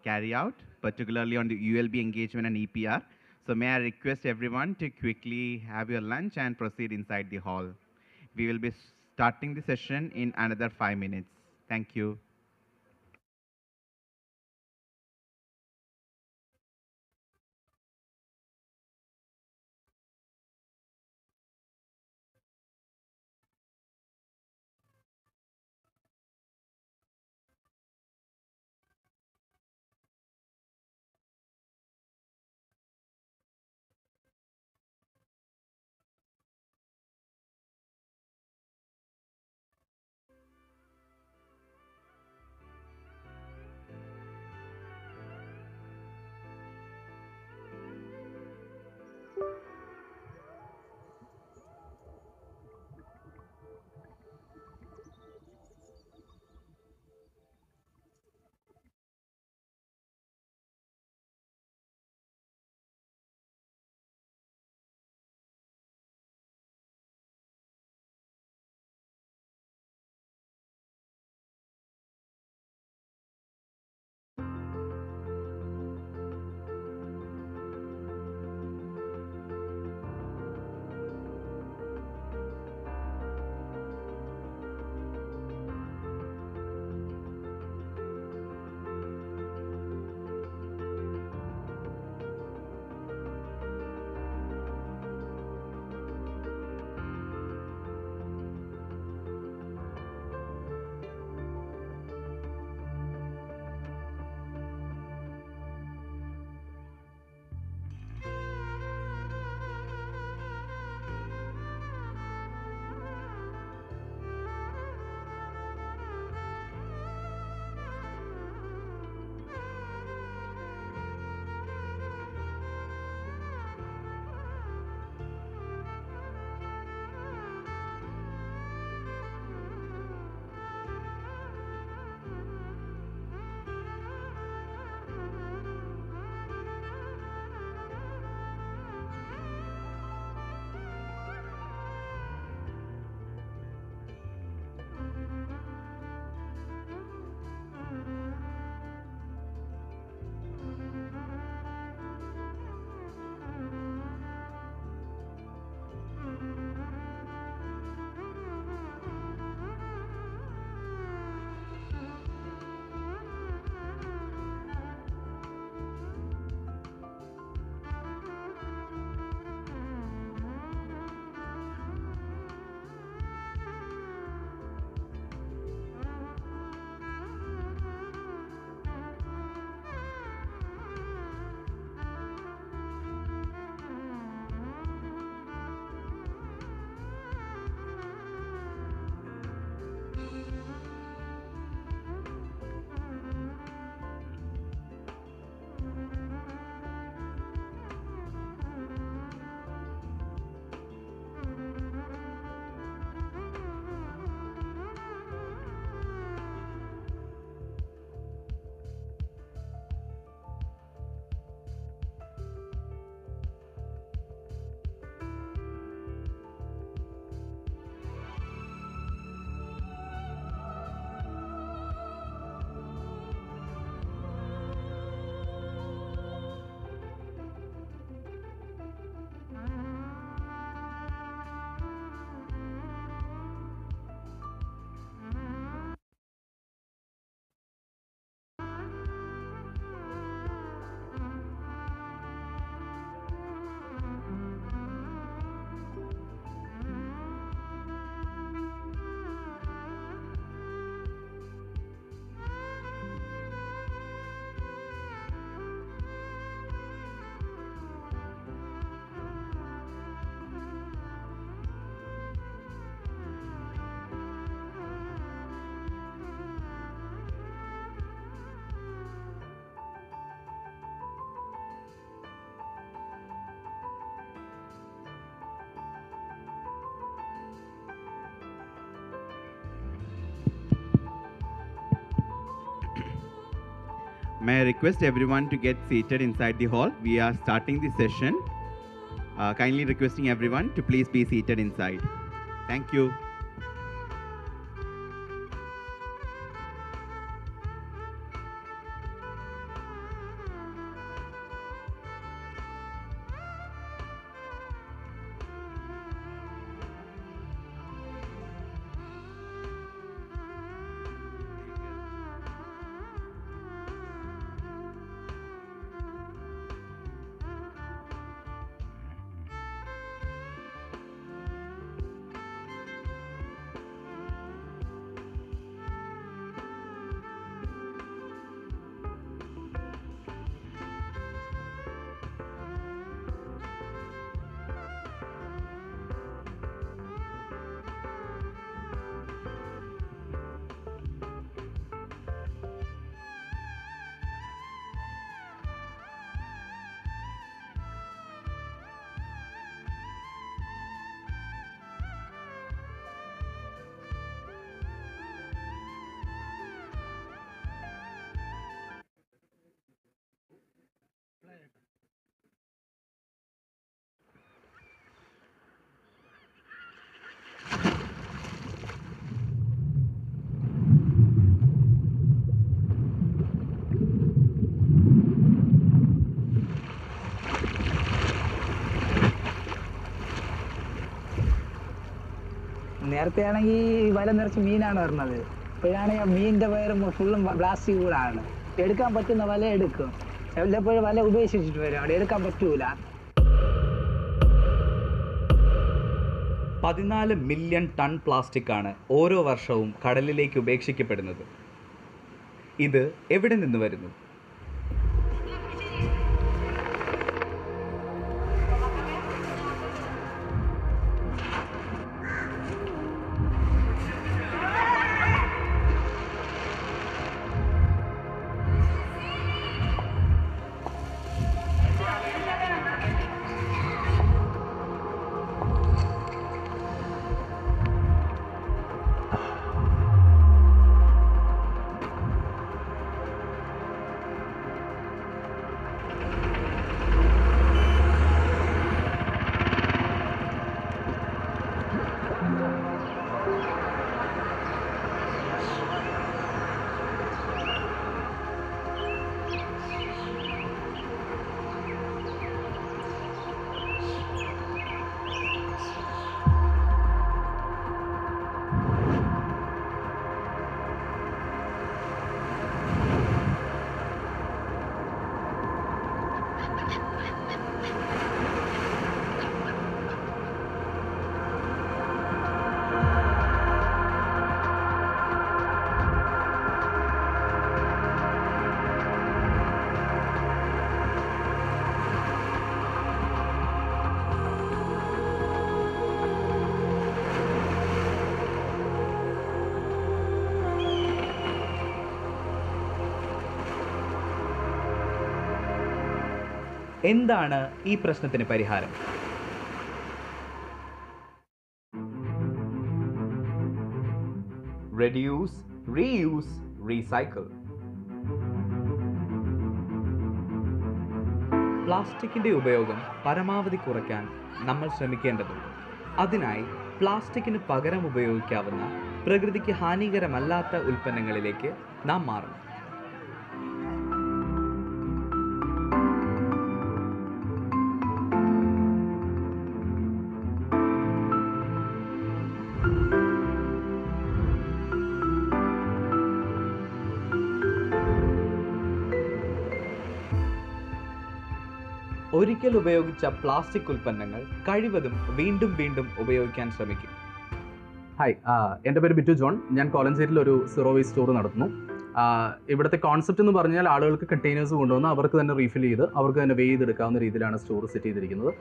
carry out, particularly on the ULB engagement and EPR. So may I request everyone to quickly have your lunch and proceed inside the hall. We will be starting the session in another 5 minutes. Thank you. May I request everyone to get seated inside the hall. We are starting the session. Kindly requesting everyone to please be seated inside. Thank you. നേരത്തെ ആണെങ്കിൽ വല നിറച്ച് മീനാണ് വരുന്നത്. ഇപ്പോഴാണെങ്കിൽ മീനിൻ്റെ വയറ് ഫുള്ളും പ്ലാസ്റ്റിക് കൂടാണ്. എടുക്കാൻ പറ്റുന്ന വല എടുക്കും, ചിലപ്പോഴും വല ഉപേക്ഷിച്ചിട്ട് വരും, അവിടെ എടുക്കാൻ പറ്റൂല. 14 മില്യൺ ടൺ പ്ലാസ്റ്റിക്കാണ് ഓരോ വർഷവും കടലിലേക്ക് ഉപേക്ഷിക്കപ്പെടുന്നത്. ഇത് എവിടെ നിന്ന് വരുന്നു? എന്താണ് ഈ പ്രശ്നത്തിന് പരിഹാരം? Reduce, reuse, recycle. പ്ലാസ്റ്റിക്കിൻ്റെ ഉപയോഗം പരമാവധി കുറയ്ക്കാൻ നമ്മൾ ശ്രമിക്കേണ്ടതുണ്ട്. അതിനായി പ്ലാസ്റ്റിക്കിന് പകരം ഉപയോഗിക്കാവുന്ന പ്രകൃതിക്ക് ഹാനികരമല്ലാത്ത ഉൽപ്പന്നങ്ങളിലേക്ക് നാം മാറണം. ഒരിക്കൽ ഉപയോഗിച്ച പ്ലാസ്റ്റിക് ഉൽപ്പന്നങ്ങൾ കഴിവതും വീണ്ടും വീണ്ടും ഉപയോഗിക്കാൻ ശ്രമിക്കും. ഹായ്, എൻ്റെ പേര് ബിറ്റു ജോൺ. ഞാൻ കോലഞ്ചേരിയിൽ ഒരു സീറോ വേസ്റ്റ് സ്റ്റോർ നടത്തുന്നു. ഇവിടുത്തെ കോൺസെപ്റ്റ് എന്ന് പറഞ്ഞാൽ ആളുകൾക്ക് കണ്ടെയ്നേഴ്സ് കൊണ്ടുവന്ന് അവർക്ക് തന്നെ റീഫിൽ ചെയ്ത് അവർക്ക് തന്നെ വേ ചെയ്തെടുക്കാവുന്ന രീതിയിലാണ് സ്റ്റോർ സെറ്റ് ചെയ്തിരിക്കുന്നത്.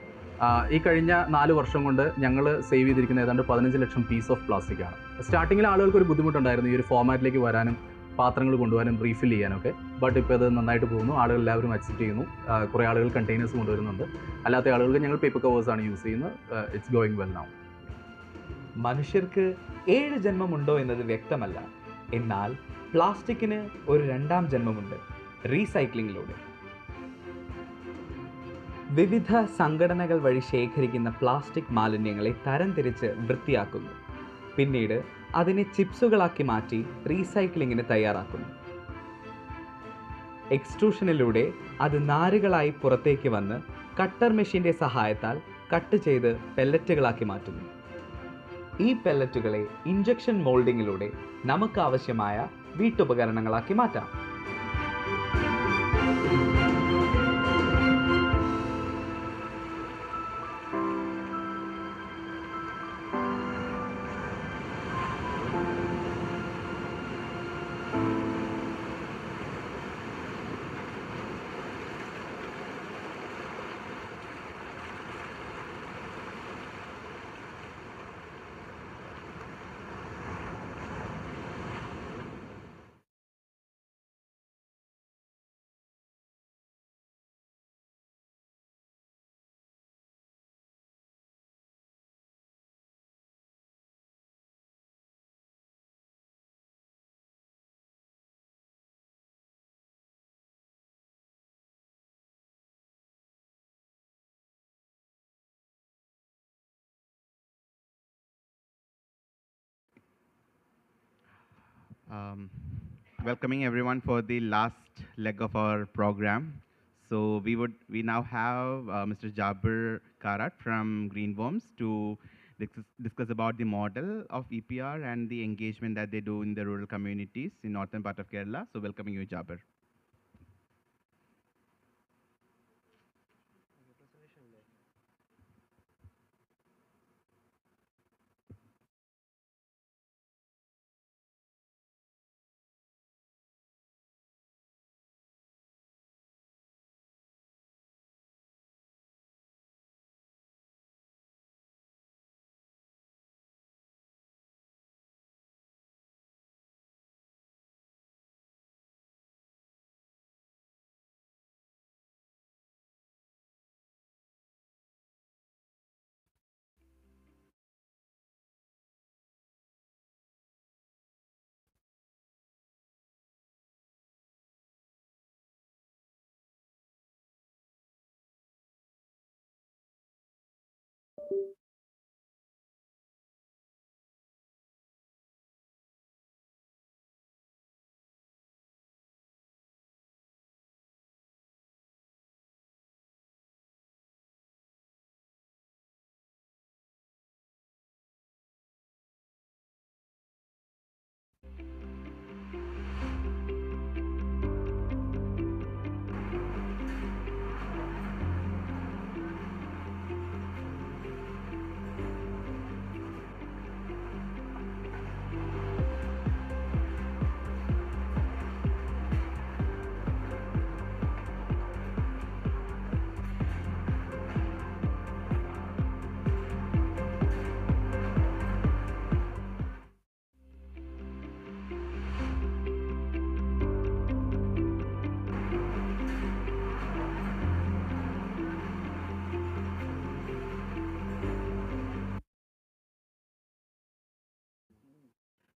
ഈ കഴിഞ്ഞ 4 വർഷം കൊണ്ട് ഞങ്ങൾ സേവ് ചെയ്തിരിക്കുന്ന ഏതാണ്ട് 15 ലക്ഷം പീസ് ഓഫ് പ്ലാസ്റ്റിക് ആണ്. സ്റ്റാർട്ടിങ്ങിൽ ആളുകൾക്ക് ഒരു ബുദ്ധിമുട്ടുണ്ടായിരുന്നു ഈ ഒരു ഫോമാറ്റിലേക്ക് വരാനും പാത്രങ്ങൾ കൊണ്ടുപോകാനും റീഫിൽ ചെയ്യാനൊക്കെ. ബട്ട് ഇപ്പോൾ അത് നന്നായിട്ട് പോകുന്നു, ആളുകൾ എല്ലാവരും അക്സെപ്റ്റ് ചെയ്യുന്നു. കുറേ ആളുകൾ കണ്ടെയ്നേഴ്സ് കൊണ്ടുവരുന്നുണ്ട്. അല്ലാത്ത ആളുകൾക്ക് ഞങ്ങൾ പേപ്പർ കവേഴ്സാണ് യൂസ് ചെയ്യുന്നത്. It's going well now. മനുഷ്യർക്ക് 7 ജന്മമുണ്ടോ എന്നത് വ്യക്തമല്ല. എന്നാൽ പ്ലാസ്റ്റിക്കിന് ഒരു 2ാം ജന്മമുണ്ട്, റീസൈക്ലിങ്ങിലൂടെ. വിവിധ സംഘടനകൾ വഴി ശേഖരിക്കുന്ന പ്ലാസ്റ്റിക് മാലിന്യങ്ങളെ തരംതിരിച്ച് വൃത്തിയാക്കുന്നു. പിന്നീട് അതിനെ ചിപ്സുകളാക്കി മാറ്റി റീസൈക്ലിങ്ങിന് തയ്യാറാക്കുന്നു. എക്സ്ട്രൂഷനിലൂടെ അത് നാരുകളായി പുറത്തേക്ക് വന്ന് കട്ടർ മെഷീൻ്റെ സഹായത്താൽ കട്ട് ചെയ്ത് പെല്ലറ്റുകളാക്കി മാറ്റുന്നു. ഈ പെല്ലറ്റുകളെ ഇഞ്ചക്ഷൻ മോൾഡിങ്ങിലൂടെ നമുക്ക് ആവശ്യമായ വീട്ടുപകരണങ്ങളാക്കി മാറ്റാം. Welcoming everyone for the last leg of our program. So we now have Mr. Jabir Karat from Greenworms to discuss about the model of EPR and the engagement that they do in the rural communities in northern part of Kerala. So welcoming you, Jabir.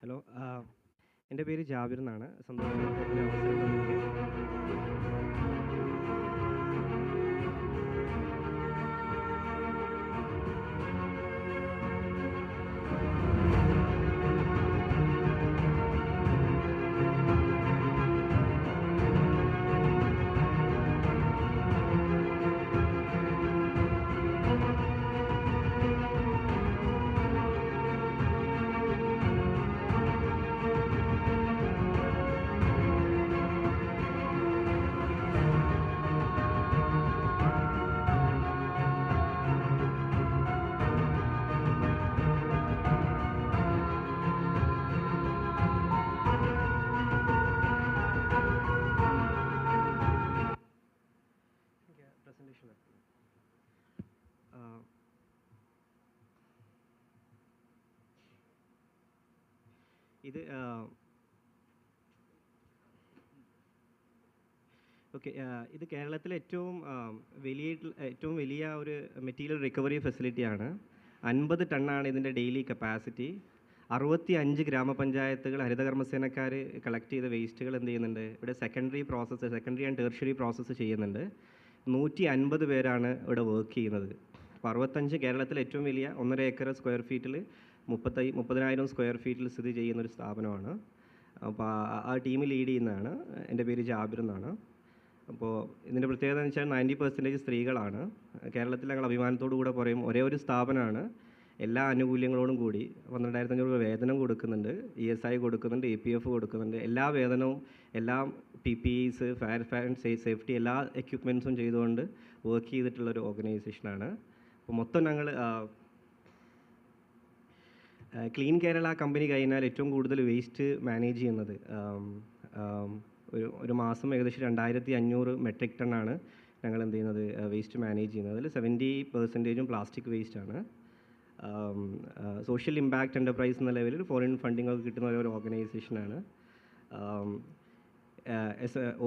Hello, എൻ്റെ പേര് ജാബിർ എന്നാണ്. സന്തോഷം ഇതിന് അവസരം തന്നതിന്. ഇത് ഓക്കെ, ഇത് കേരളത്തിലെ ഏറ്റവും വലിയ ഒരു മെറ്റീരിയൽ റിക്കവറി ഫെസിലിറ്റിയാണ്. 50 ടണ്ണാണ് ഇതിൻ്റെ ഡെയിലി കപ്പാസിറ്റി. 65 ഗ്രാമപഞ്ചായത്തുകൾ ഹരിതകർമ്മസേനക്കാർ കളക്ട് ചെയ്ത വേസ്റ്റുകൾ എന്ത് ചെയ്യുന്നുണ്ട്, ഇവിടെ സെക്കൻഡറി ആൻഡ് ടെർഷ്യറി പ്രോസസ്സ് ചെയ്യുന്നുണ്ട്. 150 പേരാണ് ഇവിടെ വർക്ക് ചെയ്യുന്നത്. അപ്പോൾ 65 കേരളത്തിലെ ഏറ്റവും വലിയ 1.5 ഏക്കർ സ്ക്വയർ ഫീറ്റിൽ 30,000 സ്ക്വയർ ഫീറ്റിൽ സ്ഥിതി ചെയ്യുന്നൊരു സ്ഥാപനമാണ്. അപ്പോൾ ആ ടീം ലീഡ് ചെയ്യുന്നതാണ്. എൻ്റെ പേര് ജാബിർ എന്നാണ്. അപ്പോൾ ഇതിൻ്റെ പ്രത്യേകത എന്ന് വെച്ചാൽ 90% സ്ത്രീകളാണ്. കേരളത്തിൽ ഞങ്ങൾ അഭിമാനത്തോടു കൂടെ പറയും ഒരേ ഒരു സ്ഥാപനമാണ് എല്ലാ ആനുകൂല്യങ്ങളോടും കൂടി 12,500 രൂപ വേതനം കൊടുക്കുന്നുണ്ട്, ESI കൊടുക്കുന്നുണ്ട്, EPF കൊടുക്കുന്നുണ്ട്. എല്ലാ വേതനവും എല്ലാ PPEs, ഫയർ ആൻഡ് സേഫ്റ്റി എല്ലാ എക്യുപ്മെൻറ്റ്സും ചെയ്തുകൊണ്ട് വർക്ക് ചെയ്തിട്ടുള്ളൊരു ഓർഗനൈസേഷനാണ്. അപ്പോൾ മൊത്തം ഞങ്ങൾ ക്ലീൻ കേരള കമ്പനി കഴിഞ്ഞാൽ ഏറ്റവും കൂടുതൽ വേസ്റ്റ് മാനേജ് ചെയ്യുന്നത് ഒരു മാസം ഏകദേശം 2,500 മെട്രിക് ടണ്ണാണ് ഞങ്ങൾ എന്ത് ചെയ്യുന്നത് വേസ്റ്റ് മാനേജ് ചെയ്യുന്നത്. അതിൽ 70% പ്ലാസ്റ്റിക് വേസ്റ്റ് ആണ്. സോഷ്യൽ ഇമ്പാക്റ്റ് എൻ്റർപ്രൈസ് എന്ന ലെവലിൽ ഫോറിൻ ഫണ്ടിങ് ഒക്കെ കിട്ടുന്ന ഒരു ഓർഗനൈസേഷനാണ്.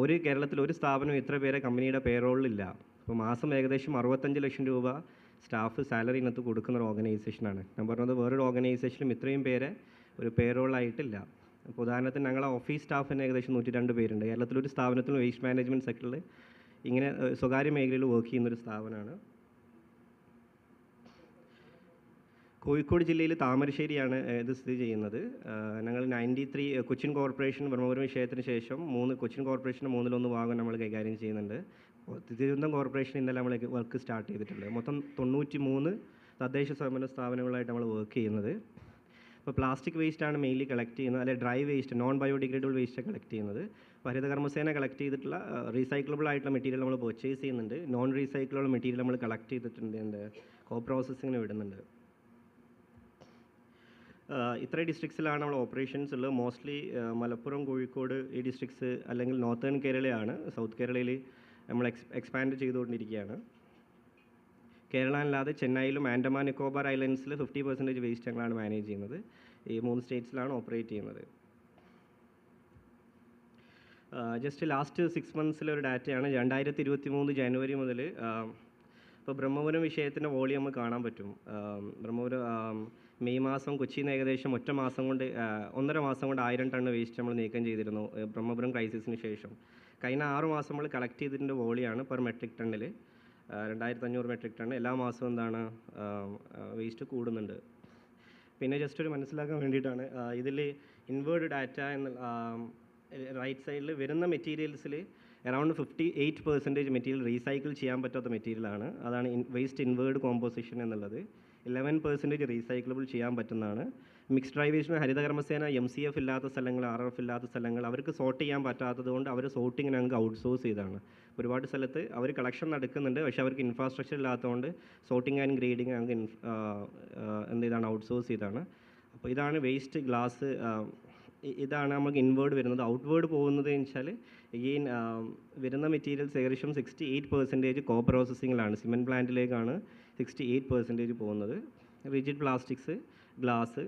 ഒരു കേരളത്തിൽ ഒരു സ്ഥാപനം ഇത്ര പേരെ കമ്പനിയുടെ പേറോളിലില്ല. അപ്പോൾ മാസം ഏകദേശം 65 ലക്ഷം രൂപ സ്റ്റാഫ് സാലറി ഇനത്ത് കൊടുക്കുന്ന ഒരു ഓർഗനൈസേഷനാണ്. ഞാൻ പറഞ്ഞത് വേറൊരു ഓർഗനൈസേഷനിലും ഇത്രയും പേരെ ഒരു പേറോളായിട്ടില്ല. അപ്പോൾ ഉദാഹരണത്തിന് ഞങ്ങളെ ഓഫീസ് സ്റ്റാഫിന് ഏകദേശം 102 പേരുണ്ട്. കേരളത്തിലൊരു സ്ഥാപനത്തിൽ വേസ്റ്റ് മാനേജ്മെൻറ്റ് സെക്ടറിൽ ഇങ്ങനെ സ്വകാര്യ മേഖലയിൽ വർക്ക് ചെയ്യുന്നൊരു സ്ഥാപനമാണ്. കോഴിക്കോട് ജില്ലയിൽ താമരശ്ശേരിയാണ് ഇത് സ്ഥിതി ചെയ്യുന്നത്. ഞങ്ങൾ 93 കൊച്ചിൻ കോർപ്പറേഷൻ ബ്രഹ്മപുരം വിഷയത്തിന് ശേഷം കൊച്ചിൻ കോർപ്പറേഷൻ്റെ 1/3 ഭാഗം നമ്മൾ കൈകാര്യം ചെയ്യുന്നുണ്ട്. തിരുവനന്തപുരം കോർപ്പറേഷൻ ഇന്നലെ നമ്മൾ വർക്ക് സ്റ്റാർട്ട് ചെയ്തിട്ടുണ്ട്. മൊത്തം 93 തദ്ദേശ സ്വയംഭരണ സ്ഥാപനങ്ങളായിട്ട് നമ്മൾ വർക്ക് ചെയ്യുന്നത്. അപ്പോൾ പ്ലാസ്റ്റിക് വേസ്റ്റാണ് മെയിൻലി കളക്ട് ചെയ്യുന്നത്, അല്ലെങ്കിൽ dry waste non biodegradable waste collect ചെയ്യുന്നത്. ഹരിതകർമ്മസേന കളക്ട് ചെയ്തിട്ടുള്ള റീസൈക്ലബിൾ ആയിട്ടുള്ള മെറ്റീരിയൽ നമ്മൾ പർച്ചേസ് ചെയ്യുന്നുണ്ട്. നോൺ റീസൈക്ലബിൾ മെറ്റീരിയൽ നമ്മൾ കളക്ട് ചെയ്തിട്ടുണ്ട്, കോ പ്രോസസ്സിങ്ങിന് വിടുന്നുണ്ട്. ഇത്ര ഡിസ്ട്രിക്ട്സിലാണ് നമ്മൾ ഓപ്പറേഷൻസ് ഉള്ളത്. മോസ്റ്റ്ലി മലപ്പുറം, കോഴിക്കോട് ഈ ഡിസ്ട്രിക്ട്സ് അല്ലെങ്കിൽ നോർത്തേൺ കേരളയാണ്. സൗത്ത് കേരളയിൽ നമ്മൾ എക്സ്പാൻഡ് ചെയ്തുകൊണ്ടിരിക്കുകയാണ്. കേരള അല്ലാതെ ചെന്നൈയിലും ആൻഡമാൻ നിക്കോബാർ ഐലൻഡ്സിൽ 50% വേസ്റ്റ് ഞങ്ങളാണ് മാനേജ് ചെയ്യുന്നത്. ഈ 3 സ്റ്റേറ്റ്സിലാണ് ഓപ്പറേറ്റ് ചെയ്യുന്നത്. ജസ്റ്റ് ലാസ്റ്റ് 6 മന്ത്സിലെ ഒരു ഡാറ്റയാണ്. 2023 ജനുവരി മുതൽ ഇപ്പോൾ ബ്രഹ്മപുരം വിഷയത്തിൻ്റെ വോളിയം നമുക്ക് കാണാൻ പറ്റും. ബ്രഹ്മപുരം മെയ് മാസം കൊച്ചിയിൽ നിന്ന് ഏകദേശം 1.5 മാസം കൊണ്ട് 1000 ടൺ വേസ്റ്റ് നമ്മൾ നീക്കം ചെയ്തിരുന്നു ബ്രഹ്മപുരം ക്രൈസിസിന് ശേഷം. കഴിഞ്ഞ 6 മാസം നമ്മൾ കളക്ട് ചെയ്തതിൻ്റെ വോളിയാണ് പെർ മെട്രിക് ടണ്ണിൽ 2,500 മെട്രിക് ടൺ. എല്ലാ മാസവും എന്താണ് വേസ്റ്റ് കൂടുന്നുണ്ട്. പിന്നെ ജസ്റ്റ് ഒരു മനസ്സിലാക്കാൻ വേണ്ടിയിട്ടാണ് ഇതിൽ ഇൻവേർഡ് ഡാറ്റ എന്ന റൈറ്റ് സൈഡിൽ വരുന്ന മെറ്റീരിയൽസിൽ അറൗണ്ട് 58% മെറ്റീരിയൽ റീസൈക്കിൾ ചെയ്യാൻ പറ്റാത്ത മെറ്റീരിയലാണ്. അതാണ് വേസ്റ്റ് ഇൻവേർഡ് കോമ്പോസിഷൻ എന്നുള്ളത്. 11% റീസൈക്കിളബിൾ ചെയ്യാൻ പറ്റുന്നതാണ്. മിക്സ്ഡ് ഡ്രൈ വേസ്റ്റിന് ഹരിതകർമ്മസേന MCF ഇല്ലാത്ത സ്ഥലങ്ങൾ, RF ഇല്ലാത്ത സ്ഥലങ്ങൾ അവർക്ക് സോർട്ട് ചെയ്യാൻ പറ്റാത്തത് കൊണ്ട് അവർ സോർട്ടിങ് ഞങ്ങൾക്ക് ഔട്ട്സോഴ്സ് ചെയ്താണ്. ഒരുപാട് സ്ഥലത്ത് അവർ കളക്ഷൻ നടക്കുന്നുണ്ട്, പക്ഷേ അവർക്ക് ഇൻഫ്രാസ്ട്രക്ചർ ഇല്ലാത്തതുകൊണ്ട് സോർട്ടിങ് ആൻഡ് ഗ്രേഡിങ് ഞങ്ങൾക്ക് എന്ത് ചെയ്താണ് ഔട്ട്സോഴ്സ് ചെയ്താണ്. അപ്പോൾ ഇതാണ് വേസ്റ്റ് ഗ്ലാസ്. ഇതാണ് നമുക്ക് ഇൻവേർഡ് വരുന്നത്. ഔട്ട്വേർഡ് പോകുന്നത് എന്ന് വെച്ചാൽ എഗെയിൻ വരുന്ന മെറ്റീരിയൽസ് ഏകദേശം 68% കോ പ്രോസസ്സിങ്ങിലാണ്. സിമെൻറ്റ് പ്ലാന്റിലേക്കാണ് 68% പോകുന്നത്. Rigid plastics, glass,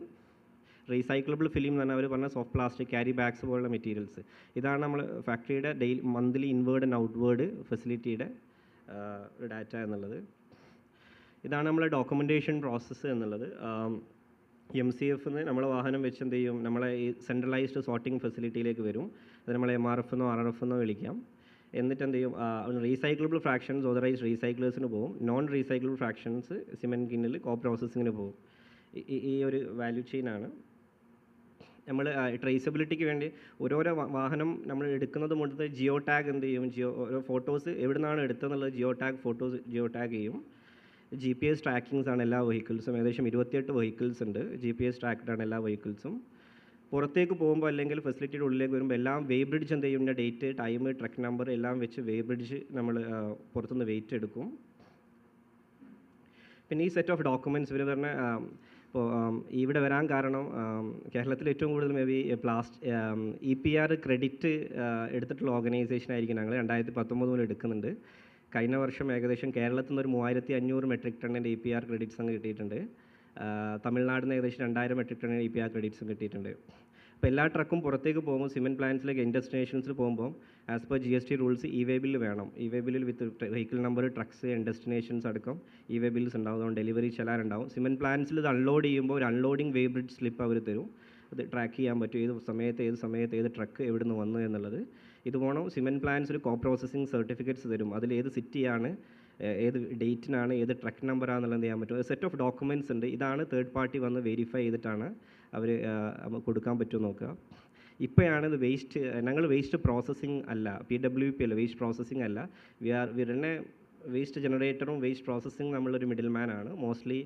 recyclable film എന്ന് പറഞ്ഞാൽ അവർ പറഞ്ഞ സോഫ്റ്റ് പ്ലാസ്റ്റിക്, ക്യാരി ബാഗ്സ് പോലുള്ള മെറ്റീരിയൽസ്. ഇതാണ് നമ്മൾ ഫാക്ടറിയുടെ മന്ത്ലി ഇൻവേർഡ് ആൻഡ് ഔട്ട്വേർഡ് ഫെസിലിറ്റിയുടെ ഒരു ഡാറ്റ എന്നുള്ളത്. ഇതാണ് നമ്മളെ ഡോക്യുമെൻറ്റേഷൻ പ്രോസസ്സ് എന്നുള്ളത്. MCF നമ്മളെ വാഹനം വെച്ച് എന്ത് ചെയ്യും, നമ്മളെ ഈ സെൻട്രലൈസ്ഡ് സോർട്ടിംഗ് ഫെസിലിറ്റിയിലേക്ക് വരും. അത് നമ്മളെ MRF എന്നോ RRF എന്നോ വിളിക്കാം. എന്നിട്ട് എന്ത് ചെയ്യും, റീസൈക്ലബിൾ ഫ്രാക്ഷൻസ് ഓതറൈസ്ഡ് റീസൈക്ലേഴ്സിന് പോകും. നോൺ റീസൈക്ലബിൾ ഫ്രാക്ഷൻസ് സിമെൻറ്റ് കിന്നിൽ കോ പ്രോസസ്സിങ്ങിന് പോകും. ഈ ഒരു വാല്യൂ ചെയിനാണ്. നമ്മൾ ട്രേസബിലിറ്റിക്ക് വേണ്ടി ഓരോരോ വാഹനം നമ്മൾ എടുക്കുന്നത് കൊണ്ട് ജിയോ ടാഗ് എന്ത് ചെയ്യും, ഓരോ ഫോട്ടോസ് എവിടെ നിന്നാണ് എടുത്തതെന്നുള്ളത് ഫോട്ടോസ് ജിയോ ടാഗ് ചെയ്യും. GPS ട്രാക്കിങ്സ് ആണ് എല്ലാ വെഹിക്കിൾസും. ഏകദേശം 28 വെഹിക്കിൾസ് ഉണ്ട്. GPS ട്രാക്ക്ഡാണ് എല്ലാ വെഹിക്കിൾസും. പുറത്തേക്ക് പോകുമ്പോൾ അല്ലെങ്കിൽ ഫെസിലിറ്റിയുടെ ഉള്ളിലേക്ക് വരുമ്പോൾ എല്ലാം വേ ബ്രിഡ്ജ് എന്ത് ചെയ്യും, ഡേറ്റ്, ടൈം, ട്രക്ക് നമ്പർ എല്ലാം വെച്ച് വേ ബ്രിഡ്ജ് നമ്മൾ പുറത്തുനിന്ന് വെയിറ്റ് എടുക്കും. പിന്നെ ഈ സെറ്റ് ഓഫ് ഡോക്യുമെൻറ്റ്സ് ഇവർ പറഞ്ഞ ഇപ്പോൾ ഇവിടെ വരാൻ കാരണം കേരളത്തിൽ ഏറ്റവും കൂടുതൽ മേ ബി EPR ക്രെഡിറ്റ് എടുത്തിട്ടുള്ള ഓർഗനൈസേഷൻ ആയിരിക്കും ഞങ്ങൾ. 2019 മുതൽ എടുക്കുന്നുണ്ട്. കഴിഞ്ഞ വർഷം ഏകദേശം കേരളത്തിൽ നിന്ന് ഒരു 3,500 മെട്രിക് ടണ്ണിൻ്റെ EPR ക്രെഡിറ്റ്സ് അങ്ങ് കിട്ടിയിട്ടുണ്ട്. തമിഴ്നാട്ടിൽ നിന്ന് ഏകദേശം 2,000 മെട്രിക് ടണ്ണിന് EPR ക്രെഡിറ്റ്സും കിട്ടിയിട്ടുണ്ട്. അപ്പോൾ എല്ലാ ട്രക്കും പുറത്തേക്ക് പോകുമ്പോൾ സിമെൻറ്റ് പ്ലാന്റ്സിലേക്ക് ഡെസ്റ്റിനേഷൻസിൽ പോകുമ്പോൾ as per GST rules E-way bill വേണം. E-way ബില്ലിൽ with vehicle number, trucks and destinations അടക്കം E-way ബിൽസ് ഉണ്ടാവും. ഡെലിവറി ചെല്ലാനുണ്ടാവും. സിമെൻറ്റ് പ്ലാന്റ്സിൽ ഇത് അൺലോഡ് ചെയ്യുമ്പോൾ ഒരു അൺലോഡിംഗ് വേ ബ്രിഡ്ജ് സ്ലിപ്പ് അവർ തരും. ഇത് ട്രാക്ക് ചെയ്യാൻ പറ്റും, ഏത് സമയത്ത് ഏത് ട്രക്ക് എവിടെ നിന്ന് വന്നു എന്നുള്ളത്. ഇത് പോകണം സിമെൻറ്റ് പ്ലാൻസ് ഒരു കോ പ്രോസസ്സിങ് സർട്ടിഫിക്കറ്റ്സ് തരും. അതിൽ ഏത് സിറ്റിയാണ്, ഏത് ഡേറ്റിനാണ്, ഏത് ട്രക്ക് നമ്പറാണെന്നുള്ളത് ചെയ്യാൻ പറ്റും. ഒരു സെറ്റ് ഓഫ് ഡോക്യുമെൻറ്റ്സ് ഉണ്ട്. ഇതാണ് തേർഡ് പാർട്ടി വന്ന് വെരിഫൈ ചെയ്തിട്ടാണ് അവർ കൊടുക്കാൻ പറ്റുമോ നോക്കുക. ഇപ്പോഴാണ് ഇത് ഞങ്ങൾ വേസ്റ്റ് പ്രോസസ്സിങ് അല്ല, PWP അല്ല, വേസ്റ്റ് പ്രോസസ്സിങ് അല്ല. വിരന്നെ വേസ്റ്റ് ജനറേറ്ററും വേസ്റ്റ് പ്രോസസ്സിങ് നമ്മളൊരു മിഡിൽ മാൻ ആണ്. മോസ്റ്റ്ലി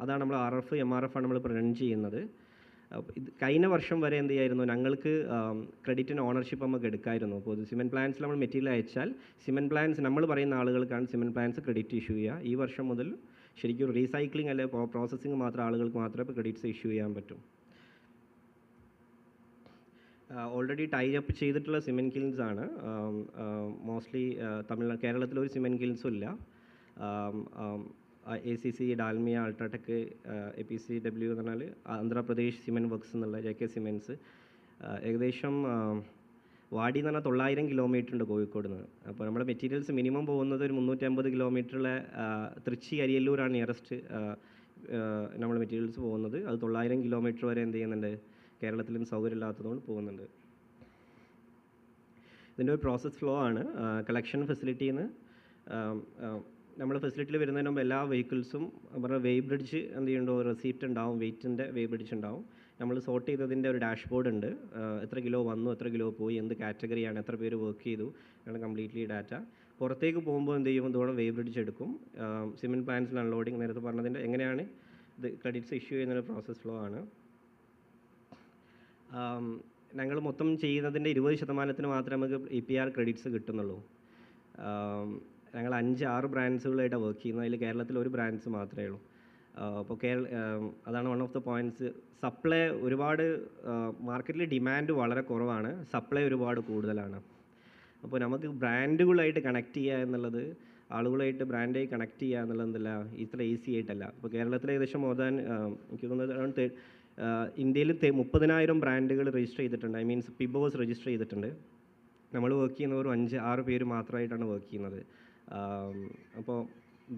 അതാണ് നമ്മൾ RF MRF ആണ് നമ്മളിപ്പോൾ റൺ ചെയ്യുന്നത്. ഇത് കഴിഞ്ഞ വർഷം വരെ എന്ത് ചെയ്യായിരുന്നു, ഞങ്ങൾക്ക് ക്രെഡിറ്റിന് ഓണർഷിപ്പ് നമുക്ക് എടുക്കായിരുന്നു. അപ്പോൾ സിമെൻറ്റ് പ്ലാൻസിൽ നമ്മൾ മെറ്റീരിയൽ അയച്ചാൽ സിമെൻറ്റ് പ്ലാൻസ് നമ്മൾ പറയുന്ന ആളുകൾക്കാണ് സിമെൻറ്റ് പ്ലാൻസ് ക്രെഡിറ്റ് ഇഷ്യൂ ചെയ്യുക. ഈ വർഷം മുതൽ ശരിക്കും റീസൈക്ലിംഗ് അല്ലെ പ്രോസസ്സിങ് മാത്രം ആളുകൾക്ക് മാത്രമേ ഇപ്പോൾ ക്രെഡിറ്റ്സ് ഇഷ്യൂ ചെയ്യാൻ പറ്റും. ഓൾറെഡി ടൈ അപ്പ് ചെയ്തിട്ടുള്ള സിമെൻറ്റ് കിൽൻസ് ആണ് മോസ്റ്റ്ലി. കേരളത്തിൽ ഒരു സിമെൻറ്റ് കിൽൻസും ഇല്ല. ACC, ഡാൽമിയ, അൾട്രാടെക്, APCW എന്ന് പറഞ്ഞാൽ ആന്ധ്രാപ്രദേശ് സിമെൻറ്റ് വർക്ക്സ് എന്നുള്ള JK സിമെൻറ്റ്സ്. ഏകദേശം വാടി എന്ന് പറഞ്ഞാൽ 900 കിലോമീറ്റർ ഉണ്ട് കോഴിക്കോട് നിന്ന്. അപ്പോൾ നമ്മുടെ മെറ്റീരിയൽസ് മിനിമം പോകുന്നത് ഒരു 350 കിലോമീറ്ററിലെ തൃച്ചി അരിയല്ലൂരാണ് നിയറസ്റ്റ് നമ്മൾ മെറ്റീരിയൽസ് പോകുന്നത്. അത് 900 കിലോമീറ്റർ വരെ എന്ത് ചെയ്യുന്നുണ്ട്, കേരളത്തിൽ സൗകര്യമില്ലാത്തതുകൊണ്ട് പോകുന്നുണ്ട്. ഇതിൻ്റെ ഒരു പ്രോസസ് ഫ്ലോ ആണ്. കളക്ഷൻ ഫെസിലിറ്റിയിൽ നിന്ന് നമ്മൾ ഫെസിലിറ്റിയിൽ വരുന്നതിന് മുമ്പ് എല്ലാ വെഹിക്കിൾസും പറഞ്ഞാൽ വെയ് ബ്രിഡ്ജ് എന്ത് ചെയ്യുന്നുണ്ടോ, റെസീപ്റ്റ് ഉണ്ടാവും, വെയിറ്റിൻ്റെ വെയ് ബ്രിഡ്ജ് ഉണ്ടാവും. നമ്മൾ സോർട്ട് ചെയ്തതിൻ്റെ ഒരു ഡാഷ്ബോർഡ് ഉണ്ട്. എത്ര കിലോ വന്നു, എത്ര കിലോ പോയി, എന്ത് കാറ്റഗറിയാണ്, എത്ര പേര് വർക്ക് ചെയ്തു, അങ്ങനെ കംപ്ലീറ്റ്ലി ഡാറ്റ. പുറത്തേക്ക് പോകുമ്പോൾ എന്ത് ചെയ്യും, ഇതോടെ വെയ് ബ്രിഡ്ജ് എടുക്കും. സിമെൻറ്റ് പ്ലാൻസിൽ അൺലോഡിങ് നേരത്തെ പറഞ്ഞതിൻ്റെ എങ്ങനെയാണ് ഇത് ക്രെഡിറ്റ്സ് ഇഷ്യൂ ചെയ്യുന്നൊരു പ്രോസസ് ഫ്ലോ ആണ്. ഞങ്ങൾ മൊത്തം ചെയ്യുന്നതിൻ്റെ 20% മാത്രമേ നമുക്ക് EPR ക്രെഡിറ്റ്സ് കിട്ടുന്നുള്ളൂ. ഞങ്ങൾ 5-6 ബ്രാൻഡ്സുകളായിട്ടാണ് വർക്ക് ചെയ്യുന്നത്. അതിൽ കേരളത്തിൽ ഒരു ബ്രാൻഡ്സ് മാത്രമേ ഉള്ളൂ. അപ്പോൾ അതാണ് one of the points. Supply ഒരുപാട് മാർക്കറ്റിൽ ഡിമാൻഡ് വളരെ കുറവാണ്, സപ്ലൈ ഒരുപാട് കൂടുതലാണ്. അപ്പോൾ നമുക്ക് ബ്രാൻഡുകളായിട്ട് കണക്ട് ചെയ്യുക എന്നുള്ളത്, ആളുകളായിട്ട് ബ്രാൻഡായി കണക്ട് ചെയ്യുക എന്നുള്ളത് എന്തല്ല ഇത്ര ഈസി ആയിട്ടല്ല. ഇപ്പോൾ കേരളത്തിൽ ഏകദേശം എനിക്ക് തോന്നുന്നത് അറൗണ്ട് ഇന്ത്യയിൽ 30,000 ബ്രാൻഡുകൾ രജിസ്റ്റർ ചെയ്തിട്ടുണ്ട്. ഐ മീൻസ് PIBOs രജിസ്റ്റർ ചെയ്തിട്ടുണ്ട്. നമ്മൾ വർക്ക് ചെയ്യുന്നവർ 5-6 പേര് മാത്രമായിട്ടാണ് വർക്ക് ചെയ്യുന്നത്. അപ്പോൾ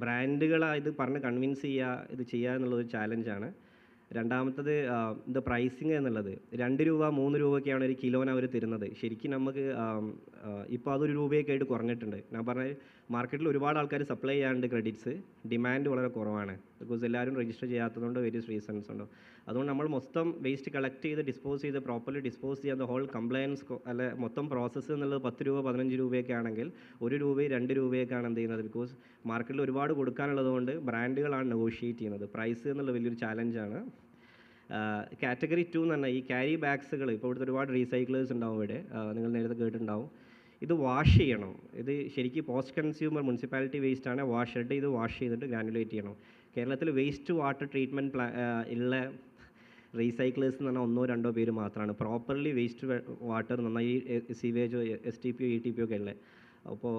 ബ്രാൻഡുകളെ പറഞ്ഞ് കൺവിൻസ് ചെയ്യുക, ഇത് ചെയ്യുക എന്നുള്ളതൊരു ചാലഞ്ചാണ്. രണ്ടാമത്തത് ഇത് പ്രൈസിങ് എന്നുള്ളത് 2 രൂപ 3 രൂപയൊക്കെയാണ് ഒരു കിലോന് അവർ തരുന്നത്. ശരിക്കും നമുക്ക് ഇപ്പോൾ അതൊരു രൂപയൊക്കെ ആയിട്ട് കുറഞ്ഞിട്ടുണ്ട്. ഞാൻ പറഞ്ഞ മാർക്കറ്റിൽ ഒരുപാട് ആൾക്കാർ സപ്ലൈ ചെയ്യാണ്ട് ക്രെഡിറ്റ്സ്, ഡിമാൻഡ് വളരെ കുറവാണ്. ബിക്കോസ് എല്ലാവരും രജിസ്റ്റർ ചെയ്യാത്തതുകൊണ്ട് വേരിയസ് റീസൺസ് ഉണ്ട്. അതുകൊണ്ട് നമ്മൾ മൊത്തം വേസ്റ്റ് കളക്ട് ചെയ്ത് ഡിസ്പോസ് ചെയ്ത് പ്രോപ്പർലി ഡിസ്പോസ് ചെയ്യാൻ ഹോൾ കംപ്ലയൻസ് അല്ലെ മൊത്തം പ്രോസസ്സ് എന്നുള്ളത് 10 രൂപ 15 രൂപയൊക്കെ ആണെങ്കിൽ 1 രൂപയും 2 രൂപയൊക്കെയാണ് എന്ത് ചെയ്യുന്നത്. ബിക്കോസ് മാർക്കറ്റിൽ ഒരുപാട് കൊടുക്കാനുള്ളത് കൊണ്ട് ബ്രാൻഡുകളാണ് നെഗോഷിയേറ്റ് ചെയ്യുന്നത്. പ്രൈസ് എന്നുള്ള വലിയൊരു ചാലഞ്ചാണ്. കാറ്റഗറി 2 എന്ന് പറഞ്ഞാൽ ഈ ക്യാരി ബാഗ്സുകൾ, ഇപ്പോൾ ഇവിടുത്തെ ഒരുപാട് റീസൈക്ലേഴ്സ് ഉണ്ടാവും ഇവിടെ, നിങ്ങൾ നേരത്തെ കേട്ടിട്ടുണ്ടാവും. ഇത് വാഷ് ചെയ്യണം. ഇത് ശരിക്കും പോസ്റ്റ് കൺസ്യൂമർ മുനിസിപ്പാലിറ്റി വേസ്റ്റ് ആണ്. ഇത് വാഷ് ചെയ്തിട്ട് ഗ്രാനുലേറ്റ് ചെയ്യണം. കേരളത്തിൽ വേസ്റ്റ് വാട്ടർ ട്രീറ്റ്മെൻറ്റ് ഉള്ള റീസൈക്ലേഴ്സ് എന്ന് പറഞ്ഞാൽ 1-2 പേര് മാത്രമാണ് പ്രോപ്പർലി വേസ്റ്റ് വാട്ടർ നന്നായി സീവേജോ STPO ETPO ഒക്കെ ഉള്ളത്. അപ്പോൾ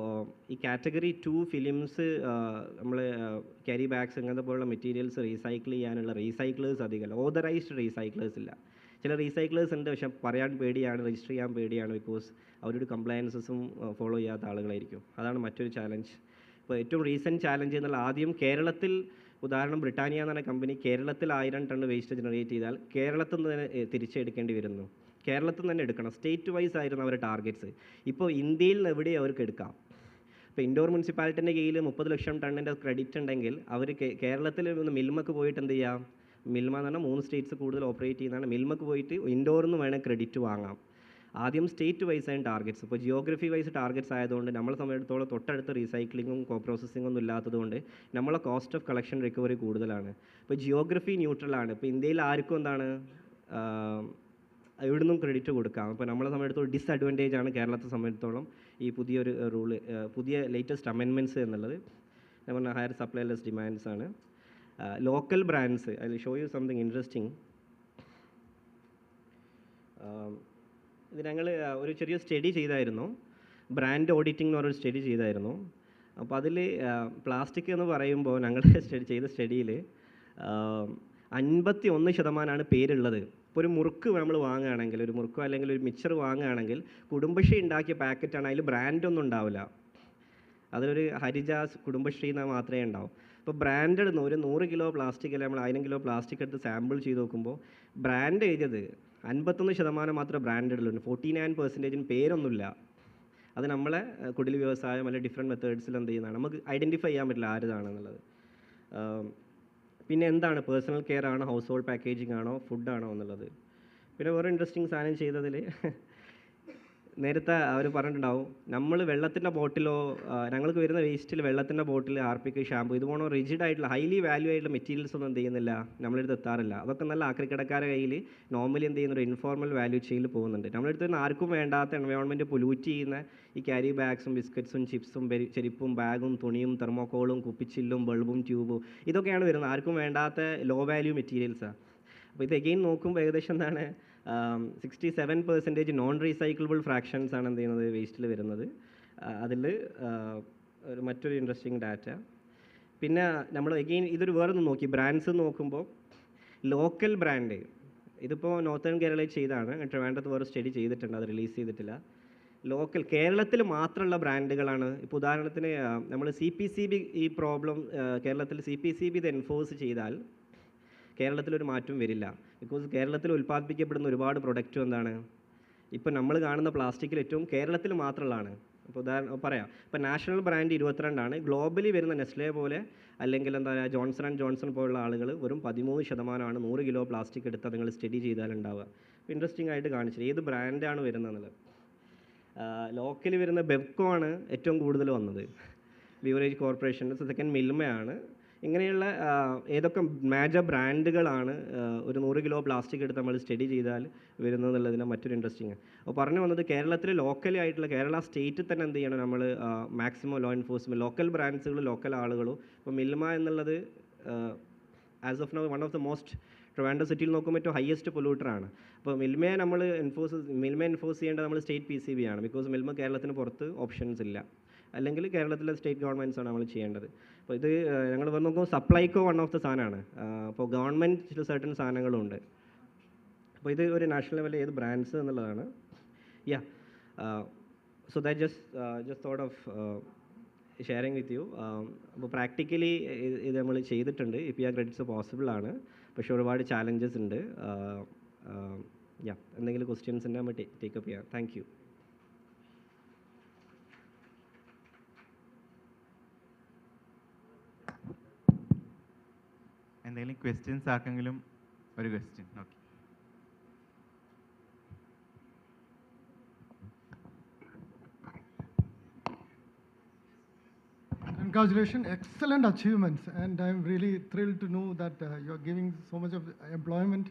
ഈ കാറ്റഗറി 2 ഫിലിംസ് നമ്മൾ ക്യാരി ബാഗ്സ് അങ്ങനത്തെ പോലുള്ള മെറ്റീരിയൽസ് റീസൈക്കിൾ ചെയ്യാനുള്ള റീസൈക്ലേഴ്സ് അധികമല്ല. ഓതറൈസ്ഡ് റീസൈക്ലേഴ്സ് ഇല്ല. ചില റീസൈക്ലേഴ്സ് ഉണ്ട്, പക്ഷേ പറയാൻ പേടിയാണ്, രജിസ്റ്റർ ചെയ്യാൻ പേടിയാണ്. ബിക്കോസ് അവരുടെ കംപ്ലയൻസസും ഫോളോ ചെയ്യാത്ത ആളുകളായിരിക്കും. അതാണ് മറ്റൊരു ചാലഞ്ച്. ഇപ്പോൾ ഏറ്റവും റീസെൻറ്റ് ചാലഞ്ച് എന്നാൽ ആദ്യം കേരളത്തിൽ, ഉദാഹരണം ബ്രിട്ടാനിയ എന്ന് പറഞ്ഞ കമ്പനി കേരളത്തിൽ 1000 ടൺ വേസ്റ്റ് ജനറേറ്റ് ചെയ്താൽ കേരളത്തിൽ നിന്ന് തന്നെ തിരിച്ചെടുക്കേണ്ടി വരുന്നു. കേരളത്തിൽ നിന്ന് തന്നെ എടുക്കണം. സ്റ്റേറ്റ് വൈസ് ആയിരുന്നു അവരുടെ ടാർഗറ്റ്സ്. ഇപ്പോൾ ഇന്ത്യയിൽ നിന്ന് എവിടെയും അവർക്ക് എടുക്കാം. ഇപ്പോൾ ഇൻഡോർ മുനിസിപ്പാലിറ്റിൻ്റെ കീഴിൽ 30 ലക്ഷം ടണ്ണിൻ്റെ ക്രെഡിറ്റ് ഉണ്ടെങ്കിൽ അവർ കേരളത്തിൽ നിന്ന് മിൽമക്ക് പോയിട്ട് എന്ത് ചെയ്യാം, മിൽമ എന്ന് പറഞ്ഞാൽ 3 സ്റ്റേറ്റ്സ് കൂടുതൽ ഓപ്പറേറ്റ് ചെയ്യുന്നതാണ്. മിൽമക്ക് പോയിട്ട് ഇൻഡോറിൽ നിന്ന് വേണേൽ ക്രെഡിറ്റ് വാങ്ങാം. ആദ്യം സ്റ്റേറ്റ് വൈസ് ആയ ടാർഗറ്റ്സ്. ഇപ്പോൾ ജിയോഗ്രഫി വൈസ് ടാർഗറ്റ്സ് ആയതുകൊണ്ട് നമ്മളെ സംബന്ധിച്ചിടത്തോളം തൊട്ടടുത്ത് റീസൈക്ലിങ്ങും കോ പ്രോസസ്സിങ്ങും ഒന്നും ഇല്ലാത്തതുകൊണ്ട് നമ്മളെ കോസ്റ്റ് ഓഫ് കളക്ഷൻ റിക്കവറി കൂടുതലാണ്. ഇപ്പോൾ ജിയോഗ്രഫി ന്യൂട്രലാണ്. ഇപ്പോൾ ഇന്ത്യയിൽ ആർക്കും എന്താണ് എവിടെ നിന്നും ക്രെഡിറ്റ് കൊടുക്കാം. അപ്പോൾ നമ്മളെ സംബന്ധിച്ചിടത്തോളം ഡിസ്അഡ്വാൻറ്റേജ് ആണ് കേരളത്തെ സംബന്ധിച്ചിടത്തോളം ഈ പുതിയൊരു റൂള്, പുതിയ ലേറ്റസ്റ്റ് അമെൻമെൻറ്റ്സ് എന്നുള്ളത്. ഞാൻ പറഞ്ഞ ഹയർ സപ്ലൈ ലെസ് ഡിമാൻഡ്സ് ആണ്. Local brands, I will show you something interesting. ഇത് ഞങ്ങൾ ഒരു ചെറിയ സ്റ്റഡി ചെയ്തായിരുന്നു, ബ്രാൻഡ് ഓഡിറ്റിംഗ് എന്ന് പറഞ്ഞൊരു സ്റ്റഡി ചെയ്തായിരുന്നു. അപ്പോൾ അതിൽ പ്ലാസ്റ്റിക് എന്ന് പറയുമ്പോൾ ഞങ്ങൾ ചെയ്ത സ്റ്റഡിയിൽ 51% പേരുള്ളത്. ഇപ്പോൾ ഒരു മുറുക്ക് നമ്മൾ വാങ്ങുകയാണെങ്കിൽ, ഒരു മുറുക്കോ അല്ലെങ്കിൽ ഒരു മിക്സർ വാങ്ങുകയാണെങ്കിൽ കുടുംബശ്രീ ഉണ്ടാക്കിയ പാക്കറ്റാണ്, അതിൽ ബ്രാൻഡൊന്നും ഉണ്ടാവില്ല. അതിലൊരു ഹരിജാസ് കുടുംബശ്രീ എന്നാൽ മാത്രമേ ഉണ്ടാവും. ഇപ്പോൾ ബ്രാൻഡഡ് 100 കിലോ പ്ലാസ്റ്റിക് അല്ലെങ്കിൽ നമ്മൾ 1000 കിലോ പ്ലാസ്റ്റിക് എടുത്ത് സാമ്പിൾ ചെയ്ത് നോക്കുമ്പോൾ ബ്രാൻഡ് എഴുതിയത് 51% മാത്രമേ ബ്രാൻഡഡിലുണ്ട്. 49% പേരൊന്നുമില്ല. അത് നമ്മളെ കുടിൽ വ്യവസായം അല്ലെങ്കിൽ ഡിഫറെൻറ്റ് മെത്തേഡ്സിൽ എന്ത് ചെയ്യുന്നതാണ്, നമുക്ക് ഐഡൻറ്റിഫൈ ചെയ്യാൻ പറ്റില്ല ആരുതാണെന്നുള്ളത്. പിന്നെ എന്താണ് പേഴ്സണൽ കെയർ ആണോ, ഹൗസ് ഹോൾഡ് പാക്കേജിംഗ് ആണോ, ഫുഡാണോ എന്നുള്ളത്. പിന്നെ വേറെ ഇൻട്രസ്റ്റിംഗ് സാധനം ചെയ്തതിൽ നേരത്തെ അവർ പറഞ്ഞിട്ടുണ്ടാവും, നമ്മൾ വെള്ളത്തിൻ്റെ ബോട്ടിലോ ഞങ്ങൾക്ക് വരുന്ന വേസ്റ്റിൽ വെള്ളത്തിൻ്റെ ബോട്ടിൽ ആർപ്പിക്ക് ഷാമ്പു ഇതുപോലോ റിജിഡ് ആയിട്ടുള്ള ഹൈലി വാല്യൂ ആയിട്ടുള്ള മെറ്റീരിയൽസ് ഒന്നും എന്ത് ചെയ്യുന്നില്ല, നമ്മളെടുത്ത് എത്താറില്ല. അതൊക്കെ നല്ല ആക്രിക്കടക്കാരുടെ കയ്യിൽ നോർമലി എന്ത് ചെയ്യുന്ന ഒരു ഇൻഫോർമൽ വാല്യൂ ചെയിനിൽ പോകുന്നുണ്ട്. നമ്മളെടുത്ത് നിന്ന് ആർക്കും വേണ്ടാത്ത എൻവയോൺമെൻറ്റ് പൊല്യൂറ്റ് ചെയ്യുന്ന ഈ ക്യാരി ബാഗ്സും ബിസ്ക്കറ്റ്സും ചിപ്സും ചെരുപ്പും ബാഗും തുണിയും തെർമോക്കോളും കുപ്പിച്ചില്ലും ബൾബും ട്യൂബും ഇതൊക്കെയാണ് വരുന്നത്. ആർക്കും വേണ്ടാത്ത ലോ വാല്യൂ മെറ്റീരിയൽസാണ്. അപ്പോൾ ഇത് എഗെയിൻ നോക്കുമ്പോൾ ഏകദേശം എന്താണ് 67% നോൺ റീസൈക്കിളബിൾ ഫ്രാക്ഷൻസ് ആണ് എന്ത് ചെയ്യുന്നത് വേസ്റ്റിൽ വരുന്നത്. അതിൽ മറ്റൊരു ഇൻട്രസ്റ്റിംഗ് ഡാറ്റ. പിന്നെ നമ്മൾ എഗെയിൻ ഇതൊരു വേറൊന്ന് നോക്കി ബ്രാൻഡ്സ് നോക്കുമ്പോൾ ലോക്കൽ ബ്രാൻഡ് ഇതിപ്പോൾ നോർത്തേൺ കേരളയിൽ ചെയ്താണ്, ട്രിവാൻഡ്രത്ത് വേറെ സ്റ്റഡി ചെയ്തിട്ടുണ്ട്, അത് റിലീസ് ചെയ്തിട്ടില്ല. ലോക്കൽ കേരളത്തിൽ മാത്രമുള്ള ബ്രാൻഡുകളാണ്. ഇപ്പോൾ ഉദാഹരണത്തിന് നമ്മൾ CPCB ഈ പ്രോബ്ലം കേരളത്തിൽ CPCB ഇത് എൻഫോഴ്സ് ചെയ്താൽ കേരളത്തിലൊരു മാറ്റം വരില്ല. ബിക്കോസ് കേരളത്തിൽ ഉൽപ്പാദിപ്പിക്കപ്പെടുന്ന ഒരുപാട് പ്രൊഡക്റ്റും എന്താണ് ഇപ്പോൾ നമ്മൾ കാണുന്ന പ്ലാസ്റ്റിക്കിൽ ഏറ്റവും കേരളത്തിൽ മാത്രമുള്ളതാണ്. ഇപ്പോൾ ഉദാഹരണം പറയാം, ഇപ്പോൾ നാഷണൽ ബ്രാൻഡ് 22 ഗ്ലോബലി വരുന്ന നെസ്ലെ പോലെ അല്ലെങ്കിൽ എന്താ പറയുക ജോൺസൺ ആൻഡ് ജോൺസൺ പോലുള്ള ആളുകൾ വെറും 13% 100 കിലോ പ്ലാസ്റ്റിക് എടുത്താൽ നിങ്ങൾ സ്റ്റഡി ചെയ്താൽ ഉണ്ടാവുക. ഇൻട്രസ്റ്റിംഗ് ആയിട്ട് കാണിച്ചത് ഏത് ബ്രാൻഡാണ് വരുന്നതെന്നുള്ളത്. ലോക്കലി വരുന്ന ബെവ്കോ ആണ് ഏറ്റവും കൂടുതൽ വന്നത്, ബിവറേജ് കോർപ്പറേഷൻ. സെക്കൻഡ് മിൽമയാണ്. ഇങ്ങനെയുള്ള ഏതൊക്കെ മേജർ ബ്രാൻഡുകളാണ് ഒരു 100 കിലോ പ്ലാസ്റ്റിക് എടുത്ത് നമ്മൾ സ്റ്റഡി ചെയ്താൽ വരുന്നതെന്നുള്ളതിന് മറ്റൊരു ഇൻട്രസ്റ്റിംഗ്. അപ്പോൾ പറഞ്ഞു വന്നത് കേരളത്തിൽ ലോക്കലി ആയിട്ടുള്ള കേരള സ്റ്റേറ്റിൽ തന്നെ എന്ത് ചെയ്യണം നമ്മൾ മാക്സിമം ലോ എൻഫോഴ്സ്മെൻറ്റ് ലോക്കൽ ബ്രാൻഡ്സുകൾ ലോക്കൽ ആളുകളും. ഇപ്പോൾ മിൽമ എന്നുള്ളത് as of now one of the most Trivandrum സിറ്റിയിൽ നോക്കുമ്പോൾ ഏറ്റവും ഹയസ്റ്റ് പൊല്യൂട്ടറാണ്. അപ്പോൾ മിൽമയെ നമ്മൾ മിൽമ എൻഫോഴ്സ് ചെയ്യേണ്ടത് നമ്മൾ സ്റ്റേറ്റ് PCB ആണ്. ബിക്കോസ് മിൽമ കേരളത്തിന് പുറത്ത് ഓപ്ഷൻസ് ഇല്ല, അല്ലെങ്കിൽ കേരളത്തിലെ സ്റ്റേറ്റ് ഗവൺമെൻറ്റ്സാണ് നമ്മൾ ചെയ്യേണ്ടത്. അപ്പോൾ ഇത് ഞങ്ങൾ വന്ന് നോക്കുമ്പോൾ സപ്ലൈക്കോ വൺ ഓഫ് ദ സാധനമാണ്. അപ്പോൾ ഗവൺമെൻറ് സർട്ടൻ സാധനങ്ങളുണ്ട്. അപ്പോൾ ഇത് ഒരു നാഷണൽ ലെവലിൽ ഏത് ബ്രാൻഡ്സ് എന്നുള്ളതാണ്. Yeah so that just thought of sharing with you. അപ്പോൾ പ്രാക്ടിക്കലി ഇത് നമ്മൾ ചെയ്തിട്ടുണ്ട്. EPR ക്രെഡിറ്റ്സ് പോസിബിൾ ആണ്, പക്ഷേ ഒരുപാട് ചാലഞ്ചസ് ഉണ്ട്. യാ എന്തെങ്കിലും ക്വസ്റ്റ്യൻസ് ഉണ്ടെങ്കിൽ നമ്മൾ ടേക്കപ്പ് ചെയ്യാം. Thank you. എന്തെങ്കിലും ക്വസ്റ്റ്യൻസ് ആർക്കെങ്കിലും ഒരു question? Okay. Congratulations, excellent achievements, and I'm really thrilled to know that you're giving so much of employment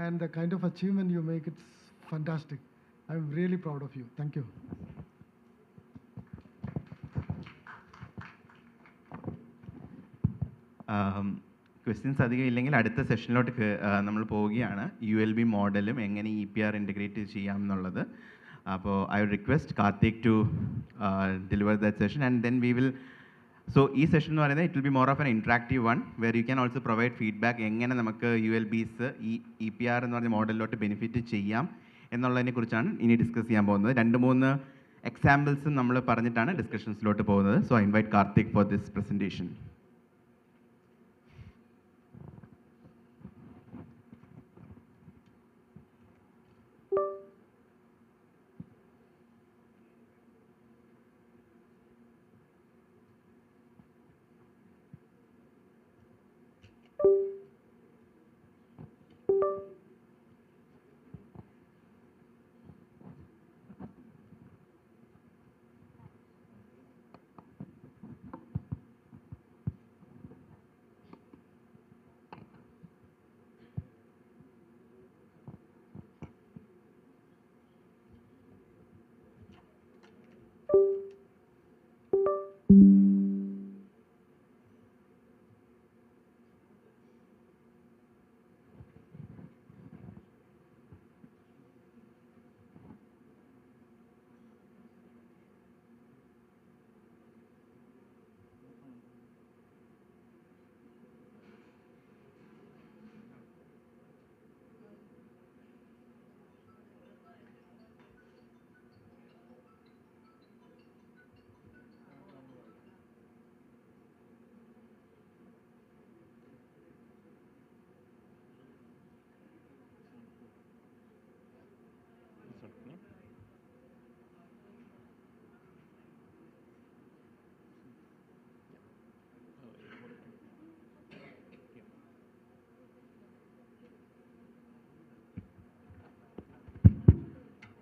and the kind of achievement you make, it's fantastic. I'm really proud of you. Thank you. Questions അധികം ഇല്ലെങ്കിൽ അടുത്ത സെഷനിലോട്ട് നമ്മൾ പോവുകയാണ്. ULB മോഡലും എങ്ങനെ EPR ഇൻറ്റഗ്രേറ്റ് ചെയ്യാം എന്നുള്ളത്. അപ്പോൾ I would request Karthik to deliver that session and then we will. So ഈ സെഷൻ എന്ന് പറയുന്നത് it will be more of an interactive one where you can also provide feedback എങ്ങനെ നമുക്ക് ULBs ഈ EPR എന്ന് പറഞ്ഞ മോഡലിലോട്ട് ബെനിഫിറ്റ് ചെയ്യാം എന്നുള്ളതിനെ കുറിച്ചാണ് ഇനി ഡിസ്കസ് ചെയ്യാൻ പോകുന്നത്. 2-3 എക്സാമ്പിൾസും നമ്മൾ പറഞ്ഞിട്ടാണ് ഡിസ്കഷൻസിലോട്ട് പോകുന്നത്. So I invite Karthik for this presentation.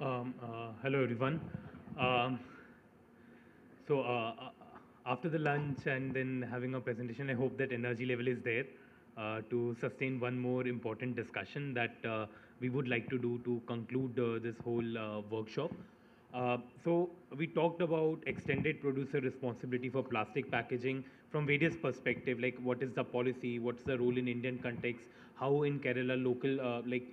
Hello everyone. Um, so after the lunch and then having a presentation, I hope that energy level is there to sustain one more important discussion that we would like to do to conclude this whole workshop. So we talked about extended producer responsibility for plastic packaging from various perspectives, like what is the policy, what's the role in Indian context, how in Kerala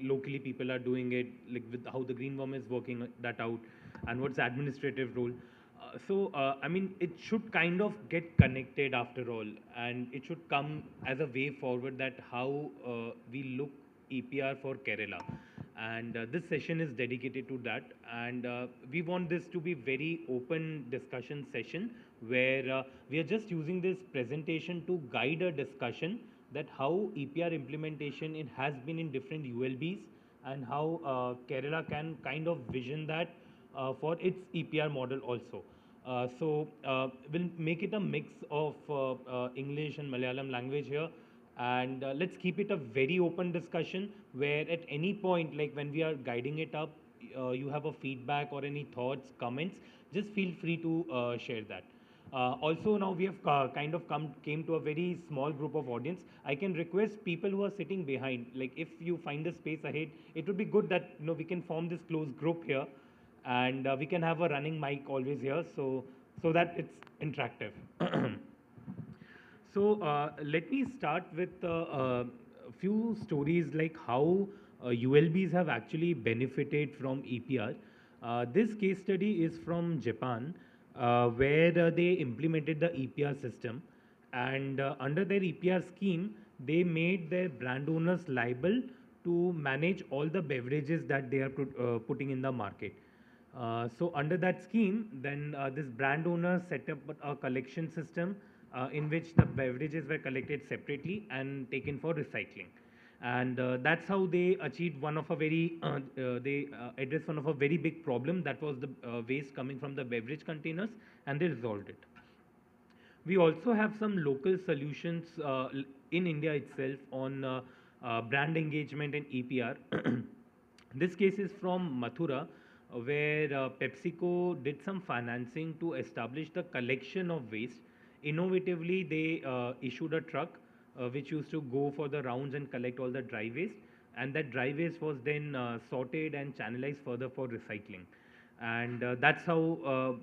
locally people are doing it, like with how the green worm is working that out, and what's the administrative role. I mean, it should kind of get connected after all, and it should come as a way forward that how we look EPR for Kerala. And this session is dedicated to that. And we want this to be very open discussion session where we are just using this presentation to guide a discussion that how EPR implementation it has been in different ULBs and how Kerala can kind of vision that for its EPR model also. We'll make it a mix of English and Malayalam language here, and let's keep it a very open discussion where at any point, like when we are guiding it up, you have a feedback or any thoughts, comments, just feel free to share that. Also, now we have came to a very small group of audience. I can request people who are sitting behind, like if you find the space ahead, it would be good that we can form this close group here, and we can have a running mic always here, so that it's interactive. Let me start with a few stories like how ULBs have actually benefited from EPR. This case study is from Japan, where they implemented the EPR system, and under their EPR scheme, they made their brand owners liable to manage all the beverages that they are putting in the market. So under that scheme, then this brand owner set up a collection system in which the beverages were collected separately and taken for recycling. And that's how they achieved one of a very, they addressed one of a very big problem, that was the waste coming from the beverage containers, and they resolved it. We also have some local solutions in India itself on brand engagement and EPR. This case is from Mathura, where PepsiCo did some financing to establish the collection of waste. Innovatively, they issued a truck which used to go for the rounds and collect all the dry waste, and that dry waste was then sorted and channelized further for recycling. And that's how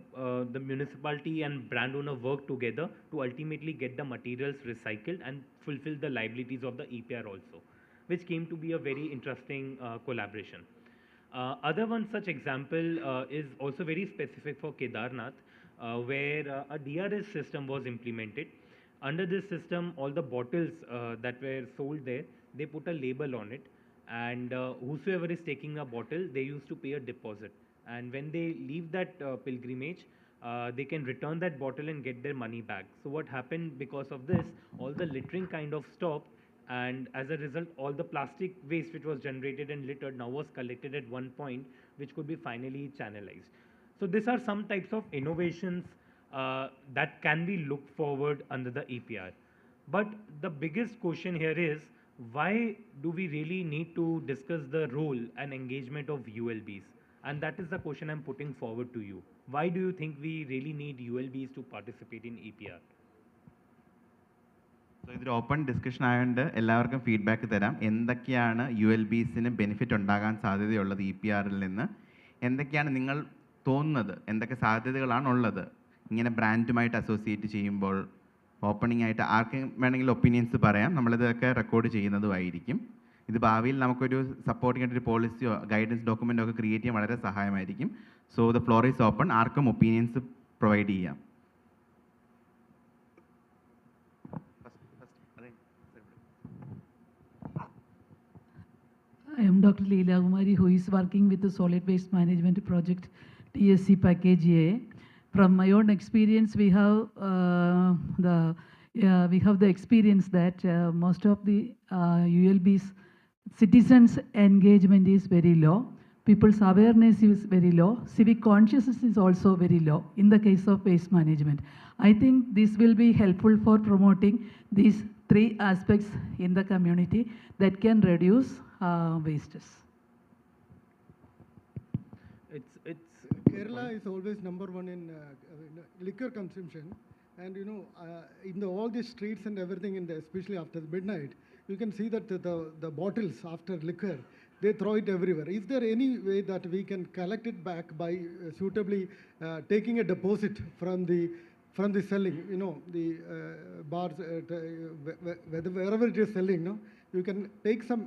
the municipality and brand owner work together to ultimately get the materials recycled and fulfill the liabilities of the EPR also, which came to be a very interesting collaboration. Other one such example is also very specific for Kedarnath, where a DRS system was implemented. Under this system, all the bottles that were sold there, they put a label on it, and whosoever is taking a bottle, they used to pay a deposit. And when they leave that pilgrimage, they can return that bottle and get their money back. So what happened because of this, all the littering kind of stopped, and as a result, all the plastic waste which was generated and littered now was collected at one point, which could be finally channelized. So these are some types of innovations that can be looked forward under the EPR. But the biggest question here is, why do we really need to discuss the role and engagement of ULBs? And that is the question I'm putting forward to you. Why do you think we really need ULBs to participate in EPR? So ഇതൊരു ഓപ്പൺ ഡിസ്കഷൻ ആയതുകൊണ്ട് എല്ലാവർക്കും ഫീഡ്ബാക്ക് തരാം. എന്തൊക്കെയാണ് ULBസിന് ബെനിഫിറ്റ് ഉണ്ടാകാൻ സാധ്യതയുള്ളത് EPRൽ നിന്ന്, എന്തൊക്കെയാണ് നിങ്ങൾ തോന്നുന്നത്, എന്തൊക്കെ സാധ്യതകളാണുള്ളത് ഇങ്ങനെ ബ്രാൻഡുമായിട്ട് അസോസിയേറ്റ് ചെയ്യുമ്പോൾ? ഓപ്പണിംഗ് ആയിട്ട് ആർക്കും വേണമെങ്കിലും ഒപ്പീനിയൻസ് പറയാം, നമ്മളിതൊക്കെ റെക്കോർഡ് ചെയ്യുന്നതുമായിരിക്കും. ഇത് ഭാവിയിൽ നമുക്കൊരു സപ്പോർട്ടിംഗ് ആയിട്ടൊരു പോളിസിയോ ഗൈഡൻസ് ഡോക്യുമെൻ്റോ ഒക്കെ ക്രിയേറ്റ് ചെയ്യാൻ വളരെ സഹായമായിരിക്കും. So the floor is open, ആർക്കും ഒപ്പീനിയൻസ് പ്രൊവൈഡ് ചെയ്യാം. I am Dr. Leela Kumari, who is working with the Solid Waste Management Project, TSC Package A. From my own experience, we have the experience that most of the ULBs, citizens' engagement is very low. People's awareness is very low. Civic consciousness is also very low in the case of waste management. I think this will be helpful for promoting these three aspects in the community that can reduce wastes. it's Kerala is always number one in liquor consumption, and in all the streets and everything, especially after midnight, you can see that the bottles after liquor, they throw it everywhere. Is there any way that we can collect it back by suitably taking a deposit from the selling, the bars, wherever it is selling, no? You can take some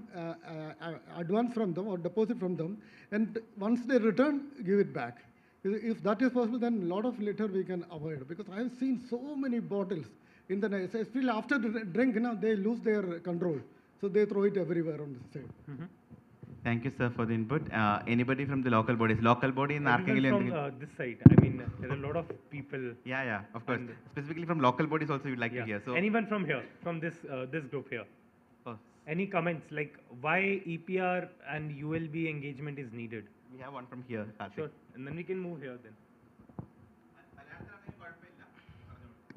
advance from them or deposit from them, and once they return, give it back. If that is possible, then a lot of litter we can avoid, because I have seen so many bottles in the night, especially after the drink, they lose their control. So they throw it everywhere on the side. Thank you, sir, for the input. Anybody from the local bodies? Local body in Everyone from this side. I mean, there are a lot of people. Yeah, of course. Specifically from local bodies also you'd like to hear. So anyone from here, from this group here? Any comments like why EPR and ULB engagement is needed? We have one from here, Karthik. Sure, and then we can move here then.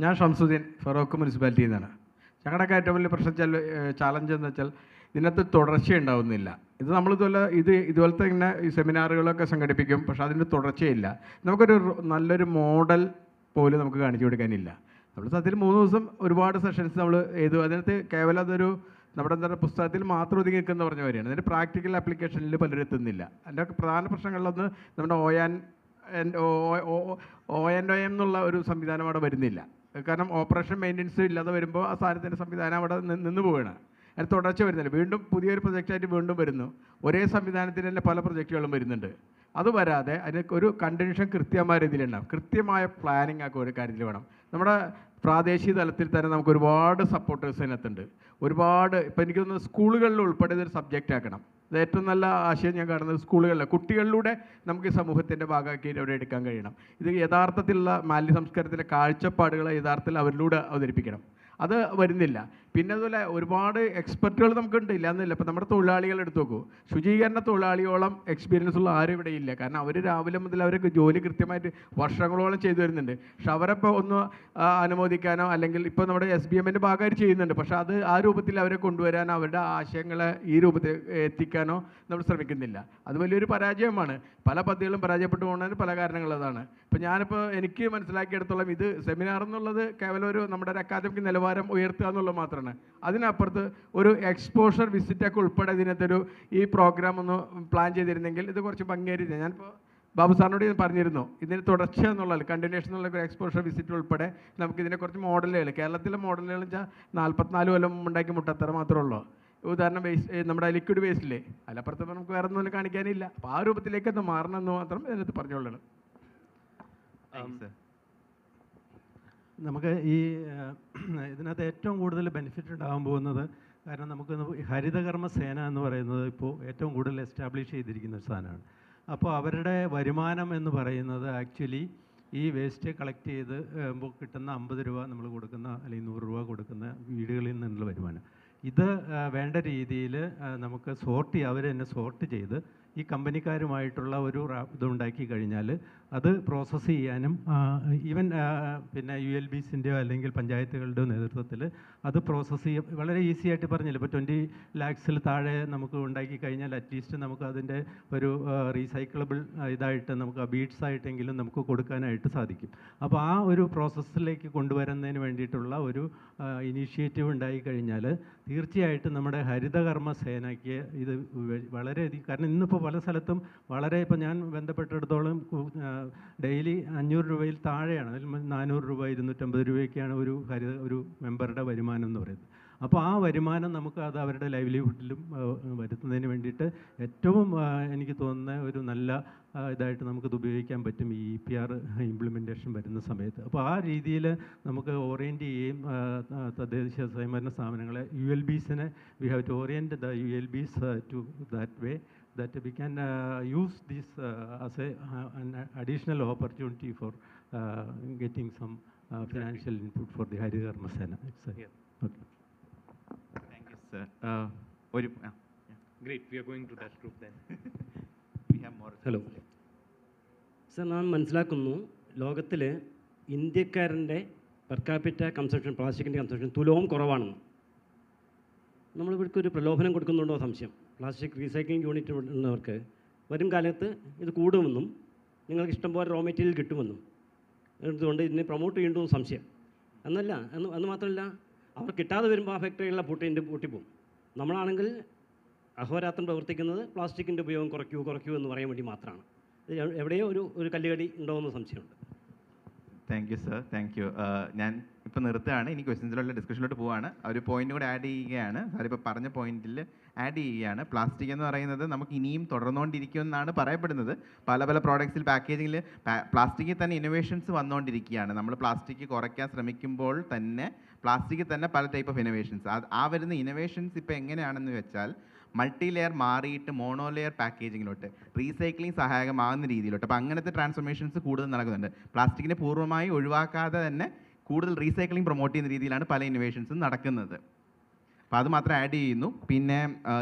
ഞാൻ ഷംസുദ്ദീൻ ഫറോക്ക് മുനിസിപ്പാലിറ്റിയിൽ നിന്നാണ്. ഞങ്ങളുടെയൊക്കെ ഏറ്റവും വലിയ പ്രശ്നം ചാലഞ്ച് എന്ന് വെച്ചാൽ ഇതിനകത്ത് തുടർച്ചയുണ്ടാവുന്നില്ല. ഇത് ഇതുപോലത്തെ ഇങ്ങനെ ഈ സെമിനാറുകളൊക്കെ സംഘടിപ്പിക്കും, പക്ഷേ അതിന് തുടർച്ചയില്ല. നമുക്കൊരു നല്ലൊരു മോഡൽ പോലും നമുക്ക് കാണിച്ചു കൊടുക്കാനില്ല. നമ്മൾ സത്യത്തിൽ 3 ദിവസം ഒരുപാട് സെഷൻസ് നമ്മൾ ചെയ്തു. അതിനകത്ത് കേവലം അതൊരു നമ്മുടെ പുസ്തകത്തിൽ മാത്രം ഒതുങ്ങി നിൽക്കുന്ന പറഞ്ഞ വരെയാണ്. അതിൻ്റെ പ്രാക്ടിക്കൽ ആപ്ലിക്കേഷനിൽ പലരും എത്തുന്നില്ല. അതിൻ്റെ പ്രധാന പ്രശ്നങ്ങളിലൊന്ന് നമ്മുടെ ONM എന്നുള്ള ഒരു സംവിധാനം അവിടെ വരുന്നില്ല. കാരണം ഓപ്പറേഷൻ മെയിൻ്റനൻസ് ഇല്ലാതെ വരുമ്പോൾ ആ സാധനത്തിൻ്റെ സംവിധാനം അവിടെ നിന്ന് പോവുകയാണ്. അതിന് തുടർച്ച വരുന്നില്ല. വീണ്ടും പുതിയൊരു പ്രൊജക്റ്റായിട്ട് വീണ്ടും വരുന്നു. ഒരേ സംവിധാനത്തിന് തന്നെ പല പ്രൊജക്റ്റുകളും വരുന്നുണ്ട്. അത് വരാതെ അതിന് ഒരു കണ്ടിന്യൂഷൻ കൃത്യമായ രീതിയിലുണ്ടാവും. കൃത്യമായ പ്ലാനിങ് ഒക്കെ ഒരു കാര്യത്തിൽ വേണം. നമ്മുടെ പ്രാദേശിക തലത്തിൽ തന്നെ നമുക്ക് ഒരുപാട് സപ്പോർട്ടേഴ്സ് അതിനകത്തുണ്ട്. ഒരുപാട് ഇപ്പോൾ എനിക്ക് തോന്നുന്നു സ്കൂളുകളിൽ ഉൾപ്പെടെ ഇതൊരു സബ്ജക്റ്റ് ആക്കണം. ഇത് ഏറ്റവും നല്ല ആശയം ഞാൻ കാണുന്നത് സ്കൂളുകളിലെ കുട്ടികളിലൂടെ നമുക്ക് ഈ സമൂഹത്തിൻ്റെ ഭാഗമാക്കി അവിടെ എടുക്കാൻ കഴിയണം. ഇത് യഥാർത്ഥത്തിലുള്ള മാലിന്യ സംസ്കാരത്തിലെ കാഴ്ചപ്പാടുകളെ യഥാർത്ഥത്തിൽ അവരിലൂടെ അവതരിപ്പിക്കണം. അത് വരുന്നില്ല. പിന്നെ അതുപോലെ ഒരുപാട് എക്സ്പെർട്ടുകൾ നമുക്കുണ്ട്, ഇല്ലയെന്നില്ല. ഇപ്പോൾ നമ്മുടെ തൊഴിലാളികൾ എടുത്തു നോക്കൂ. ശുചീകരണ തൊഴിലാളിയോളം എക്സ്പീരിയൻസ് ഉള്ള ആരും ഇവിടെ ഇല്ല. കാരണം അവർ രാവിലെ മുതൽ അവർക്ക് ജോലി കൃത്യമായിട്ട് വർഷങ്ങളോളം ചെയ്തു വരുന്നുണ്ട്. പക്ഷെ അവരപ്പോൾ ഒന്ന് അനുമോദിക്കാനോ അല്ലെങ്കിൽ ഇപ്പോൾ നമ്മുടെ SBMൻ്റെ ഭാഗമായിട്ട് ചെയ്യുന്നുണ്ട്. പക്ഷേ അത് ആ രൂപത്തിൽ അവരെ കൊണ്ടുവരാനോ അവരുടെ ആശയങ്ങളെ ഈ രൂപത്തിൽ എത്തിക്കാനോ നമ്മൾ ശ്രമിക്കുന്നില്ല. അത് വലിയൊരു പരാജയമാണ്. പല പദ്ധതികളും പരാജയപ്പെട്ടു പോകുന്നതിന് പല കാരണങ്ങളതാണ്. ഇപ്പോൾ എനിക്ക് മനസ്സിലാക്കിയെടുത്തോളം ഇത് സെമിനാർ എന്നുള്ളത് കേവലം നമ്മുടെ ഒരു അക്കാദമിക് നിലവാരം ഉയർത്തുക എന്നുള്ളത് മാത്രമാണ്. അതിനപ്പുറത്ത് ഒരു എക്സ്പോഷർ വിസിറ്റൊക്കെ ഉൾപ്പെടെ ഇതിനകത്തൊരു ഈ പ്രോഗ്രാം ഒന്ന് പ്ലാൻ ചെയ്തിരുന്നെങ്കിൽ ഇത് കുറച്ച് ഭംഗിയായിട്ട് ഞാനിപ്പോൾ ബാബു സാറിനോട് ഞാൻ പറഞ്ഞിരുന്നു, ഇതിന് തുടർച്ച എന്നുള്ളത് കണ്ടിന്യൂഷൻ എന്നുള്ള ഒരു എക്സ്പോഷർ വിസിറ്റ് ഉൾപ്പെടെ നമുക്കിതിനെ കുറച്ച് മോഡലുകൾ കേരളത്തിലെ മോഡലുകൾ വെച്ചാൽ 44 കൊല്ലം ഉണ്ടാക്കി മുട്ടത്തറ മാത്രമേ ഉള്ളൂ. ഉദാഹരണം നമ്മുടെ ലിക്വിഡ് വേസ്റ്റില്ലേ, അതിലപ്പുറത്ത് നമുക്ക് വേറെ ഒന്നും കാണിക്കാനില്ല. അപ്പോൾ ആ രൂപത്തിലേക്ക് അത് മാറണമെന്ന് മാത്രം ഇതിനകത്ത് പറഞ്ഞുകൊള്ളണം. നമുക്ക് ഇതിനകത്ത് ഏറ്റവും കൂടുതൽ ബെനിഫിറ്റ് ഉണ്ടാകാൻ പോകുന്നത്, കാരണം നമുക്ക് ഹരിതകർമ്മ സേന എന്ന് പറയുന്നത് ഇപ്പോൾ ഏറ്റവും കൂടുതൽ എസ്റ്റാബ്ലിഷ് ചെയ്തിരിക്കുന്ന ഒരു സാധനമാണ്. അപ്പോൾ അവരുടെ വരുമാനം എന്ന് പറയുന്നത് ആക്ച്വലി ഈ വേസ്റ്റ് കളക്ട് ചെയ്ത് കിട്ടുന്ന 50 രൂപ നമ്മൾ കൊടുക്കുന്ന അല്ലെങ്കിൽ 100 രൂപ കൊടുക്കുന്ന വീടുകളിൽ നിന്നുള്ള വരുമാനം. ഇത് വേണ്ട രീതിയിൽ നമുക്ക് അവർ തന്നെ സോർട്ട് ചെയ്ത് ഈ കമ്പനിക്കാരുമായിട്ടുള്ള ഒരു ഇതുണ്ടാക്കി കഴിഞ്ഞാൽ അത് പ്രോസസ്സ് ചെയ്യാനും ഈവൻ പിന്നെ ULBസിൻ്റെയോ അല്ലെങ്കിൽ പഞ്ചായത്തുകളുടെയോ നേതൃത്വത്തിൽ അത് പ്രോസസ്സ് ചെയ്യാൻ വളരെ ഈസി ആയിട്ട് പറഞ്ഞില്ല. ഇപ്പോൾ 20 lakhs താഴെ നമുക്ക് ഉണ്ടാക്കി കഴിഞ്ഞാൽ അറ്റ്ലീസ്റ്റ് നമുക്ക് അതിൻ്റെ ഒരു റീസൈക്കിളബിൾ ഇതായിട്ട് നമുക്ക് ബീഡ്സ് ആയിട്ടെങ്കിലും നമുക്ക് കൊടുക്കാനായിട്ട് സാധിക്കും. അപ്പോൾ ആ ഒരു പ്രോസസ്സിലേക്ക് കൊണ്ടുവരുന്നതിന് വേണ്ടിയിട്ടുള്ള ഒരു ഇനീഷ്യേറ്റീവ് ഉണ്ടായി കഴിഞ്ഞാൽ തീർച്ചയായിട്ടും നമ്മുടെ ഹരിതകർമ്മ സേനയ്ക്ക് ഇത് വളരെയധികം, കാരണം ഇന്നിപ്പോൾ പല സ്ഥലത്തും ഇപ്പോൾ ഞാൻ ബന്ധപ്പെട്ടിടത്തോളം ഡെയിലി 500 രൂപയിൽ താഴെയാണ്, അതിൽ 400 രൂപ 250 രൂപയൊക്കെയാണ് ഒരു മെമ്പറുടെ വരുമാനം എന്ന് പറയുന്നത്. അപ്പോൾ ആ വരുമാനം നമുക്ക് അത് അവരുടെ ലൈവ്ലിഹുഡിലും വരുത്തുന്നതിന് വേണ്ടിയിട്ട് ഏറ്റവും എനിക്ക് തോന്നുന്ന ഒരു നല്ല ഇതായിട്ട് നമുക്കത് ഉപയോഗിക്കാൻ പറ്റും ഈ EPR ഇംപ്ലിമെൻറ്റേഷൻ വരുന്ന സമയത്ത്. അപ്പോൾ ആ രീതിയിൽ നമുക്ക് ഓറിയൻറ്റ് ചെയ്യുകയും തദ്ദേശ സ്വയംഭരണ സ്ഥാപനങ്ങളെ ULBസിനെ we have to orient the ULBs to that way that we can use this as an additional opportunity for getting some financial input for the Harikarma Sena. Okay. Thank you, sir. Great, we are going to that group then. We have more. Hello. Sir, നാം മനസ്സിലാക്കുന്നു ലോകത്തിൽ ഇന്ത്യക്കാരൻ്റെ പെർ ക്യാപിറ്റ കൺസപ്ഷൻ, പ്ലാസ്റ്റിക്കിൻ്റെ കൺസപ്ഷൻ തുലവും കുറവാണെന്ന്. നമ്മളിവർക്ക് ഒരു പ്രലോഭനം കൊടുക്കുന്നുണ്ടോ സംശയം. പ്ലാസ്റ്റിക് റീസൈക്ലിംഗ് യൂണിറ്റ് ഉള്ളവർക്ക് വരും കാലത്ത് ഇത് കൂടുമെന്നും നിങ്ങൾക്ക് ഇഷ്ടംപോലെ റോ മെറ്റീരിയൽ കിട്ടുമെന്നും അതുകൊണ്ട് ഇതിനെ പ്രൊമോട്ട് ചെയ്യേണ്ടതെന്ന് സംശയം. എന്ന് മാത്രമല്ല, അവർ കിട്ടാതെ വരുമ്പോൾ ആ ഫാക്ടറികളിലെ പൂട്ടിപ്പോവും. നമ്മളാണെങ്കിൽ അഹോരാത്രം പ്രവർത്തിക്കുന്നത് പ്ലാസ്റ്റിക്കിൻ്റെ ഉപയോഗം കുറയ്ക്കൂ എന്ന് പറയാൻ വേണ്ടി മാത്രമാണ്. ഇത് എവിടെയോ ഒരു കല്ലുകടി ഉണ്ടോ എന്ന് സംശയമുണ്ട്. Thank you sir, thank you. ഞാൻ ഇപ്പോൾ നിർത്തുകയാണ്, ഇനി ക്വസ്റ്റ്യൻസിലുള്ള ഡിസ്കഷനിലോട്ട് പോവുകയാണ്. ഒരു പോയിന്റ് കൂടെ ആഡ് ചെയ്യുകയാണ്. സാർ ഇപ്പോൾ പറഞ്ഞ പോയിന്റിൽ ആഡ് ചെയ്യുകയാണ്. പ്ലാസ്റ്റിക് എന്ന് പറയുന്നത് നമുക്ക് ഇനിയും തുടർന്നുകൊണ്ടിരിക്കുമെന്നാണ് പറയപ്പെടുന്നത്. പല പല പ്രോഡക്ട്സിൽ പാക്കേജിങ്ങിൽ പ്ലാസ്റ്റിക്കിൽ തന്നെ ഇന്നോവേഷൻസ് വന്നുകൊണ്ടിരിക്കുകയാണ്. നമ്മൾ പ്ലാസ്റ്റിക് കുറയ്ക്കാൻ ശ്രമിക്കുമ്പോൾ തന്നെ പ്ലാസ്റ്റിക്കിൽ തന്നെ പല ടൈപ്പ് ഓഫ് ഇന്നോവേഷൻസ്, ആ വരുന്ന ഇന്നോവേഷൻസ് ഇപ്പോൾ എങ്ങനെയാണെന്ന് വെച്ചാൽ മൾട്ടി ലെയർ മാറിയിട്ട് മോണോ ലെയർ പാക്കേജിങ്ങിലോട്ട്, റീസൈക്ലിംഗ് സഹായകമാകുന്ന രീതിയിലോട്ട്. അപ്പോൾ അങ്ങനത്തെ ട്രാൻസ്ഫോർമേഷൻസ് കൂടുതൽ നടക്കുന്നുണ്ട്. പ്ലാസ്റ്റിക്കിനെ പൂർണ്ണമായി ഒഴിവാക്കാതെ തന്നെ കൂടുതൽ റീസൈക്ലിംഗ് പ്രൊമോട്ട് ചെയ്യുന്ന രീതിയിലാണ് പല ഇന്നോവേഷൻസും നടക്കുന്നത്. അപ്പോൾ അത് മാത്രം ആഡ് ചെയ്യുന്നു. പിന്നെ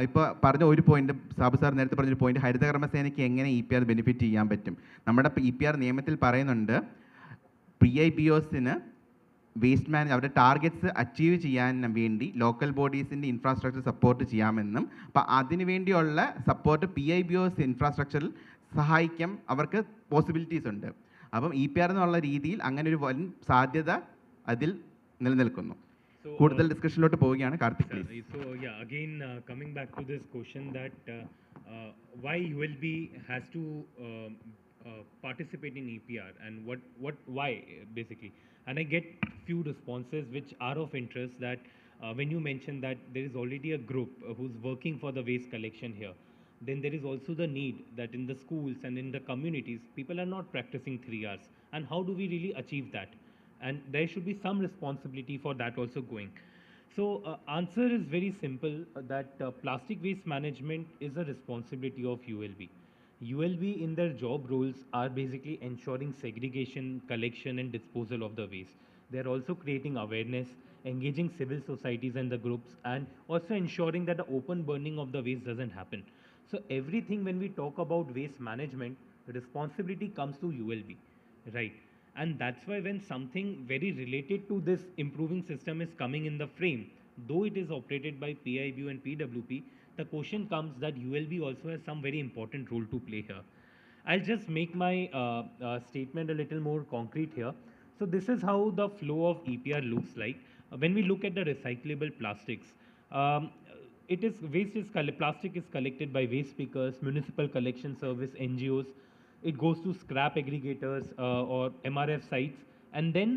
ഇപ്പോൾ പറഞ്ഞ ഒരു പോയിന്റ്, സാബു സാർ നേരത്തെ പറഞ്ഞൊരു പോയിന്റ്, ഹരിതകർമ്മസേനയ്ക്ക് എങ്ങനെ EPR ബെനിഫിറ്റ് ചെയ്യാൻ പറ്റും. നമ്മുടെ EPR നിയമത്തിൽ പറയുന്നുണ്ട് PIBOസിന് വേസ്റ്റ് അവരുടെ ടാർഗറ്റ്സ് അച്ചീവ് ചെയ്യാൻ വേണ്ടി ലോക്കൽ ബോഡീസിൻ്റെ ഇൻഫ്രാസ്ട്രക്ചർ സപ്പോർട്ട് ചെയ്യാമെന്നും, അപ്പോൾ അതിനു വേണ്ടിയുള്ള സപ്പോർട്ട് PIBOS ഇൻഫ്രാസ്ട്രക്ചറിൽ സഹായിക്കാൻ അവർക്ക് പോസിബിലിറ്റീസ് ഉണ്ട്. അപ്പം EPR എന്നുള്ള രീതിയിൽ അങ്ങനെ ഒരു വൻ സാധ്യത അതിൽ നിലനിൽക്കുന്നു. കൂടുതൽ ഡിസ്കഷനിലോട്ട് പോവുകയാണ്. Karthik please. So yeah, again coming back to this question that why ULB has to participate in EPR and why basically. And I get few responses which are of interest that when you mentioned that there is already a group who's working for the waste collection here, then there is also the need that in the schools and in the communities, people are not practicing 3 Rs. And how do we really achieve that? And there should be some responsibility for that also going. So answer is very simple, that plastic waste management is a responsibility of ULB. ULB in their job roles are basically ensuring segregation, collection and disposal of the waste. They are also creating awareness, engaging civil societies and the groups, and also ensuring that the open burning of the waste doesn't happen. So everything, when we talk about waste management, responsibility comes to ULB, right? And that's why when something very related to this improving system is coming in the frame, though it is operated by PIBO and PWP, the question comes that ULB also has some very important role to play here. I'll just make my statement a little more concrete here. So this is how the flow of EPR looks like. When we look at the recyclable plastics, plastic is collected by waste pickers, municipal collection service, NGOs. It goes to scrap aggregators or MRF sites, and then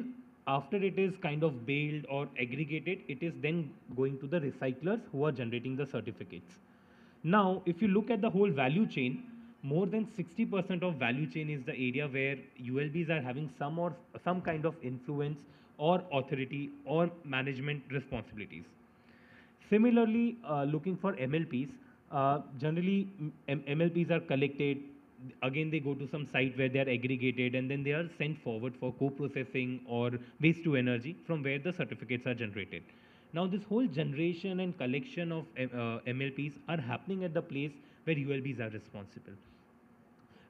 after it is kind of baled or aggregated, it is then going to the recyclers who are generating the certificates. Now, if you look at the whole value chain, more than 60% of value chain is the area where ULBs are having some kind of influence or authority or management responsibilities. Similarly, looking for MLPs, generally MLPs are collected. Again, they go to some site where they are aggregated, and then they are sent forward for co-processing or waste to energy, from where the certificates are generated. Now, this whole generation and collection of MLPs are happening at the place where ULBs are responsible.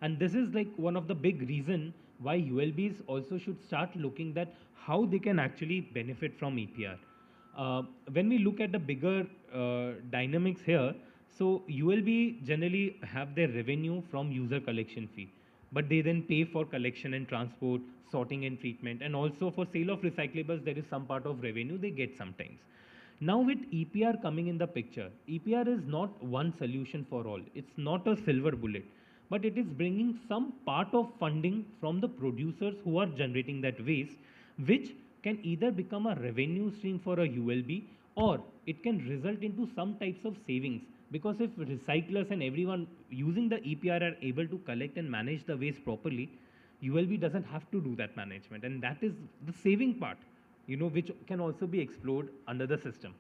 And this is like one of the big reason why ULBs also should start looking at how they can actually benefit from EPR. When we look at the bigger dynamics here, so ULB generally have their revenue from user collection fee, but they then pay for collection and transport, sorting and treatment, and also for sale of recyclables, there is some part of revenue they get sometimes. Now with EPR coming in the picture, EPR is not one solution for all. It's not a silver bullet, but it is bringing some part of funding from the producers who are generating that waste, which can either become a revenue stream for a ULB, or it can result into some types of savings. Because if recyclers and everyone using the EPR are able to collect and manage the waste properly, ULB doesn't have to do that management, and that is the saving part, which can also be explored under the system.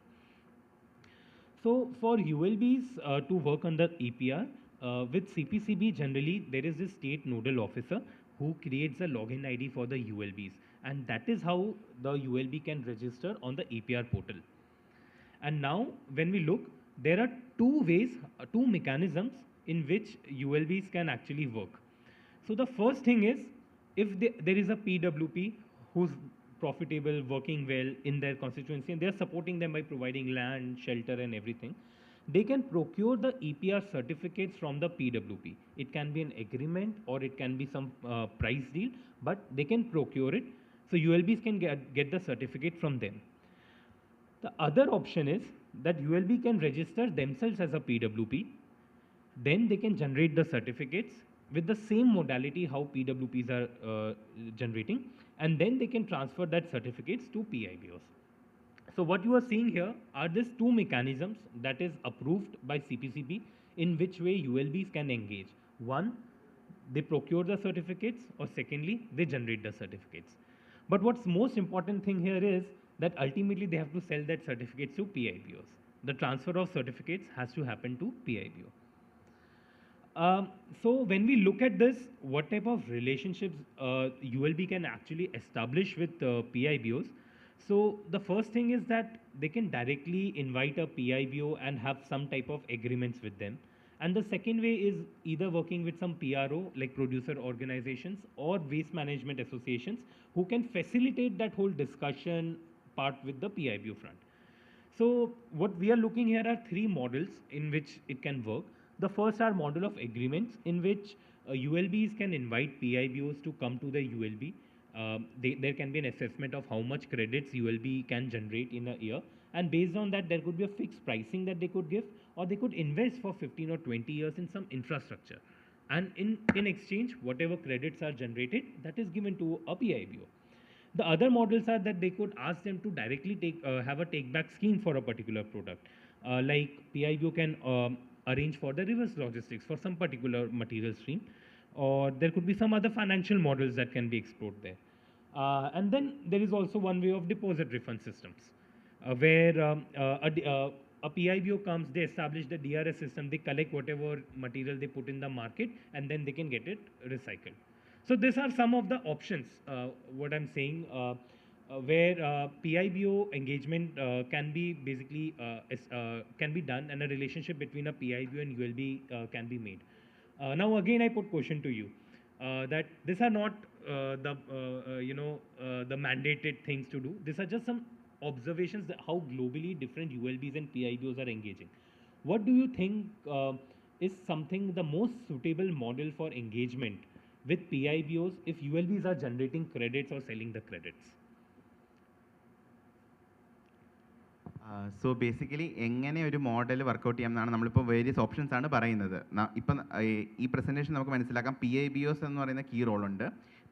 So for ULBs to work under EPR, with CPCB generally there is this state nodal officer who creates a login ID for the ULBs, and that is how the ULB can register on the EPR portal. And now when we look, there are two mechanisms in which ULBs can actually work. So the first thing is, if there is a PWP who's profitable, working well in their constituency, and they are supporting them by providing land, shelter and everything, they can procure the EPR certificates from the PWP. It can be an agreement or it can be some price deal, but they can procure it. So ULBs can get the certificate from them. The other option is that ULB can register themselves as a PWP. Then they can generate the certificates with the same modality how PWPs are generating, and then they can transfer that certificates to PIBOs. So what you are seeing here are these two mechanisms that is approved by CPCB in which way ULBs can engage. One, they procure the certificates, or secondly, they generate the certificates. But what's most important thing here is that ultimately they have to sell that certificates to PIBOs. The transfer of certificates has to happen to PIBO. So when we look at this, what type of relationships ULB can actually establish with PIBOs? So the first thing is that they can directly invite a PIBO and have some type of agreements with them. And the second way is either working with some PRO like producer organizations or waste management associations who can facilitate that whole discussion part with the PIBO front. So what we are looking here are three models in which it can work. The first are model of agreements in which ULBs can invite PIBOs to come to the ULB. There can be an assessment of how much credits ULB can generate in a year, and based on that there could be a fixed pricing that they could give, or they could invest for 15 or 20 years in some infrastructure, and in exchange whatever credits are generated, that is given to a PIBO. The other models are that they could ask them to directly have a take back scheme for a particular product, like PIBO can arrange for the reverse logistics for some particular material stream, or there could be some other financial models that can be explored there. And then there is also one way of deposit refund systems, where a PIBO comes, they establish the DRS system, they collect whatever material they put in the market, and then they can get it recycled. So these are some of the options, what I'm saying, where PIBO engagement can be basically can be done, and a relationship between a PIBO and ULB can be made. Now again I put question to you that these are not the mandated things to do. These are just some observations that how globally different ULBs and PIBOs are engaging. What do you think is something the most suitable model for engagement with PIBOs if ULBs are generating credits or selling the credits? So basically എങ്ങനെ ഒരു മോഡൽ വർക്കൗട്ട് ചെയ്യാമെന്നാണ് നമ്മളിപ്പോൾ വേരിയസ് ഓപ്ഷൻസ് ആണ് പറയുന്നത്. ഇപ്പം ഈ പ്രസൻറ്റേഷൻ നമുക്ക് മനസ്സിലാക്കാം PIBOs എന്ന് പറയുന്ന കീ റോളുണ്ട്,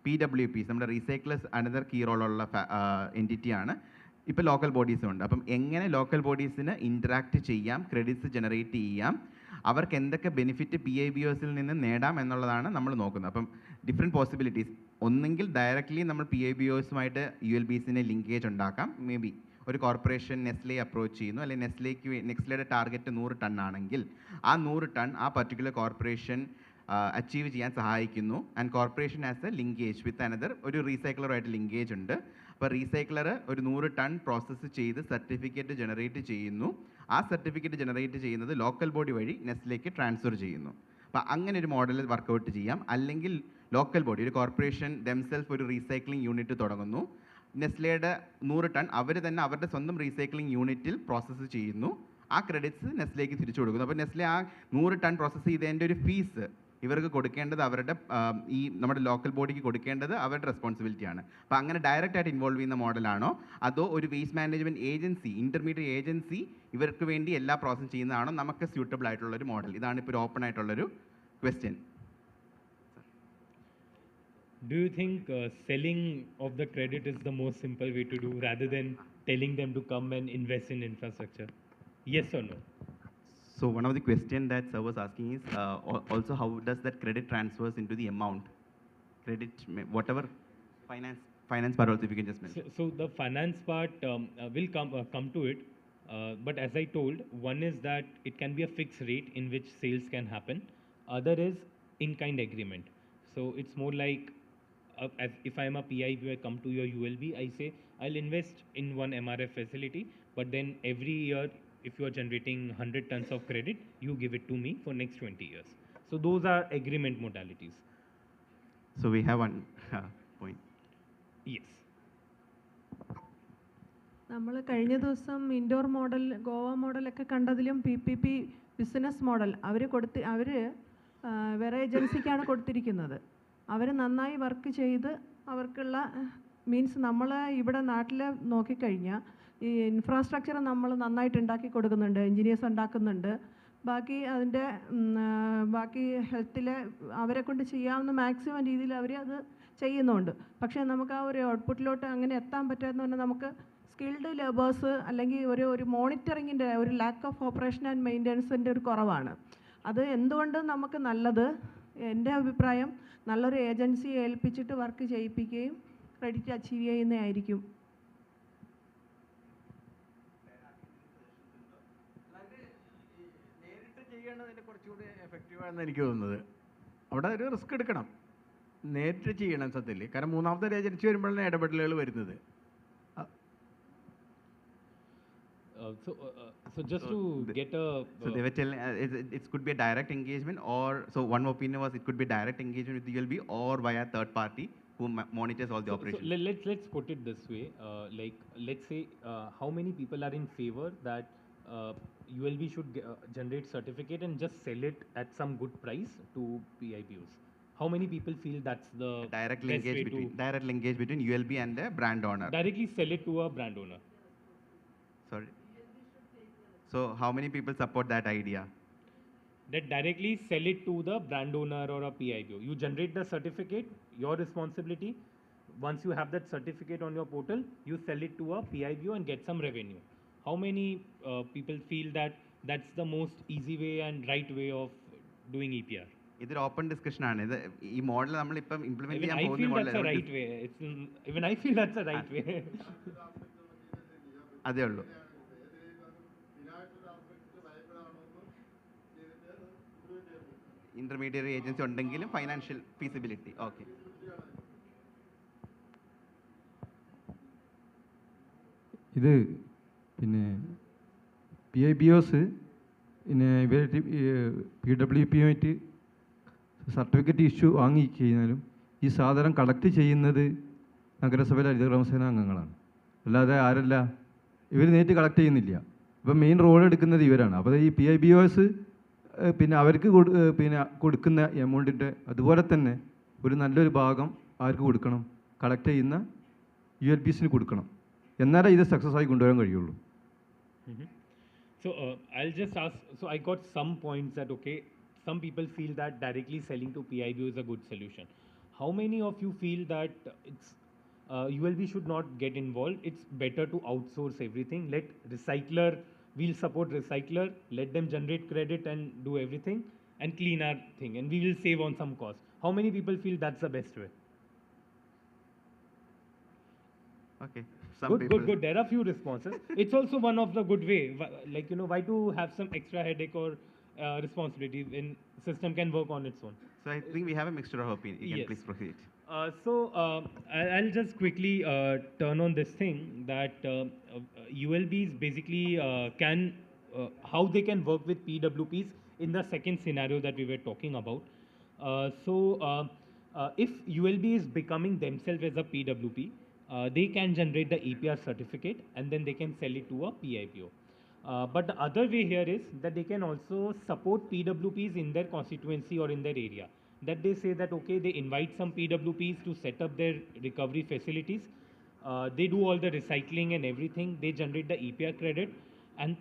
PWPs നമ്മുടെ റീസൈക്ലേഴ്സ് അനദർ കീ റോളുള്ള എൻറ്റിറ്റിയാണ്, ഇപ്പോൾ ലോക്കൽ ബോഡീസും ഉണ്ട്. അപ്പം എങ്ങനെ ലോക്കൽ ബോഡീസിന് ഇൻറ്ററാക്ട് ചെയ്യാം, ക്രെഡിറ്റ്സ് ജനറേറ്റ് ചെയ്യാം, അവർക്ക് എന്തൊക്കെ ബെനിഫിറ്റ് PIBOസിൽ നിന്ന് നേടാം എന്നുള്ളതാണ് നമ്മൾ നോക്കുന്നത്. അപ്പം ഡിഫറെൻറ്റ് പോസിബിലിറ്റീസ്, ഒന്നെങ്കിൽ ഡയറക്റ്റ്ലി നമ്മൾ PIBOസുമായിട്ട് ULBസിനെ ലിങ്കേജ് ഉണ്ടാക്കാം. മേ ബി ഒരു കോർപ്പറേഷൻ നെസ്ലെ അപ്രോച്ച് ചെയ്യുന്നു, അല്ലെങ്കിൽ നെസ്ലയുടെ ടാർഗറ്റ് 100 ടൺ ആണെങ്കിൽ ആ 100 ടൺ ആ പർട്ടിക്കുലർ കോർപ്പറേഷൻ അച്ചീവ് ചെയ്യാൻ സഹായിക്കുന്നു. And corporation as A linkage with another ഒരു റീസൈക്ലറുമായിട്ട് ലിങ്കേജ് ഉണ്ട്. അപ്പോൾ റീസൈക്ലർ ഒരു 100 ടൺ പ്രോസസ്സ് ചെയ്ത് സർട്ടിഫിക്കറ്റ് ജനറേറ്റ് ചെയ്യുന്നു. ആ സർട്ടിഫിക്കറ്റ് ജനറേറ്റ് ചെയ്യുന്നത് ലോക്കൽ ബോഡി വഴി നെസ്ലേക്ക് ട്രാൻസ്ഫർ ചെയ്യുന്നു. അപ്പോൾ അങ്ങനെ ഒരു മോഡൽ വർക്കൗട്ട് ചെയ്യാം. അല്ലെങ്കിൽ ലോക്കൽ ബോഡി ഒരു കോർപ്പറേഷൻ ദംസെൽഫ് ഒരു റീസൈക്ലിംഗ് യൂണിറ്റ് തുടങ്ങുന്നു, നെസ്ലയുടെ 100 ടൺ അവർ തന്നെ അവരുടെ സ്വന്തം റീസൈക്ലിംഗ് യൂണിറ്റിൽ പ്രോസസ്സ് ചെയ്യുന്നു, ആ ക്രെഡിറ്റ്സ് നെസ്ലേക്ക് തിരിച്ചു കൊടുക്കുന്നു. അപ്പോൾ നെസ്ലെ ആ 100 ടൺ പ്രോസസ്സ് ചെയ്തതിൻ്റെ ഒരു ഫീസ് ഇവർക്ക് കൊടുക്കേണ്ടത് അവരുടെ ഈ നമ്മുടെ ലോക്കൽ ബോഡിക്ക് കൊടുക്കേണ്ടത് അവരുടെ റെസ്പോൺസിബിലിറ്റിയാണ്. അപ്പോൾ അങ്ങനെ ഡയറക്റ്റ് ആയിട്ട് ഇൻവോൾവ് ചെയ്യുന്ന മോഡലാണോ, അതോ ഒരു waste management agency intermediate agency ഇവർക്ക് വേണ്ടി എല്ലാ പ്രോസസ്സ് ചെയ്യുന്നതാണോ നമുക്ക് സ്യൂട്ടബിൾ ആയിട്ടുള്ളൊരു മോഡൽ? ഇതാണ് ഇപ്പോൾ ഒരു ഓപ്പൺ ആയിട്ടുള്ളൊരു question. Do you think selling of the credit is the most simple way to do rather than telling them to come and invest in infrastructure? Yes or no? So one of the question that sir was asking is also how does that credit transfers into the amount? Credit, whatever finance part also if you can just mention. So the finance part will come to it. But as I told, one is that it can be a fixed rate in which sales can happen. Other is in-kind agreement. So it's more like as if I am a PIB, I come to your ULB, I say I'll invest in one MRF facility, but then every year if you are generating 100 tons of credit, you give it to me for next 20 years. So those are agreement modalities. So we have one point. Yes. നമ്മൾ കഴിഞ്ഞ ദിവസം ഇൻഡോർ മോഡൽ ഗോവ മോഡലൊക്കെ കണ്ടതിലും PPP ബിസിനസ് മോഡൽ അവർ വേറെ ഏജൻസിക്കാണ് കൊടുത്തിരിക്കുന്നത്. അവർ നന്നായി വർക്ക് ചെയ്ത് അവർക്കുള്ള മീൻസ് നമ്മൾ ഇവിടെ നാട്ടിൽ നോക്കിക്കഴിഞ്ഞാൽ ഈ ഇൻഫ്രാസ്ട്രക്ചർ നമ്മൾ നന്നായിട്ട് ഉണ്ടാക്കി കൊടുക്കുന്നുണ്ട്, എൻജിനീയേഴ്സ് ഉണ്ടാക്കുന്നുണ്ട്. ബാക്കി ഹെൽത്തിലെ അവരെ കൊണ്ട് ചെയ്യാവുന്ന മാക്സിമം രീതിയിൽ അവർ അത് ചെയ്യുന്നുണ്ട്. പക്ഷേ നമുക്ക് ആ ഒരു ഔട്ട്പുട്ടിലോട്ട് അങ്ങനെ എത്താൻ പറ്റാമെന്ന് പറഞ്ഞാൽ നമുക്ക് സ്കിൽഡ് ലേബേഴ്സ് അല്ലെങ്കിൽ ഒരു മോണിറ്ററിങ്ങിൻ്റെ ഒരു ലാക്ക് ഓഫ് ഓപ്പറേഷൻ ആൻഡ് മെയിൻ്റനൻസിൻ്റെ ഒരു കുറവാണ്. അത് എന്തുകൊണ്ടും നമുക്ക് നല്ലത്, എൻ്റെ അഭിപ്രായം, നല്ലൊരു ഏജൻസിയെ ഏൽപ്പിച്ചിട്ട് വർക്ക് ചെയ്യിപ്പിക്കുകയും ക്രെഡിറ്റ് അച്ചീവ് ചെയ്യുന്നതായിരിക്കും. നേരിട്ട് ചെയ്യണതിന് കുറച്ചുകൂടി എഫക്റ്റീവാണെന്ന് എനിക്ക് തോന്നുന്നത്. അവിടെ ഒരു റിസ്ക് എടുക്കണം, നേരിട്ട് ചെയ്യണം സത്യത്തിൽ. കാരണം മൂന്നാമത്തെ ഏജൻസി വരുമ്പോഴാണ് ഇടപെടലുകൾ വരുന്നത്. So just to get a... So they were telling it could be a direct engagement, or so one opinion was it could be direct engagement with ULB or via third party who monitors all the operations. So let's put it this way. Like let's say how many people are in favor that ULB should generate certificate and just sell it at some good price to PIBOs? How many people feel that's the direct best linkage between ULB and the brand owner? Directly sell it to a brand owner. Sorry. So how many people support that idea? That directly sell it to the brand owner or a PIBO. You generate the certificate, your responsibility. Once you have that certificate on your portal, you sell it to a PIBO and get some revenue. How many people feel that that's the most easy way and right way of doing EPR? ഇതൊരു ഓപ്പൺ ഡിസ്കഷൻ ആണ്. ഇത് ഈ മോഡൽ നമ്മൾ ഇപ്പം ഇംപ്ലിമെന്റ് ചെയ്യാൻ Even I feel that's a പോകുന്ന right way. Even I feel that's a right way. അതേ ഉള്ളൂ. ഇന്റർമീഡിയറി ഏജൻസി ഉണ്ടെങ്കിലും ഫൈനാൻഷ്യൽ ഫീസിബിലിറ്റി. ഓക്കെ. ഇത് പിന്നെ PIBOs പിന്നെ ഇവർ PWP-യുമായിട്ട് സർട്ടിഫിക്കറ്റ് ഇഷ്യൂ വാങ്ങി കഴിഞ്ഞാലും ഈ സാധനം കളക്ട് ചെയ്യുന്നത് നഗരസഭയിലെ ഹരിതകർമ്മസേന അംഗങ്ങളാണ്, അല്ലാതെ ആരല്ല. ഇവർ നേരിട്ട് കളക്ട് ചെയ്യുന്നില്ല. ഇപ്പം മെയിൻ റോൾ എടുക്കുന്നത് ഇവരാണ്. അപ്പോൾ ഈ PIBOs പിന്നെ അവർക്ക് പിന്നെ കൊടുക്കുന്ന എമൗണ്ടിൻ്റെ അതുപോലെ തന്നെ ഒരു നല്ലൊരു ഭാഗം ആർക്ക് കൊടുക്കണം? കളക്ട് ചെയ്യുന്ന ULBസിന് കൊടുക്കണം. എന്നാലേ ഇത് സക്സസ് ആയി കൊണ്ടുവരാൻ കഴിയുള്ളൂ. So I'll just ask, so I got some points that, okay, some people feel that directly selling to PIBO is a good solution. How many of you feel that it's ULB should not get involved? It's better to outsource everything. Let recycler, we'll support recycler, let them generate credit and do everything and clean our thing, and we will save on some cost. How many people feel that's the best way? Okay. Good. There are few responses. It's also one of the good way. Like, you know, why to have some extra headache or responsibility when system can work on its own? So I think we have a mixture of opinion. You can Yes. please proceed. I'll just quickly turn on this thing that ULBs basically how they can work with PWPs in the second scenario that we were talking about. If ULB is becoming themselves as a PWP, they can generate the EPR certificate and then they can sell it to a PIBO. But the other way here is that they can also support PWPs in their constituency or in their area. That they say that, okay, they invite some PWPs to set up their recovery facilities. They do all the recycling and everything. They generate the EPR credit and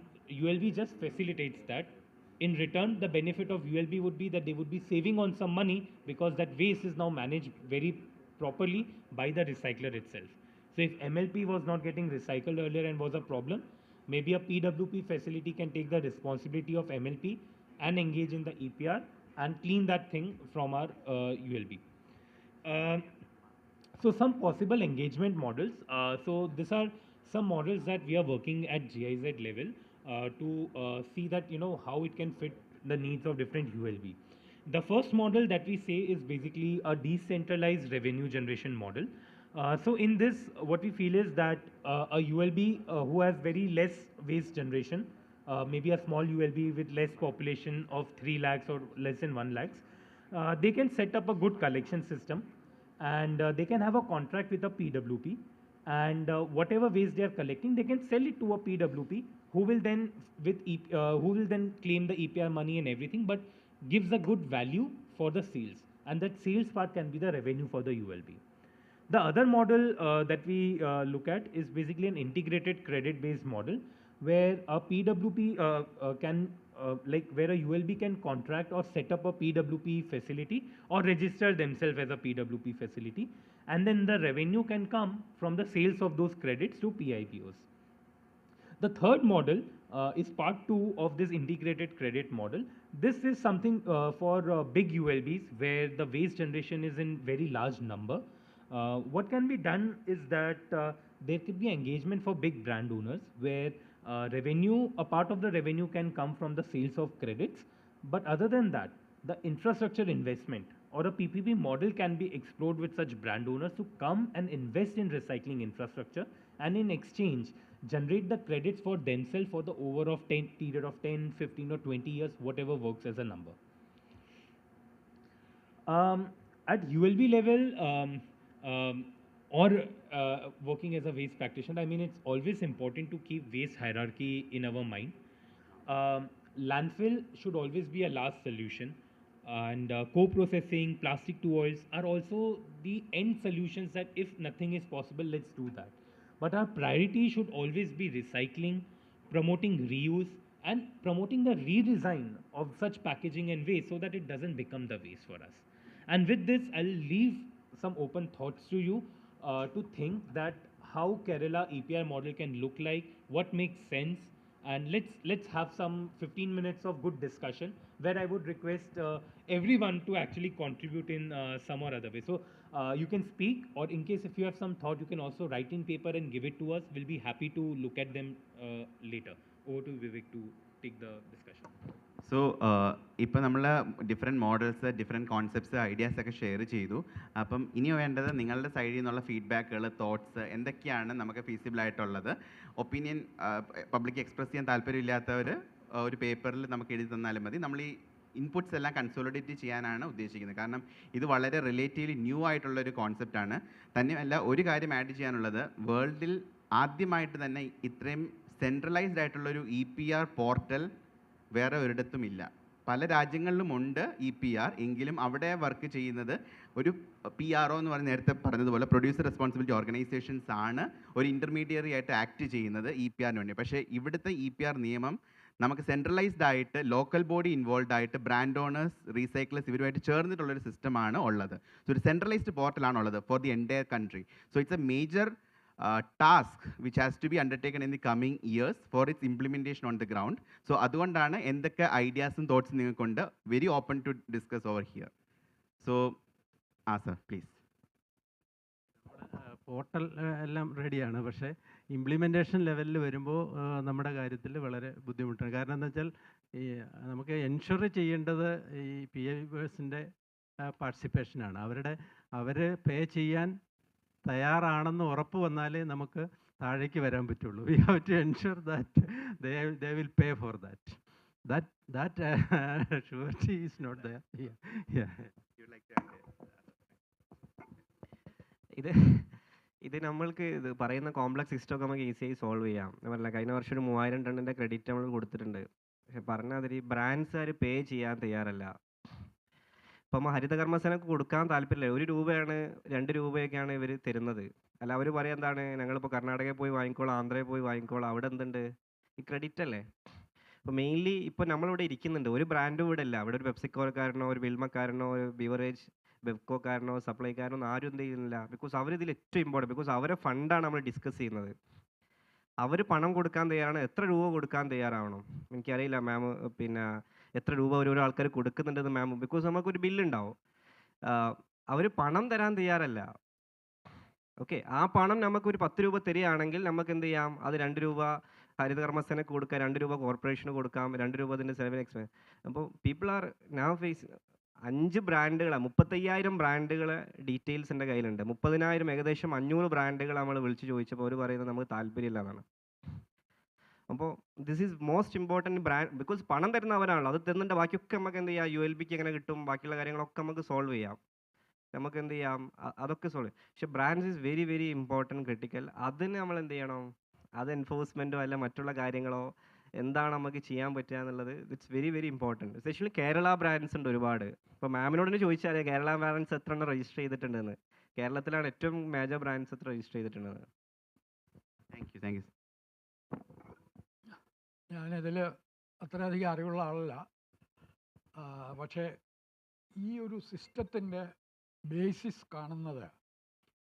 ULB just facilitates that. In return, the benefit of ULB would be that they would be saving on some money because that waste is now managed very properly by the recycler itself. So if MLP was not getting recycled earlier and was a problem, maybe a PWP facility can take the responsibility of MLP and engage in the EPR and clean that thing from our ULB. So some possible engagement models. So these are some models that we are working at GIZ level to see that, you know, how it can fit the needs of different ULB. The first model that we say is basically a decentralized revenue generation model. So in this, what we feel is that a ULB who has very less waste generation, maybe a small ULB with less population of 3 lakhs or less than 1 lakhs, they can set up a good collection system and they can have a contract with a PWP and whatever waste they are collecting, they can sell it to a PWP who will then who will then claim the EPR money and everything, but gives a good value for the sales, and that sales part can be the revenue for the ULB. The other model that we look at is basically an integrated credit-based model where a PWP where a ULB can contract or set up a PWP facility or register themselves as a PWP facility, and then the revenue can come from the sales of those credits to PIPOs. The third model is part 2 of this integrated credit model. This is something for big ULBs where the waste generation is in very large number. What can be done is that there could be engagement for big brand owners where a part of the revenue can come from the sales of credits. But other than that, the infrastructure investment or a PPP model can be explored with such brand owners to come and invest in recycling infrastructure, and in exchange generate the credits for themselves for the period of 10, 15 or 20 years, whatever works as a number. At ULB level or working as a waste practitioner, I mean, it's always important to keep waste hierarchy in our mind. Landfill should always be a last solution, and co-processing, plastic to oils are also the end solutions that if nothing is possible, let's do that. But our priority should always be recycling, promoting reuse, and promoting the redesign of such packaging and waste so that it doesn't become the waste for us. And with this, I'll leave some open thoughts to you to think that how Kerala EPR model can look like, what makes sense, and let's have some 15 minutes of good discussion where I would request everyone to actually contribute in some or other way. So you can speak, or in case if you have some thought, you can also write in paper and give it to us. We'll be happy to look at them later. Over to Vivek to take the discussion. So ഇപ്പോൾ നമ്മൾ different models different concepts ideas ഒക്കെ ഷെയർ ചെയ്തു. അപ്പം ഇനി വേണ്ടത് നിങ്ങളുടെ സൈഡിൽ നിന്നുള്ള ഫീഡ്ബാക്കുകൾ, തോട്ട്സ് എന്തൊക്കെയാണ് നമുക്ക് ഫീസിബിൾ ആയിട്ടുള്ളത്. ഒപ്പീനിയൻ പബ്ലിക് എക്സ്പ്രസ് ചെയ്യാൻ താല്പര്യമില്ലാത്തവർ ഒരു പേപ്പറിൽ നമുക്ക് എഴുതി തന്നാലും മതി. നമ്മൾ ഈ ഇൻപുട്സ് എല്ലാം കൺസോളിഡേറ്റ് ചെയ്യാനാണ് ഉദ്ദേശിക്കുന്നത്. കാരണം ഇത് വളരെ റിലേറ്റീവ്ലി ന്യൂ ആയിട്ടുള്ളൊരു കോൺസെപ്റ്റാണ്. തന്നെയല്ല, ഒരു കാര്യം ആഡ് ചെയ്യാനുള്ളത്, വേൾഡിൽ ആദ്യമായിട്ട് തന്നെ ഇത്രയും സെൻട്രലൈസ്ഡ് ആയിട്ടുള്ളൊരു EPR പോർട്ടൽ വേറെ ഒരിടത്തുമില്ല. പല രാജ്യങ്ങളിലും ഉണ്ട് EPR, എങ്കിലും അവിടെ വർക്ക് ചെയ്യുന്നത് ഒരു PRO എന്ന് പറഞ്ഞ് നേരത്തെ പറഞ്ഞതുപോലെ പ്രൊഡ്യൂസർ റെസ്പോൺസിബിലിറ്റി ഓർഗനൈസേഷൻസ് ആണ് ഒരു ഇൻ്റർമീഡിയറി ആയിട്ട് ആക്ട് ചെയ്യുന്നത് EPRന് വേണ്ടി. പക്ഷേ ഇവിടുത്തെ EPR നിയമം നമുക്ക് സെൻട്രലൈസ്ഡ് ആയിട്ട് ലോക്കൽ ബോഡി ഇൻവോൾവ് ആയിട്ട് ബ്രാൻഡ് ഓണേഴ്സ്, റീസൈക്ലേഴ്സ് ഇവരുമായിട്ട് ചേർന്നിട്ടുള്ളൊരു സിസ്റ്റമാണ് ഉള്ളത്. സോ ഒരു സെൻട്രലൈസ്ഡ് പോർട്ടലാണ് ഉള്ളത് for the entire country. So it's A major task which has to be undertaken in the coming years for its implementation on the ground. So അതുകൊണ്ടാണ് എന്തൊക്കെ ഐഡിയാസും തോട്ട്സും നിങ്ങൾക്കുണ്ട്, very open to discuss over here. So sir please. Portal എല്ലാം റെഡിയാണ്, പക്ഷേ ഇംപ്ലിമെൻറ്റേഷൻ ലെവലിൽ വരുമ്പോൾ നമ്മുടെ കാര്യത്തിൽ വളരെ ബുദ്ധിമുട്ടാണ്. കാരണം എന്താ വെച്ചാൽ ഈ നമുക്ക് എൻഷുർ ചെയ്യേണ്ടത് ഈ PIPേഴ്സിൻ്റെ പാർട്ടിസിപ്പേഷനാണ്. അവർ പേ ചെയ്യാൻ തയ്യാറാണെന്ന് ഉറപ്പ് വന്നാലേ നമുക്ക് താഴേക്ക് വരാൻ പറ്റുള്ളൂ. We have to ensure that they will pay for that. That surety is not there. Yeah. ഇത് നമ്മൾക്ക് ഇത് പറയുന്ന കോംപ്ലക്സ് സിസ്റ്റമൊക്കെ നമുക്ക് ഈസിയായി സോൾവ് ചെയ്യാം. പറഞ്ഞില്ല, കഴിഞ്ഞ വർഷം ഒരു 3000 ടണ്ണിൻ്റെ ക്രെഡിറ്റ് നമ്മൾ കൊടുത്തിട്ടുണ്ട്. പക്ഷെ പറഞ്ഞാൽ ബ്രാൻഡ്സുകാർ പേ ചെയ്യാൻ തയ്യാറല്ല. ഇപ്പം ഹരിതകർമ്മസേനക്ക് കൊടുക്കാൻ താല്പര്യമില്ല. 1 രൂപയാണ് 2 രൂപയൊക്കെയാണ് ഇവർ തരുന്നത്. അല്ല, അവർ പറയാൻ എന്താണ്, ഞങ്ങളിപ്പോൾ കർണാടകയിൽ പോയി വാങ്ങിക്കോളാം, ആന്ധ്രയിൽ പോയി വാങ്ങിക്കോളാം, അവിടെ എന്തുണ്ട്, ഈ ക്രെഡിറ്റ് അല്ലേ. ഇപ്പോൾ മെയിൻലി ഇപ്പോൾ നമ്മളിവിടെ ഇരിക്കുന്നുണ്ട്, ഒരു ബ്രാൻഡും ഇവിടെ ഇല്ല. അവിടെ ഒരു പെപ്സിക്കോക്കാരനോ ഒരു വിൽമക്കാരനോ ഒരു ബിവറേജ് ബെബ്കോക്കാരനോ സപ്ലൈക്കാരനോ ആരും എന്ത് ചെയ്യുന്നില്ല. ബിക്കോസ് അവരിതിൽ ഏറ്റവും ഇമ്പോർട്ടൻറ്റ്, ബിക്കോസ് അവരെ ഫണ്ടാണ് നമ്മൾ ഡിസ്കസ് ചെയ്യുന്നത്. അവർ പണം കൊടുക്കാൻ തയ്യാറാണ്. എത്ര രൂപ കൊടുക്കാൻ തയ്യാറാവണം എനിക്കറിയില്ല മാം. പിന്നെ എത്ര രൂപ ഓരോ ആൾക്കാർ കൊടുക്കുന്നുണ്ടെന്ന് മാം, ബിക്കോസ് നമുക്കൊരു ബില്ലുണ്ടാവും. അവർ പണം തരാൻ തയ്യാറല്ല. ഓക്കെ, ആ പണം നമുക്കൊരു 10 രൂപ തരികയാണെങ്കിൽ നമുക്ക് എന്ത് ചെയ്യാം, അത് 2 രൂപ ഹരിതകർമ്മസേനക്ക് കൊടുക്കാം, 2 രൂപ കോർപ്പറേഷന് കൊടുക്കാം, 2 രൂപ അതിൻ്റെ സെലവിന് എക്സ്പെൻസ്. അപ്പോൾ പീപ്പിൾ ആർ നൗ ഫേസ് 5 ബ്രാൻഡുകളാണ്, 35,000 ബ്രാൻഡുകൾ ഡീറ്റെയിൽസ് എൻ്റെ കയ്യിലുണ്ട്. 30,000 ഏകദേശം 500 ബ്രാൻഡുകൾ നമ്മൾ വിളിച്ച് ചോദിച്ചപ്പോൾ അവർ പറയുന്നത് നമുക്ക് താല്പര്യമില്ല എന്നാണ്. അപ്പോൾ this is most important brand, because പണം തരുന്നവരാണല്ലോ, അത് തരുന്നുണ്ട്. ബാക്കിയൊക്കെ നമുക്ക് എന്ത് ചെയ്യാം, ULBക്ക് എങ്ങനെ കിട്ടും, ബാക്കിയുള്ള കാര്യങ്ങളൊക്കെ നമുക്ക് സോൾവ് ചെയ്യാം. നമുക്ക് എന്ത് ചെയ്യാം, അതൊക്കെ സോൾവ്. പക്ഷെ brands is very very important, critical. അതിന് നമ്മൾ എന്ത് ചെയ്യണം, അത് എൻഫോഴ്സ്മെൻറ്റോ അല്ല മറ്റുള്ള കാര്യങ്ങളോ എന്താണ് നമുക്ക് ചെയ്യാൻ പറ്റുക എന്നുള്ളത് it's very very important. Especially Kerala brands ഉണ്ട് ഒരുപാട്. ഇപ്പോൾ മാമിനോട് തന്നെ ചോദിച്ചാൽ കേരള ബ്രാൻഡ്സ് എത്ര എണ്ണം രജിസ്റ്റർ ചെയ്തിട്ടുണ്ടെന്ന്. കേരളത്തിലാണ് ഏറ്റവും മേജർ ബ്രാൻഡ്സ് എത്ര രജിസ്റ്റർ ചെയ്തിട്ടുണ്ടെന്ന്. Thank you. ഞാനിതിൽ അത്രയധികം അറിവുള്ള ആളല്ല, പക്ഷേ ഈ ഒരു സിസ്റ്റത്തിൻ്റെ ബേസിസ് കാണുന്നത്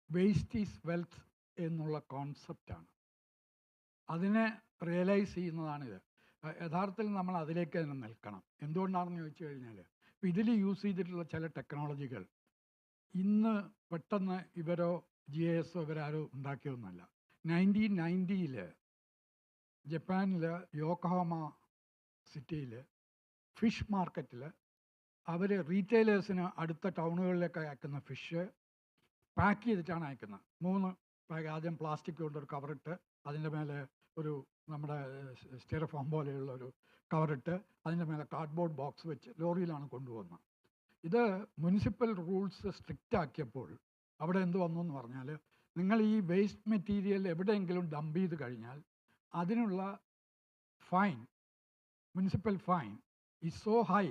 വേസ്റ്റ് ഈസ് വെൽത്ത് എന്നുള്ള കോൺസെപ്റ്റാണ്. അതിനെ റിയലൈസ് ചെയ്യുന്നതാണിത്. യഥാർത്ഥത്തിൽ നമ്മൾ അതിലേക്ക് തന്നെ നിൽക്കണം. എന്തുകൊണ്ടാണെന്ന് ചോദിച്ചു കഴിഞ്ഞാൽ, ഇപ്പോൾ ഇതിൽ യൂസ് ചെയ്തിട്ടുള്ള ചില ടെക്നോളജികൾ ഇന്ന് പെട്ടെന്ന് ഇവരോ GIS ഇവരാരോ ഉണ്ടാക്കിയൊന്നുമല്ല. 1990 ജപ്പാനിൽ യോക്കോഹാമ സിറ്റിയിൽ ഫിഷ് മാർക്കറ്റിൽ അവർ റീറ്റെയിലേഴ്സിന് അടുത്ത ടൗണുകളിലേക്ക് അയക്കുന്ന ഫിഷ് പാക്ക് ചെയ്തിട്ടാണ് അയക്കുന്നത്. 3 പാക്ക്. ആദ്യം പ്ലാസ്റ്റിക് കൊണ്ടൊരു കവറിട്ട് അതിൻ്റെ മേലെ ഒരു നമ്മുടെ സ്റ്റെറോഫോം പോലെയുള്ള ഒരു കവറിട്ട് അതിൻ്റെ മേലെ കാർഡ്ബോർഡ് ബോക്സ് വെച്ച് ലോറിയിലാണ് കൊണ്ടുപോകുന്നത്. ഇത് മുനിസിപ്പൽ റൂൾസ് സ്ട്രിക്റ്റ് ആക്കിയപ്പോൾ അവിടെ എന്ത് വന്നു എന്ന് പറഞ്ഞാൽ, നിങ്ങൾ ഈ വേസ്റ്റ് മെറ്റീരിയൽ എവിടെയെങ്കിലും ഡംപ് ചെയ്ത് കഴിഞ്ഞാൽ അതിനുള്ള fine, municipal fine is so high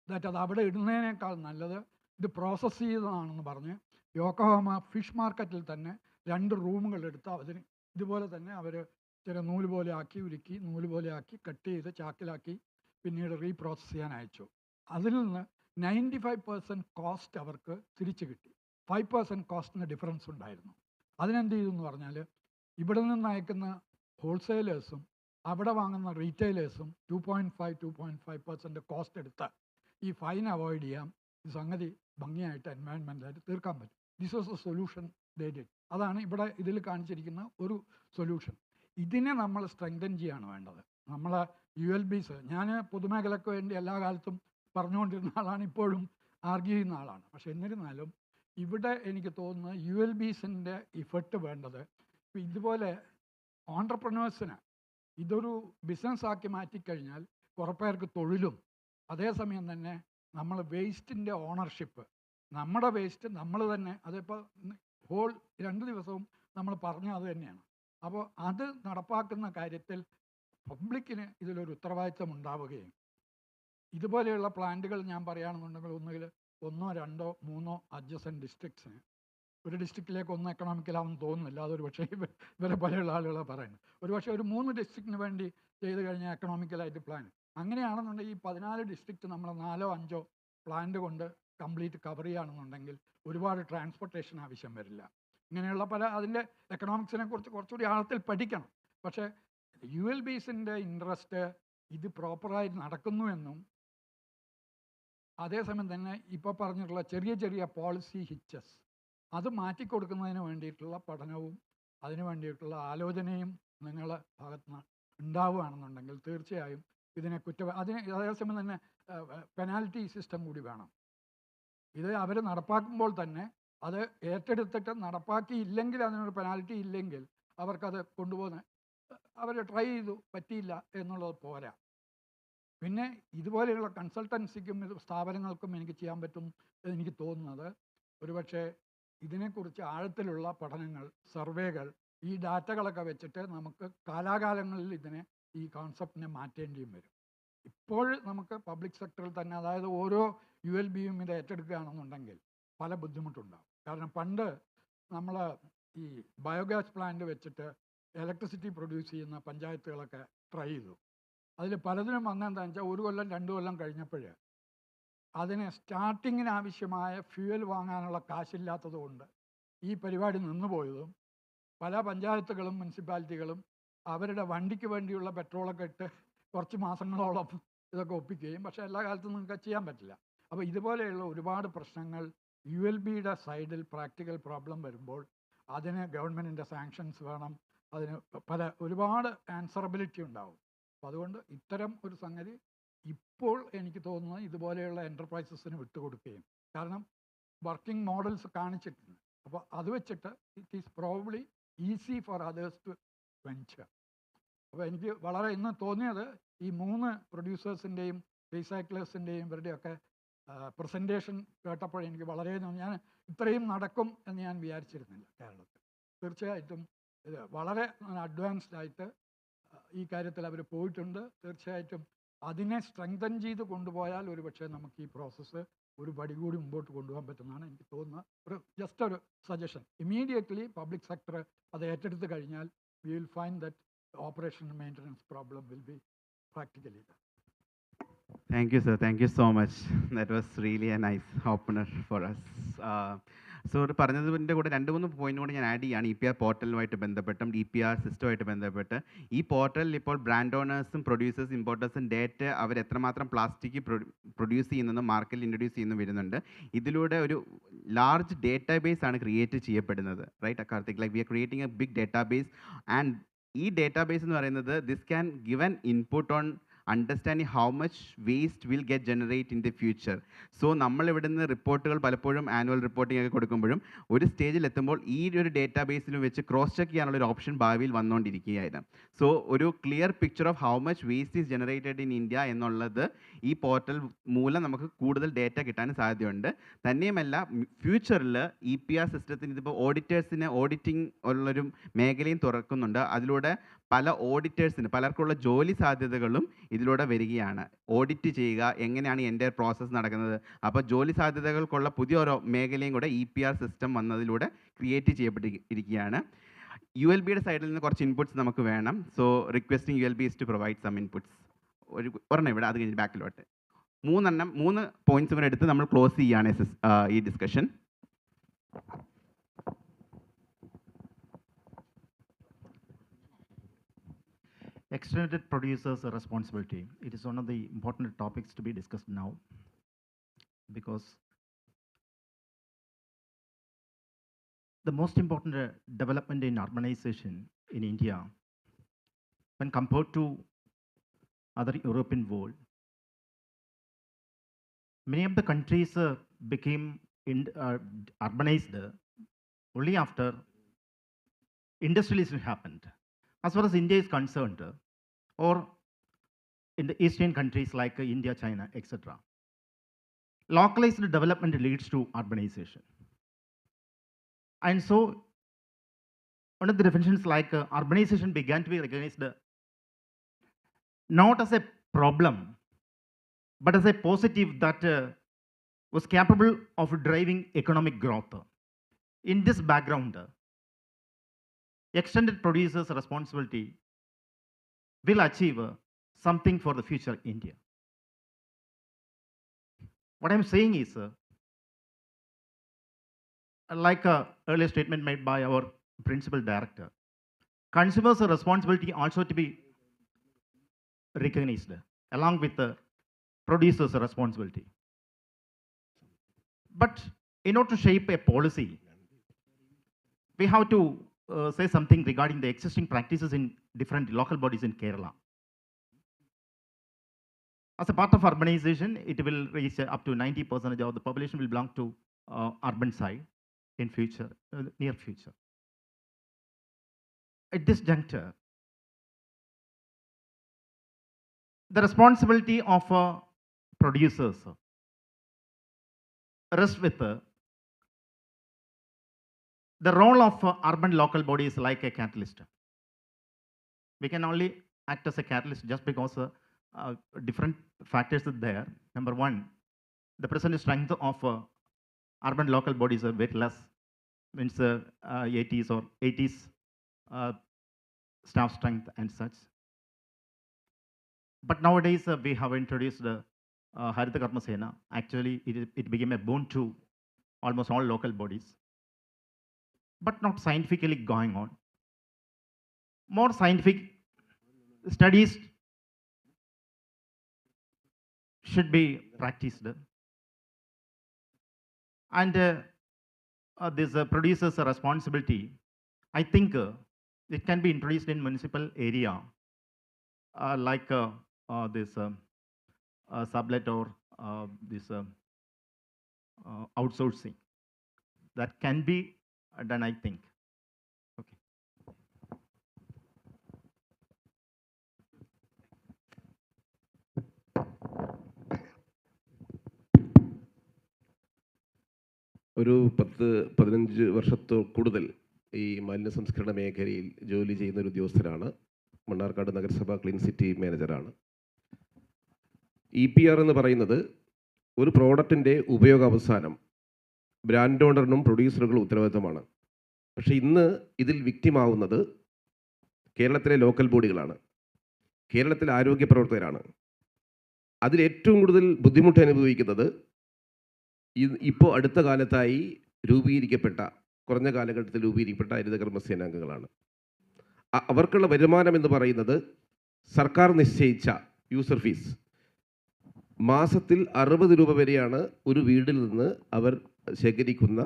that അത് അവിടെ ഇടുന്നതിനേക്കാൾ നല്ലത് ഇത് പ്രോസസ്സ് ചെയ്തതാണെന്ന് പറഞ്ഞ് യോക്കോഹാമ ഫിഷ് മാർക്കറ്റിൽ തന്നെ 2 റൂമുകൾ എടുത്ത് അതിന് ഇതുപോലെ തന്നെ അവർ ചില നൂല് പോലെ ആക്കി ഉരുക്കി നൂല് പോലെ ആക്കി കട്ട് ചെയ്ത് ചാക്കിലാക്കി പിന്നീട് റീപ്രോസസ് ചെയ്യാൻ അയച്ചു. അതിൽ നിന്ന് 95% കോസ്റ്റ് അവർക്ക് തിരിച്ചു കിട്ടി. 5% കോസ്റ്റിന് ഡിഫറൻസ് ഉണ്ടായിരുന്നു. അതിനെന്ത് ചെയ്തു എന്ന് പറഞ്ഞാൽ, ഇവിടെ നിന്ന് അയക്കുന്ന ഹോൾസെയിലേഴ്സും അവിടെ വാങ്ങുന്ന റീറ്റെയിലേഴ്സും 2.5% കോസ്റ്റ് എടുത്ത് ഈ ഫൈൻ അവോയ്ഡ് ചെയ്യാം. ഈ സംഗതി ഭംഗിയായിട്ട് എൻവയൺമെൻറ്റായിട്ട് തീർക്കാൻ പറ്റും. This was A solution they did. അതാണ് ഇവിടെ ഇതിൽ കാണിച്ചിരിക്കുന്ന ഒരു സൊല്യൂഷൻ. ഇതിനെ നമ്മൾ സ്ട്രെങ്തൻ ചെയ്യാണ് വേണ്ടത്. നമ്മളെ ULBs, ഞാൻ പൊതുമേഖലയ്ക്ക് വേണ്ടി എല്ലാ കാലത്തും പറഞ്ഞുകൊണ്ടിരുന്ന ആളാണ്, ഇപ്പോഴും ആർഗ്യൂ ചെയ്യുന്ന ആളാണ്. പക്ഷെ എന്നിരുന്നാലും ഇവിടെ എനിക്ക് തോന്നുന്നത് ULBസിൻ്റെ ഇഫക്റ്റ് വേണ്ടത് ഇതുപോലെ ഓൺട്രപ്രനേഴ്സിന് ഇതൊരു ബിസിനസ്സാക്കി മാറ്റിക്കഴിഞ്ഞാൽ കുറേ പേർക്ക് തൊഴിലും, അതേസമയം തന്നെ നമ്മൾ വേസ്റ്റിൻ്റെ ഓണർഷിപ്പ്, നമ്മുടെ വേസ്റ്റ് നമ്മൾ തന്നെ, അതിപ്പോൾ ഹോൾ 2 ദിവസവും നമ്മൾ പറഞ്ഞ അത് തന്നെയാണ്. അപ്പോൾ അത് നടപ്പാക്കുന്ന കാര്യത്തിൽ പബ്ലിക്കിന് ഇതിലൊരു ഉത്തരവാദിത്തം ഉണ്ടാവുകയും ഇതുപോലെയുള്ള പ്ലാന്റുകൾ ഞാൻ പറയുകയാണെന്നുണ്ടെങ്കിൽ ഒന്നുകിൽ 1, 2, 3 അഡ്ജസൻറ്റ് ഡിസ്ട്രിക്ട്സിന്, ഒരു ഡിസ്ട്രിക്റ്റിലേക്ക് ഒന്നും എക്കണോമിക്കലാണെന്ന് തോന്നുന്നില്ല, അതൊരു പക്ഷേ ഇവരെ പോലെയുള്ള ആളുകളെ പറയുന്നത്, ഒരു പക്ഷേ ഒരു 3 ഡിസ്ട്രിക്റ്റിന് വേണ്ടി ചെയ്ത് കഴിഞ്ഞാൽ എക്കണോമിക്കലായിട്ട് പ്ലാൻ. അങ്ങനെയാണെന്നുണ്ടെങ്കിൽ ഈ 14 ഡിസ്ട്രിക്റ്റ് നമ്മൾ 4 or 5 പ്ലാന്റ് കൊണ്ട് കംപ്ലീറ്റ് കവർ ചെയ്യുകയാണെന്നുണ്ടെങ്കിൽ ഒരുപാട് ട്രാൻസ്പോർട്ടേഷൻ ആവശ്യം വരില്ല. ഇങ്ങനെയുള്ള പല അതിൻ്റെ എക്കണോമിക്സിനെ കുറിച്ച് കുറച്ചുകൂടി ആഴത്തിൽ പഠിക്കണം. പക്ഷേ ULBസിൻ്റെ ഇൻട്രസ്റ്റ് ഇത് പ്രോപ്പറായി നടക്കുന്നുവെന്നും അതേസമയം തന്നെ ഇപ്പോൾ പറഞ്ഞിട്ടുള്ള ചെറിയ ചെറിയ പോളിസി ഹിച്ചസ് അത് മാറ്റിക്കൊടുക്കുന്നതിന് വേണ്ടിയിട്ടുള്ള പഠനവും അതിന് വേണ്ടിയിട്ടുള്ള ആലോചനയും നിങ്ങളുടെ ഭാഗത്തുനിന്ന് ഉണ്ടാവുകയാണെന്നുണ്ടെങ്കിൽ തീർച്ചയായും ഇതിനെ അതേസമയം തന്നെ പെനാൽറ്റി സിസ്റ്റം കൂടി വേണം. ഇത് അവർ നടപ്പാക്കുമ്പോൾ തന്നെ അത് ഏറ്റെടുത്തിട്ട് നടപ്പാക്കിയില്ലെങ്കിൽ, അതിനൊരു പെനാൽറ്റി ഇല്ലെങ്കിൽ അവർക്കത് കൊണ്ടുപോകുന്ന അവർ ട്രൈ ചെയ്തു പറ്റിയില്ല എന്നുള്ളത് പോരാ. പിന്നെ ഇതുപോലെയുള്ള കൺസൾട്ടൻസിക്കും സ്ഥാപനങ്ങൾക്കും എനിക്ക് ചെയ്യാൻ പറ്റും എനിക്ക് തോന്നുന്നത്, ഒരുപക്ഷെ ഇതിനെക്കുറിച്ച് ആഴത്തിലുള്ള പഠനങ്ങൾ, സർവേകൾ, ഈ ഡാറ്റകളൊക്കെ വെച്ചിട്ട് നമുക്ക് കാലാകാലങ്ങളിൽ ഈ കോൺസെപ്റ്റിനെ മാറ്റേണ്ടിയും വരും. ഇപ്പോൾ നമുക്ക് പബ്ലിക് സെക്ടറിൽ തന്നെ, അതായത് ഓരോ ULBയും ഇത് ഏറ്റെടുക്കുകയാണെന്നുണ്ടെങ്കിൽ പല ബുദ്ധിമുട്ടുണ്ടാകും. കാരണം പണ്ട് നമ്മൾ ഈ ബയോഗ്യാസ് പ്ലാന്റ് വെച്ചിട്ട് ഇലക്ട്രിസിറ്റി പ്രൊഡ്യൂസ് ചെയ്യുന്ന പഞ്ചായത്തുകളൊക്കെ ട്രൈ ചെയ്തു. അതിൽ പലതിനും വന്നെന്താണെന്ന് വെച്ചാൽ 1 കൊല്ലം 2 കൊല്ലം കഴിഞ്ഞപ്പോൾ അതിന് സ്റ്റാർട്ടിങ്ങിന് ആവശ്യമായ ഫ്യൂവൽ വാങ്ങാനുള്ള കാശില്ലാത്തത് കൊണ്ട് ഈ പരിപാടി നിന്നുപോയതും പല പഞ്ചായത്തുകളും മുനിസിപ്പാലിറ്റികളും അവരുടെ വണ്ടിക്ക് വേണ്ടിയുള്ള പെട്രോളൊക്കെ ഇട്ട് കുറച്ച് മാസങ്ങളോളം ഇതൊക്കെ ഒപ്പിക്കുകയും, പക്ഷേ എല്ലാ കാലത്തും നിങ്ങൾക്ക് ചെയ്യാൻ പറ്റില്ല. അപ്പോൾ ഇതുപോലെയുള്ള ഒരുപാട് പ്രശ്നങ്ങൾ ULBയുടെ സൈഡിൽ പ്രാക്ടിക്കൽ പ്രോബ്ലം വരുമ്പോൾ അതിന് ഗവൺമെൻറ്റിൻ്റെ സാങ്ഷൻസ് വേണം, അതിന് ഒരുപാട് ആൻസറബിലിറ്റി ഉണ്ടാവും. അപ്പോൾ അതുകൊണ്ട് ഇത്തരം ഒരു സംഗതി ഇപ്പോൾ എനിക്ക് തോന്നുന്നത് ഇതുപോലെയുള്ള എൻ്റർപ്രൈസസിന് വിട്ടുകൊടുക്കുകയും, കാരണം വർക്കിംഗ് മോഡൽസ് കാണിച്ചിട്ടുണ്ട്. അപ്പോൾ അത് വെച്ചിട്ട് it is probably easy for others to venture. അപ്പോൾ എനിക്ക് വളരെ ഇന്ന് തോന്നിയത് ഈ 3 പ്രൊഡ്യൂസേഴ്സിൻ്റെയും റീസൈക്ലേഴ്സിൻ്റെയും ഇവരുടെയൊക്കെ പ്രസൻറ്റേഷൻ കേട്ടപ്പോൾ എനിക്ക് വളരെ ഞാൻ ഇത്രയും നടക്കും എന്ന് ഞാൻ വിചാരിച്ചിരുന്നില്ല കേരളത്തിൽ. തീർച്ചയായിട്ടും ഇത് വളരെ അഡ്വാൻസ്ഡ് ആയിട്ട് ഈ കാര്യത്തിൽ അവർ പോയിട്ടുണ്ട്. തീർച്ചയായിട്ടും അതിനെ സ്ട്രെങ്തൻ ചെയ്ത് കൊണ്ടുപോയാൽ ഒരുപക്ഷെ നമുക്ക് ഈ പ്രോസസ്സ് ഒരു പടി കൂടി മുമ്പോട്ട് കൊണ്ടുപോകാൻ പറ്റുന്നതാണ് എനിക്ക് തോന്നുന്നത്. ജസ്റ്റ് ഒരു സജഷൻ, ഇമീഡിയറ്റ്ലി പബ്ലിക് സെക്ടർ അത് ഏറ്റെടുത്ത് കഴിഞ്ഞാൽ we will find that operation maintenance problem will be practically. Thank you, sir. Thank you so much. That was really a nice opener for us. So പറഞ്ഞതിൻ്റെ കൂടെ 2-3 പോയിന്റ് കൂടെ ഞാൻ ആഡ് ചെയ്യുകയാണ്. EPR പോർട്ടലുമായിട്ട് ബന്ധപ്പെട്ടും EPR സിസ്റ്റമായിട്ട് ബന്ധപ്പെട്ട് ഈ പോർട്ടലിൽ ഇപ്പോൾ ബ്രാൻഡ് ഓണേഴ്സും പ്രൊഡ്യൂസേഴ്സും ഇമ്പോർട്ടേഴ്സും ഡേറ്റ അവർ എത്രമാത്രം പ്ലാസ്റ്റിക് പ്രൊഡ്യൂസ് ചെയ്യുന്നതും മാർക്കറ്റിൽ ഇൻട്രൊഡ്യൂസ് ചെയ്യുന്നു വരുന്നുണ്ട്. ഇതിലൂടെ ഒരു ലാർജ് ഡേറ്റാബേസ് ആണ് ക്രിയേറ്റ് ചെയ്യപ്പെടുന്നത്. Right Karthik, like we are creating a big database and ഈ ഡേറ്റാബേസ് എന്ന് പറയുന്നത് this can give an input on understanding how much waste will get generate in the future. So നമ്മൾ ഇവിടുന്ന് റിപ്പോർട്ടുകൾ പലപ്പോഴും ആനുവൽ റിപ്പോർട്ടിംഗ് ഒക്കെ കൊടുക്കുമ്പോഴും ഒരു സ്റ്റേജിൽ എത്തുമ്പോൾ ഈ ഒരു ഡേറ്റാബേസിൽ വെച്ച് ക്രോസ് ചെക്ക് ചെയ്യാനുള്ള ഒരു ഓപ്ഷൻ ഭാവിയിൽ വന്നുകൊണ്ടിരിക്കുകയായിരുന്നു. സോ ഒരു clear picture of how much waste is generated in India എന്നുള്ളത് ഈ പോർട്ടൽ മൂലം നമുക്ക് കൂടുതൽ ഡേറ്റ കിട്ടാൻ സാധ്യതയുണ്ട്. തന്നെയുമല്ല ഫ്യൂച്ചറിൽ EPR സിസ്റ്റത്തിന് ഇതിപ്പോൾ ഓഡിറ്റേഴ്സിന് ഓഡിറ്റിംഗ് ഉള്ളൊരു മേഖലയും തുറക്കുന്നുണ്ട്. അതിലൂടെ പല ഓഡിറ്റേഴ്സിന് പലർക്കുള്ള ജോലി സാധ്യതകളും ഇതിലൂടെ വരികയാണ്. ഓഡിറ്റ് ചെയ്യുക, എങ്ങനെയാണ് എൻ്റെ പ്രോസസ്സ് നടക്കുന്നത്. അപ്പോൾ ജോലി സാധ്യതകൾക്കുള്ള പുതിയ ഓരോ മേഖലയും കൂടെ EPR സിസ്റ്റം വന്നതിലൂടെ ക്രിയേറ്റ് ചെയ്യപ്പെട്ടിരിക്കുകയാണ്. ULBയുടെ സൈഡിൽ നിന്ന് കുറച്ച് ഇൻപുട്സ് നമുക്ക് വേണം. So requesting ULB is to provide some inputs. ഒരെണ്ണം ഇവിടെ, അത് കഴിഞ്ഞ് ബാക്കിലോട്ട് 3 പോയിന്റ്സ് കൂടെ എടുത്ത് നമ്മൾ ക്ലോസ് ചെയ്യുകയാണ് ഈ discussion. Extended producers' responsibility. It is one of the important topics to be discussed now because the most important development in urbanization in India when compared to other European world, many of the countries became urbanized only after industrialization happened. As far as India is concerned, or in the Eastern countries like India, China, etc., localized development leads to urbanization. And so, one of the definitions like urbanization began to be recognized not as a problem, but as a positive that was capable of driving economic growth. In this background, extended producers' responsibility will achieve something for the future India. What I'm saying is, like an earlier statement made by our principal director, consumers' responsibility also to be recognized along with the producers' responsibility. But in order to shape a policy, we have to say something regarding the existing practices in different local bodies in Kerala. As a part of urbanization, it will reach up to 90% of the population will belong to urban side in future, near future. At this juncture, the responsibility of producers rests with the role of urban local bodies like a catalyst. We can only act as a catalyst just because different factors are there. Number one, the present strength of urban local bodies are very less, means 80s or 80s staff strength and such. But nowadays we have introduced Harita Karma Sena. Actually, it became a boon to almost all local bodies, but not scientifically going on. More scientific studies should be practiced. And this producer's responsibility, I think it can be introduced in municipal area, like this sublet or this outsourcing. That can be done, I think. Okay. ഒരു 10-15 വർഷത്തോ കൂടുതൽ ഈ മാലിന്യ സംസ്കരണ മേഖലയിൽ ജോലി ചെയ്യുന്ന ഒരു ഉദ്യോഗസ്ഥരാണ്. മണ്ണാർക്കാട് നഗരസഭ ക്ലീൻ സിറ്റി മാനേജറാണ്. EPR എന്ന് പറയുന്നത് ഒരു പ്രോഡക്റ്റിൻ്റെ ഉപയോഗാവസാനം ബ്രാൻഡ് ഓണറിനും പ്രൊഡ്യൂസറുകളും ഉത്തരവാദിത്തമാണ്. പക്ഷേ ഇന്ന് ഇതിൽ വിക്റ്റിമാവുന്നത് കേരളത്തിലെ ലോക്കൽ ബോഡികളാണ്, കേരളത്തിലെ ആരോഗ്യ പ്രവർത്തകരാണ്. അതിൽ ഏറ്റവും കൂടുതൽ ബുദ്ധിമുട്ട് അനുഭവിക്കുന്നത് ഇപ്പോൾ അടുത്ത കാലത്തായി കുറഞ്ഞ കാലഘട്ടത്തിൽ രൂപീകരിക്കപ്പെട്ട ഹരിതകർമ്മ സേനാംഗങ്ങളാണ്. അവർക്കുള്ള വരുമാനം എന്ന് പറയുന്നത് സർക്കാർ നിശ്ചയിച്ച യൂസർ ഫീസ് മാസത്തിൽ 60 രൂപ വരെയാണ് ഒരു വീട്ടിൽ നിന്ന് അവർ ശേഖരിക്കുന്ന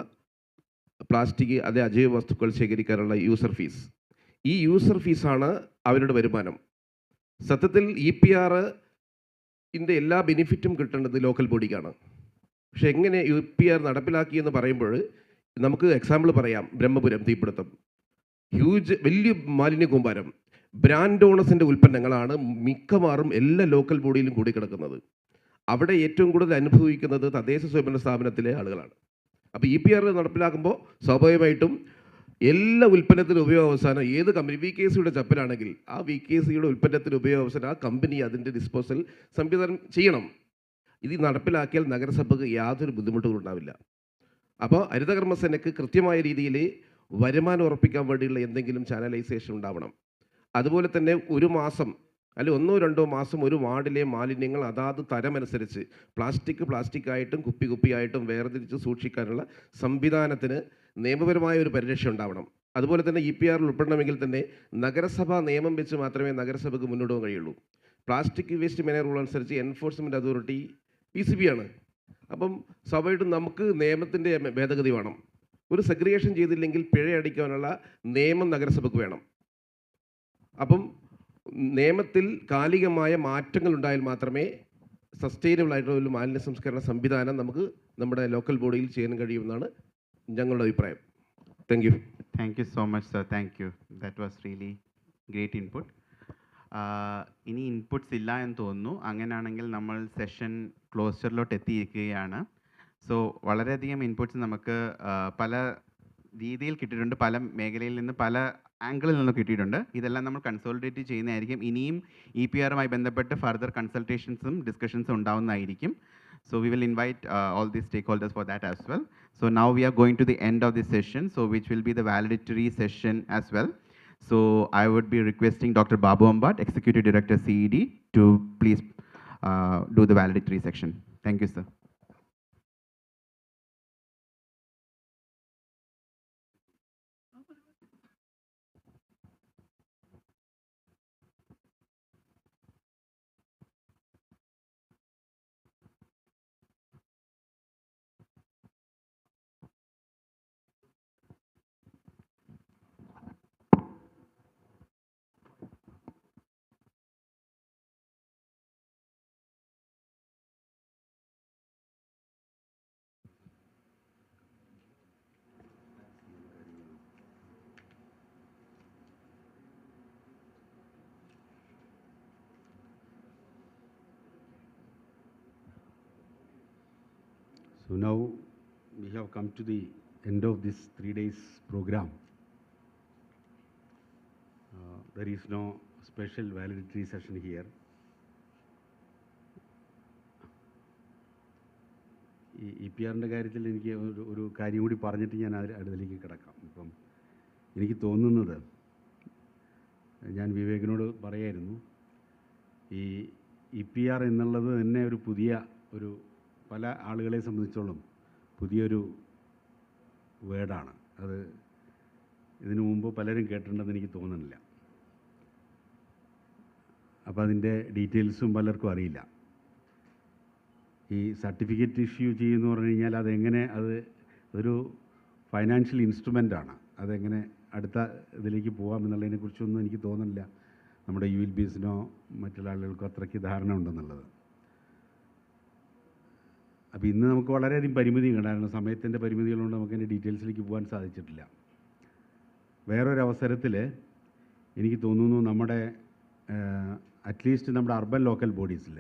പ്ലാസ്റ്റിക് അജൈവ വസ്തുക്കൾ ശേഖരിക്കാനുള്ള യൂസർ ഫീസ്. ഈ യൂസർ ഫീസാണ് അവരുടെ വരുമാനം. സത്യത്തിൽ EPR-ൻ്റെ എല്ലാ ബെനിഫിറ്റും കിട്ടേണ്ടത് ലോക്കൽ ബോഡിക്കാണ്. പക്ഷെ എങ്ങനെ EPR നടപ്പിലാക്കിയെന്ന് പറയുമ്പോൾ നമുക്ക് എക്സാമ്പിൾ പറയാം. ബ്രഹ്മപുരം തീപിടുത്തം, വലിയ മാലിന്യ കൂമ്പാരം, ബ്രാൻഡ് ഓണേഴ്സിൻ്റെ ഉൽപ്പന്നങ്ങളാണ് മിക്കവാറും എല്ലാ ലോക്കൽ ബോഡിയിലും കൂടിക്കിടക്കുന്നത്. അവിടെ ഏറ്റവും കൂടുതൽ അനുഭവിക്കുന്നത് തദ്ദേശ സ്വയംഭരണ സ്ഥാപനത്തിലെ ആളുകളാണ്. അപ്പോൾ EPR നടപ്പിലാക്കുമ്പോൾ സ്വാഭാവികമായിട്ടും എല്ലാ ഉൽപ്പന്നത്തിനും ഉപയോഗാവസാനം ഏത് കമ്പനി VKCയുടെ ചപ്പലാണെങ്കിൽ ആ VKCയുടെ ഉൽപ്പന്നത്തിന് ഉപയോഗാവസാനം ആ കമ്പനി അതിൻ്റെ ഡിസ്പോസൽ സംവിധാനം ചെയ്യണം. ഇത് നടപ്പിലാക്കിയാൽ നഗരസഭയ്ക്ക് യാതൊരു ബുദ്ധിമുട്ടുകളും ഉണ്ടാവില്ല. അപ്പോൾ ഹരിതകർമ്മസേനയ്ക്ക് കൃത്യമായ രീതിയിൽ വരുമാനം ഉറപ്പിക്കാൻ വേണ്ടിയുള്ള എന്തെങ്കിലും ചാനലൈസേഷൻ ഉണ്ടാവണം. അതുപോലെ തന്നെ ഒരു മാസം അല്ലെങ്കിൽ 1-2 മാസം ഒരു വാർഡിലെ മാലിന്യങ്ങൾ അതാത് തരമനുസരിച്ച് പ്ലാസ്റ്റിക്കായിട്ടും കുപ്പിയായിട്ടും വേർതിരിച്ച് സൂക്ഷിക്കാനുള്ള സംവിധാനത്തിന് നിയമപരമായ ഒരു പരിരക്ഷ ഉണ്ടാവണം. അതുപോലെ തന്നെ EPR ഉൾപ്പെടണമെങ്കിൽ തന്നെ നഗരസഭ നിയമം വെച്ച് മാത്രമേ നഗരസഭയ്ക്ക് മുന്നോട്ട് പോകാൻ കഴിയുള്ളൂ. പ്ലാസ്റ്റിക് വേസ്റ്റ് മാനേജ് റൂൾ അനുസരിച്ച് എൻഫോഴ്സ്മെൻറ്റ് അതോറിറ്റി PCB ആണ്. അപ്പം സ്വാഭാവികമായിട്ടും നമുക്ക് നിയമത്തിൻ്റെ ഭേദഗതി വേണം. ഒരു സെഗ്രിഗേഷൻ ചെയ്തില്ലെങ്കിൽ പിഴ അടിക്കാനുള്ള നിയമം നഗരസഭയ്ക്ക് വേണം. അപ്പം നിയമത്തിൽ കാലികമായ മാറ്റങ്ങൾ ഉണ്ടായാൽ മാത്രമേ സസ്റ്റൈനബിൾ ആയിട്ടുള്ള ഒരു മാലിന്യ സംസ്കരണ സംവിധാനം നമുക്ക് നമ്മുടെ ലോക്കൽ ബോഡിയിൽ ചെയ്യാൻ കഴിയുമെന്നാണ് ഞങ്ങളുടെ അഭിപ്രായം. Thank you. Thank you so much, sir. Thank you. That was really great input. ഇനി ഇൻപുട്സ് ഇല്ല എന്ന് തോന്നുന്നു. അങ്ങനെയാണെങ്കിൽ നമ്മൾ സെഷൻ ക്ലോസറിലോട്ട് എത്തിയിരിക്കുകയാണ്. സോ വളരെയധികം ഇൻപുട്സ് നമുക്ക് പല രീതിയിൽ കിട്ടിയിട്ടുണ്ട്, പല മേഖലയിൽ നിന്ന് പല ആംഗിളിൽ നിന്ന് കിട്ടിയിട്ടുണ്ട്. ഇതെല്ലാം നമ്മൾ കൺസോളിഡേറ്റ് ചെയ്യുന്നതായിരിക്കും. ഇനിയും EPR-മായി ബന്ധപ്പെട്ട് further കൺസൾട്ടേഷൻസും ഡിസ്കഷൻസും ഉണ്ടാവുന്നതായിരിക്കും. So we will invite all these stakeholders for that as well. So now we are going to the end of this session, so which will be the valedictory session as well. So I would be requesting Dr. Babu Ambat, Executive Director CED, to please do the valedictory section. Thank you, sir. So now we have come to the end of this 3 days program. There is no special valedictory session here. ഈ EPR-ൻ്റെ കാര്യത്തിൽ എനിക്ക് ഒരു കാര്യം കൂടി പറഞ്ഞിട്ട് ഞാൻ അതിലേക്ക് കിടക്കാം. ഇപ്പം എനിക്ക് തോന്നുന്നത്, ഞാൻ വിവേകിനോട് പറയായിരുന്നു, ഈ EPR എന്നുള്ളത് തന്നെ ഒരു പുതിയ പല ആളുകളെ സംബന്ധിച്ചോളം പുതിയൊരു വേർഡാണ്. അത് ഇതിനു മുമ്പ് പലരും കേട്ടിട്ടുണ്ടെന്ന് എനിക്ക് തോന്നുന്നില്ല. അപ്പോൾ അതിൻ്റെ ഡീറ്റെയിൽസും പലർക്കും അറിയില്ല. ഈ സർട്ടിഫിക്കറ്റ് ഇഷ്യൂ ചെയ്യുമെന്ന് പറഞ്ഞു കഴിഞ്ഞാൽ അതൊരു ഫൈനാൻഷ്യൽ ഇൻസ്ട്രുമെൻ്റാണ്. അതെങ്ങനെ അടുത്ത ഇതിലേക്ക് പോകാമെന്നുള്ളതിനെക്കുറിച്ചൊന്നും എനിക്ക് തോന്നുന്നില്ല നമ്മുടെ ULBസിനോ മറ്റുള്ള ആളുകൾക്കോ അത്രയ്ക്ക് ധാരണ ഉണ്ടെന്നുള്ളത്. അപ്പോൾ ഇന്ന് നമുക്ക് വളരെയധികം പരിമിതിയുണ്ട്. കാരണം സമയത്തിൻ്റെ പരിമിതികളുകൊണ്ട് നമുക്ക് അതിൻ്റെ ഡീറ്റെയിൽസിലേക്ക് പോകാൻ സാധിച്ചിട്ടില്ല. വേറൊരവസരത്തിൽ എനിക്ക് തോന്നുന്നു നമ്മുടെ അറ്റ്ലീസ്റ്റ് നമ്മുടെ അർബൻ ലോക്കൽ ബോഡീസിൽ,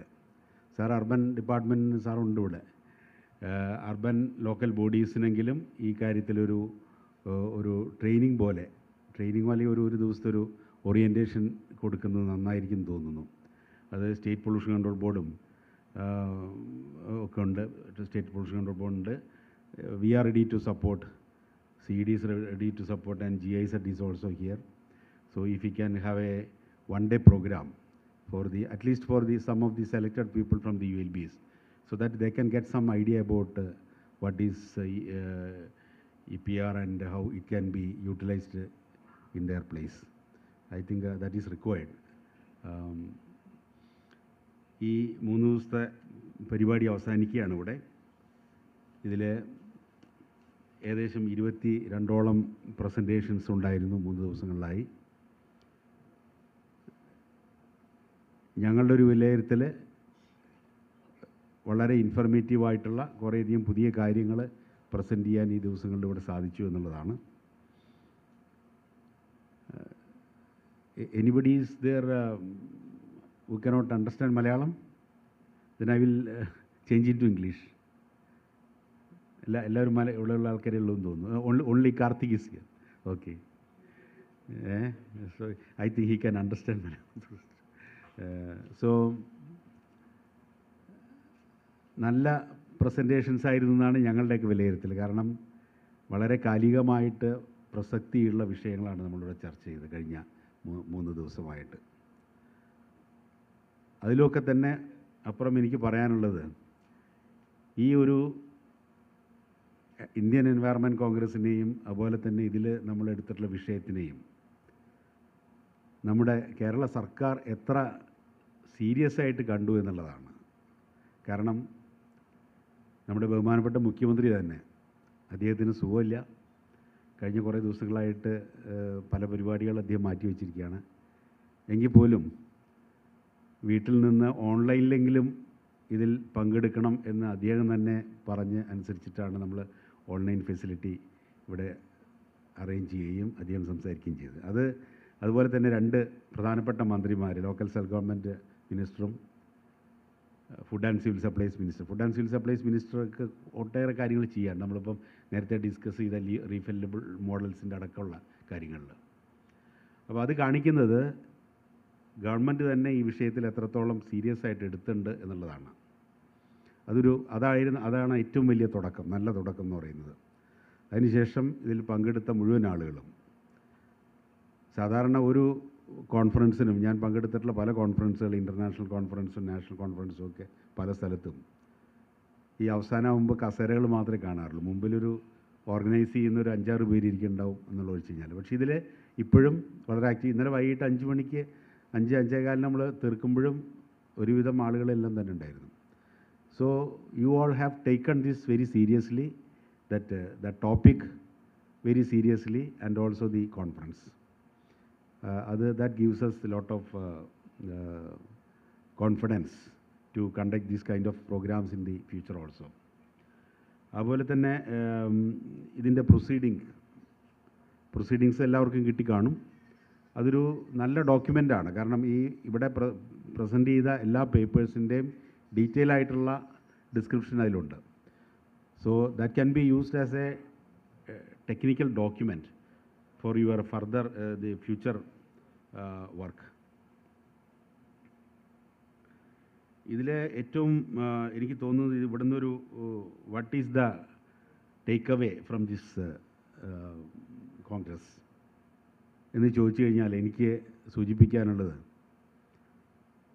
സാർ അർബൻ ഡിപ്പാർട്ട്മെൻറ്റിന് സാറുണ്ട് ഇവിടെ, അർബൻ ലോക്കൽ ബോഡീസിനെങ്കിലും ഈ കാര്യത്തിലൊരു ഒരു ട്രെയിനിങ് പോലെ ഒരു ദിവസത്തെ ഒരു ഓറിയൻറ്റേഷൻ കൊടുക്കുന്നത് നന്നായിരിക്കും തോന്നുന്നു. അത് സ്റ്റേറ്റ് പൊല്യൂഷൻ കൺട്രോൾ ബോർഡും ഒക്കെ ഉണ്ട്. സ്റ്റേറ്റ് പൊല്യൂഷൻ കൺട്രോൾ ബോർഡുണ്ട്. We are ready to support. CD is ready to support, and GIZ is also here. So if we can have a one-day program for at least for some of the selected people from the ULBs, so that they can get some idea about what is EPR and how it can be utilized in their place. I think that is required. ഈ 3 ദിവസത്തെ പരിപാടി അവസാനിക്കുകയാണ് ഇവിടെ. ഇതിൽ ഏകദേശം 22ഓളം പ്രസൻറ്റേഷൻസ് ഉണ്ടായിരുന്നു 3 ദിവസങ്ങളിലായി. ഞങ്ങളുടെ ഒരു വിലയിരുത്തൽ വളരെ ഇൻഫർമേറ്റീവായിട്ടുള്ള കുറേയധികം പുതിയ കാര്യങ്ങൾ പ്രസൻറ്റ് ചെയ്യാൻ ഈ ദിവസങ്ങളിൽ ഇവിടെ സാധിച്ചു എന്നുള്ളതാണ്. Anybody is there who cannot understand Malayalam? Then I will change into English. എല്ലാവരും ഉള്ള ആൾക്കാരുള്ളൂ എന്ന് തോന്നുന്നു. Only Karthik is here. Okay. So I think he can understand Malayalam. So നല്ല പ്രസൻറ്റേഷൻസ് ആയിരുന്നു എന്നാണ് ഞങ്ങളുടെയൊക്കെ വിലയിരുത്തൽ. കാരണം വളരെ കാലികമായിട്ട് പ്രസക്തിയുള്ള വിഷയങ്ങളാണ് നമ്മളിവിടെ ചർച്ച ചെയ്തത് കഴിഞ്ഞ 3 ദിവസമായിട്ട്. അതിലൊക്കെ തന്നെ അപ്പുറം എനിക്ക് പറയാനുള്ളത്, ഈ ഒരു ഇന്ത്യൻ എൻവയറമെൻറ്റ് കോൺഗ്രസിനെയും അതുപോലെ തന്നെ ഇതിൽ നമ്മളെടുത്തിട്ടുള്ള വിഷയത്തിനെയും നമ്മുടെ കേരള സർക്കാർ എത്ര സീരിയസ് ആയിട്ട് കണ്ടു എന്നുള്ളതാണ്. കാരണം നമ്മുടെ ബഹുമാനപ്പെട്ട മുഖ്യമന്ത്രി തന്നെ, അദ്ദേഹത്തിന് സുഖമില്ല. കഴിഞ്ഞ കുറേ ദിവസങ്ങളായിട്ട് പല പരിപാടികൾ അദ്ദേഹം മാറ്റിവെച്ചിരിക്കുകയാണ്. എങ്കിൽ പോലും വീട്ടിൽ നിന്ന് ഓൺലൈനിലെങ്കിലും ഇതിൽ പങ്കെടുക്കണം എന്ന് അദ്ദേഹം തന്നെ പറഞ്ഞ് അനുസരിച്ചിട്ടാണ് നമ്മൾ ഓൺലൈൻ ഫെസിലിറ്റി ഇവിടെ അറേഞ്ച് ചെയ്യുകയും അദ്ദേഹം സംസാരിക്കുകയും ചെയ്തത്. അതുപോലെ തന്നെ 2 പ്രധാനപ്പെട്ട മന്ത്രിമാർ, ലോക്കൽ സെൽഫ് ഗവൺമെൻറ് മിനിസ്റ്ററും ഫുഡ് ആൻഡ് സിവിൽ സപ്ലൈസ് മിനിസ്റ്റർക്ക് ഒട്ടേറെ കാര്യങ്ങൾ ചെയ്യാൻ നമ്മളിപ്പം നേരത്തെ ഡിസ്കസ് ചെയ്ത റീഫില്ലബിൾ മോഡൽസിൻ്റെ അടക്കമുള്ള കാര്യങ്ങളിൽ. അപ്പോൾ അത് കാണിക്കുന്നത് ഗവൺമെൻറ് തന്നെ ഈ വിഷയത്തിൽ എത്രത്തോളം സീരിയസ് ആയിട്ട് എടുത്തിട്ടുണ്ട് എന്നുള്ളതാണ്. അതാണ് ഏറ്റവും വലിയ തുടക്കം, നല്ല തുടക്കം എന്ന് പറയുന്നത്. അതിനുശേഷം ഇതിൽ പങ്കെടുത്ത മുഴുവൻ ആളുകളും, സാധാരണ ഒരു കോൺഫറൻസിനും ഞാൻ പങ്കെടുത്തിട്ടുള്ള പല കോൺഫറൻസുകൾ, ഇൻ്റർനാഷണൽ കോൺഫറൻസും നാഷണൽ കോൺഫറൻസും ഒക്കെ പല സ്ഥലത്തും ഈ അവസാനമാകുമ്പോൾ കസേരകൾ മാത്രമേ കാണാറുള്ളൂ. മുമ്പിലൊരു ഓർഗനൈസ് ചെയ്യുന്ന ഒരു 5-6 പേര് ഇരിക്കുന്നുണ്ടാവും എന്നുള്ള ഒഴിച്ച് കഴിഞ്ഞാൽ. പക്ഷേ ഇതിൽ ഇപ്പോഴും വളരെ ആക്റ്റീവ്. ഇന്നലെ വൈകിട്ട് 5 മണിക്ക് 5-5:15 നമ്മൾ തീർക്കുമ്പോഴും ഒരുവിധം ആളുകളെല്ലാം തന്നെ ഉണ്ടായിരുന്നു. So you all have taken this very seriously, that topic very seriously, and also the conference. That gives us a lot of confidence to conduct this kind of programs in the future also. അതുപോലെ തന്നെ ഇതിൻ്റെ പ്രൊസീഡിങ്സ് എല്ലാവർക്കും കിട്ടിക്കാണും. അതൊരു നല്ല ഡോക്യുമെൻ്റാണ്. കാരണം ഇവിടെ പ്രസൻറ്റ് ചെയ്ത എല്ലാ പേപ്പേഴ്സിൻ്റെയും ഡീറ്റെയിൽ ആയിട്ടുള്ള ഡിസ്ക്രിപ്ഷൻ അതിലുണ്ട്. So that can be used as A technical document for your further the future work. ഇതിൽ ഏറ്റവും എനിക്ക് തോന്നുന്നത് ഇവിടുന്ന് ഒരു what is the take away from this Congress എന്ന് ചോദിച്ചു കഴിഞ്ഞാൽ എനിക്ക് സൂചിപ്പിക്കാനുള്ളത്,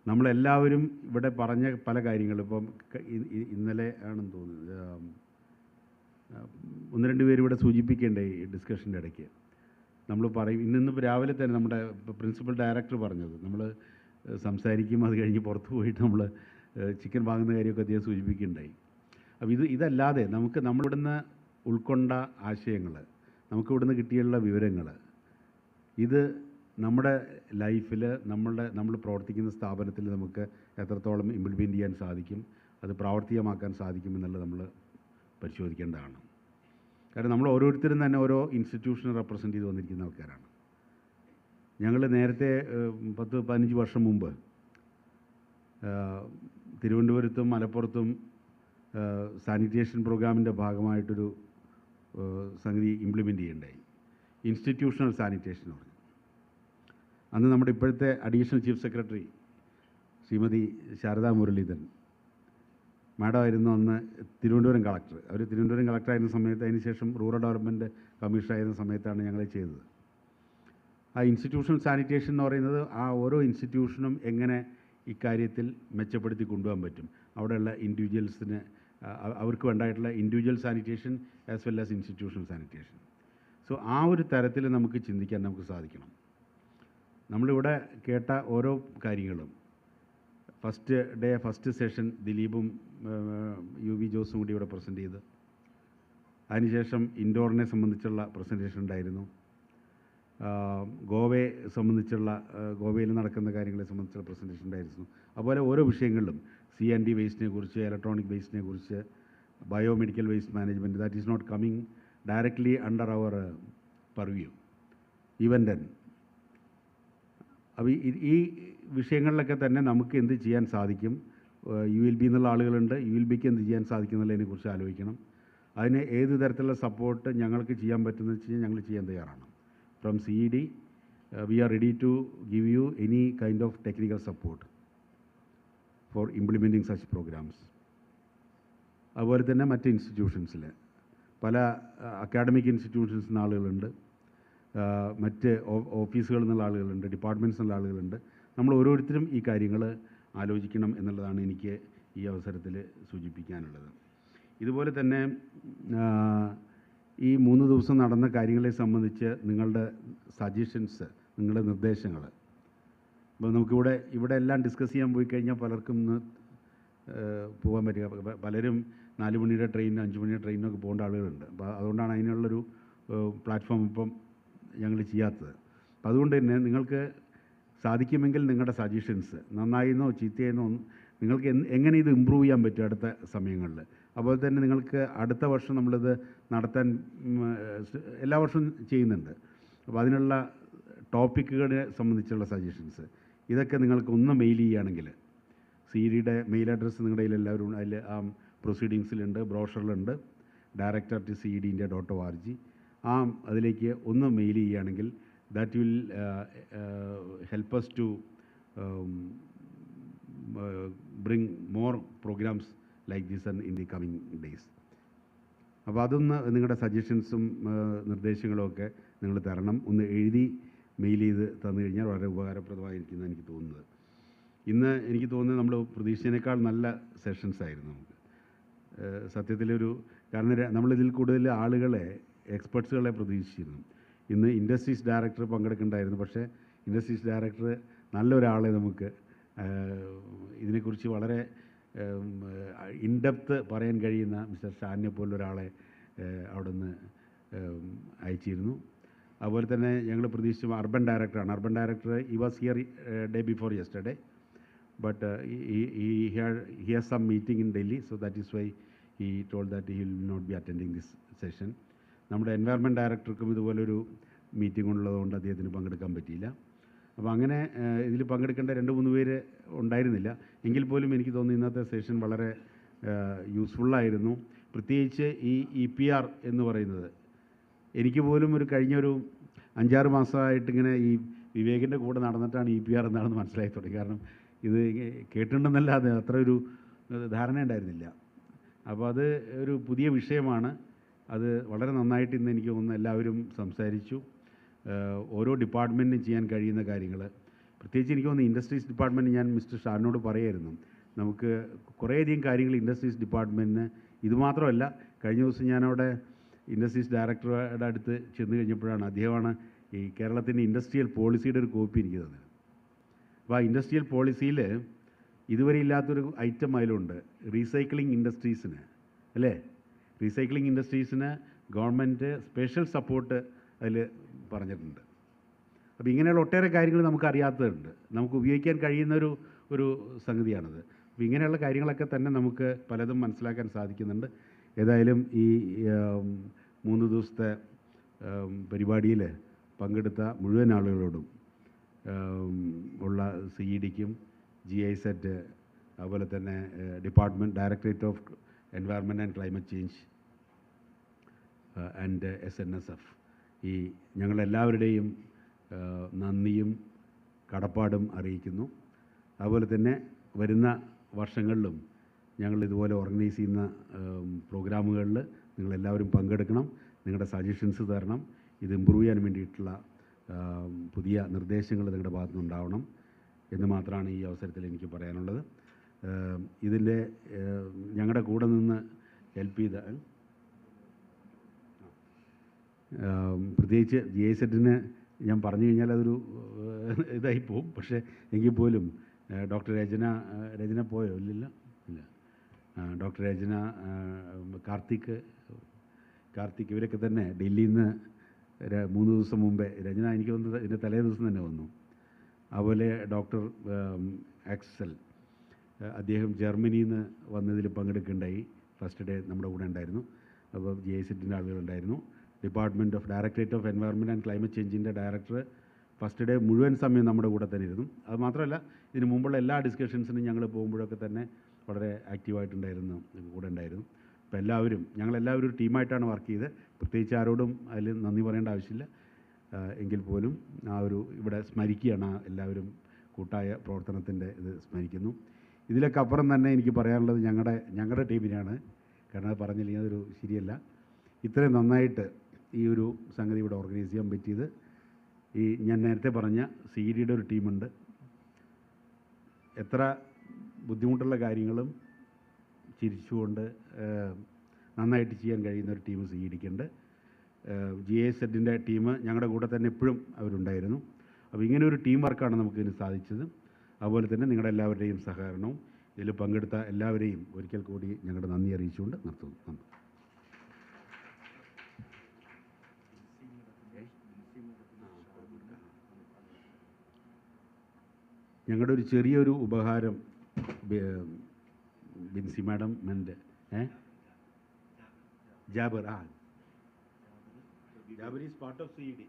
നമ്മളെല്ലാവരും ഇവിടെ പറഞ്ഞ പല കാര്യങ്ങളും ഇപ്പം ഇന്നലെ ആണെന്ന് തോന്നുന്നത് 1-2 പേര് ഇവിടെ സൂചിപ്പിക്കേണ്ടേ ഈ ഡിസ്കഷൻ്റെ ഇടയ്ക്ക്. നമ്മൾ പറയും ഇന്നിപ്പോൾ രാവിലെ തന്നെ നമ്മുടെ പ്രിൻസിപ്പൽ ഡയറക്ടർ പറഞ്ഞത്, നമ്മൾ സംസാരിക്കും, അത് കഴിഞ്ഞ് പുറത്ത് പോയിട്ട് നമ്മൾ ചിക്കൻ വാങ്ങുന്ന കാര്യമൊക്കെ അദ്ദേഹം സൂചിപ്പിക്കുകയുണ്ടായി. അപ്പോൾ ഇതല്ലാതെ നമ്മളിവിടുന്ന് ഉൾക്കൊണ്ട ആശയങ്ങൾ, നമുക്കിവിടുന്ന് കിട്ടിയുള്ള വിവരങ്ങൾ, ഇത് നമ്മുടെ ലൈഫിൽ നമ്മൾ പ്രവർത്തിക്കുന്ന സ്ഥാപനത്തിൽ നമുക്ക് എത്രത്തോളം ഇംപ്ലിമെൻറ്റ് ചെയ്യാൻ സാധിക്കും, അത് പ്രാവർത്തികമാക്കാൻ സാധിക്കുമെന്നുള്ളത് നമ്മൾ പരിശോധിക്കേണ്ടതാണ്. കാരണം നമ്മൾ ഓരോരുത്തരും തന്നെ ഓരോ ഇൻസ്റ്റിറ്റ്യൂഷനെ റെപ്രസെൻറ്റ് ചെയ്ത് വന്നിരിക്കുന്ന ആൾക്കാരാണ്. ഞങ്ങൾ നേരത്തെ 10-15 വർഷം മുമ്പ് തിരുവനന്തപുരത്തും മലപ്പുറത്തും സാനിറ്റേഷൻ പ്രോഗ്രാമിൻ്റെ ഭാഗമായിട്ടൊരു സംഗതി ഇംപ്ലിമെൻ്റ് ചെയ്യണ്ടായി. ഇൻസ്റ്റിറ്റ്യൂഷണൽ സാനിറ്റേഷൻ എന്ന് പറഞ്ഞു. അന്ന് നമ്മുടെ ഇപ്പോഴത്തെ additional chief secretary Shrimati Sharada Muraleedharan madam ആയിരുന്നു അന്ന് തിരുവനന്തപുരം കളക്ടർ. അവർ തിരുവനന്തപുരം കളക്ടറായിരുന്ന സമയത്ത്, അതിനുശേഷം റൂറൽ ഡെവലപ്മെൻറ്റ് കമ്മീഷണറായിരുന്ന സമയത്താണ് ഞങ്ങൾ ചെയ്തത്. ആ ഇൻസ്റ്റിറ്റ്യൂഷണൽ സാനിറ്റേഷൻ എന്ന് പറയുന്നത് ആ ഓരോ ഇൻസ്റ്റിറ്റ്യൂഷനും എങ്ങനെ ഇക്കാര്യത്തിൽ മെച്ചപ്പെടുത്തി കൊണ്ടുപോകാൻ പറ്റും, അവിടെയുള്ള ഇൻഡിവിജ്വൽസിന് അവർക്ക് വേണ്ടായിട്ടുള്ള individual sanitation as well as institutional sanitation. So ആ ഒരു തരത്തിൽ നമുക്ക് ചിന്തിക്കാൻ നമുക്ക് സാധിക്കണം. നമ്മളിവിടെ കേട്ട ഓരോ കാര്യങ്ങളും ഫസ്റ്റ് സെഷൻ ദിലീപും UV ജോസും കൂടി ഇവിടെ പ്രസൻറ്റ് ചെയ്ത്, അതിനുശേഷം ഇൻഡോറിനെ സംബന്ധിച്ചുള്ള പ്രസൻറ്റേഷൻ ഉണ്ടായിരുന്നു. ഗോവയെ സംബന്ധിച്ചുള്ള ഗോവയിൽ നടക്കുന്ന കാര്യങ്ങളെ സംബന്ധിച്ചുള്ള പ്രസൻറ്റേഷൻ ഉണ്ടായിരുന്നു. അതുപോലെ ഓരോ വിഷയങ്ങളിലും C&D വേസ്റ്റിനെ കുറിച്ച്, ഇലക്ട്രോണിക് വേസ്റ്റിനെ കുറിച്ച്, biomedical waste management, that is not coming directly under our purview even then. അപ്പോൾ ഈ വിഷയങ്ങളിലൊക്കെ തന്നെ നമുക്ക് എന്ത് ചെയ്യാൻ സാധിക്കും, ULB എന്നുള്ള ആളുകളുണ്ട്, ULBക്ക് എന്ത് ചെയ്യാൻ സാധിക്കും എന്നുള്ളതിനെക്കുറിച്ച് ആലോചിക്കണം. അതിന് ഏത് തരത്തിലുള്ള സപ്പോർട്ട് ഞങ്ങൾക്ക് ചെയ്യാൻ പറ്റുമെന്ന് വെച്ച് കഴിഞ്ഞാൽ ഞങ്ങൾ ചെയ്യാൻ തയ്യാറാണ്. From CED we are ready to give you any kind of technical support for implementing such programs. അതുപോലെ തന്നെ മറ്റ് ഇൻസ്റ്റിറ്റ്യൂഷൻസിൽ പല അക്കാഡമിക് ഇൻസ്റ്റിറ്റ്യൂഷൻസിൽ നിന്ന് ആളുകളുണ്ട്, മറ്റ് ഓഫീസുകളിൽ നിന്നുള്ള ആളുകളുണ്ട്, ഡിപ്പാർട്ട്മെൻറ്റ്സിൽ നിന്നുള്ള ആളുകളുണ്ട്. നമ്മൾ ഓരോരുത്തരും ഈ കാര്യങ്ങൾ ആലോചിക്കണം എന്നുള്ളതാണ് എനിക്ക് ഈ അവസരത്തിൽ സൂചിപ്പിക്കാനുള്ളത്. ഇതുപോലെ തന്നെ ഈ 3 ദിവസം നടന്ന കാര്യങ്ങളെ സംബന്ധിച്ച് നിങ്ങളുടെ സജഷൻസ്, നിങ്ങളുടെ നിർദ്ദേശങ്ങൾ, അപ്പോൾ ഇവിടെ എല്ലാം ഡിസ്കസ് ചെയ്യാൻ പോയി കഴിഞ്ഞാൽ പലർക്കും ഇന്ന് പോകാൻ പറ്റുക, പലരും 4 മണിയുടെ ട്രെയിനിനും 5 മണിയുടെ ട്രെയിനിനൊക്കെ പോകേണ്ട ആളുകളുണ്ട്. അപ്പോൾ അതുകൊണ്ടാണ് അതിനുള്ളൊരു പ്ലാറ്റ്ഫോം ഇപ്പം ഞങ്ങൾ ചെയ്യാത്തത്. അപ്പം അതുകൊണ്ട് തന്നെ നിങ്ങൾക്ക് സാധിക്കുമെങ്കിൽ നിങ്ങളുടെ സജഷൻസ് നന്നായിരുന്നോ ചീത്തയെന്നോ നിങ്ങൾക്ക് എങ്ങനെ ഇത് ഇമ്പ്രൂവ് ചെയ്യാൻ പറ്റും അടുത്ത സമയങ്ങളിൽ. അതുപോലെ തന്നെ നിങ്ങൾക്ക് അടുത്ത വർഷം നമ്മളിത് നടത്താൻ എല്ലാ വർഷവും ചെയ്യുന്നുണ്ട്. അപ്പോൾ അതിനുള്ള ടോപ്പിക്കുകളെ സംബന്ധിച്ചുള്ള സജഷൻസ് ഇതൊക്കെ നിങ്ങൾക്ക് ഒന്ന് മെയിൽ ചെയ്യുകയാണെങ്കിൽ, CEDയുടെ മെയിൽ അഡ്രസ്സ് നിങ്ങളുടെ കയ്യിൽ എല്ലാവരും അതിൽ ആ പ്രൊസീഡിങ്സിലുണ്ട്, ബ്രോഷറിലുണ്ട്, director@cedindia.org. അതിലേക്ക് ഒന്ന് മെയിൽ ചെയ്യുകയാണെങ്കിൽ that will help us to bring more programs like this in the coming days. അപ്പോൾ അതൊന്ന് നിങ്ങളുടെ സജഷൻസും നിർദ്ദേശങ്ങളും ഒക്കെ നിങ്ങൾ തരണം. ഒന്ന് എഴുതി മെയിൽ ചെയ്ത് തന്നു കഴിഞ്ഞാൽ വളരെ ഉപകാരപ്രദമായിരിക്കുമെന്ന് എനിക്ക് തോന്നുന്നത്. ഇന്ന് എനിക്ക് തോന്നുന്നത് നമ്മൾ പ്രതീക്ഷിച്ചതിനേക്കാൾ നല്ല സെഷൻസ് ആയിരുന്നു നമുക്ക്. കാരണം നമ്മളിതിൽ കൂടുതൽ ആളുകളെ, എക്സ്പെർട്സുകളെ പ്രതീക്ഷിച്ചിരുന്നു. ഇന്ന് ഇൻഡസ്ട്രീസ് ഡയറക്ടർ പങ്കെടുക്കേണ്ടായിരുന്നു, പക്ഷേ ഇൻഡസ്ട്രീസ് ഡയറക്ടർ നല്ലൊരാളെ നമുക്ക് ഇതിനെക്കുറിച്ച് വളരെ ഇൻഡെപ്ത് പറയാൻ കഴിയുന്ന മിസ്റ്റർ ഷാനിനെ പോലൊരാളെ അവിടെ നിന്ന് അയച്ചിരുന്നു. അതുപോലെ തന്നെ ഞങ്ങൾ പ്രതീക്ഷിച്ച അർബൻ ഡയറക്ടറാണ്. Urban director he was here day before yesterday, but he has some meeting in Delhi, so that is why he told that he will not be attending this session. നമ്മുടെ എൻവയറൺമെൻറ്റ് ഡയറക്ടർക്കും ഇതുപോലൊരു മീറ്റിംഗ് ഉള്ളതുകൊണ്ട് അദ്ദേഹത്തിന് പങ്കെടുക്കാൻ പറ്റിയില്ല. അപ്പോൾ അങ്ങനെ ഇതിൽ പങ്കെടുക്കേണ്ട 2-3 പേര് ഉണ്ടായിരുന്നില്ല. എങ്കിൽ പോലും എനിക്ക് തോന്നുന്നു ഇന്നത്തെ സെഷൻ വളരെ യൂസ്ഫുള്ളായിരുന്നു. പ്രത്യേകിച്ച് ഈ EPR എന്ന് പറയുന്നത് എനിക്ക് പോലും കഴിഞ്ഞൊരു 5-6 മാസമായിട്ടിങ്ങനെ ഈ വിവേകിൻ്റെ കൂടെ നടന്നിട്ടാണ് EPR എന്താണെന്ന് മനസ്സിലായി തുടങ്ങി. കാരണം ഇത് കേട്ടിട്ടുണ്ടെന്നല്ലാതെ അത്ര ഒരു ധാരണ ഉണ്ടായിരുന്നില്ല. അപ്പോൾ അത് ഒരു പുതിയ വിഷയമാണ്. അത് വളരെ നന്നായിട്ട് ഇന്ന് എനിക്ക് തോന്നുന്നു എല്ലാവരും സംസാരിച്ചു. ഓരോ ഡിപ്പാർട്ട്മെൻറ്റിനും ചെയ്യാൻ കഴിയുന്ന കാര്യങ്ങൾ, പ്രത്യേകിച്ച് എനിക്ക് തോന്നുന്നു ഇൻഡസ്ട്രീസ് ഡിപ്പാർട്ട്മെൻറ്റ്, ഞാൻ മിസ്റ്റർ ഷാനോട് പറയായിരുന്നു, നമുക്ക് കുറേയധികം കാര്യങ്ങൾ ഇൻഡസ്ട്രീസ് ഡിപ്പാർട്ട്മെൻറ്റിന് ഇതുമാത്രമല്ല. കഴിഞ്ഞ ദിവസം ഞാനവിടെ ഇൻഡസ്ട്രീസ് ഡയറക്ടറുടെ അടുത്ത് ചെന്ന് കഴിഞ്ഞപ്പോഴാണ് അദ്ദേഹമാണ് ഈ കേരളത്തിൻ്റെ ഇൻഡസ്ട്രിയൽ പോളിസിയുടെ ഒരു കോപ്പി എനിക്ക് തന്നത്. അപ്പോൾ ആ ഇൻഡസ്ട്രിയൽ പോളിസിയിൽ ഇതുവരെ ഇല്ലാത്തൊരു ഐറ്റം അതിലുണ്ട്, റീസൈക്ലിംഗ് ഇൻഡസ്ട്രീസിന്, അല്ലേ? റീസൈക്ലിംഗ് ഇൻഡസ്ട്രീസിന് ഗവൺമെൻറ് സ്പെഷ്യൽ സപ്പോർട്ട് അതിൽ പറഞ്ഞിട്ടുണ്ട്. അപ്പോൾ ഇങ്ങനെയുള്ള ഒട്ടേറെ കാര്യങ്ങൾ നമുക്കറിയാത്തതുണ്ട്, നമുക്ക് ഉപയോഗിക്കാൻ കഴിയുന്ന ഒരു സംഗതിയാണത്. അപ്പോൾ ഇങ്ങനെയുള്ള കാര്യങ്ങളൊക്കെ തന്നെ നമുക്ക് പലതും മനസ്സിലാക്കാൻ സാധിക്കുന്നുണ്ട്. ഏതായാലും ഈ 3 ദിവസത്തെ പരിപാടിയിൽ പങ്കെടുത്ത മുഴുവൻ ആളുകളോടും ഉള്ള CEDക്കും GIZ അതുപോലെ തന്നെ department directorate of environment and climate change and SNSF. ഈ ഞങ്ങളെല്ലാവരുടെയും നന്ദിയും കടപ്പാടും അറിയിക്കുന്നു. അതുപോലെ തന്നെ വരുന്ന വർഷങ്ങളിലും ഞങ്ങൾ ഇതുപോലെ ഓർഗനൈസ് ചെയ്യുന്ന പ്രോഗ്രാമുകളിൽ നിങ്ങളെല്ലാവരും പങ്കെടുക്കണം, നിങ്ങളുടെ സജഷൻസ് തരണം. ഇത് ഇമ്പ്രൂവ് ചെയ്യാൻ വേണ്ടിയിട്ടുള്ള പുതിയ നിർദ്ദേശങ്ങൾ നിങ്ങളുടെ ഭാഗത്തു നിന്നുണ്ടാവണം എന്ന് മാത്രമാണ് ഈ അവസരത്തിൽ എനിക്ക് പറയാനുള്ളത്. ഇതിൻ്റെ ഞങ്ങളുടെ കൂടെ നിന്ന് ഹെൽപ്പ് ചെയ്ത പ്രത്യേകിച്ച് GIZ-ന് ഞാൻ പറഞ്ഞു കഴിഞ്ഞാൽ അതൊരു ഇതായിപ്പോവും. പക്ഷേ എങ്കിൽ പോലും ഡോക്ടർ രചന പോയോ? ഇല്ല. ഡോക്ടർ രചന, കാർത്തിക് ഇവരൊക്കെ തന്നെ ഡൽഹിയിൽ നിന്ന് 3 ദിവസം മുമ്പേ, രചന എനിക്ക് വന്നത് ഇതിൻ്റെ തലേ ദിവസം തന്നെ വന്നു. അതുപോലെ ഡോക്ടർ അക്സൽ, അദ്ദേഹം ജർമ്മനിയിൽ നിന്ന് വന്നതിൽ പങ്കെടുക്കുകയുണ്ടായി. ഫസ്റ്റ് ഡേ നമ്മുടെ കൂടെ ഉണ്ടായിരുന്നു. അപ്പോൾ GIZ-ൻ്റെ ആളുകളുണ്ടായിരുന്നു. Directorate of environment and climate ചേഞ്ചിൻ്റെ ഡയറക്ടർ ഫസ്റ്റ് ഡേ മുഴുവൻ സമയം നമ്മുടെ കൂടെ തന്നെ ഇരുന്നു. അത് മാത്രമല്ല, ഇതിന് മുമ്പുള്ള എല്ലാ ഡിസ്കഷൻസിനും ഞങ്ങൾ പോകുമ്പോഴൊക്കെ തന്നെ വളരെ ആക്റ്റീവായിട്ടുണ്ടായിരുന്നു, കൂടെ ഉണ്ടായിരുന്നു. അപ്പോൾ ഞങ്ങളെല്ലാവരും ഒരു ടീമായിട്ടാണ് വർക്ക് ചെയ്തത്. പ്രത്യേകിച്ച് ആരോടും അതിൽ നന്ദി പറയേണ്ട ആവശ്യമില്ല. എങ്കിൽ പോലും ഇവിടെ സ്മരിക്കുകയാണ്, എല്ലാവരും കൂട്ടായ പ്രവർത്തനത്തിൻ്റെ ഇത് സ്മരിക്കുന്നു. ഇതിലൊക്കെ അപ്പുറം തന്നെ എനിക്ക് പറയാനുള്ളത് ഞങ്ങളുടെ ടീമിനാണ്. കാരണം അത് പറഞ്ഞില്ലെങ്കിൽ അതൊരു ശരിയല്ല. ഇത്രയും നന്നായിട്ട് ഈ ഒരു സംഗതി ഇവിടെ ഓർഗനൈസ് ചെയ്യാൻ പറ്റിയത് ഞാൻ നേരത്തെ പറഞ്ഞ CEDയുടെ ഒരു ടീമുണ്ട്. എത്ര ബുദ്ധിമുട്ടുള്ള കാര്യങ്ങളും ചിരിച്ചുകൊണ്ട് നന്നായിട്ട് ചെയ്യാൻ കഴിയുന്ന ഒരു ടീം CEDക്കുണ്ട്. GIZ-ൻ്റെ ടീം ഞങ്ങളുടെ കൂടെ തന്നെ എപ്പോഴും അവരുണ്ടായിരുന്നു. അപ്പോൾ ഇങ്ങനെ ഒരു ടീം വർക്കാണ് നമുക്കിതിന് സാധിച്ചത്. അതുപോലെ തന്നെ നിങ്ങളുടെ എല്ലാവരുടെയും സഹകരണവും ഇതിൽ പങ്കെടുത്ത എല്ലാവരെയും ഒരിക്കൽ കൂടി ഞങ്ങളുടെ നന്ദി അറിയിച്ചുകൊണ്ട് നിർത്തുന്നു. നന്ദി. ഞങ്ങളുടെ ഒരു ചെറിയൊരു ഉപഹാരം Binsy madam and Jaber is part of CED.